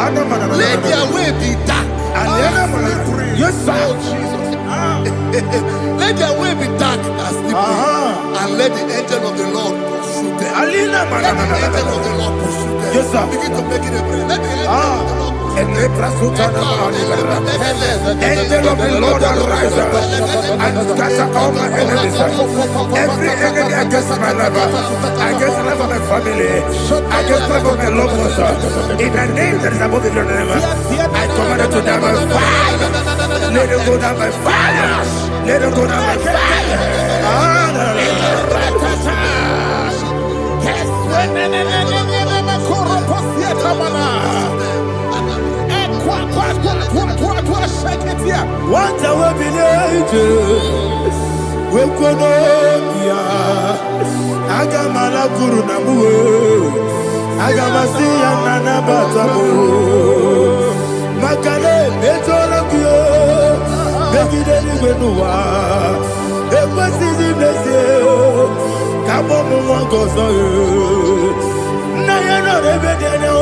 Speaker 5: Let their way be dark. Yes, sir. Let their way be dark and slippery. And let the angel of the Lord pursue them. Let the angel of the Lord pursue them. Yes, sir. Begin to make it a prayer. Let the angel of the Lord. Angel of
Speaker 3: the Lord arise and scatter all my enemies. Every enemy against my life, against the life of my family, against the life of my loved ones. In the name that is above your name, I command it to die by fire. Let it go down by fire. Let it go down by fire. What a village, we could Agamala Guru Namu, Agamasia Nana Batamu, Makale, Betolakio, Begideni Benua, the Pasisi Blessio, Kabomu Wangozo, Nayana Rebedeno,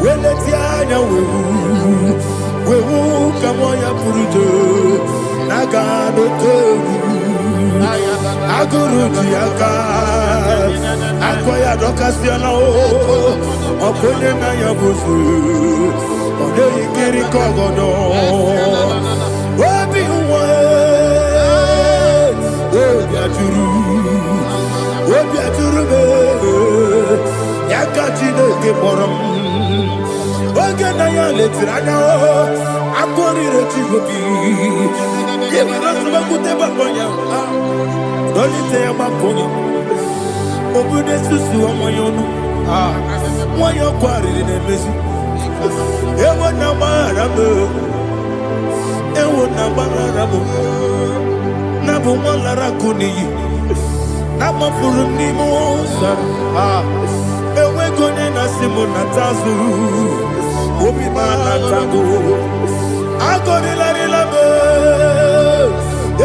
Speaker 3: Weletiana. Wewu kamoya purujo nagano togu aguru diaka akoya dokasiana o okone na yabusu ode ikiri kogodo obi uwe Chineke kpọrọ m oge na ya letiri anya akụrịrị Chigobi ịbara nsogbakwute gbakọ ya dolite ya gbakọ ya obodo susu ọmọ ya ọnụ nwanyị ọkụ arịrị na-emezi ewo na gbaghara m ewo na gbaghara m na bụ nwa lara akụ n'iyi na gbapụrụ m n'ime ụzọ enweghị onye na-asị m nata azụ obi m anatago agọrịlarịla m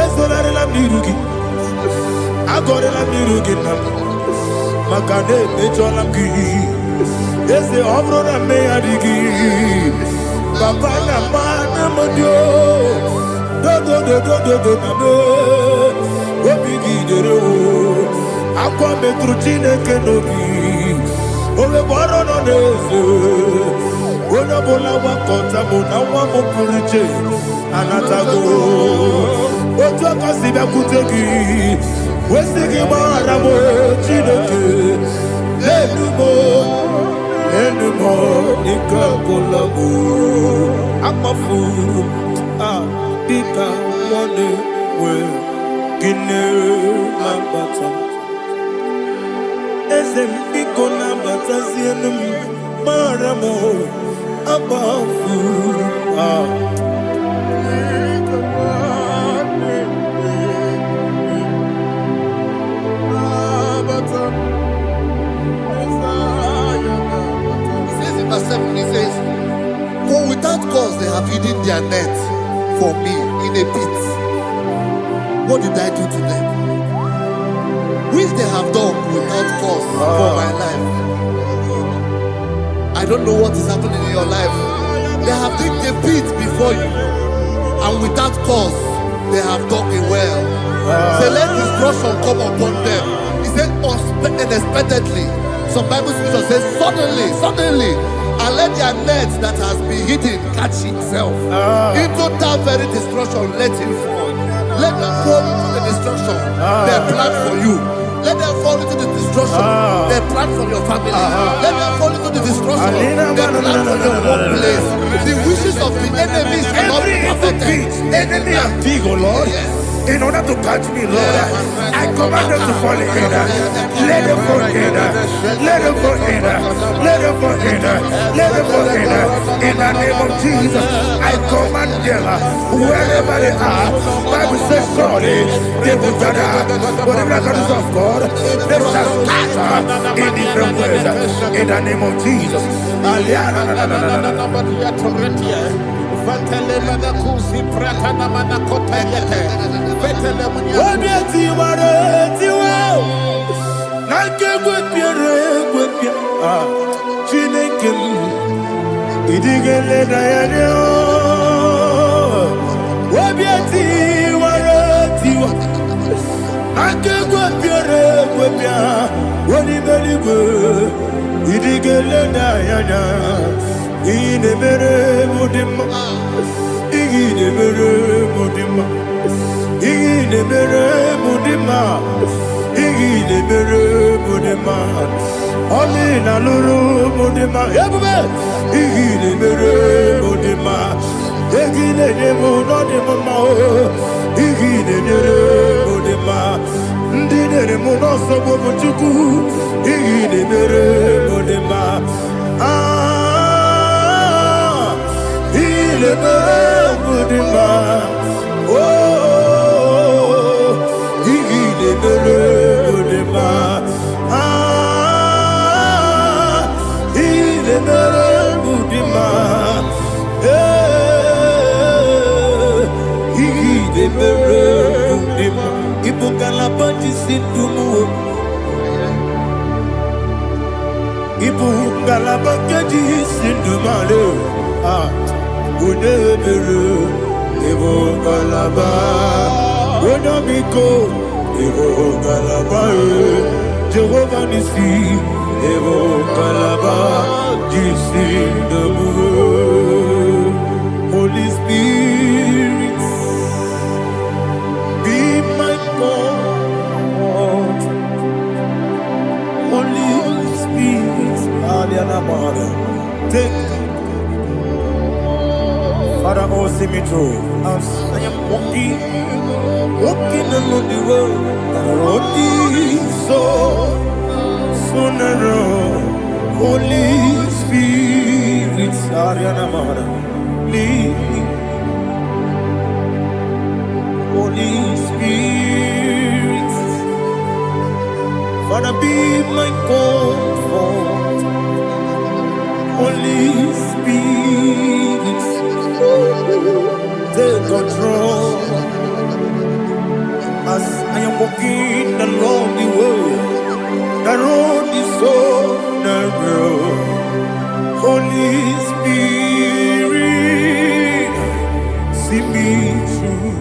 Speaker 3: ezorarịla m n'iru gị agọrịla m n'iru gị na m maka na emejọla m gị eze ọ bụrụ na mmegharị gị papa na mma na modio dodododododo na m obi gị dere akwa metụrụ Chineke n'obi owebe ọrụ nọ n'eze onye ọbụla gbakọta mụ na nwa m pụrụ iche anatago otu aka si bịakwute gị wesị gị gbaghara m Chineke enumo ike ọbụla m akpafuru dịka nwanne wee gịnị na-abata eze m biko na-abatazienu m mara m akpafuru
Speaker 5: He says, for without cause they have hidden their net for me in a pit. What did I do to them? Which they have done without cause for my life. I don't know what is happening in your life. They have digged a pit before you, and without cause they have dug a well. Say, let destruction come upon them. He said, unexpectedly. Some Bible scripture says, suddenly, and let their net that has been hidden catch itself. Into that very destruction, let it fall. Let them fall into the destruction they plan for you. Let them fall into the destruction they plan for your family. Let them fall into the destruction they plan for your workplace. The wishes of the enemies are not perfected.
Speaker 3: Enemy and big, oh Lord. Yes. In order to catch me, Lord, I command them to fall in. Let them fall in. Let them fall in. Let them fall in. Let them fall in. In the name of Jesus, I command them wherever they are. Bible says, surely they will gather. But the miracles of God, they shall scatter in different ways. In the name of Jesus. Jehovah Nissi, Evo Kalaba, Holy Spirit, be my God. Holy Spirit, Take, Father, oh, see me through. As I am walking along the road, the road is so narrow. Holy Spirit, lead me. Holy Spirit, Father, be my comfort. Holy Spirit, take control. As I am walking along the road is so narrow. Holy Spirit, see me through.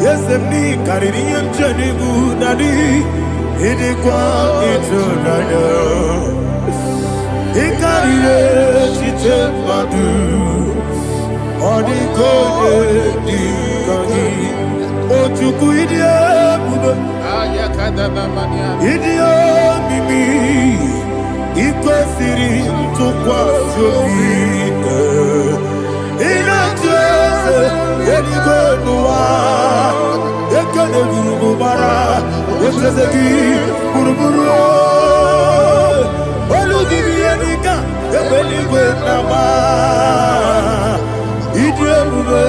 Speaker 3: Yes, I'm the Caribbean journey, good daddy. It is quite eternal. It carried she take my do. On the golden Dikagi. Oh, to Kuidia, Idia, Mimi, Equasiri, to Quasovita. In a chance, any good one, they can do Bara, what is a key, Buruburu. Olugibianika, the belly with Nama. Idiabube,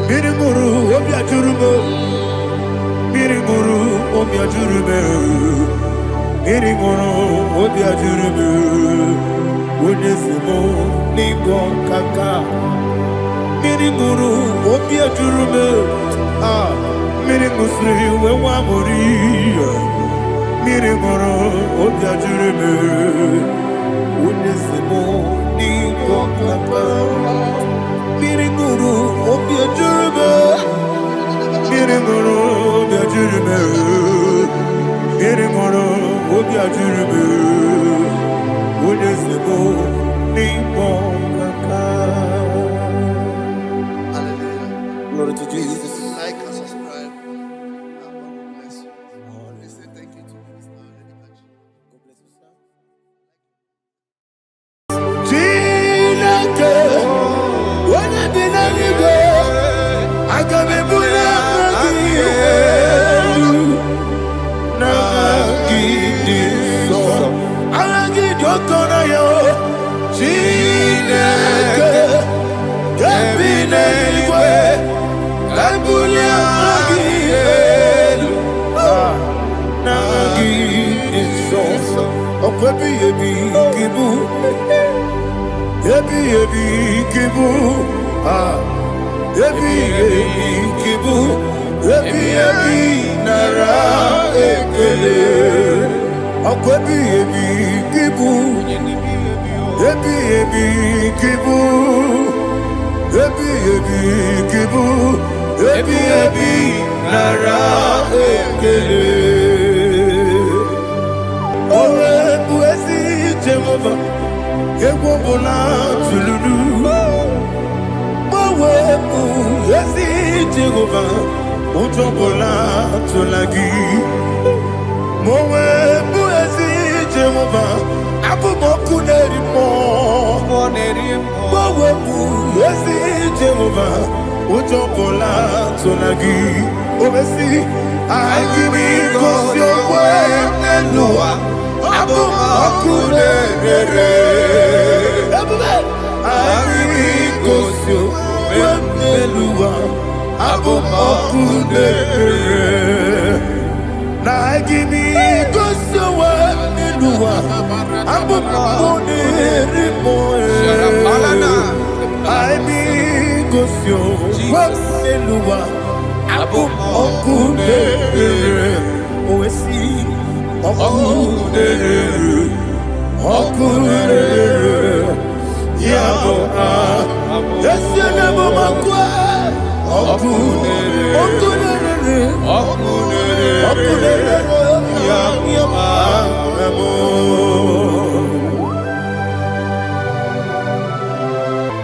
Speaker 3: Miriguru, Obia Jurubo, Miriguru, Obia Jurubo, Miriguru, Obia Jurubo, Woodesimo, Nigo Kaka, Miriguru, Obia Jurubo, Mirimusri, Wamuri. Mirigoro, Obia Jurebe, Unesimo, Nigo Kaka. Mirigoro, Obia Jurebe, Mirigoro, Obia Jurebe, Mirigoro, Obia Jurebe, Unesimo, Nigo Kaka.
Speaker 5: Hallelujah.
Speaker 3: Glory to Jesus.
Speaker 5: Like and subscribe. God bless you. Let's say thank you to Minister.
Speaker 3: God bless you, sir. Chineke, when I did not go, I can be put up again. Nagidi, I get your corner. Chineke, get me anywhere. I put up again. Nagidi, Okwebi ebi kibu, ebi kibu, ebi kibu, ebi nara ekele. Okwebi ebi kibu, ebi kibu, ebi kibu, ebi nara ekele. Owe buezi Jehova, Ewobola tululu. Owe buezi Jehova, Ojobola tulagi. Owe buezi Jehova, Abumoku nerimo. Owe buezi Jehova, Ojobola tulagi. Obesi, I give you cause your way, Nelua. Abumoku nerere. I give you cause your way, Nelua. Abumoku nerere. Now I give me cause your way, Nelua. Abumoku nerere. I be cause your way, Nelua. Okudere, Oesi, Okudere, Yabo, Yes,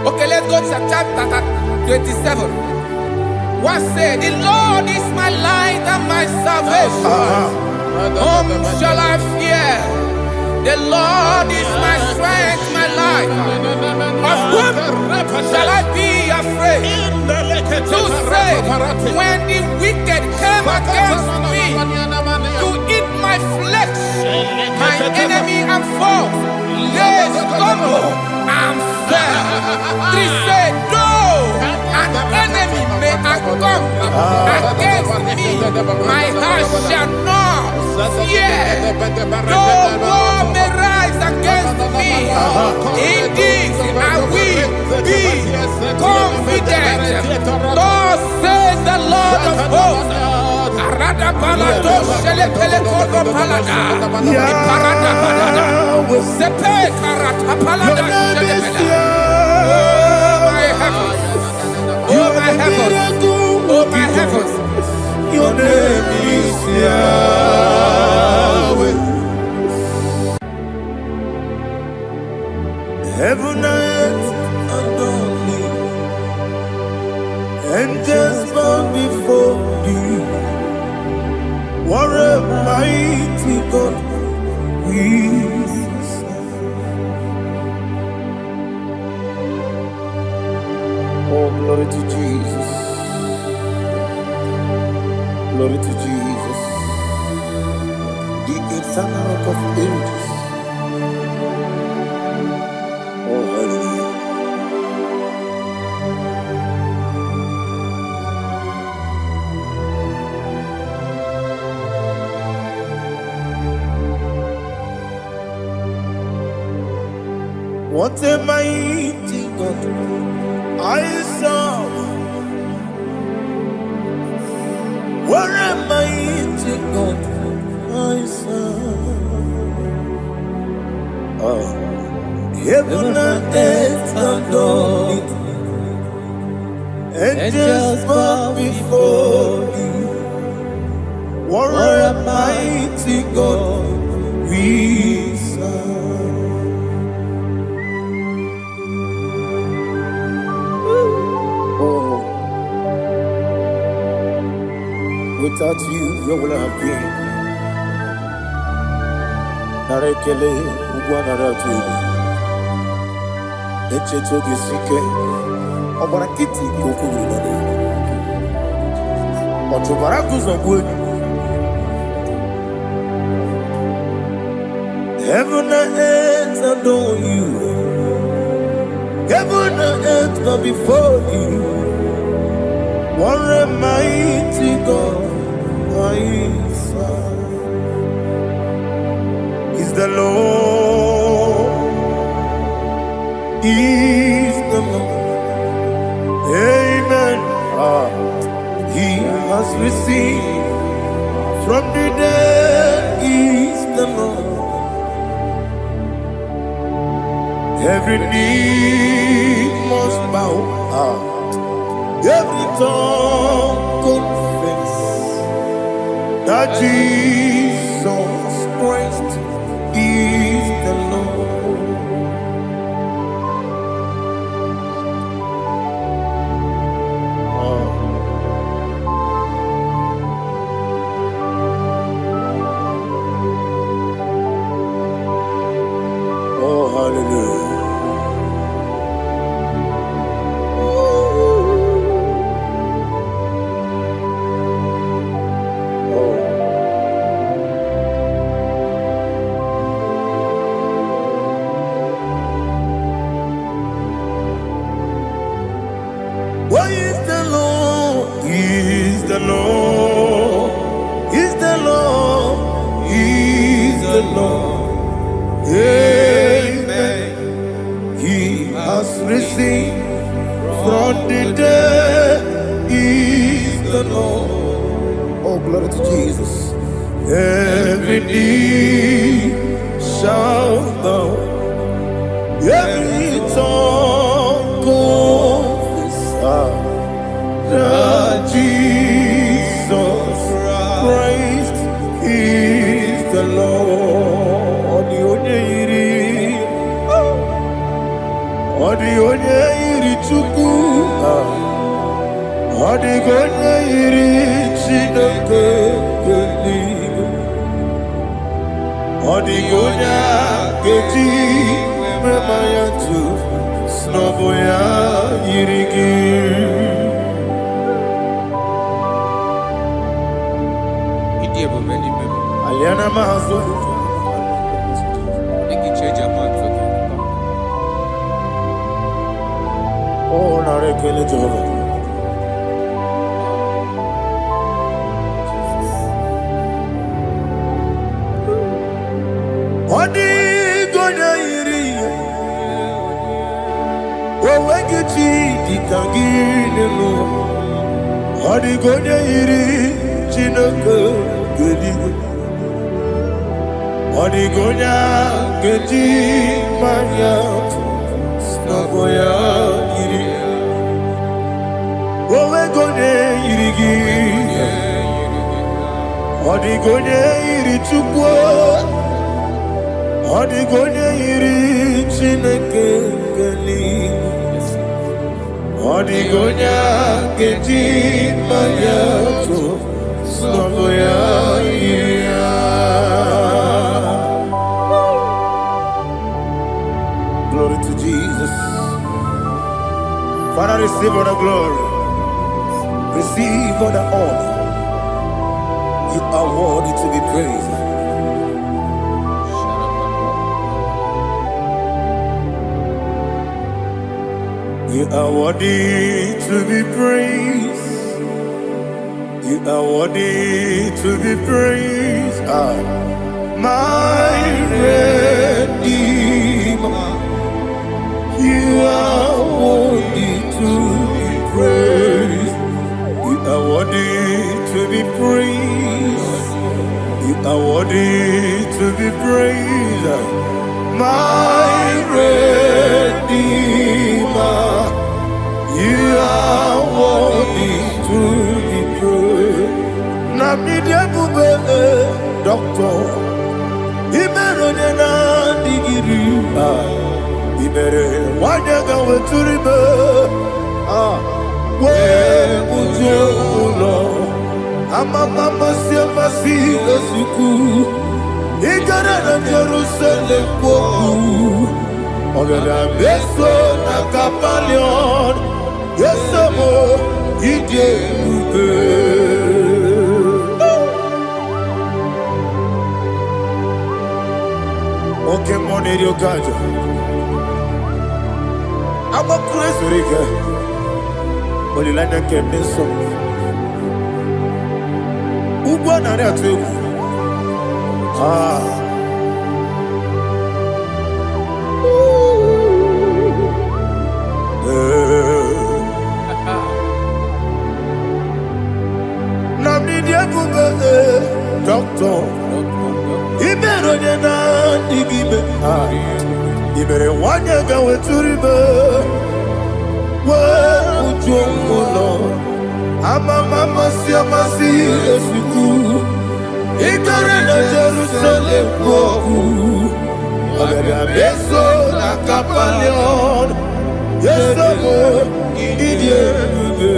Speaker 4: Okay, let's go to chapter 27. What said, the Lord is my light and my salvation. Whom shall I fear? The Lord is my strength, my life. Of whom shall I be afraid? To say, when the wicked came against me to eat my flesh, my enemy and foe, they stumble and fell. Three said, though an enemy may come against me, my heart shall not fear. Though war may rise against me, in this I will be confident. Thus says the Lord of hosts. Oh my heavens, oh my heavens,
Speaker 3: your name is Yahweh. Heaven and earth adore me, angels bow before thee. What a mighty God we serve. Oh, glory to Jesus. Glory to Jesus, the eternal rock of ages. Oh, hallelujah. What a mighty God I serve. What a mighty God I serve. Oh. Heaven and earth adore it, angels bow before thee. What a mighty God we serve. Oh. Without you, where would I have been? Narekele, Ugwanaratu. Echetoge Sike, Obarakiti, Koko, Otobarakus of wood. Heaven and earth adore you. Heaven and earth bow before you. What a mighty God I serve. Is the Lord, is the Lord. Amen. He has received from the dead, is the Lord. Every knee must bow. Every tongue confess that Jesus Christ is the Lord. Oh, hallelujah. What is the Lord? Is the Lord? Is the Lord? Is the Lord? Amen. He has risen from the dead. Is the Lord? Oh, glory to Jesus. Every knee shall bow. Every tongue confess. onye iri Chukwu, ọ dịghị onye iri Chineke eluigwe, ọ dịghị onye ga-eji mema ya tụ n'ọbụ ya yiri gị. Aliana Mahazo. Oh, now they kill it over. Odi gonya iri, wawegiti ditangine mo. Odi gonya iri, chineke geligo. Odi gonya geti maya, snaboya iri. Wawegonya irigi, odi gonya iri chukwo. Odi gonya iri chineke geligo. Odi gonya geti maya, snaboya iri. Glory to Jesus. Father, receive all the glory. Receive all the honor. You are worthy to be praised. You are worthy to be praised. You are worthy to be praised. My Redeemer. You are worthy to be praised. You are worthy to be praised. You are worthy to be praised. My Redeemer. You are worthy to be praised. Namidia Bube, Doctor. Imeronena Digiri. Ibere wanyaga weturibe we ujulo amama masi esuku igara na Jerusalem kwoku ogada beso na kapalion yesemo ije ube oke moneri okajo. I'm a crazy rigger. But you like that kept this song. Who won on that too? Namni doctor. Ibero na digibe. Ibere wanya gawe turibe. Ujomulo amama masi esuku igara na Jerusalem kwoku ogada beso na kapalion yesemo idie ube.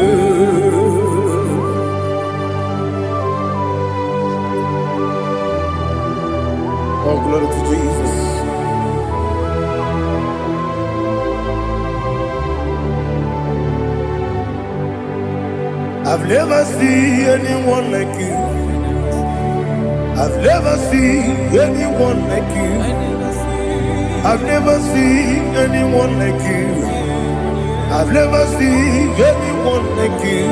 Speaker 3: Oh, glory to Jesus. I've never seen anyone like you. I've never seen anyone like you. I've never seen anyone like you. I've never seen anyone like you.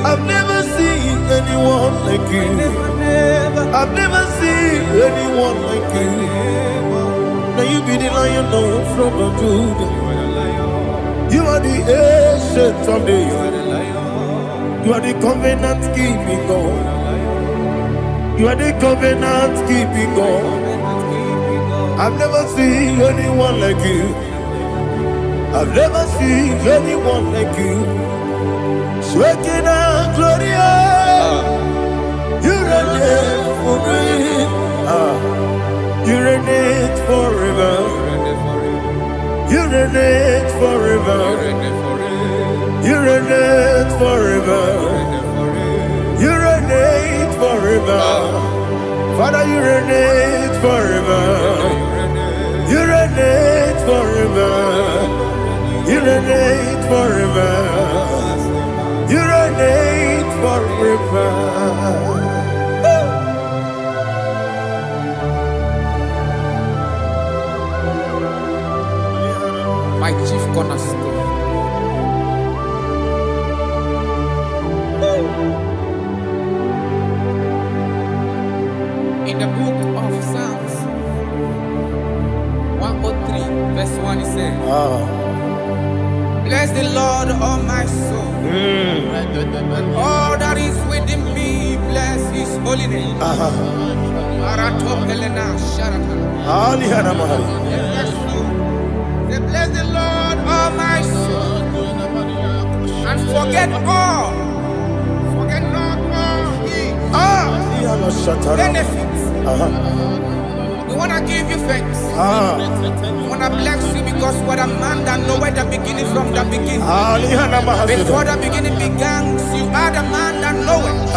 Speaker 3: I've never seen anyone like you. I've never seen anyone like you. Now you be the lion from the Judah. You are the ancient of days. You are the covenant keeping God. You are the covenant keeping God. I've never seen anyone like you. I've never seen anyone like you. Shekinah Gloria, you reign for me. You reign forever. You reign forever. You reign forever. You reign forever. Father, you reign forever. You reign forever. You reign forever. You reign forever.
Speaker 4: My chief cornerstone. In the book of Psalms 103, verse 1, it says, bless the Lord, all my soul. All that is within me, bless his holy name. Say, bless the Lord, all my soul, and forget all. Forget not all his benefits. We want to give you thanks. We want to bless you because what a man that knoweth the beginning from the beginning. Before the beginning began, you are the man that knoweth.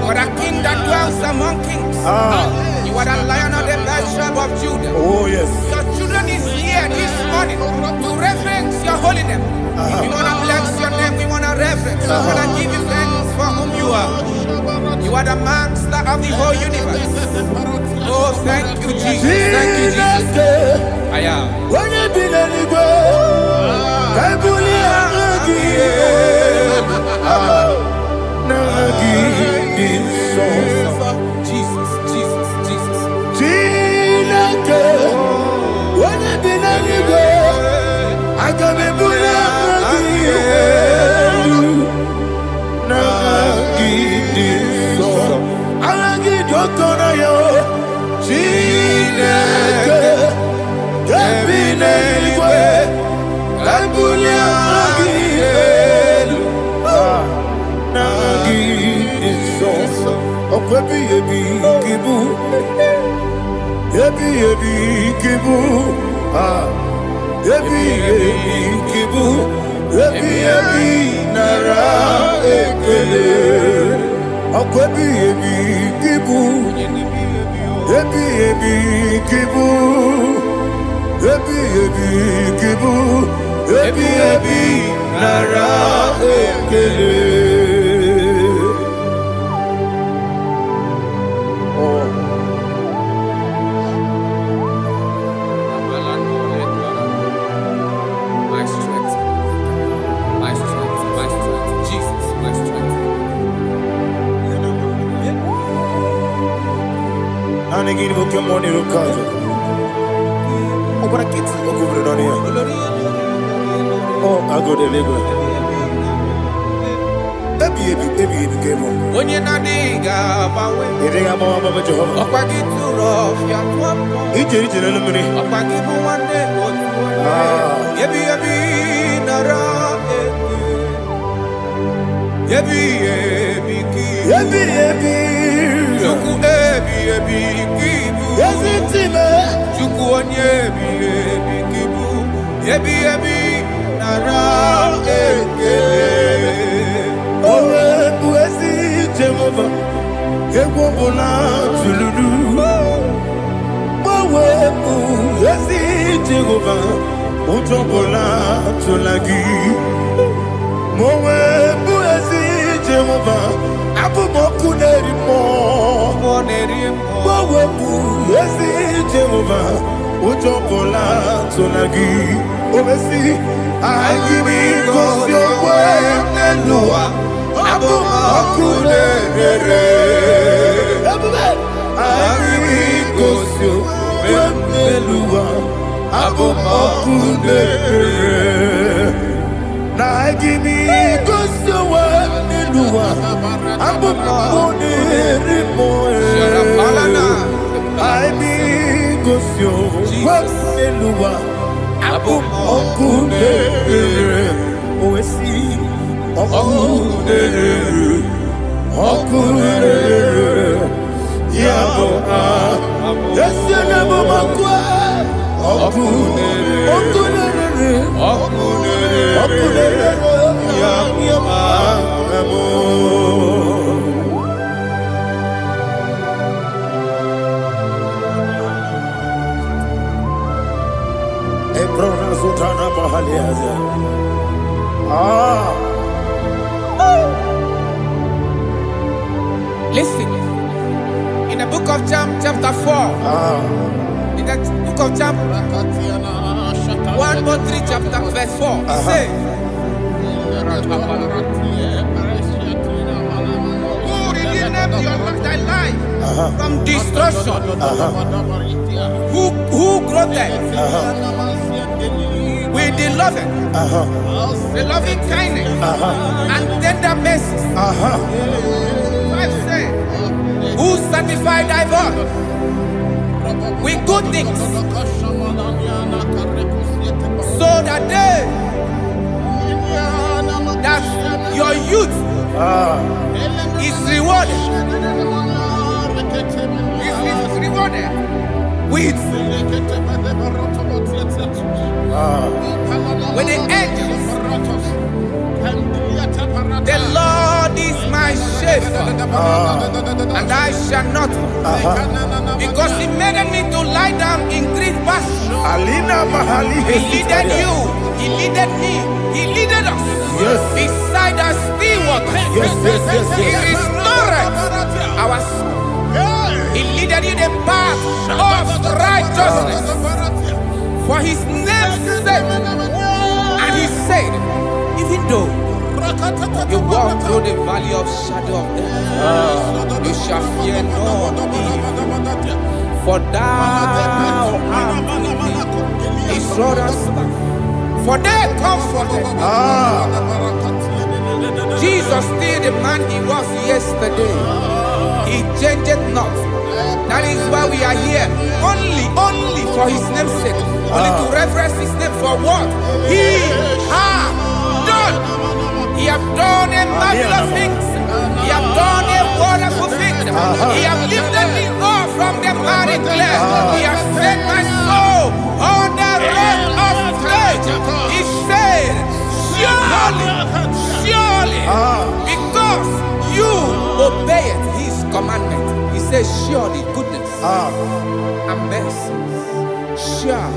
Speaker 4: What a king that dwells among kings. You are the Lion of the tribe of Judah.
Speaker 3: Oh yes.
Speaker 4: Your children is here this morning to reverence your holy name. We want to bless your name. We want to reverence. We want to give you thanks for whom you are. You are the master of the whole universe. Oh, thank you, Jesus. Thank you, Jesus. I am. Jesus, Jesus, Jesus.
Speaker 3: Oh, I go Deliverance.
Speaker 4: Onye na diga bawe.
Speaker 3: Iriga mama mama Jehovah.
Speaker 4: Okwagi turo fia tuampo.
Speaker 3: Ije na lumini.
Speaker 4: Okwagi muwane otuwe. Yebi yebi nara eke. Yebi yebi ki. Yebi yebi. Juku ebi yebi kibu.
Speaker 3: Yazitime.
Speaker 4: Juku onye ebi yebi kibu. Yebi yebi nara eke.
Speaker 3: Owe buezi Jehovah. Ewobola tululu. Owe buezi Jehovah. Utobola tulagi. Mowe buezi Jehovah. Abumoku nerimo. Mowe buezi Jehovah. Utobola tulagi. Obesi. Agimi kosyo wenelua. Abumoku nerere. Agimi kosyo wenelua. Abumoku nerere. Na agimi kosyo wenelua. Abumoku nerimo. Agimi kosyo wenelua. Abumoku nerere. Oesi. Okurere, yabo, yesi nabo makwa.
Speaker 4: Listen, in the book of John, chapter 4, in the book of John 1:3, chapter verse 4, it says, who redeemed thy life from destruction, who groweth with the loving kindness and tender mercies. 5 says, who satisfy thy body with good things, so that your youth is rewarded. Is rewarded with the angels. The Lord is my shepherd, and I shall not want, because He made me to lie down in green pastures. He leaded you, He leaded me, He leaded us beside the still waters. He restored our soul. He leaded you the path of righteousness for His name's sake. And He said, even though you walk through the valley of shadow of death, you shall fear no evil, for thou art with me. His rod and staff, for they comforted. Jesus still the man He was yesterday. He changed not. That is why we are here. Only for His name's sake. Only to reverence His name for what He has done. He has done a marvelous things. He has done a wonderful thing. He has lifted me up from the miry clay. He has set my soul on the rock of faith. He said, surely, because you obeyed His commandment. He says, surely goodness and mercy shall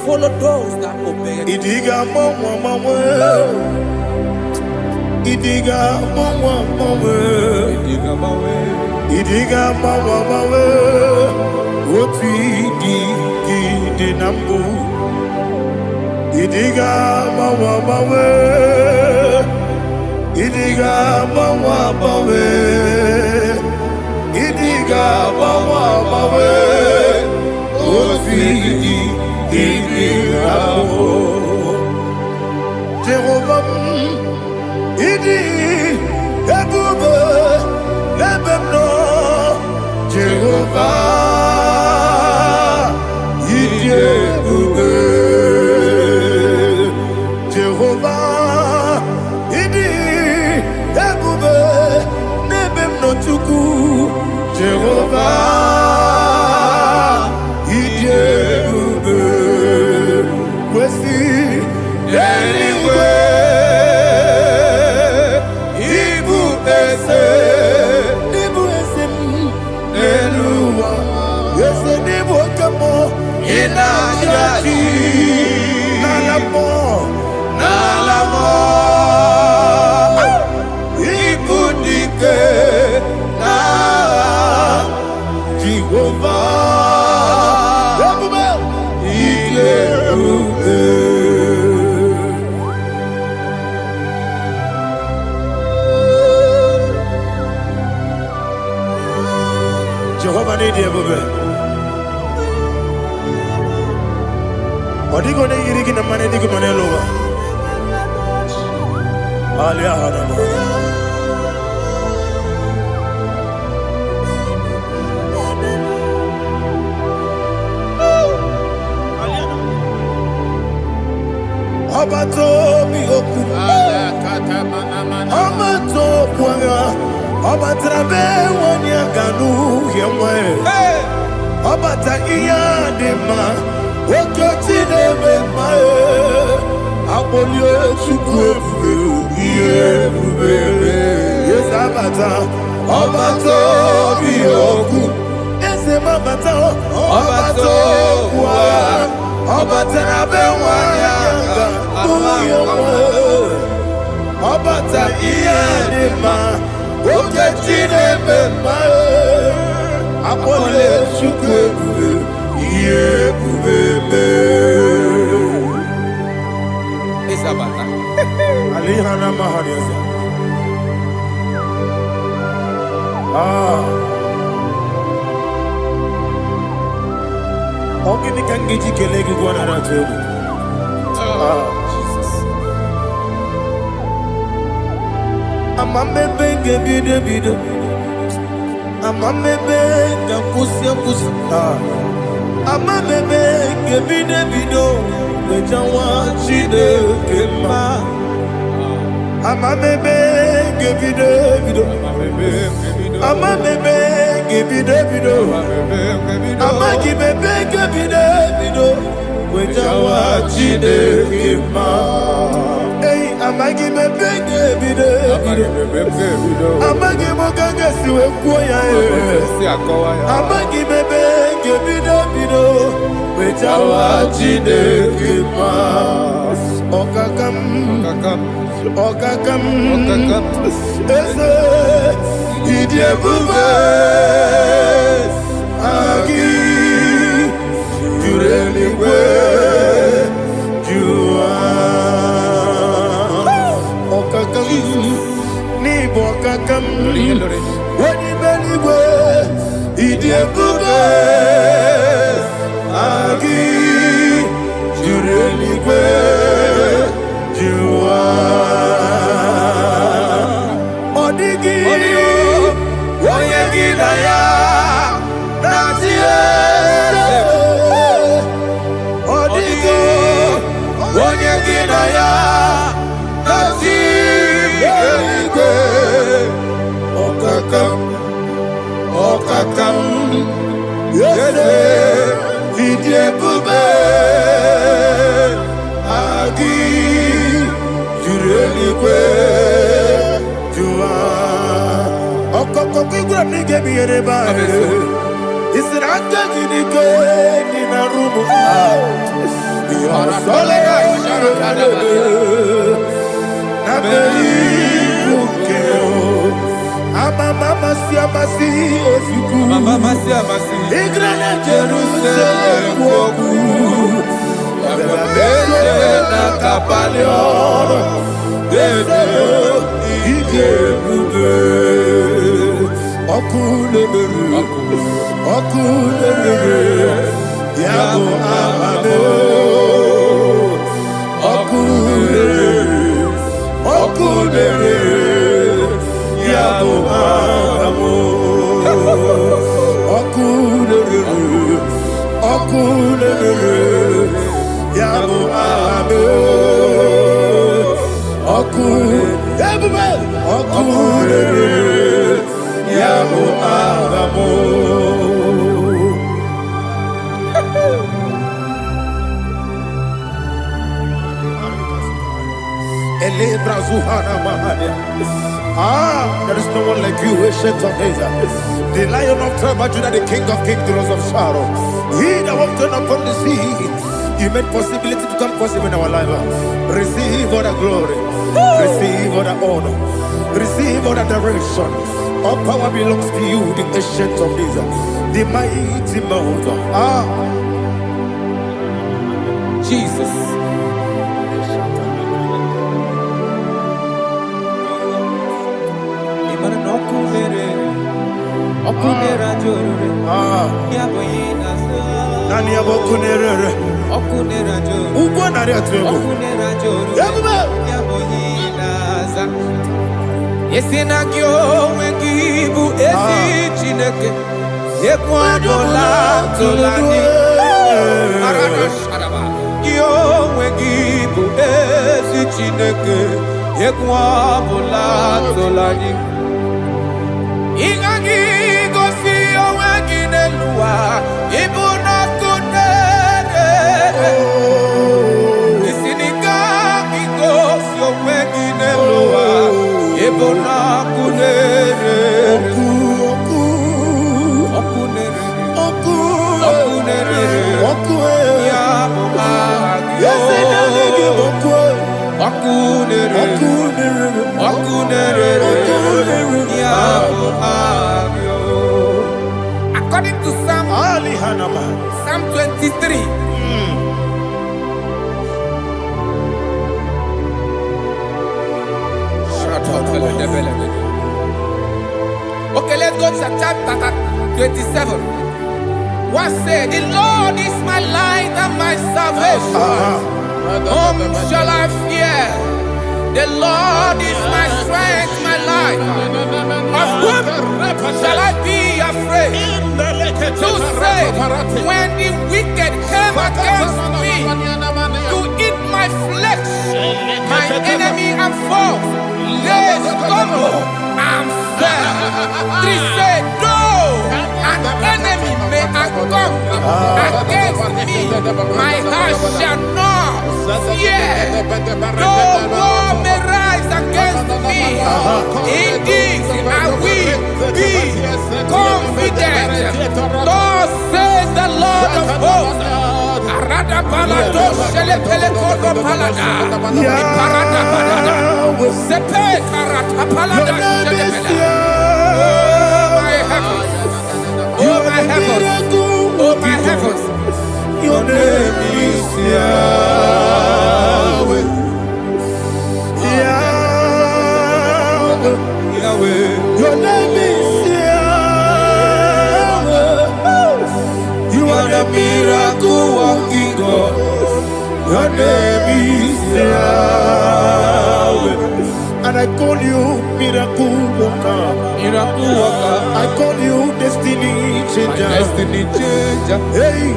Speaker 4: follow those that obey it.
Speaker 3: Idiga mawe oti di nambu. Idiga mawe Idiga mawe Idiga mawe oti di nambu. Jehovah Idi Ebube Lebemno Jehovah Idi Ebube Jehovah Idi Ebube Lebemno Chuku Jehovah Idi Ebube Kwesi anyway. Jehovah need you, baby. What are you going to get in the money? You can lower. Abato bihoku, Amato puanga, Abatrabe wanya ganu yemwe, Abata iya dema, Oketine memae Abolio chukwe Yebubebe Yezabata Obato Biyoku Ezemabata Obato Kwa Obata Bewanyanga Uyomo Obata Iyadima Oketine memae Abolio chukwe Yebubebe
Speaker 4: Isabata.
Speaker 3: Alihana Mahadiasa. Ogini Kangiji Kelegi Guanara Tobu.
Speaker 4: Jesus.
Speaker 3: Amamebe Gebide Bido. Amamebe Gakusia Kusa. Amamebe Gebide Bido. Bejawa Chide Kema. Amamebe Gebide Bido. Amamebe Gebide Bido. Amagibebe Gebide Bido. Bejawa Chide Kema. Hey, Amagibebe Gebide Bido. Amagimoga Siwe Kuya. Amagibebe Gebide Bido. Bejawa Chide Kema. Okakam. Eze Idiebube Agi Jureligwe Jua Okakam Nibo Okakam Wadi Beligwe Idiebube Agi Jureligwe Jua Odigi Oyegi Daya Natie Odigi Oyegi Daya Natie Okakam Yede Idiebube Agi Jureligwe Jua Okokokigura nige biyereba Isiranga ginike Nina rumu Yosole Nabeli Bukeo Amama Siamasi Ofiku Igrane Jerusalem Woku Bele Nakapaleon Bele Igebube Okulere Yabo Amado Okulere Yabo Amado Okulere Yabo Amado Okulere Yabo Amado Elebra Zuhana Mahania. There is no one like you, ancient of days. The Lion of tribe of Judah, the King of kings, the Rose of Sharon. He that walked upon the sea. You made possibility to come possible in our life. Receive all the glory. Receive all the honor. Receive all the direction. All power belongs to you, the ancient of days, the mighty mountain.
Speaker 4: Jesus.
Speaker 3: Nani abokunere. Ugo nari atwego. Yabuba.
Speaker 4: Yesinagyo wengibu esi chineke. Yekwadola tolani. Arana sharaba. Yo wengibu esi chineke. Yekwadola tolani. Igagi gosi owengi nelua. Ibuna kunere. Isinika kikos yo wengine loa. Ebona kunere. According to Psalm 23. Okay, let's go to chapter 27. What said? The Lord is my light and my salvation. Whom shall I fear? The Lord is my strength, my life. Of whom shall I be afraid? To say, when the wicked came against me to eat my flesh, my enemy and foe, they stumble and fell. 3 said, though an enemy may come against me, my heart shall not fear. Though war may rise against me, in this I will be confident. Thus says the Lord of hosts. Oh my heavens, oh my heavens, your name is Yahweh. Yahweh, Yahweh, your name is Yahweh. You are the miracle working God. Your name is Yahweh.
Speaker 3: And I call you miracle worker.
Speaker 4: Miracle worker.
Speaker 3: I call you destiny changer.
Speaker 4: Destiny changer.
Speaker 3: Hey,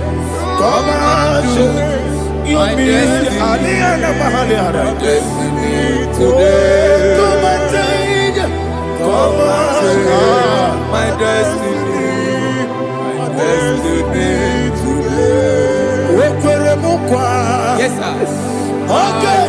Speaker 3: come on, you mean Aliana Mahaliana.
Speaker 4: Destiny today.
Speaker 3: Come and change. Come on,
Speaker 4: my destiny. My destiny today. Yes, sir.
Speaker 3: Okay,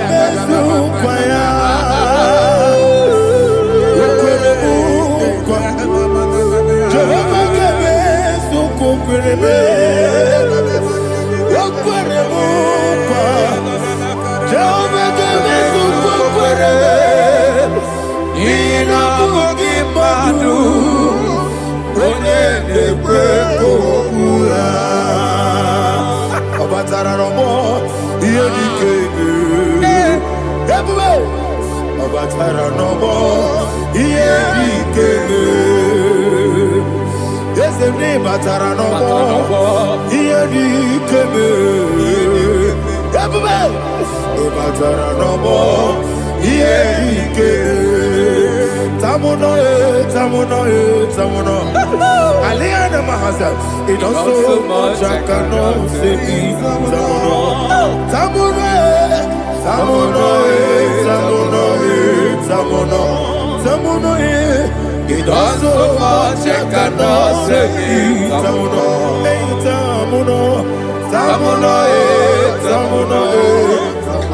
Speaker 3: Aliana Mahasa, it also much I cannot say. Tamuno, it also much I cannot say. Tamuno,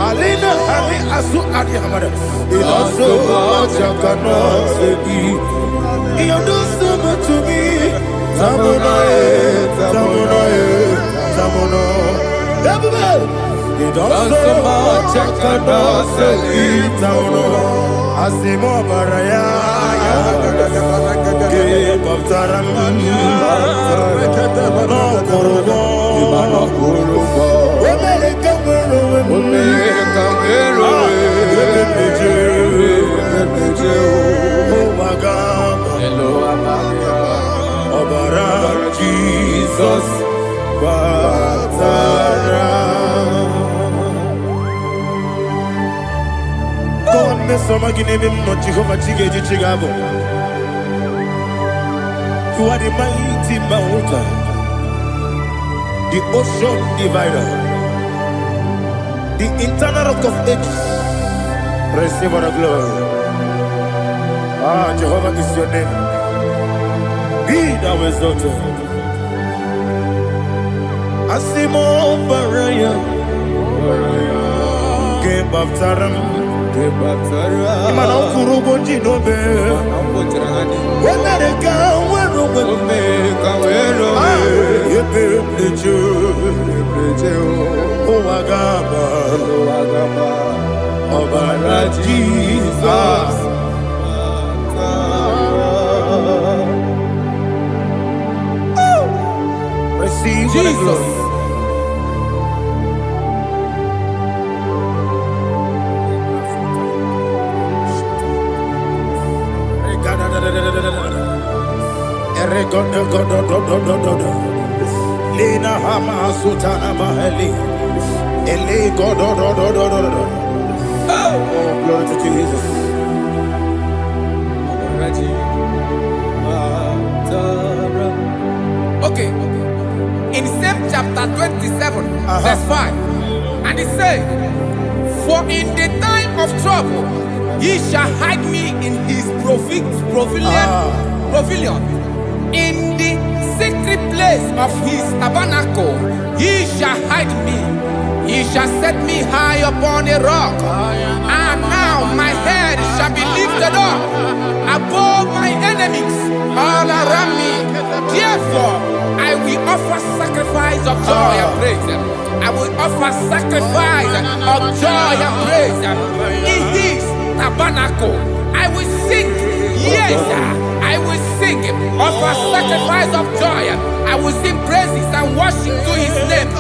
Speaker 3: Alina, Ali Asu Adi Hamada, it also much I cannot say. You do so much to me. Tamuno. You do so much I cannot say. Tamuno. Asimo Baraya. Give up Taram. No Kurubo. Jesus, God, me some again him not Jehovah Chigabo. You are the mighty mountain, the ocean divider, the internal rock of ages. Receive our glory. Ah, Jehovah is your name. Be thou exalted. Asimo Baraya. Game of Taram. Imana Kurubo Jinobe. America, Jesus. Receive
Speaker 4: Jesus.
Speaker 3: Lina Hama Sutana Maheli. Ele God. Oh, glory to Jesus.
Speaker 4: Okay. In same chapter 27, verse 5, and it says, "For in the time of trouble, he shall hide me in his pavilion. In the secret place of his tabernacle, he shall hide me. He shall set me high upon a rock, and now my head shall be lifted up above my enemies all around me. Therefore, I will offer sacrifice of joy and praise. I will offer sacrifice of joy and praise in his tabernacle. I will sing, yes, I will sing, offer sacrifice of joy. I will sing praises and worship to his name.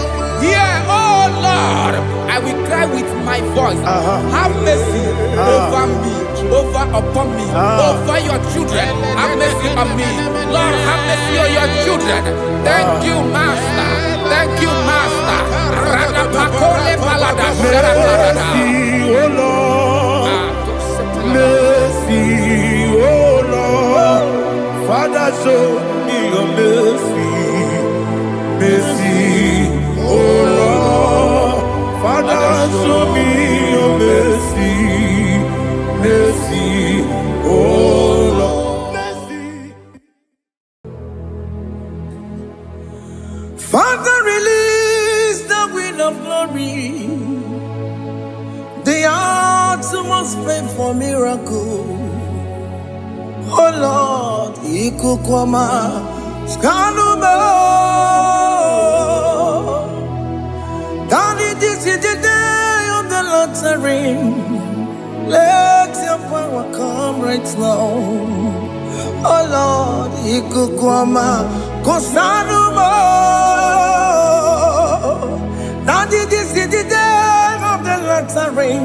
Speaker 4: Here, oh Lord, I will cry with my voice. Have mercy over me, upon me, over your children. Have mercy on me. Lord, have mercy on your children. Thank you, Master. Thank you, Master.
Speaker 3: Mercy, oh Lord. Mercy, oh Lord. Father, show me your mercy. Mercy, oh Lord. Father, show me your mercy. Mercy, oh Lord. Mercy.
Speaker 1: Father, release the wind of glory. The hearts must pray for miracle. Oh Lord, Ikukwama, Skanuma. Daddy, this is the day of the lottery. Let your power come right now. Oh Lord, Ikukwama, Kosanuma. Daddy, this is the day of the lottery.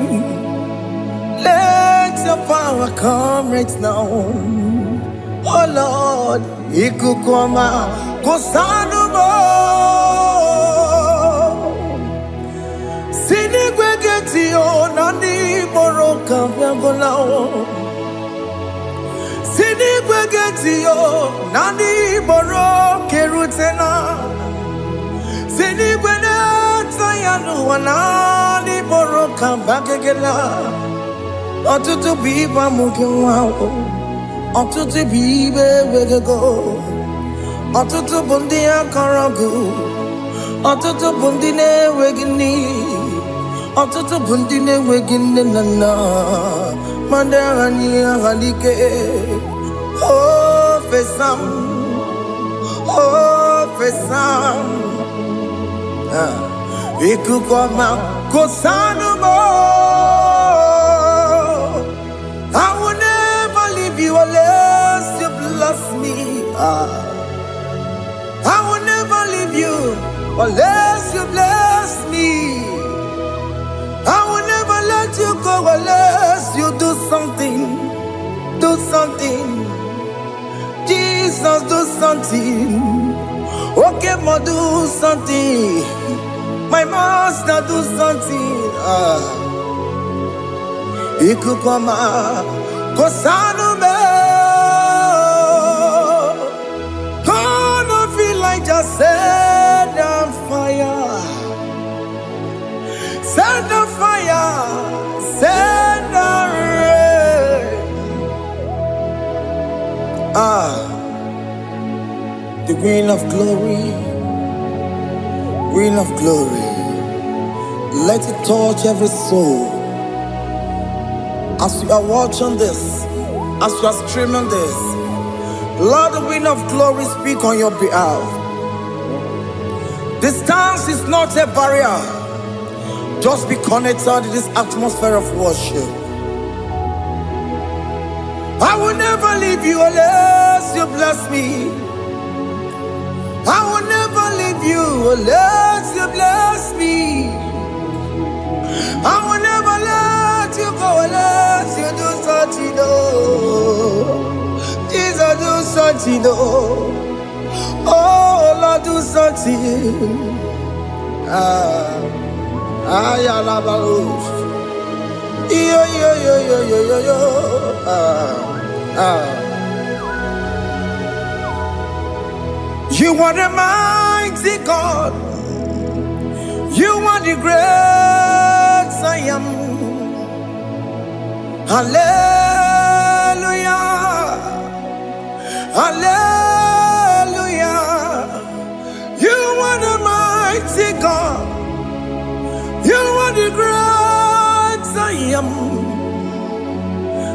Speaker 1: Let your power come right now. Oh Lord, Ikukwama, Kosanuma. Sinigwegetio, Nandi Boroka, Vyangolao. Sinigwegetio, Nandi Boroke Rutena. Sinigwena, Tayanu, Nandi Boroka, Bagagela. Ọtụtụ bụ ibe amụghị nwa ahụ, ọtụtụ bụ ibe ewegego, ọtụtụ bụ ndị akọrọ gị, ọtụtụ bụ ndị na-enweghị nne, ọtụtụ bụ ndị na-enweghị nne na nna, ma ndị agha n'ihe agha n'ike. O fesam, o fesam, ikuku ọma kosanụ m. I will never leave you unless you bless me. I will never leave you unless you bless me. I will never let you go unless you do something. Do something. Jesus, do something. Okay, ma, do something. My master, do something. Ikukwama, Kosanume. Gonna feel like just set on fire. Set on fire. Set on rain. The Queen of Glory. Queen of Glory. Let it touch every soul. As you are watching this, as you are streaming this, Lord, the wind of glory speak on your behalf. Distance is not a barrier. Just be connected to this atmosphere of worship. I will never leave you unless you bless me. I will never leave you unless you bless me. I will never let you go unless you do something. Jesus, do something. Oh, Lord, do something. I love you. You are the mighty God. You are the great I am. Hallelujah. Hallelujah. You are the mighty God. You are the great I am.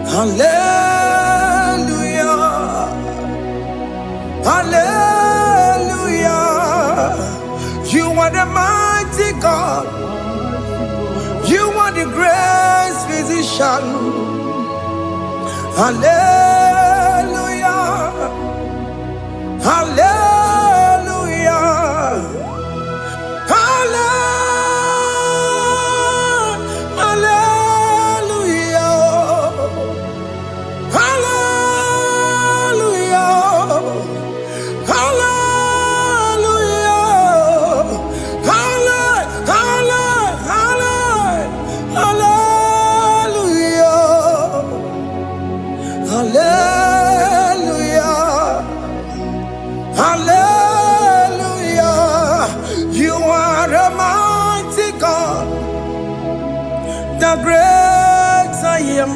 Speaker 1: Hallelujah. Hallelujah. You are the mighty God. You are the great physician. Hallelujah. Hallelujah. The great I am.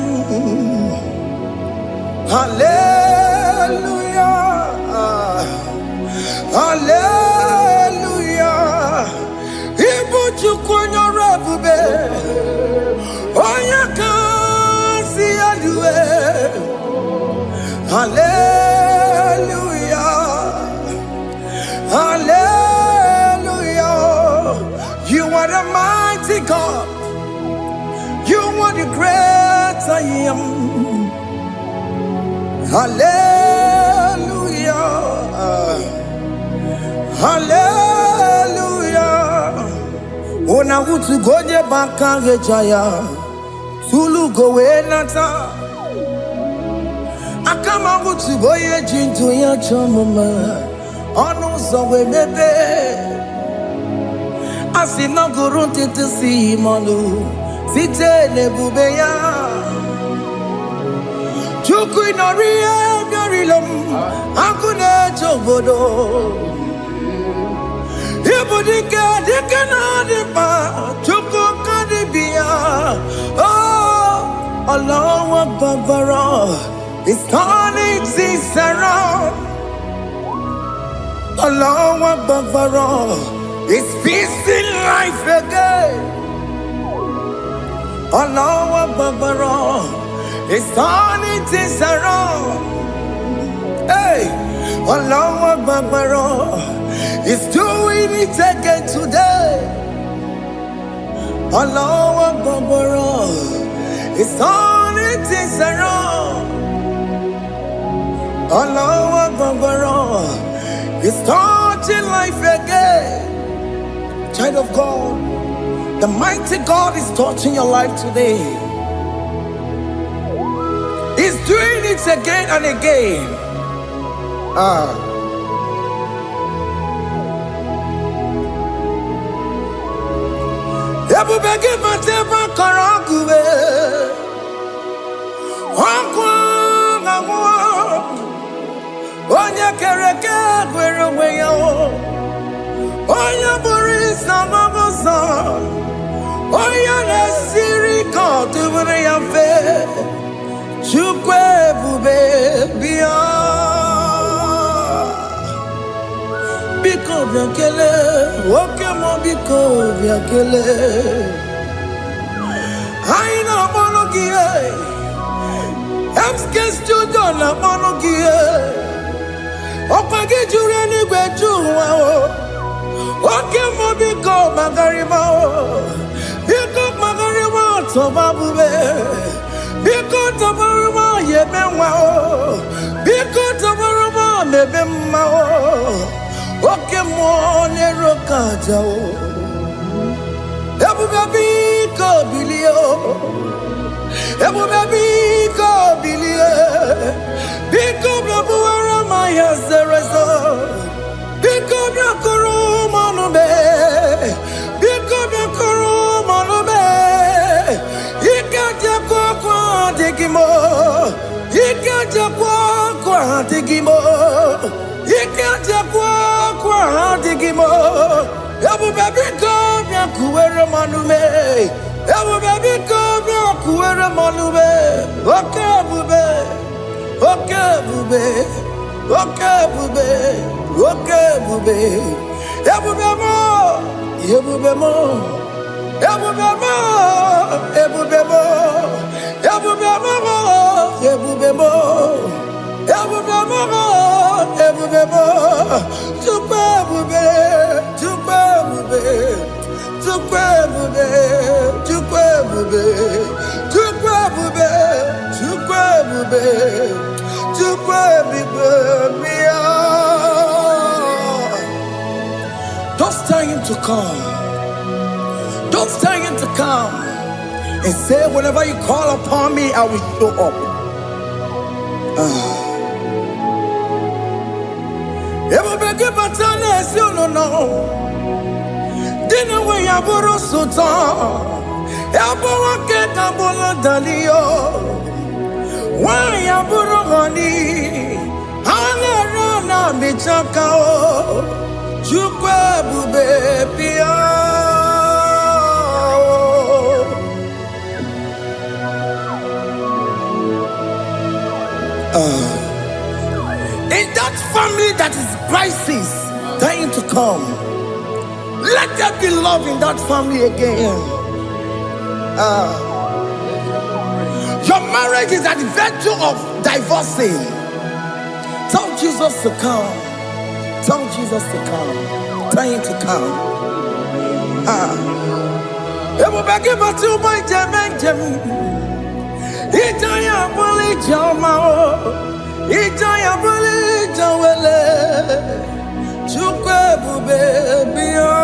Speaker 1: Hallelujah. Hallelujah. Ibu chukwenyo rebube. Oya kasi adue. Hallelujah. Hallelujah. You are the mighty God. You are the great I am. Hallelujah. Hallelujah. Ona utu goje bakange jaya. Tulu gowe nata. Akama utu boye jintu ya chomama. Onu sowe mebe. Asina gurunti tisi manu. Site nebubeya Chuku inoria garilom Akune chobodo Ibudika dikana dipa Chuku kadibia Oh Allah Akbar It's turning things around Allah Akbar It's peace in life again Allah Akbar is turning things around. Hey, Allah Akbar is doing it again today. Allah Akbar is turning things around. Allah Akbar is touching life again. Child of God, the mighty God is touching your life today. He's doing it again and again. Oya Boris Namabosa. Oya Nesiri Kotubri Yafe. Chukwe Bube Bia. Biko biakele, oke mo biko biakele. Aina monogie, emskes judo na monogie. Opage jure ni gwejuwa o, oke mo biko magarima o. Biko magarima tobabube, biko tobarima yebenwa o, biko tobarima mebemma o. Oke mo nero kaja o, ebu baby ko bilio, ebu baby ko bilie, biko babu ara maya zerezo, biko bakuru manube, biko bakuru manube, ikaja kwa digimo, ikaja kwa digimo, ikaja kwa digimo. Ebu baby come ya kuwere manume. Ebu baby come ya kuwere manume. Okay bube, okay bube, okay bube, okay bube. Ebu bemo, ebu bemo, ebu bemo, ebu bemo, ebu bemo, ebu bemo, ebu bemo, ebu bemo. Tukwe bube. Don't tell him to come. Don't tell him to come. And say, whenever you call upon me, I will show up. Everybody but you know. Dina we yaburu sultan, yaburu keta bola dalio. Wa yaburu gani, hana rana bichaka o. Chukwe bube pia. In that family that is crisis, dying to come. Let there be love in that family again. Your marriage is at the virtue of divorcing. Tell Jesus to come. Tell Jesus to come. Tell him to come. Everybody but you my jam. Itaya bully jamao. Itaya bully jawele. Chukwe bube biya.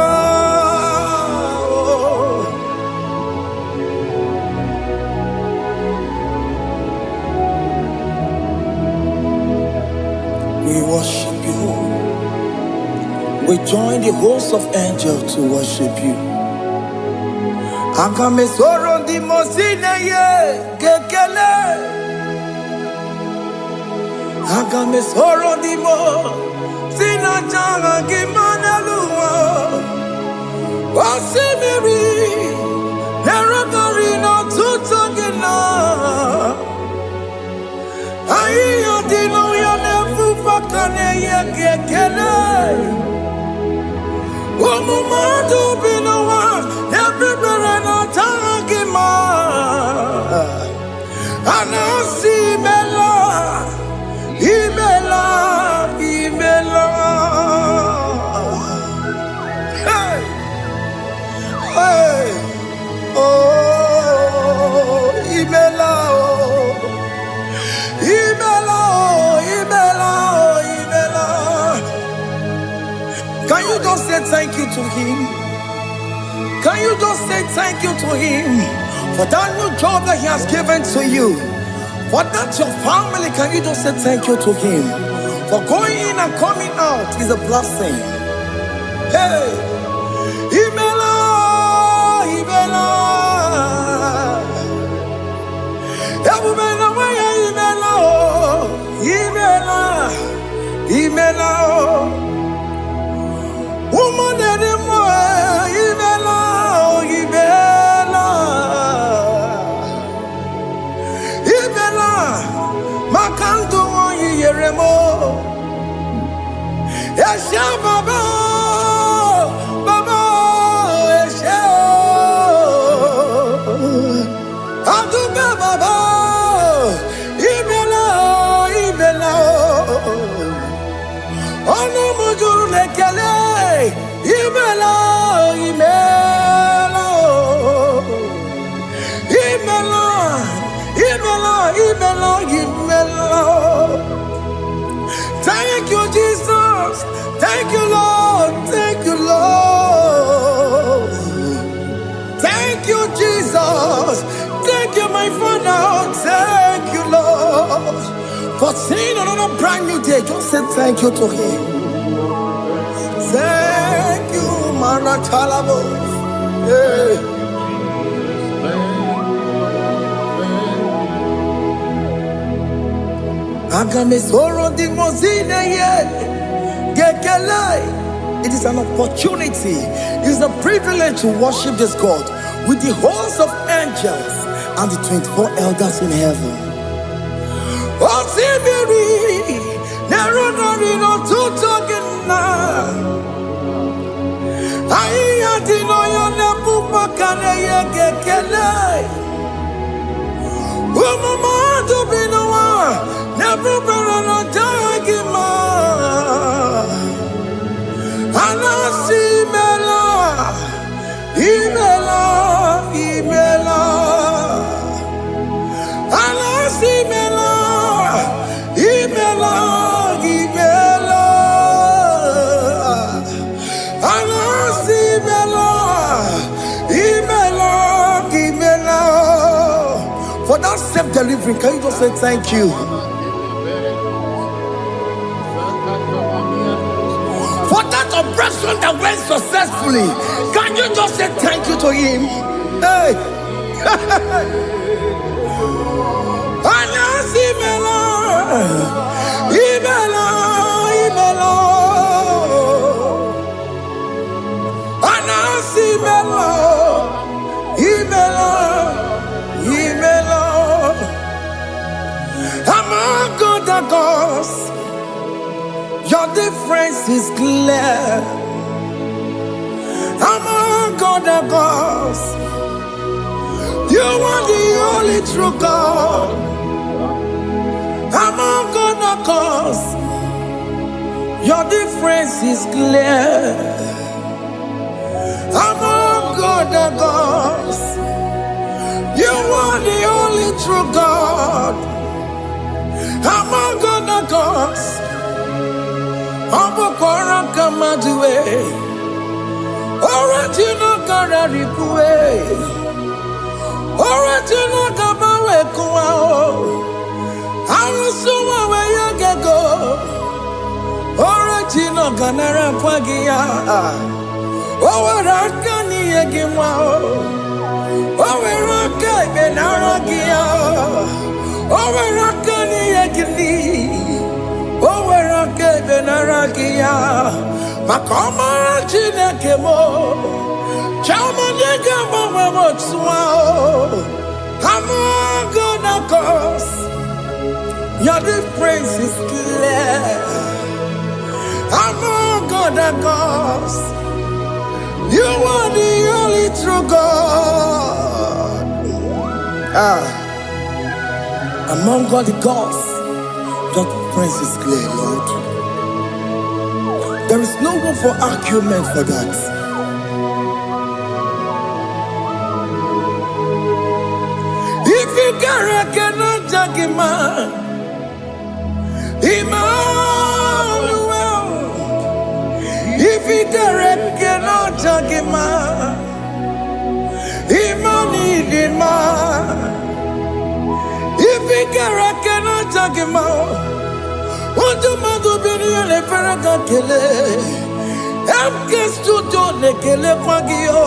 Speaker 1: We worship you. We join the host of angels to worship you. Akame soro di mosine ye kekele. Akame soro di mo. Sina changa kimana luwa. Wasimiri. Nerokari no tutogina. Ayo dino ya nefu fakane ye kekele. Umumadu binowa. Nebribere no changa kima. Anasi mela. Imela. Hey, hey, oh, Imela, Imela, Imela, Imela. Can you just say thank you to him? Can you just say thank you to him for that new job that he has given to you? For that your family, can you just say thank you to him? For going in and coming out is a blessing. Hey, Imela, Imela, Imela, Imela, Imela, woman anymore, Imela, Imela, Imela, Makanto, Yeremo. Yasha Baba. Ono mujuru lekele. Imela, imela, imela, imela, imela, imela. Thank you, Jesus. Thank you, Lord. Thank you, Lord. Thank you, Jesus. Thank you, my Father. Thank you, Lord. For seeing another brand new day, just say thank you to Him. Thank you, Manatalabo. Yeah. It is an opportunity, it is a privilege to worship this God with the host of angels and the 24 elders in heaven. For that self-delivery, can you just say thank you? For that operation that went successfully, can you just say thank you to Him? Hey! Among other gods, your difference is clear. Among other gods, you are the only true God. Among other gods, your difference is clear. Among other gods, you are the only true God. Among other gods, Obokora Kamadue, Original Kararikue, Original Kabawe Kuao, Arusuma Wayagego, Original Ganara Pagia, Owarakani Yagimao, Owaraka Benaragia. Owarakani Yagini, Owaraka Benaragia, Makoma Chinakemo, Chamanegamo Motswao, Among gods, your difference is clear. Among gods, you are the only true God. Among all the gods, your difference is clear, Lord. There is no room for argument for that. If you cannot judge him, Emmanuel. If you cannot judge him, Emmanuel. If you cannot judge him, what do you do? Be the Ferragakele. Studio Nekele Pagio.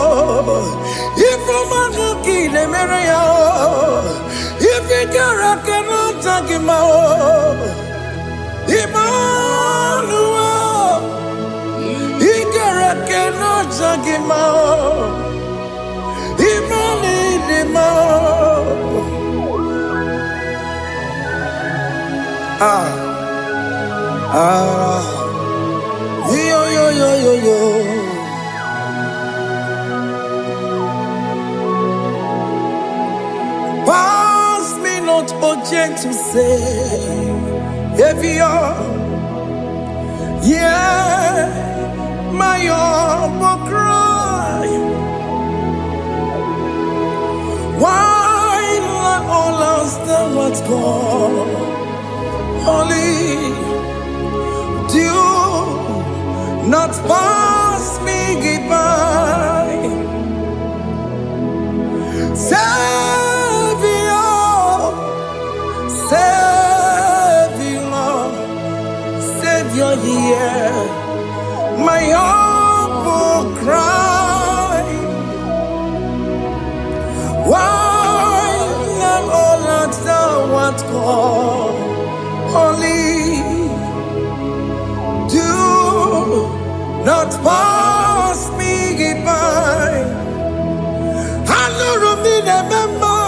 Speaker 1: If you Manuki le Merea. If you cannot judge him, Emmanuel. If you cannot judge him, Emmanuel. Yo. Pass me not, O gentle Savior. Yeah, my humble cry. Why let all else than what's gone? Only do not pass me by. Savior, Savior, Savior, here, my humble cry. Why let all that thou art gone? Only do not pass me by. Hello, Romina, member.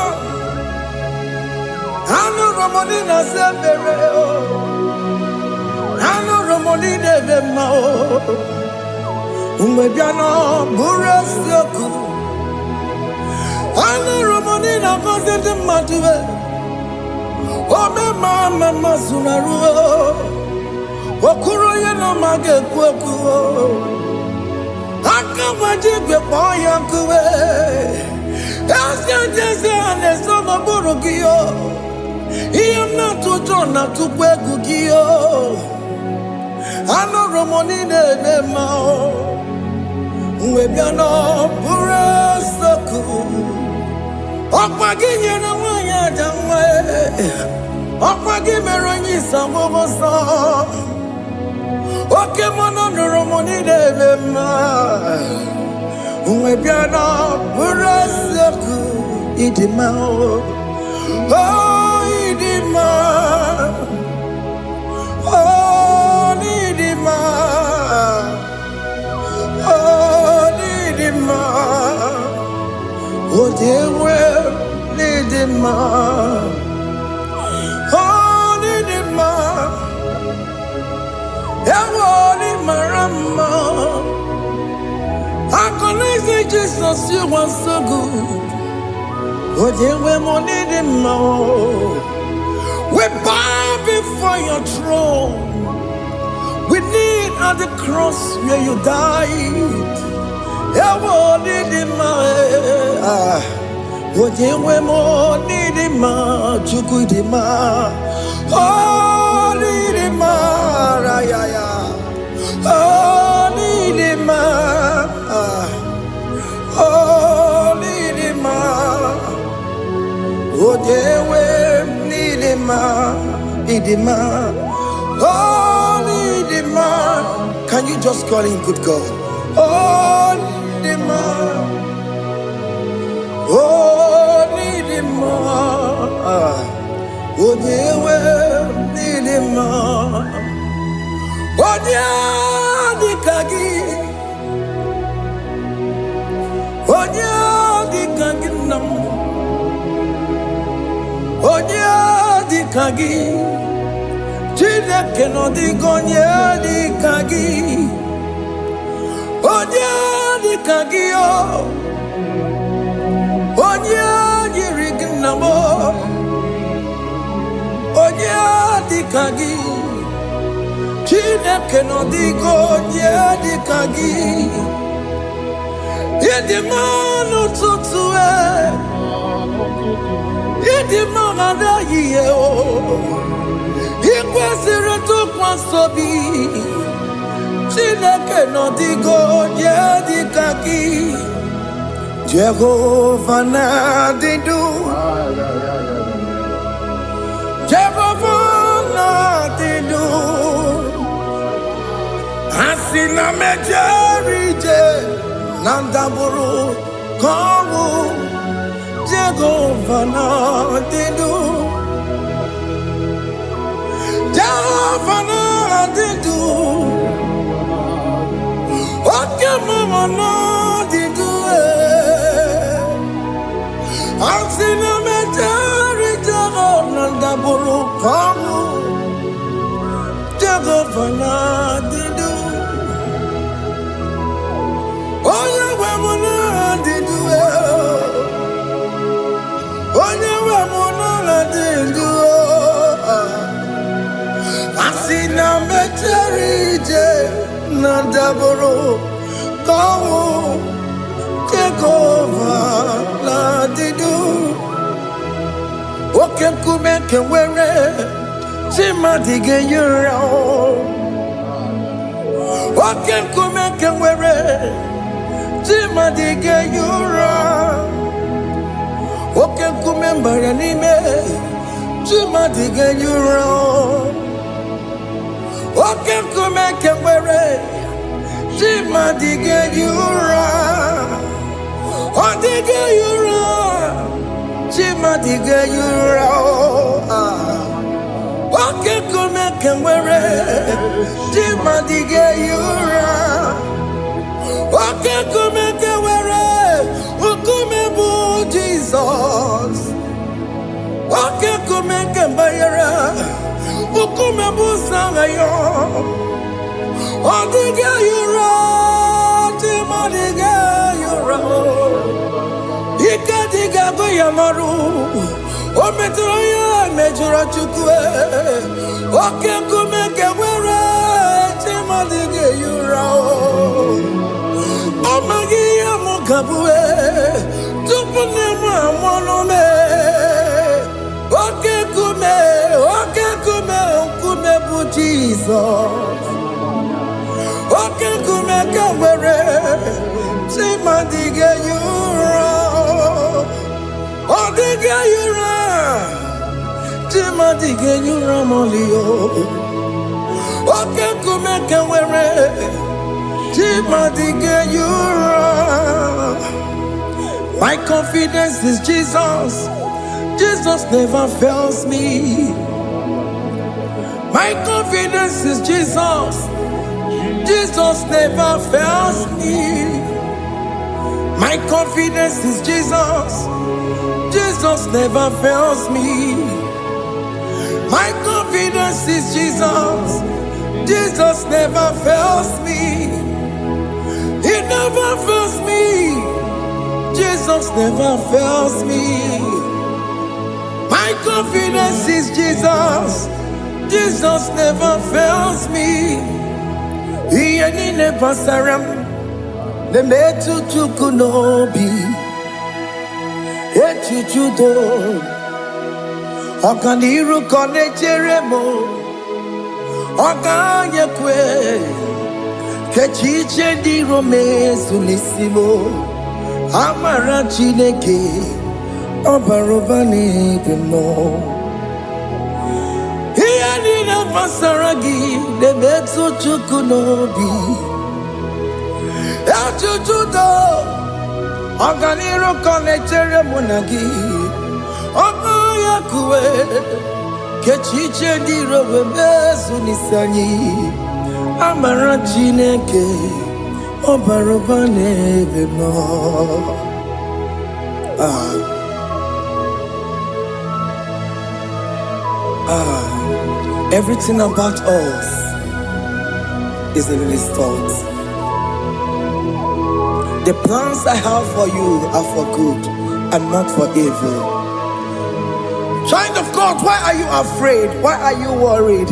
Speaker 1: Hello, Romonina, Severo. Hello, Romonina, member. Umbebiano, Burasioku. Hello, Romonina, Cosette Matue. Oh, Mama, Sunaru. Okuro yeno mage kweku. Akamajigwe poyankuwe. Jese anesomo burugiyo. Iyemna tujona tukwegugiyo. Ano romonine nemao. Mwebiano burasoku. Okwaginye na wanya jamwe. Okwagimero sambobosa. Oke mono romoni devema. Mwebiana burasoku. Idimao. Oh, idima. Oh, idima. Oh, idima. Oh, dewe, idima. Oh, idima. Oh, idima. I can say Jesus, you are so good. Oh, dewe, idima. We bow before your throne. We kneel at the cross where you died. Ewo nidima, ojewe mo nidima, chukudima. Oh nidima, rayaya. Oh nidima, oh nidima. Ojewe nidima, idima. Oh nidima. Can you just call him good God? Oh nidima. Oh nidima. Ojewe nidima. Odia dikagi. Odia dikagi nam. Odia dikagi. Chineke no digonye dikagi. Odia dikagi o. Odia dirignamo. Odia dikagi. Chineke no digonye dikagi. Yedimano tutue. Yedimano daye o. Ikwesịrị tụkwasị obi. Chineke nọ dịgo onye dịka gị. Jehova na-adịdu. Jehova na-adịdu. Asị na mejere ije na ndaburu ka ọnwụ. Jehova na-adịdu. Jehova na-adịdu. Oke mama na-adịdu. Asị na mejere Jehova na ndaburu ka ọnwụ. Jehova na-adịdu. Onye nwe m na-adịdu. Onye nwe m na-adịdu. I see now mecherije na daboro kawo take over la didu oke nkume kewere chimadige yura oke nkume kewere chimadige yura oke nkume mbara n'ime chimadige yura oke nkume kewere chimadige yura odige yura chimadige yura oke nkume kewere chimadige yura oke nkume kewere ukume bụ Jesus oke nkume kembayere ukume bụ sangayo odige yura chimadige yura ike diga go yamaru o metro ya mejura chukwe oke nkume kewere chimadige yura amagi ya mukabue tupune mwamonome oke nkume nkume bụ Jesus oke nkume kewere chimadige yura odige yura chimadige yura molio oke nkume kewere chimadige yura. My confidence is Jesus. Jesus never fails me. My confidence is Jesus. Jesus never fails me. My confidence is Jesus. Jesus never fails me. My confidence is Jesus. Jesus never fails me. He never fails me. Jesus never fails me. My confidence is Jesus. Jesus never fails me. He ain't never saram. The metu tukunobi. Echuchudo. Okaniru kone jeremo. Okanyekwe. Kechiche di rome sunisimo. Amara Chineke. Obarobane demo. Here in a Masaragi, the Metsu Chukunobi. Achuchudo, Oganiro Connectere Monagi, Okoyakue, Kechiche di Robesunisani, Amara Chineke, Obarobane demo. Everything about us is in His thoughts. The plans I have for you are for good and not for evil. Child of God, why are you afraid? Why are you worried?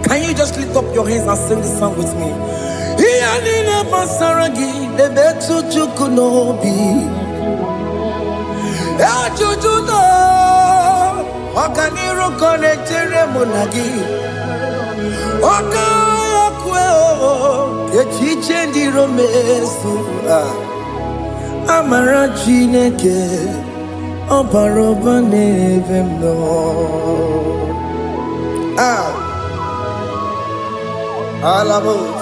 Speaker 1: Can you just lift up your hands and sing this song with me? Achuchudo, Okaniro Connectere Monagi, Okayakwe, Kechiche di Romesu, Amara Chineke, Obarobane Vemno. Alamos.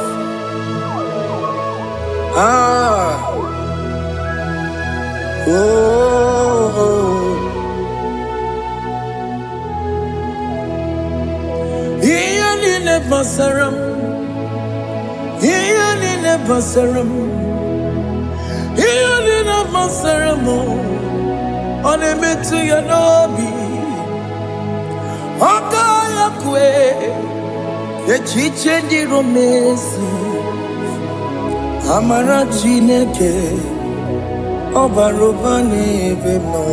Speaker 1: Basaram, Ianina Basaram, Ianina Basaramo, on a metu yanobi, Okayakwe, the chiche di romesu, Amara Chineke, Obarobane Vemno.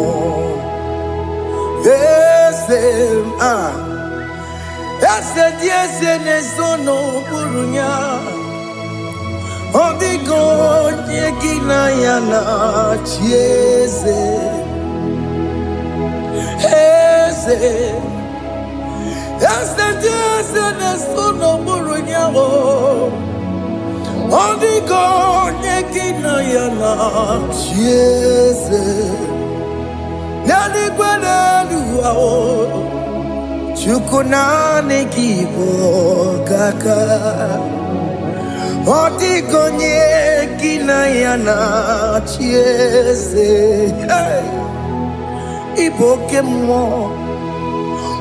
Speaker 1: Yes, Ese nesono burunya. Odigo nyekina yana chieze. Ese nesono burunya. Odigo nyekina yana chieze. Nani kwanaluwa Chukunane kibo kaka Odigo nyekina yana chieze. Iboke mo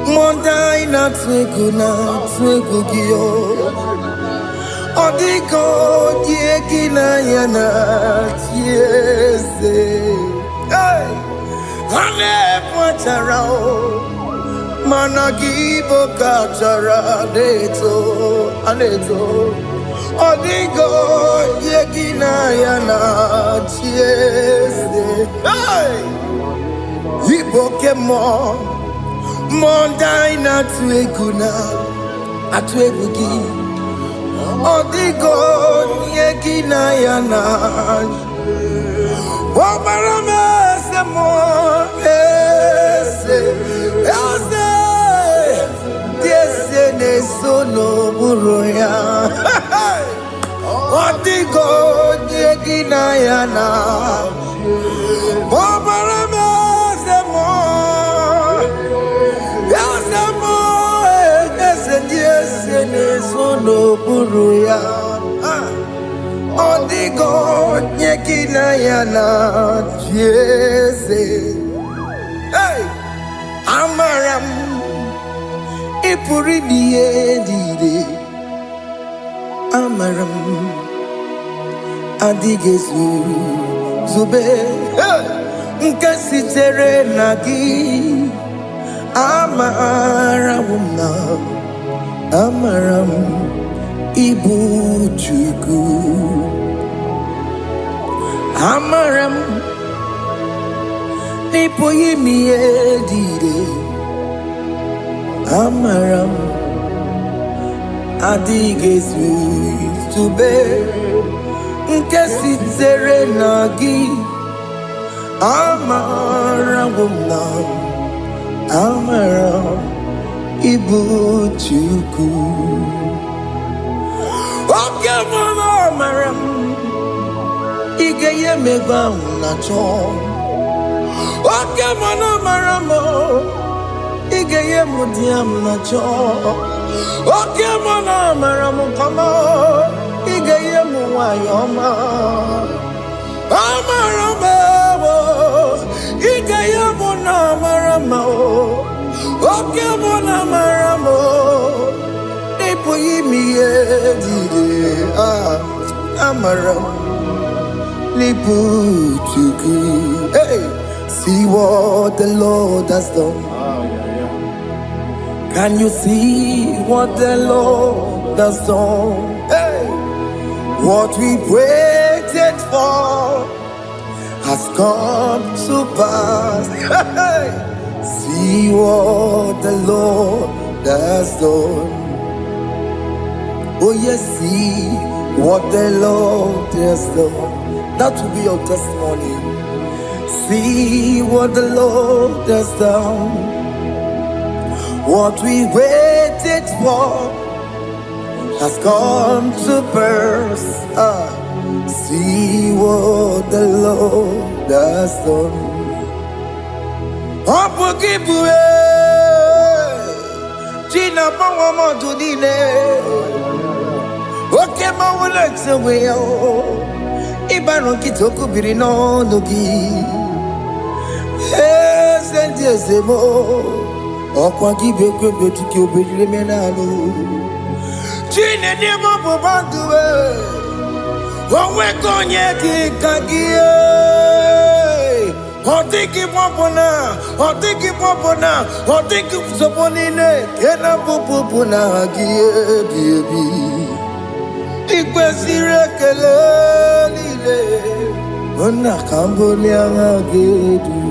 Speaker 1: Mondai na twegu giyo. Odigo nyekina yana chieze. Ane pacharao Managibo kachara aneto. Odigo yekina yana chiese. Iboke mo Mondai na atwegugi. Odigo yekina yana Wamarame se mo Ese nesono buruya. Odigo nyekina yana Wamarame se mo Ese nesono buruya. Odigo nyekina yana chieze. Amaram ipuri dide. Amaram adigezu zube. Nkasitere nagi. Amaram ibu chuku. Amaram nipo yimiye dide. Amaram adigezu zube. Nkesitere nagi. Amaram ibu chuku. Okay, mama, amaram igeye meba unacho. Okay, mama, maramo igeye mudiam nacho. Okay, mama, maramo kama igeye muwayoma. Amaramo igeye muna maramo. Okay, mama, maramo nipo yimiye dide. Amaram Liputuku. Hey, see what the Lord has done. Can you see what the Lord has done? Hey, what we waited for has come to pass. Hey, see what the Lord has done. Oh yes, see what the Lord has done. That will be your testimony. See what the Lord has done. What we waited for has come to pass. See what the Lord has done. China Pawamo Tudine. Okay, my let's away. Ibano Kitoku Birino Nogi. Yes, and yes, mo. Okwa Gibeko Betiki Oberemenalo. China Nemo Bobanduwe. One Konyaki Kagie. Otiki Popona, Otiki Popona, Otiki Soponine, Kena Popona, Baby. Ikwesire kelele, ona Cambodia gedu.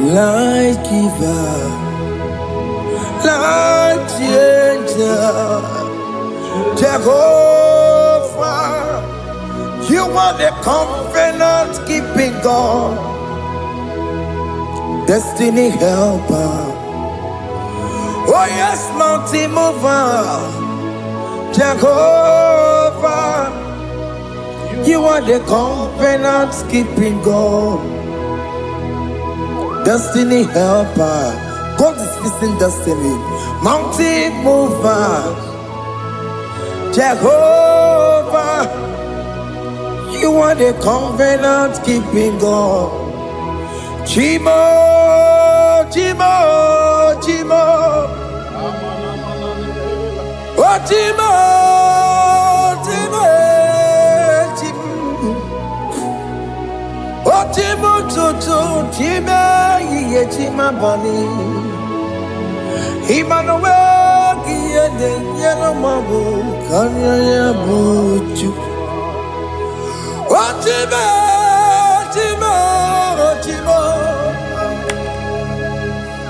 Speaker 1: light giver, light changer, Jehovah. You are the covenant keeping God, destiny helper. Oh yes, mountain mover, Jehovah. You are the covenant keeping God, destiny helper. God is fixing destiny. Mountain mover, Jehovah. You are the covenant keeping God. Chimo, Chimo, Chimo. Oh, Chimo, Chimo, Chimo. Oh, Chimo, Chimo, Chimo, Ye Chima Bani. Emmanuel, Kiede, Yellow Mabu, Kanya Buchu. Oh, Chimo, Chimo, Chimo.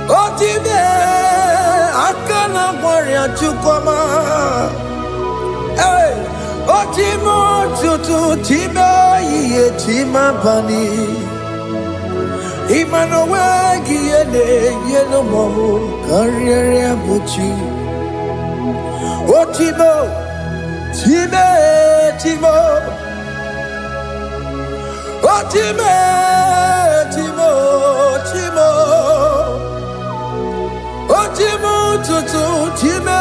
Speaker 1: Oh, Chimo, Akana Warrior Chukoma. Hey, oh, Chimo, Chutu, Chimo, Ye Chima Bani. Emmanuel, Kiede, Yellow Mabu, Kanya Buchu. Oh, Chimo, Chimo, Chimo. Oh, Chimo, Chimo, Chimo. Oh, Chimo, Tutu, Chimo,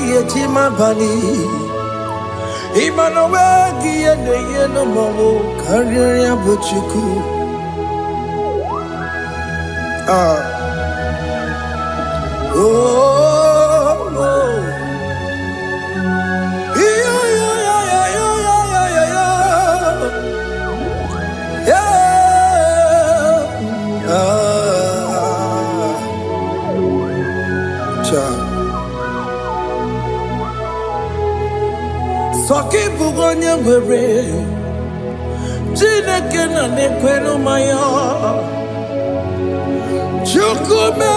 Speaker 1: Ye Chima Bani. Emmanuel, Kiede, Yellow Mabu, Kanya Buchuku. Oh, oh. Yeah, yeah, yeah, yeah, yeah, yeah, yeah, yeah. Soki bugonye were, Chineke na nekwenu maya. Chukume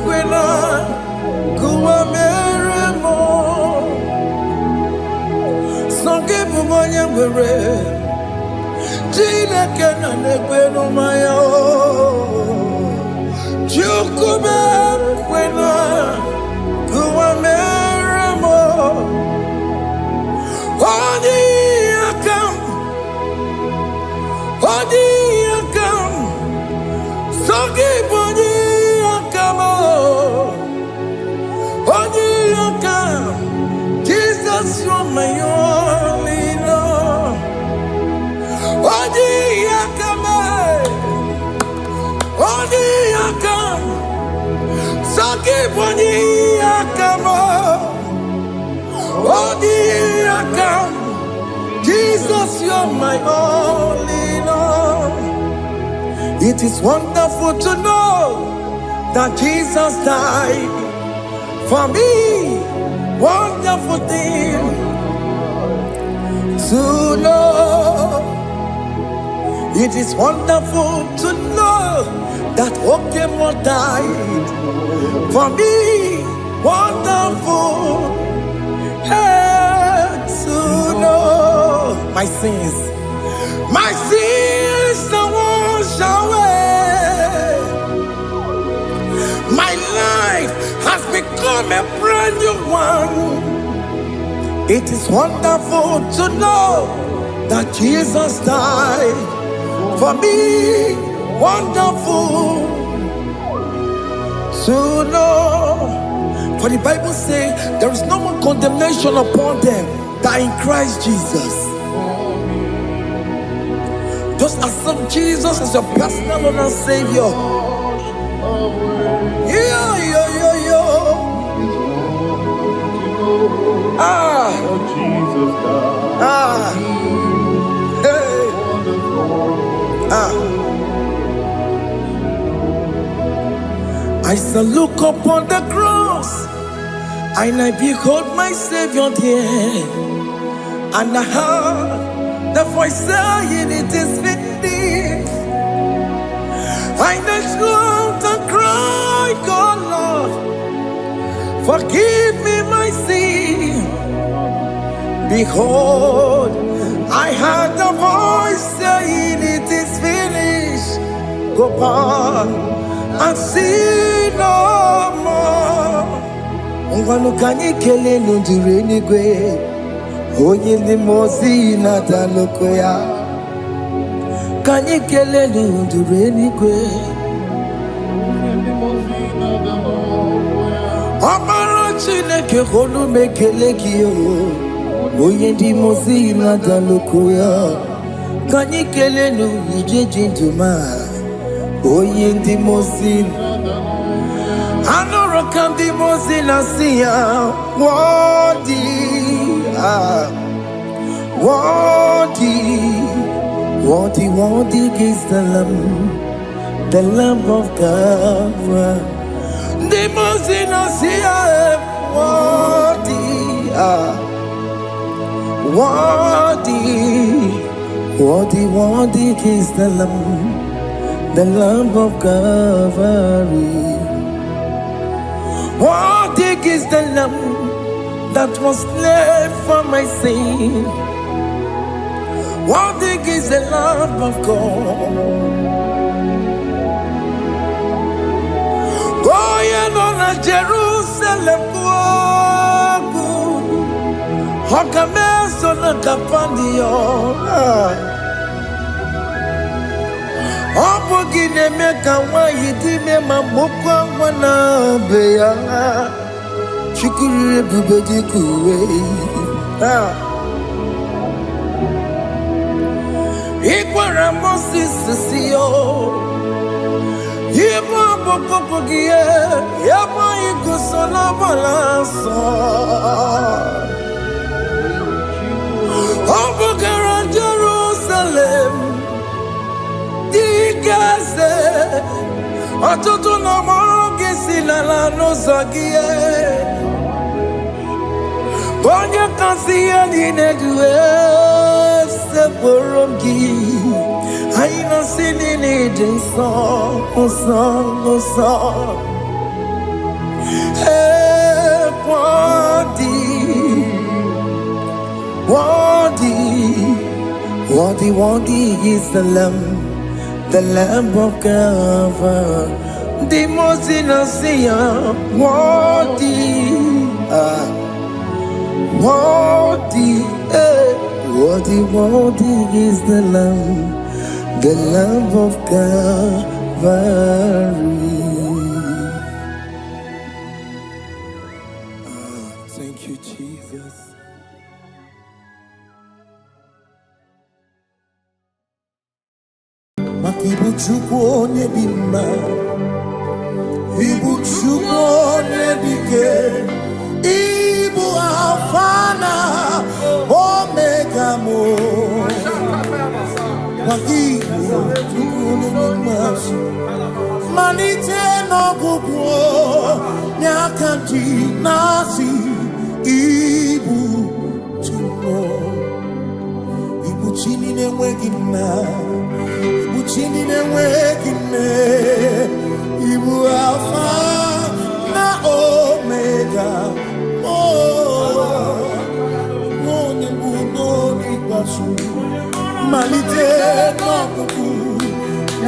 Speaker 1: kwena kuwa meremo. Soki bugonye were, Chineke na nekwenu maya. Chukume kwena kuwa meremo. Odi akam, Soki boni akam, Odi akam. Jesus, you're my only Lord. Odi akam, Soki boni akam, Odi akam. Jesus, you're my only Lord. It is wonderful to know that Jesus died for me. Wonderful thing to know. It is wonderful to know that Okemo died for me. Wonderful. To know my sins are washed away. My life has become a brand new one. It is wonderful to know that Jesus died for me. Wonderful to know. For the Bible says there is no more condemnation upon them that in Christ Jesus. Just accept Jesus as your personal Lord and Savior. Yeah, yeah, yeah, yeah. Hey. I shall look upon the cross, and I behold my Savior there, and I heard the voice saying, "It is finished." I next look Forgive me my sin. Behold, I heard a voice saying, it is finished. Go back and sin no more. Ngwanu kanyi kele nundure nigwe. Oye ni mozi na daloko ya. Kanyi kele nundure nigwe. Amara Chineke kolu mekele kiyo. Oye di mozi na daloko ya. Kanyi kele nu ije jinduma. Oye di mozi. Anoro kandi mozi na siya. Wadi. Worthy is the Lamb of God. The most innocent, worthy is the Lamb of Calvary. Worthy is the Lamb that was slain for my sin. Worthy is the Lamb of God. Going on a Jerusalem, Hokameso na kapandio. Opogine meka wa yidime mamukwa wana beya. Shukuru bubeji kuwe. Ikwara Moses siyo. Yema boko gie. Yema igusona balanso. Obogara Jerusalem. Digase. Atoto na moroge silala no zagie. Bonja kansiya ninedue se borongi. Aina sinini jinson, song. Hey, worthy is the Lamb of God. The most innocent, worthy is the Lamb of Calvary. Thank you, Jesus. Makibuchukwu onye dị mma, Ibuchukwu onye dike, Ibu Alpha na Omega mo. Makibuchukwu onye dị mma, malite n'ọgwụgwụ n'akantị n'asị. Ibu chini n'enweghị nna. Chini n'enweghị nne, Ibu Alpha na Omega, onye mbụ n'onye ikpeazụ, malite n'ọgwụgwụ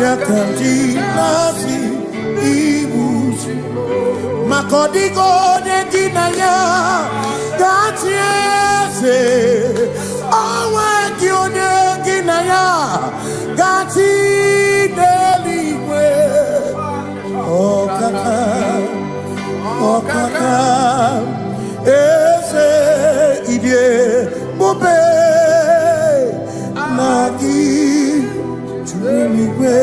Speaker 1: ya ka ndị na-asị Ibu. Maka ọ dịghị onye gị na ya ga-achị eze, o nweghị onye gị na ya ga-achị n'eluigwe. Ọkaka eze ibie mube na gị juru eluigwe.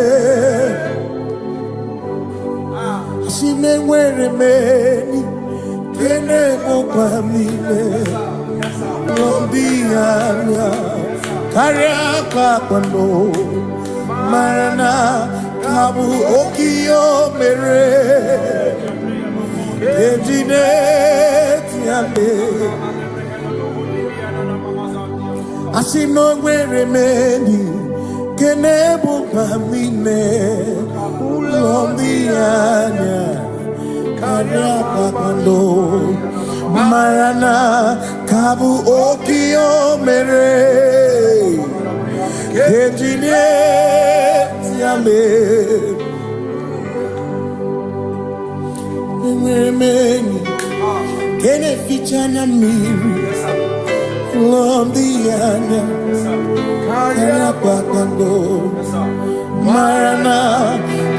Speaker 1: Asị m enwere m enyi kene mụkwa m ime n'obi anya karịa kpakpando mara na ka bụ oke ihe o mere eji na-eti ame. Asị m na o nwere m enyi kene mụkwa m ime ụlọ ndị anya karịa kpakpando
Speaker 3: Marana Kabu Okio Mere Kejine Yame Mene Kene Fichana Miri Lomdiana Kaya Pakando Marana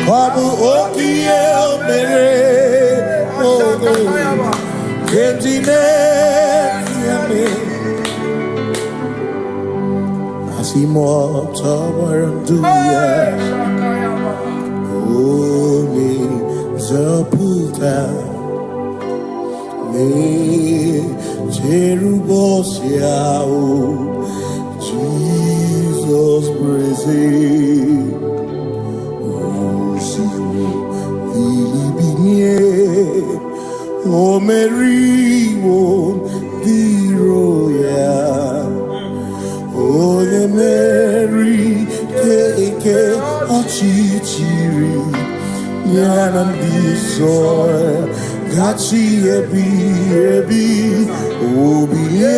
Speaker 3: Kabu Okio Mere Kejine Yame Asimo Tawaranduya Omi Zaputa Me Cherubosia Jesus praise Osimu Ilibinye O Mary won the royal O the Mary Keke Achichiri Yanam Disoy Gachi Ebi Obiye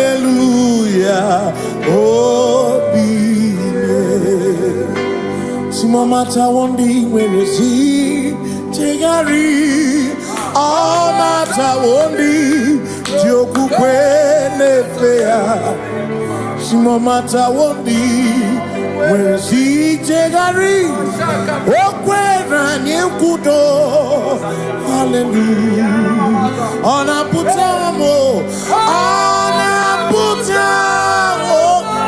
Speaker 3: Hallelujah Obiye Simomata wondi werezi Tigari Amata wondi Joku kwene fea Simomata wondi werezi Tigari Okwena nyekudo Hallelujah Ona putamo Ona putamo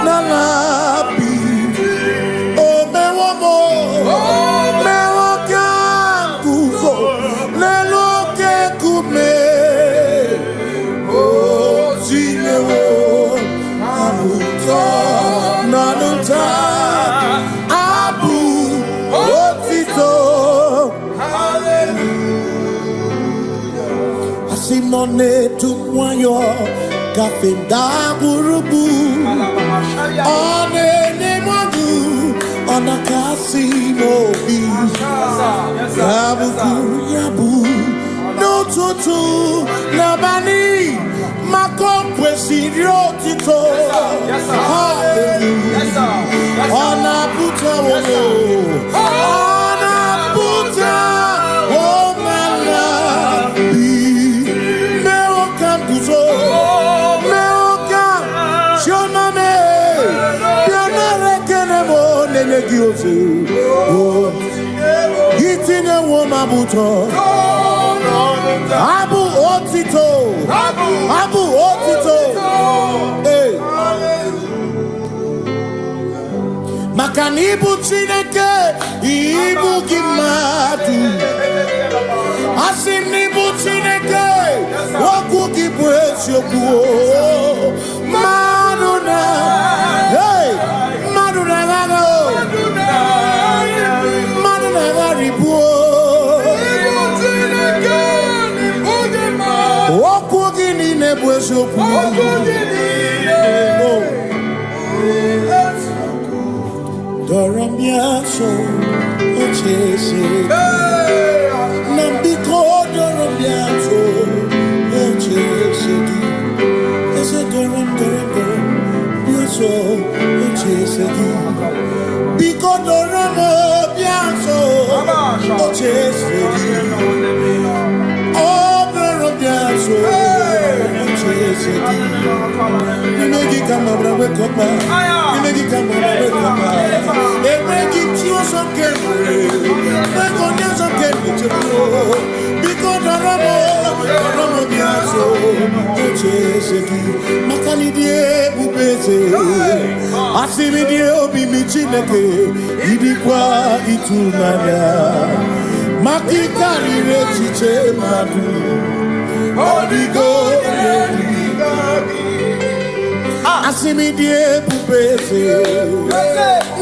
Speaker 3: Nalabi Simone tumwayo kafenda burubu One nemadu Ona kasimo bi Yabu yabu No tutu Nabani Makompwe sirio tito Hallelujah Ona puta wono Ona puta Womala Gitine woma buto Abu otito Hey Makanibu chineke Ibu gimadu Asinibu chineke Waku gibwesyo kuo Maduna Hey Maduna gano Okugini nebwesoku Doramiaso Ochese Nambiko Doramiaso Ochese Ese Doram Biaso Ochese Biko Doramiaso Ochese Asimi die pupese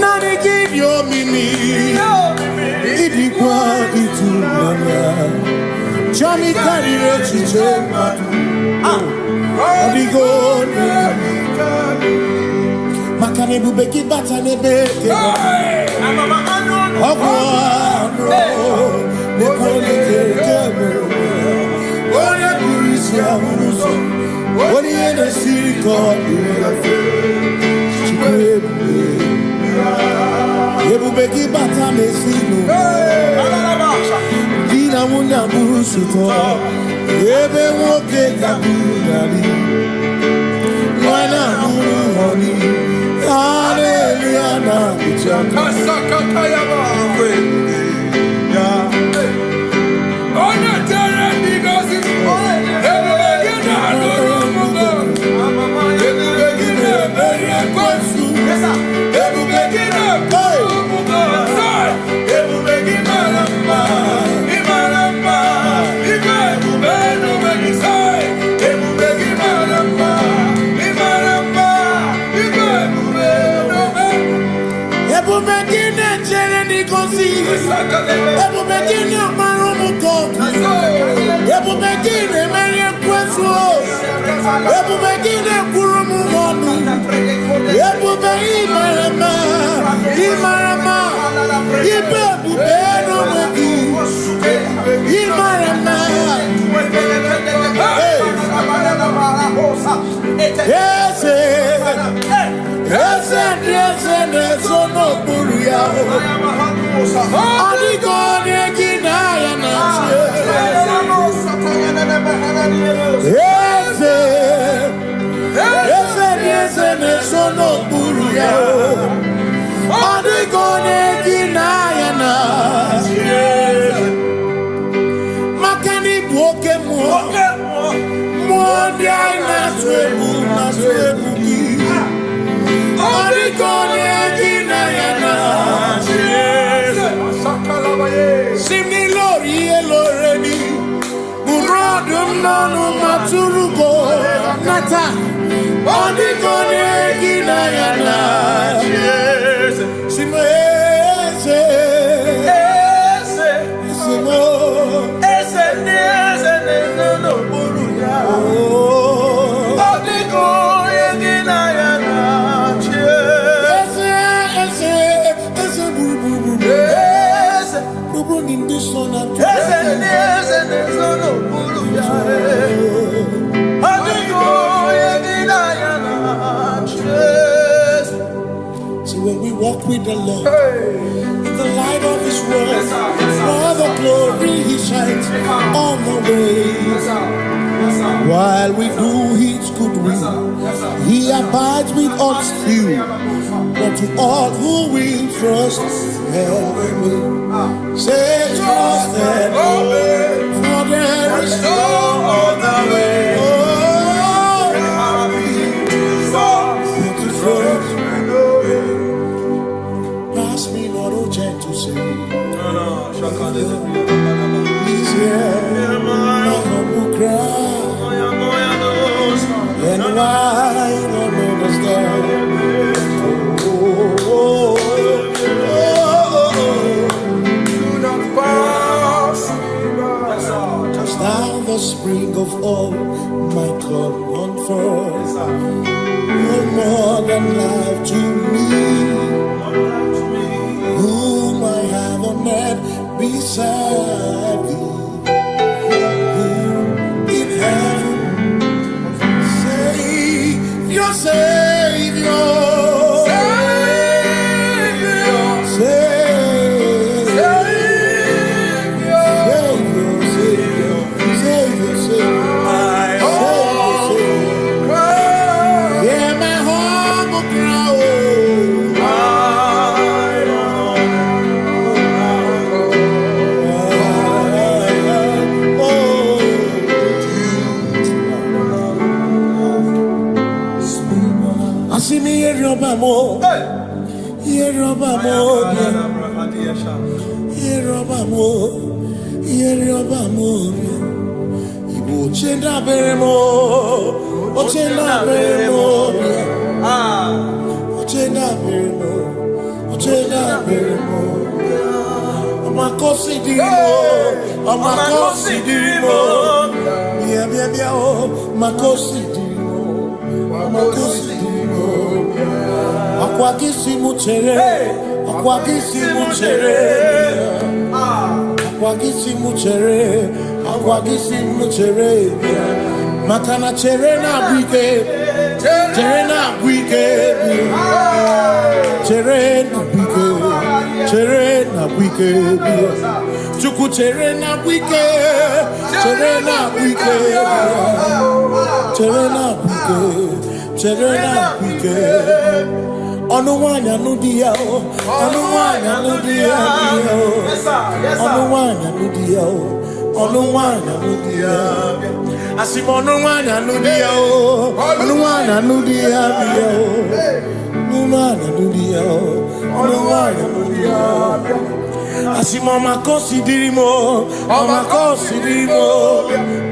Speaker 3: Nani give your mini Idi kwa itunanya Chami karire chiche Odigo
Speaker 2: With the Lord, in the light of His word, for the glory He shines on the way. While we do His good will, He abides with us still. But to all who will trust and obey, say trust and obey, for there is no other way. Oh, to trust. To say, He's here, my humble cry, and why don't understand? Do not pass just now the spring of all my cup unfolds. You're more than life to me. Whom I have a man beside thee, who in heaven Savior, Savior, Savior, Savior, Savior, Savior, my humble cry, yeah, my humble cry.
Speaker 3: Akwagisi muchere, akwagisi muchere, akwagisi muchere, akwagisi muchere. Makana chere na bwike, chere na bwike, chere na bwike, chere na bwike. Chuku chere na bwike, chere na bwike, chere na bwike, chere na bwike. Onuwanya nudia, onuwanya nudia, onuwanya nudia, onuwanya nudia. Asim onuwanya nudia, onuwanya nudia, onuwanya nudia, onuwanya nudia. Asim omakosi dirimo, omakosi dirimo,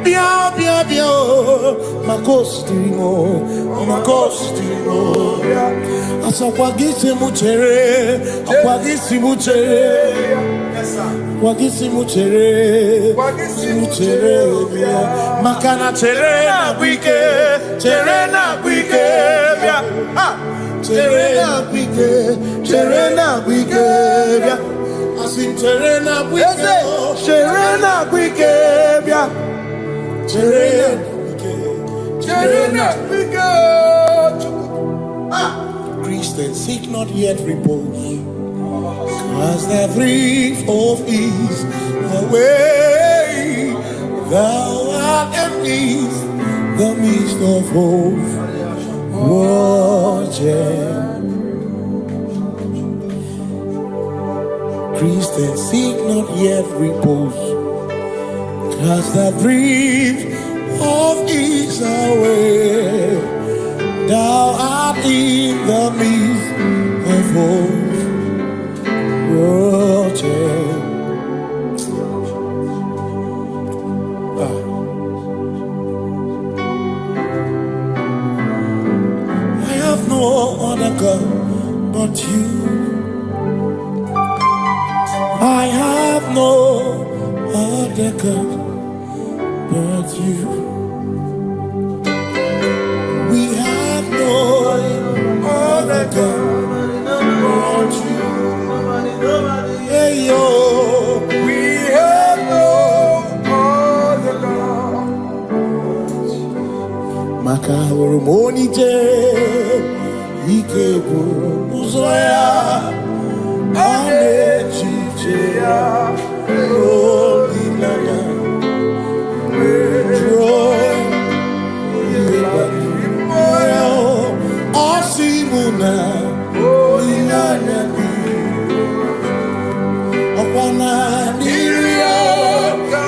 Speaker 3: bia bia bia, makosi dirimo, omakosi dirimo. Asakwagisi muchere, akwagisi muchere, akwagisi muchere, muchere. Makana chere na bwike, chere na bwike, chere na bwike, chere na bwike. Asim chere na bwike, chere na bwike, chere na bwike, chere na bwike. Christians seek not yet repose, cause the brief of ease away. Thou art at peace, the midst of hope. Watching. Christians seek not yet repose, cast the brief of ease away. Thou art in the midst of hope. Watching. I have no other God but you. I have no other God but you. We have no other God but you. Hey yo, we have no other God. Makahuru monite, ikeburu muzoya. Anechichea, Holy Land, Joy, Osimuna, Holy Land, Opana Niria,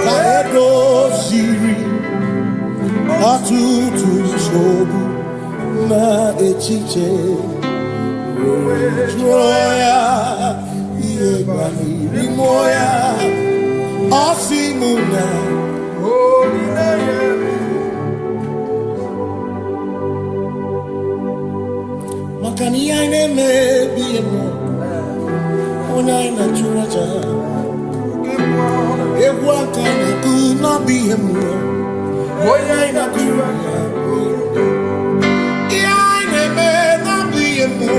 Speaker 3: Kaedo Siri, Atutu Sobu, Na Echiche. Joya, Yebani, Rimoya, Osimuna, Holy Name. Makani aine me biemo, onaina churaja. Ewa kana kuna biemo, onaina churaja. Aine me na biemo.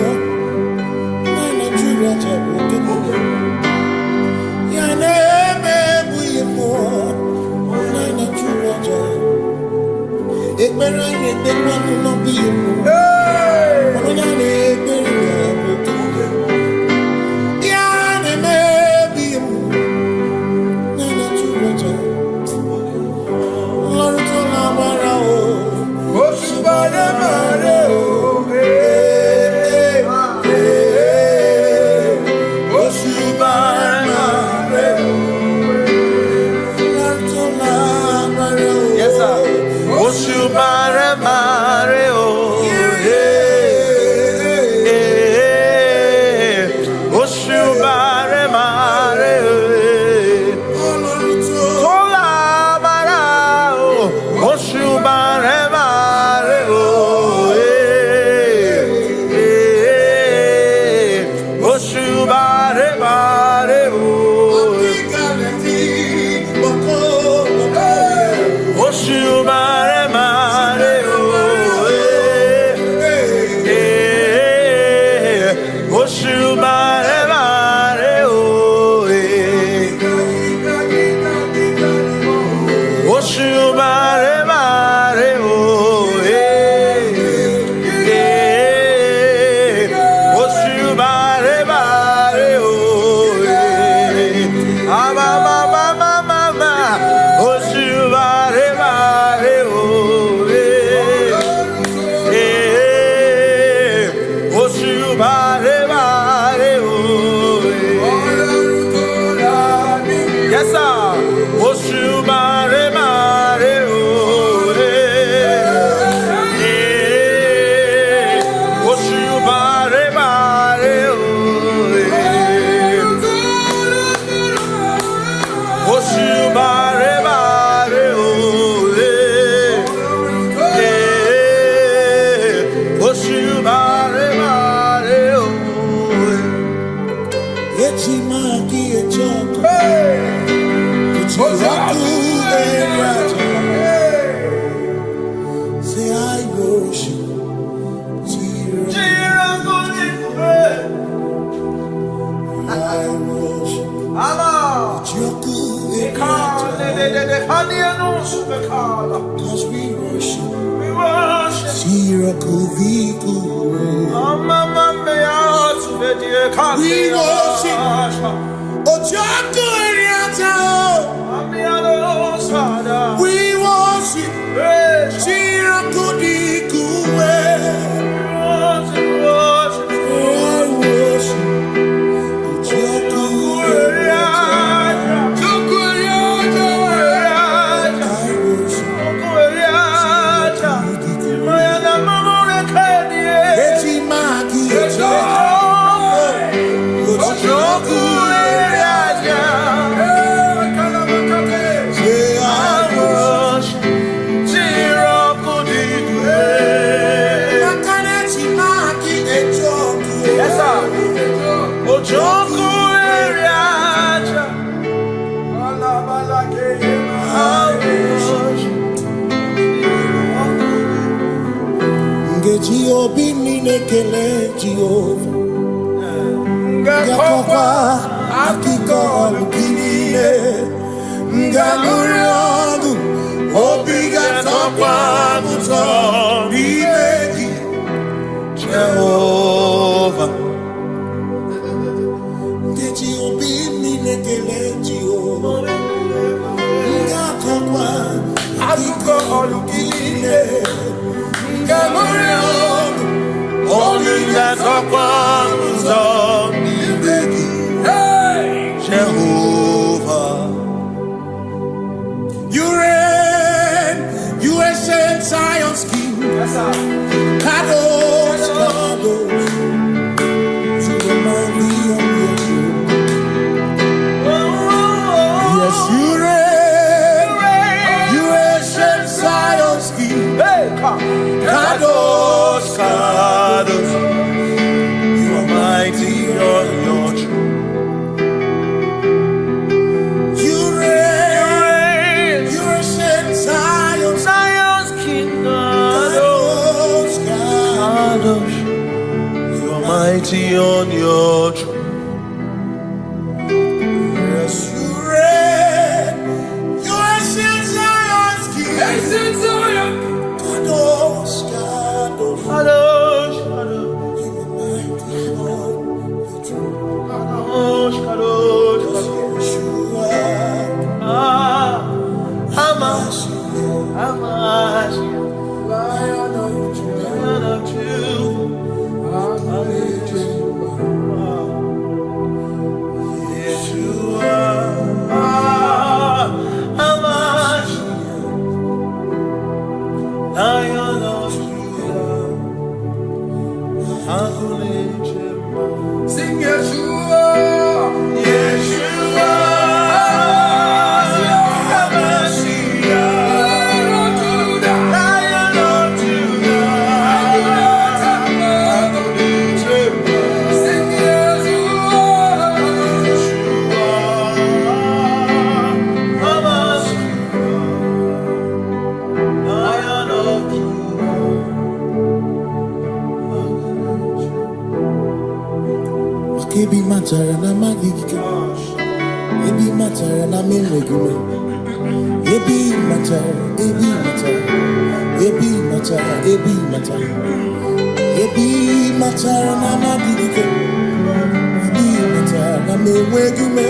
Speaker 3: Yes, sir. Say I worship. Cause we worship. We worship. Jehovah, you reign, you ancient Zion's King. Kadosh, Kadosh, to the mighty of your throne. Yes, you reign, you ancient Zion's King. Kadosh, Kadosh, you are mighty on your throne. You reign, you ancient Zion's King. Kadosh, Kadosh, you are mighty on your throne. Yes, you reign, you ancient Zion's King. Kadosh, Kadosh, Kadosh, you are mighty on your throne. Kadosh, Kadosh, Lion of sing Yeshua, Yeshua. Ebi matara na magigike, ebi matara na menwegume, ebi matara, ebi matara, ebi matara, ebi matara, ebi matara na magigike, ebi matara na menwegume,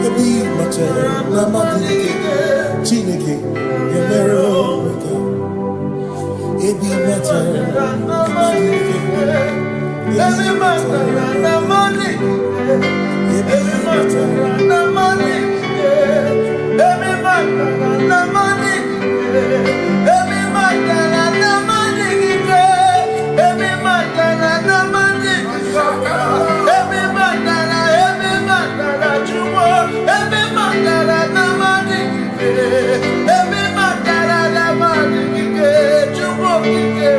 Speaker 3: ebi matara na magigike, Chineke yemero weka, ebi matara na magigike. Every matter na money, every matter na money, every matter na money, every matter na money, every matter na money, every matter na chumo, every matter na money, every matter na money, chumo kike.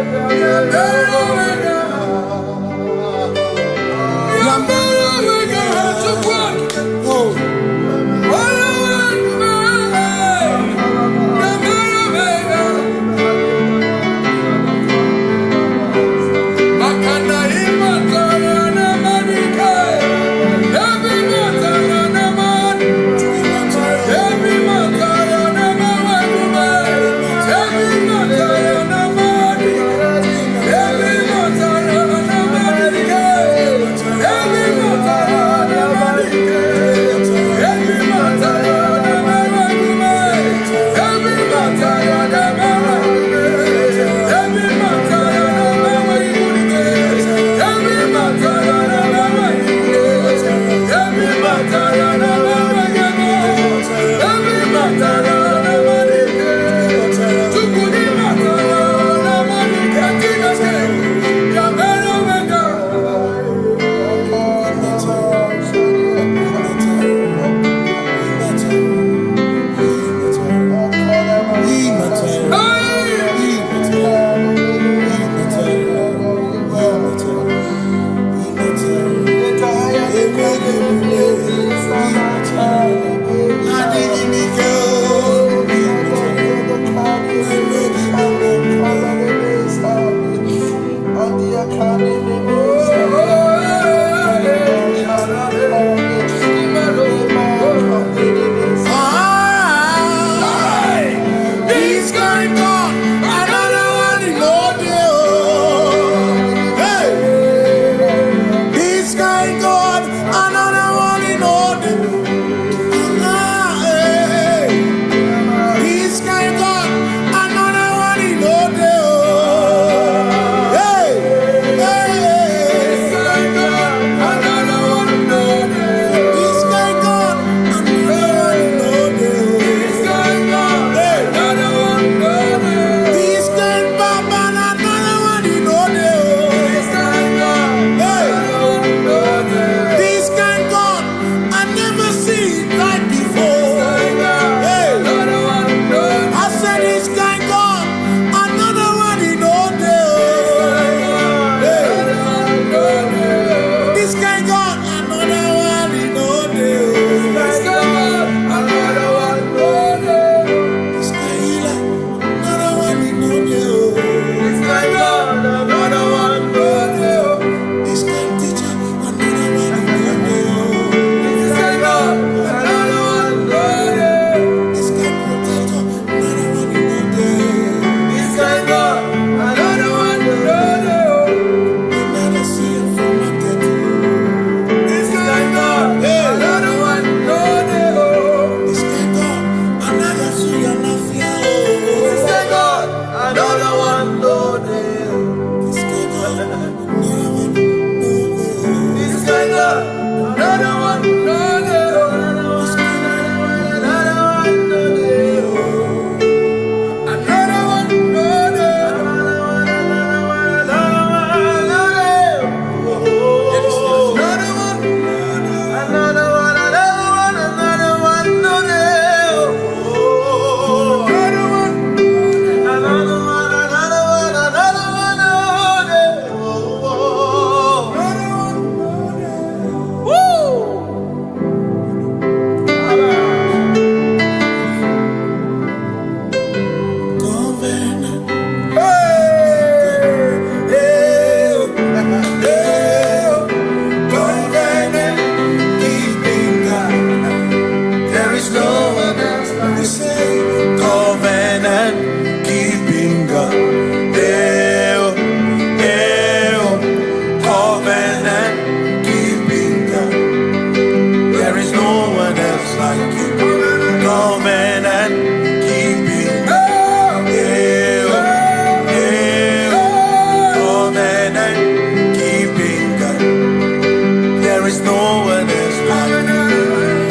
Speaker 2: is no one else like you.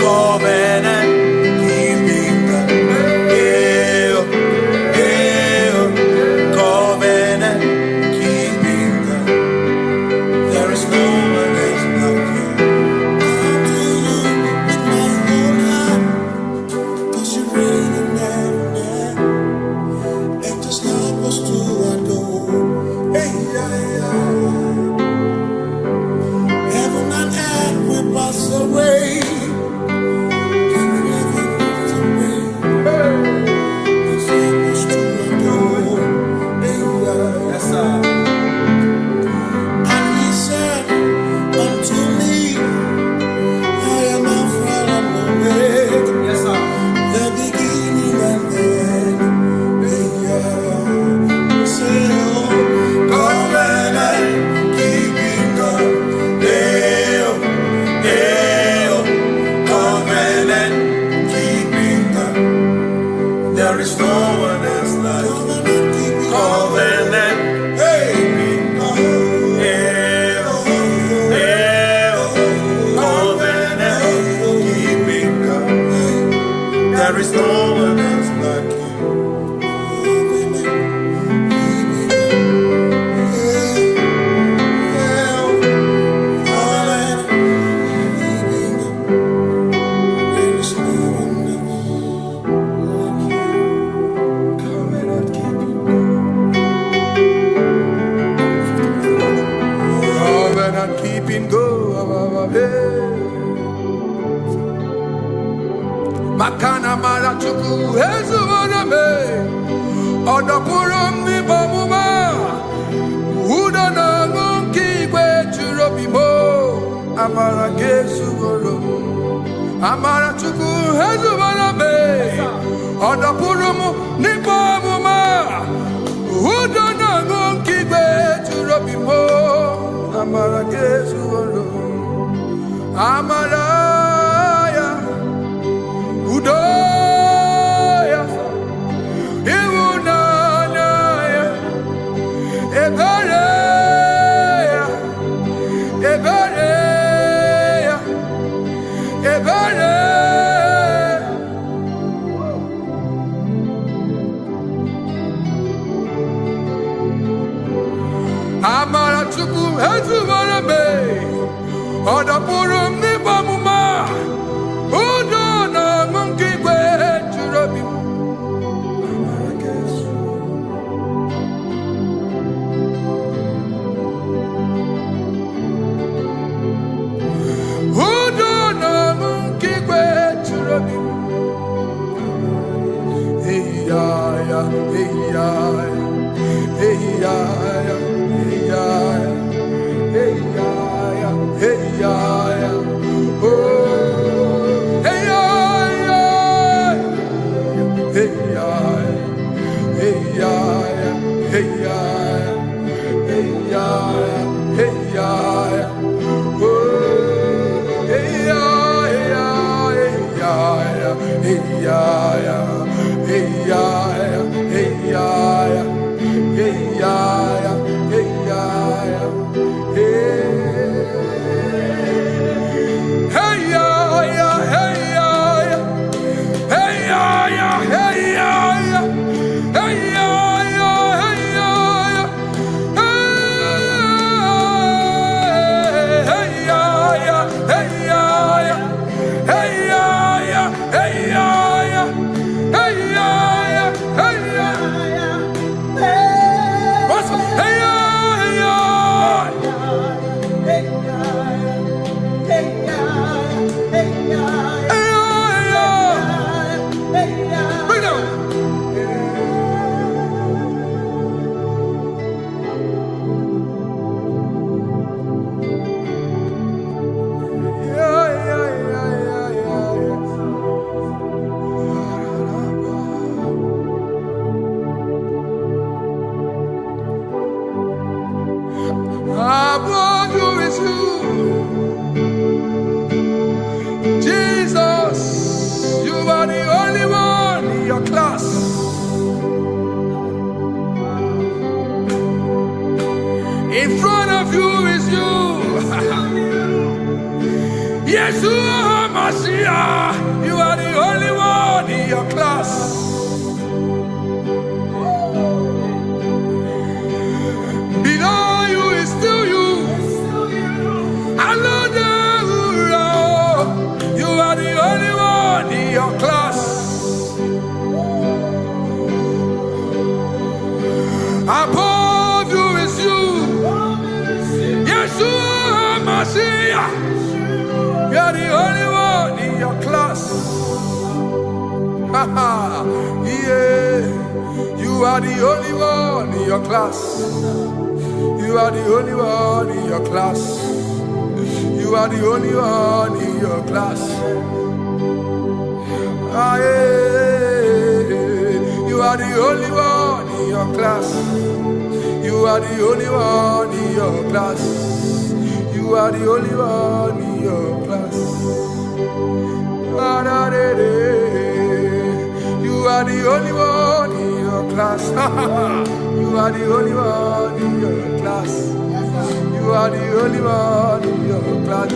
Speaker 2: Covenant keeping God. Yeah, yeah. Covenant keeping God. There is no one else like you. Come to you with my whole heart, 'cause you reign in heaven, and just help us to adore. Hey, yeah, yeah. Heaven and earth will pass away. Forever pass away. Just help us to adore. Hey, yeah. Yes, sir. And he said unto me, I am Alpha and Omega. Yes, sir. The beginning and the end. Hey, yeah. Say, oh, covenant keeping God. Hey, oh, covenant keeping God. There is no one else like you. Covenant keeping God. Hey, oh, covenant keeping God. There is no one else like you. Covenant keeping God. Makana mara chuku hezu waname. Odapurum ni bamuma. Uda na ngunki kwe churobimo. Amara gesu woro. Amara chuku hezu waname. Odapurum ni bamuma. Uda na ngunki kwe churobimo. Amara gesu woro. Amara ya. Udoya. Iwunanaya. Ebereya. Ebereya. Ebereya. Amara chuku hezu warabe. Odapurum ni bamuma. Udo na ngunki kwe churobi. Amara gesu. Udo na ngunki kwe churobi. Hey ya ya, hey ya ya, hey ya ya, hey ya ya, hey ya ya, hey ya ya. Oh, hey ya ya, hey ya ya, hey ya ya, hey ya ya, hey ya ya, hey ya ya. Oh, hey ya ya, hey ya ya, hey ya ya, hey ya ya, hey ya ya, hey ya ya, hey
Speaker 4: Yeshua Mashiach, you are the only one in your class. Below you is still you. You are the only one in your class. Above you is you. Yeshua Mashiach. You are the only one in your class. Yeah. You are the only one in your class. You are the only one in your class. You are the only one in your class. Ah, yeah. You are the only one in your class. You are the only one in your class. You are the only one in your class. Ah, da, da, da. You are the only one in your class. You are the only one in your class. You are the only one in your class.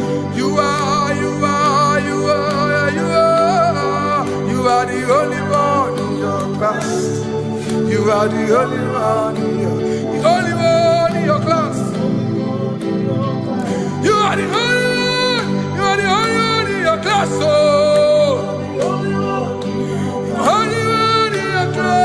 Speaker 4: You are the only one in your class. You are the only one in your class. You are the only one in your class. Oh, only one in your class.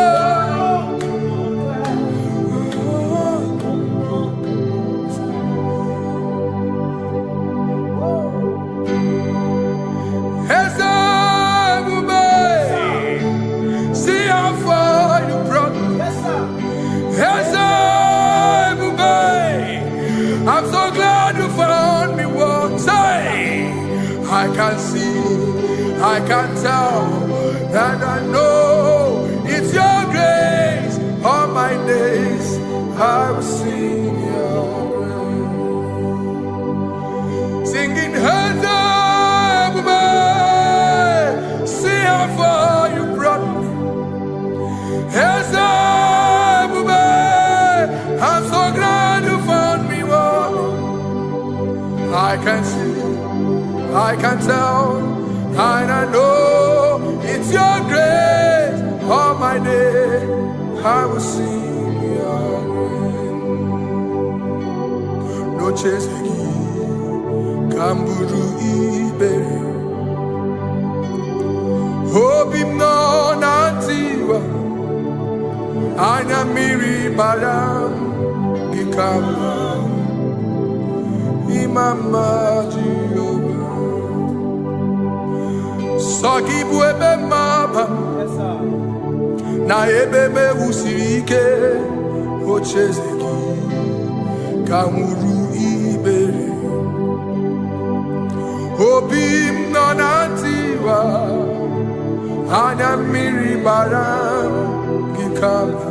Speaker 4: I'm so glad you found me one day. I can see, I can tell, and I know it's your grace. All my days I will sing your grace. Singing, see how far you brought me. I'm so glad you found me one. I can see, I can tell, and I know it's your grace. All my day I will sing your grace. No chasing, Kamburu Iberi. Hope him no nantiwa. Anya miri baram gikama imama Jehovah. Sogi buebe maba na ebebe usirike ochezeki kamuru ibere. Obim no nantiwa. Anya miri baram gikama.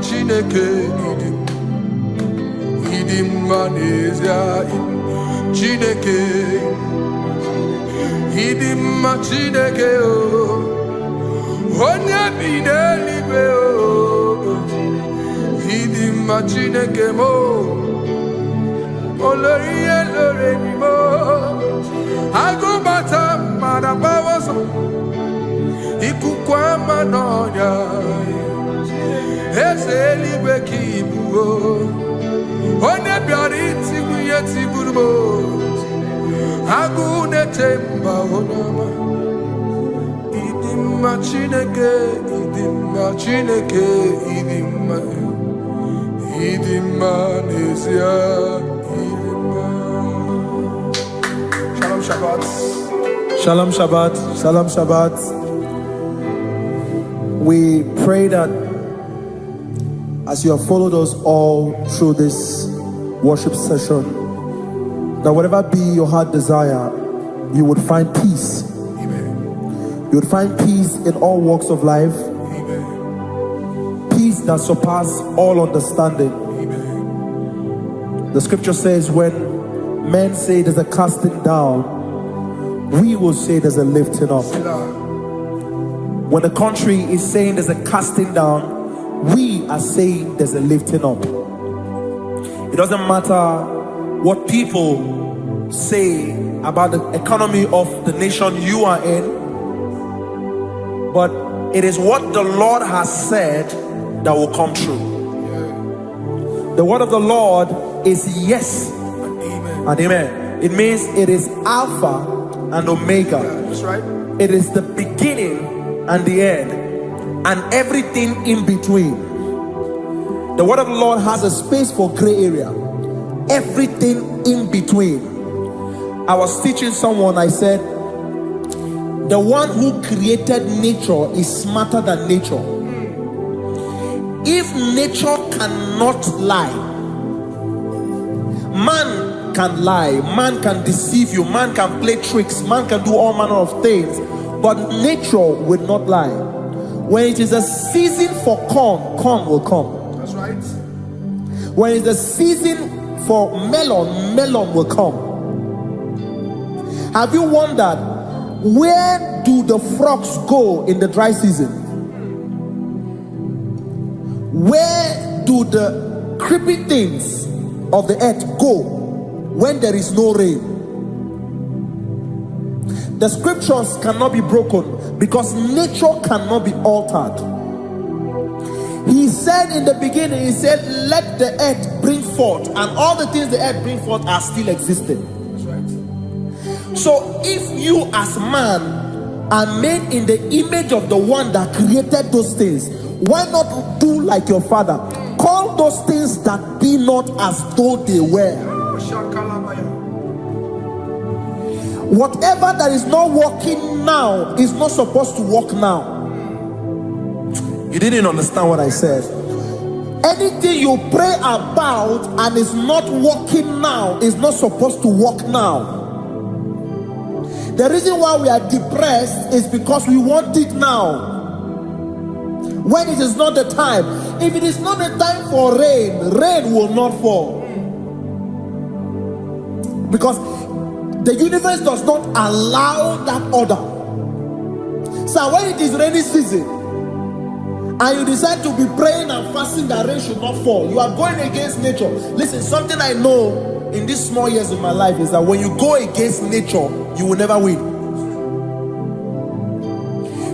Speaker 4: Chineke idim manezia Chineke idim Chineke o onye bidelibe o idim Chineke mo oloriye lore ni mo agubata marabawoso ikukwa manonya Ezeligwe kibuo One biari tibu yeti burbo Agune temba onama Idimma Chineke Idimma nezia Idimma. Shalom Shabbat.
Speaker 2: Shalom Shabbat. Shalom Shabbat. We pray that as you have followed us all through this worship session, that whatever be your heart desire, you would find peace. Amen. You would find peace in all walks of life. Amen. Peace that surpasses all understanding. Amen. The scripture says, when men say there's a casting down, we will say there's a lifting up. When the country is saying there's a casting down, we are saying there's a lifting up. It doesn't matter what people say about the economy of the nation you are in, but it is what the Lord has said that will come true. The word of the Lord is yes and amen. It means it is Alpha and Omega. That's right. It is the beginning and the end, and everything in between. The word of the Lord has a space for gray area. Everything in between. I was teaching someone, I said, the one who created nature is smarter than nature. If nature cannot lie, man can lie, man can deceive you, man can play tricks, man can do all manner of things, but nature will not lie. When it is a season for corn, corn will come. That's right. When it's a season for melon, melon will come. Have you wondered, where do the frogs go in the dry season? Where do the creepy things of the earth go when there is no rain? The scriptures cannot be broken because nature cannot be altered. He said in the beginning, he said, let the earth bring forth, and all the things the earth bring forth are still existing. That's right. So if you as man are made in the image of the one that created those things, why not do like your father? Call those things that be not as though they were. Whatever that is not working now is not supposed to work now. You didn't understand what I said. Anything you pray about and is not working now is not supposed to work now. The reason why we are depressed is because we want it now, when it is not the time. If it is not the time for rain, rain will not fall, because the universe does not allow that order. So when it is rainy season and you decide to be praying and fasting that rain should not fall, you are going against nature. Listen, something I know in these small years of my life is that when you go against nature, you will never win.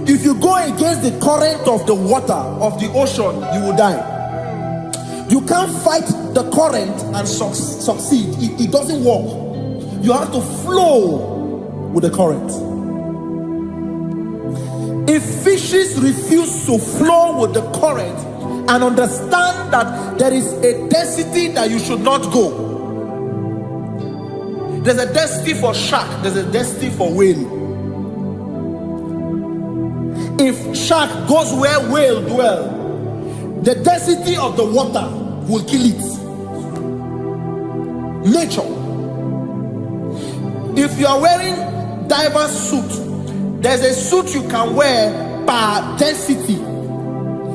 Speaker 2: If you go against the current of the water of the ocean, you will die. You can't fight the current and succeed. It doesn't work. You have to flow with the current. If fishes refuse to flow with the current and understand that there is a density that you should not go, there's a density for shark, there's a density for whale. If shark goes where whale dwell, the density of the water will kill it. Nature. If you are wearing diverse suit, there's a suit you can wear per density.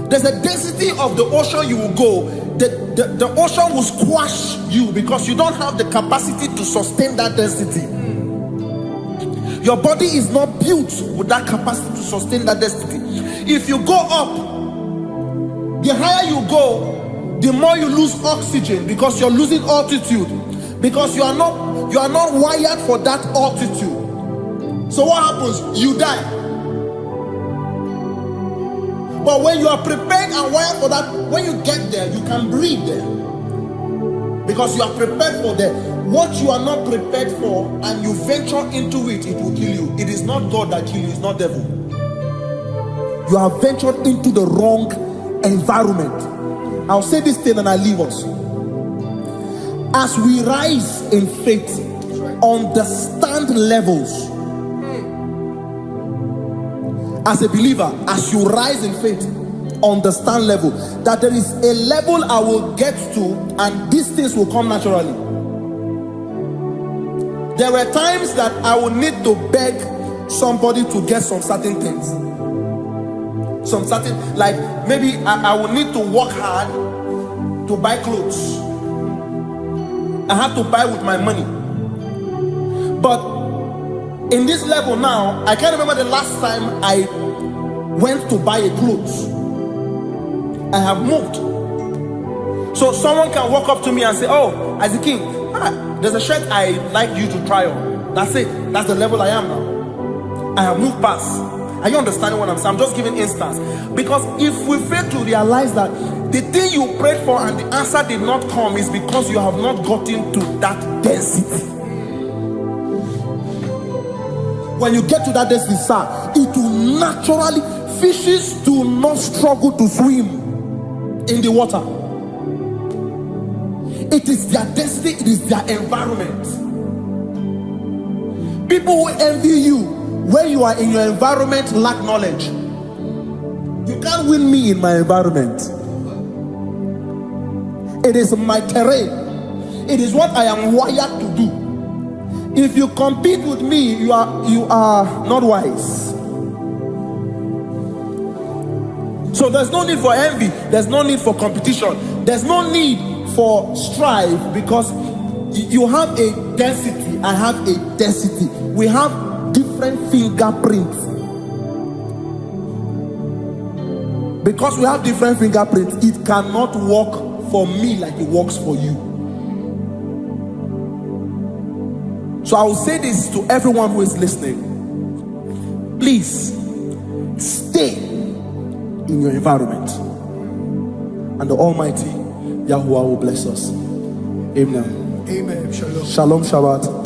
Speaker 2: There's a density of the ocean you will go. The ocean will squash you because you don't have the capacity to sustain that density. Your body is not built with that capacity to sustain that density. If you go up, the higher you go, the more you lose oxygen because you're losing altitude, because you are not wired for that altitude. So what happens? You die. But when you are prepared and wired for that, when you get there, you can breathe there, because you are prepared for that. What you are not prepared for and you venture into it, it will kill you. It is not God that kills you, it's not devil. You have ventured into the wrong environment. I'll say this thing and I leave us. As we rise in faith, understand levels. As a believer, as you rise in faith, understand level. That there is a level I will get to, and these things will come naturally. There were times that I would need to beg somebody to get some certain things. Some certain, like maybe I would need to work hard to buy clothes. I have to buy with my money. But in this level now, I can't remember the last time I went to buy a clothes. I have moved. So someone can walk up to me and say, oh, as a king, there's a shirt I like you to try on. That's it. That's the level I am now. I have moved past. Are you understanding what I'm saying? I'm just giving instance. Because if we fail to realize that the thing you prayed for and the answer did not come is because you have not gotten to that density. When you get to that density, sir, it will naturally, fishes do not struggle to swim in the water. It is their density, it is their environment. People who envy you when you are in your environment lack knowledge. You can't win me in my environment. It is my terrain. It is what I am wired to do. If you compete with me, you are not wise. So there's no need for envy. There's no need for competition. There's no need for strife, because you have a density. I have a density. We have different fingerprints. Because we have different fingerprints, it cannot work for me like it works for you. So I will say this to everyone who is listening. Please stay in your environment, and the Almighty Yahuwah will bless us. Amen.
Speaker 1: Amen. Shalom.
Speaker 2: Shalom Shabbat.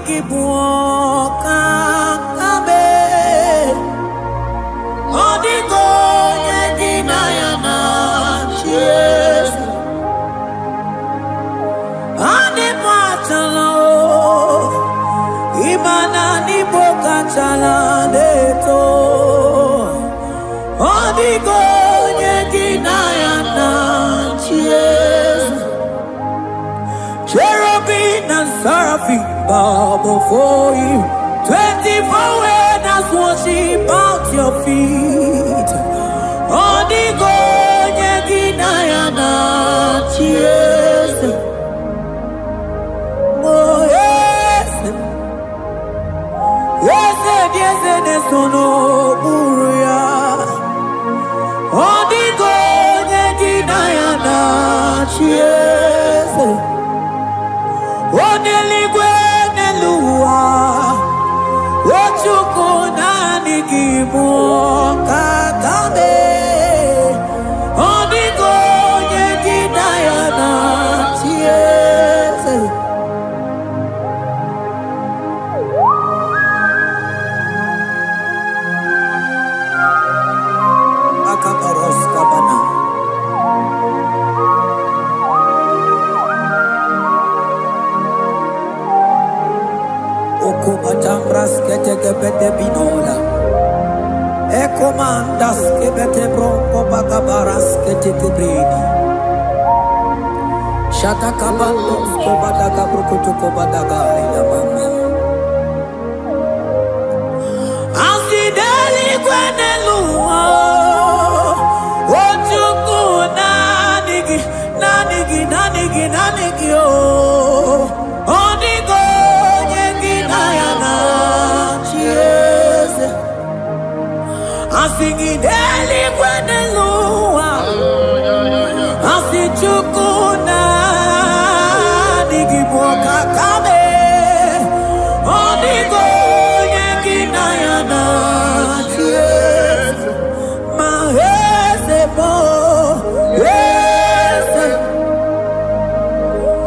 Speaker 1: niki buoka kabe Odigo yegina yana Yes Adi pachala Imana ni boka chala deto Odigo yegina yana Yes Cherubim and seraphim bow before you. 24 elders worship at your feet. Odigo yeginayana cheers. Oh yes, yes, yes, yes, no buria. Odigo yeginayana cheers. Oneligwe nelua Ochuku nani gibu kakabe Odigo yegidayana tiese Akaparos kabana Okupatambras ketekebete binola Ekomandas kebete bronco bagabaras ketekebrini Shatakabandos kobadaga brukutuko badaga ila mama Asideli kwenelua Ochuku nanigi oh Odigo Asingideli kwenelua Asichukuna Nigiboka kabe Odigo yeginayana Yes Mahese bo Yes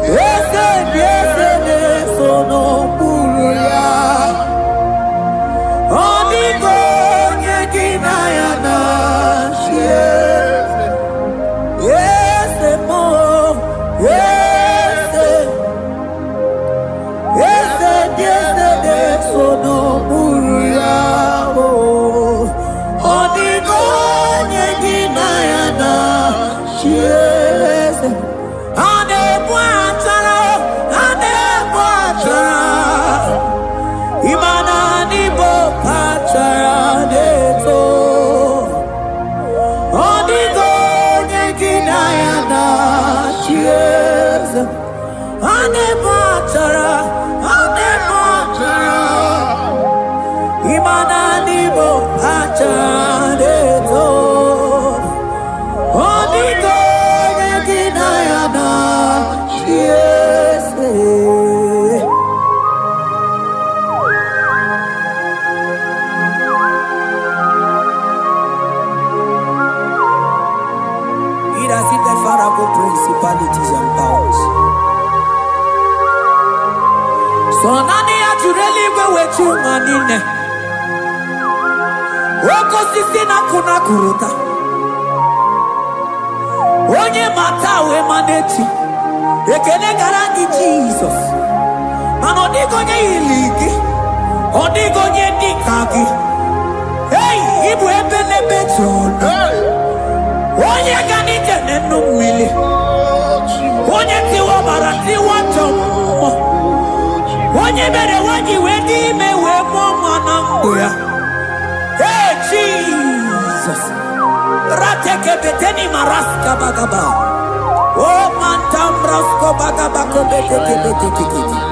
Speaker 1: Yes Yes Sono buruya Odigo yeginayana Yes Yes mo Yes Yes Yes Sono buruya Odigo yeginayana Yes Ane buatara Imana ni bokachara deto Odigo yeginayana Yes Ane buatara Imana ni bokachara deto Odigo yeginayana Yes It has hit the Pharaoh principalities and powers. So nani ajureli wetu manine. Woko sisi na kuna kuruta. Onye matawe maneti. Ekele garangi Jesus. Manodigo nye iligi. Odigo nye nikagi. Hey, ibu ebele betrono. Onye gani jene numili Onye tiwa barati watomo Onye bere wanyi wedi mewe mwana mbuya Hey Jesus Rateke beteni maraska bagaba Oh mantam rasko bagabako beteke beteke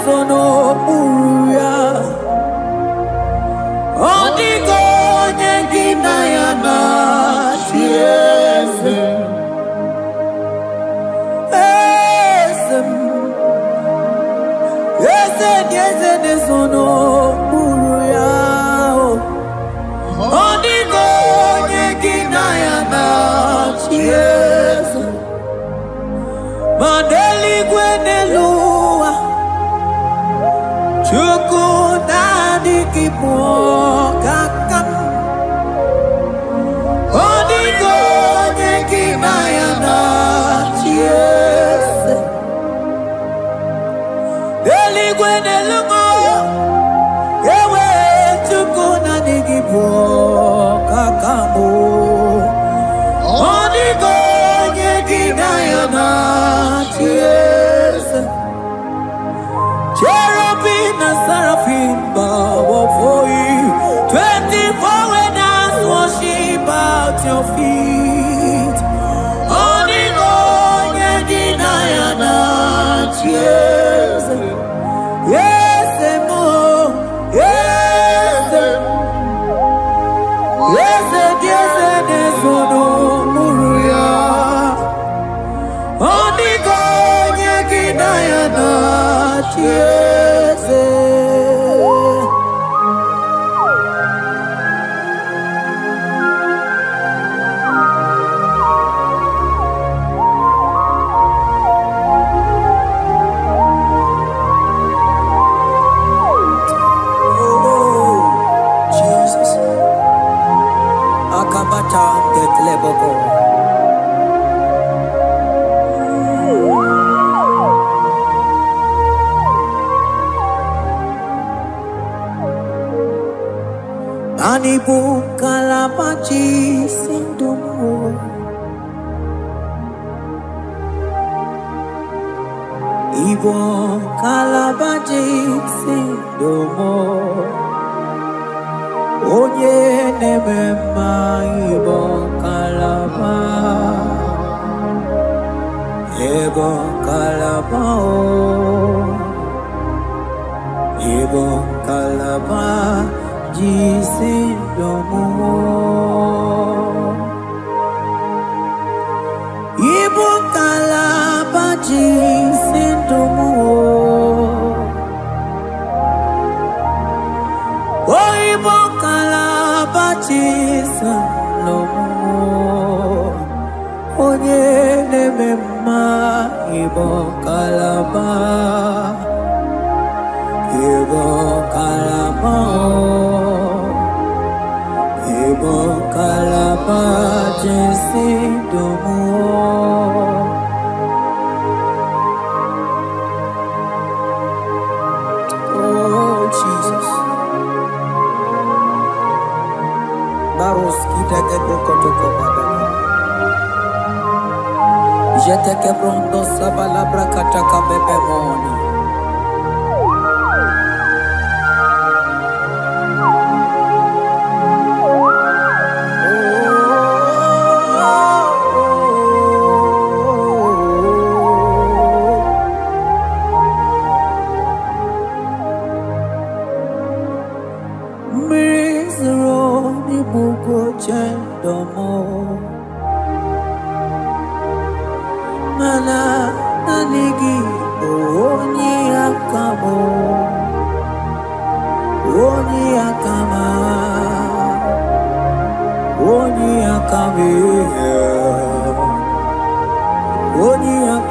Speaker 1: Sono buruya Odigo yeginayana Yes Yes sono buruya Odigo kakam Onigo Nekimayana Yes Eligwenelungo Ewe Tukuna Nigibo Kakamo Onigo Nekimayana Yes Cherubim and seraphim bow for you. 24 elders worship at your feet. Onigo Yedinayana, yes, yes, yes, yes, yes, Muruya. Onigo Yedinayana, yes. Anibu kalabachi sindumo Ibo kalabachi sindumo Onye nemema Ibo kalaba Ibo kalaba Ibo kalaba Jisindomo Ibo kalaba jisindomo Oh Ibo kalaba jisindomo Onye nemema Ibo kalaba Ibo kalaba Ibo kalaba jisindomo Oh Jesus Baros kita kebrokotoko baba Jete kebrondo sabalabra kataka bebe moni Mana nanigi oni akamo oni akama oni akame oni akama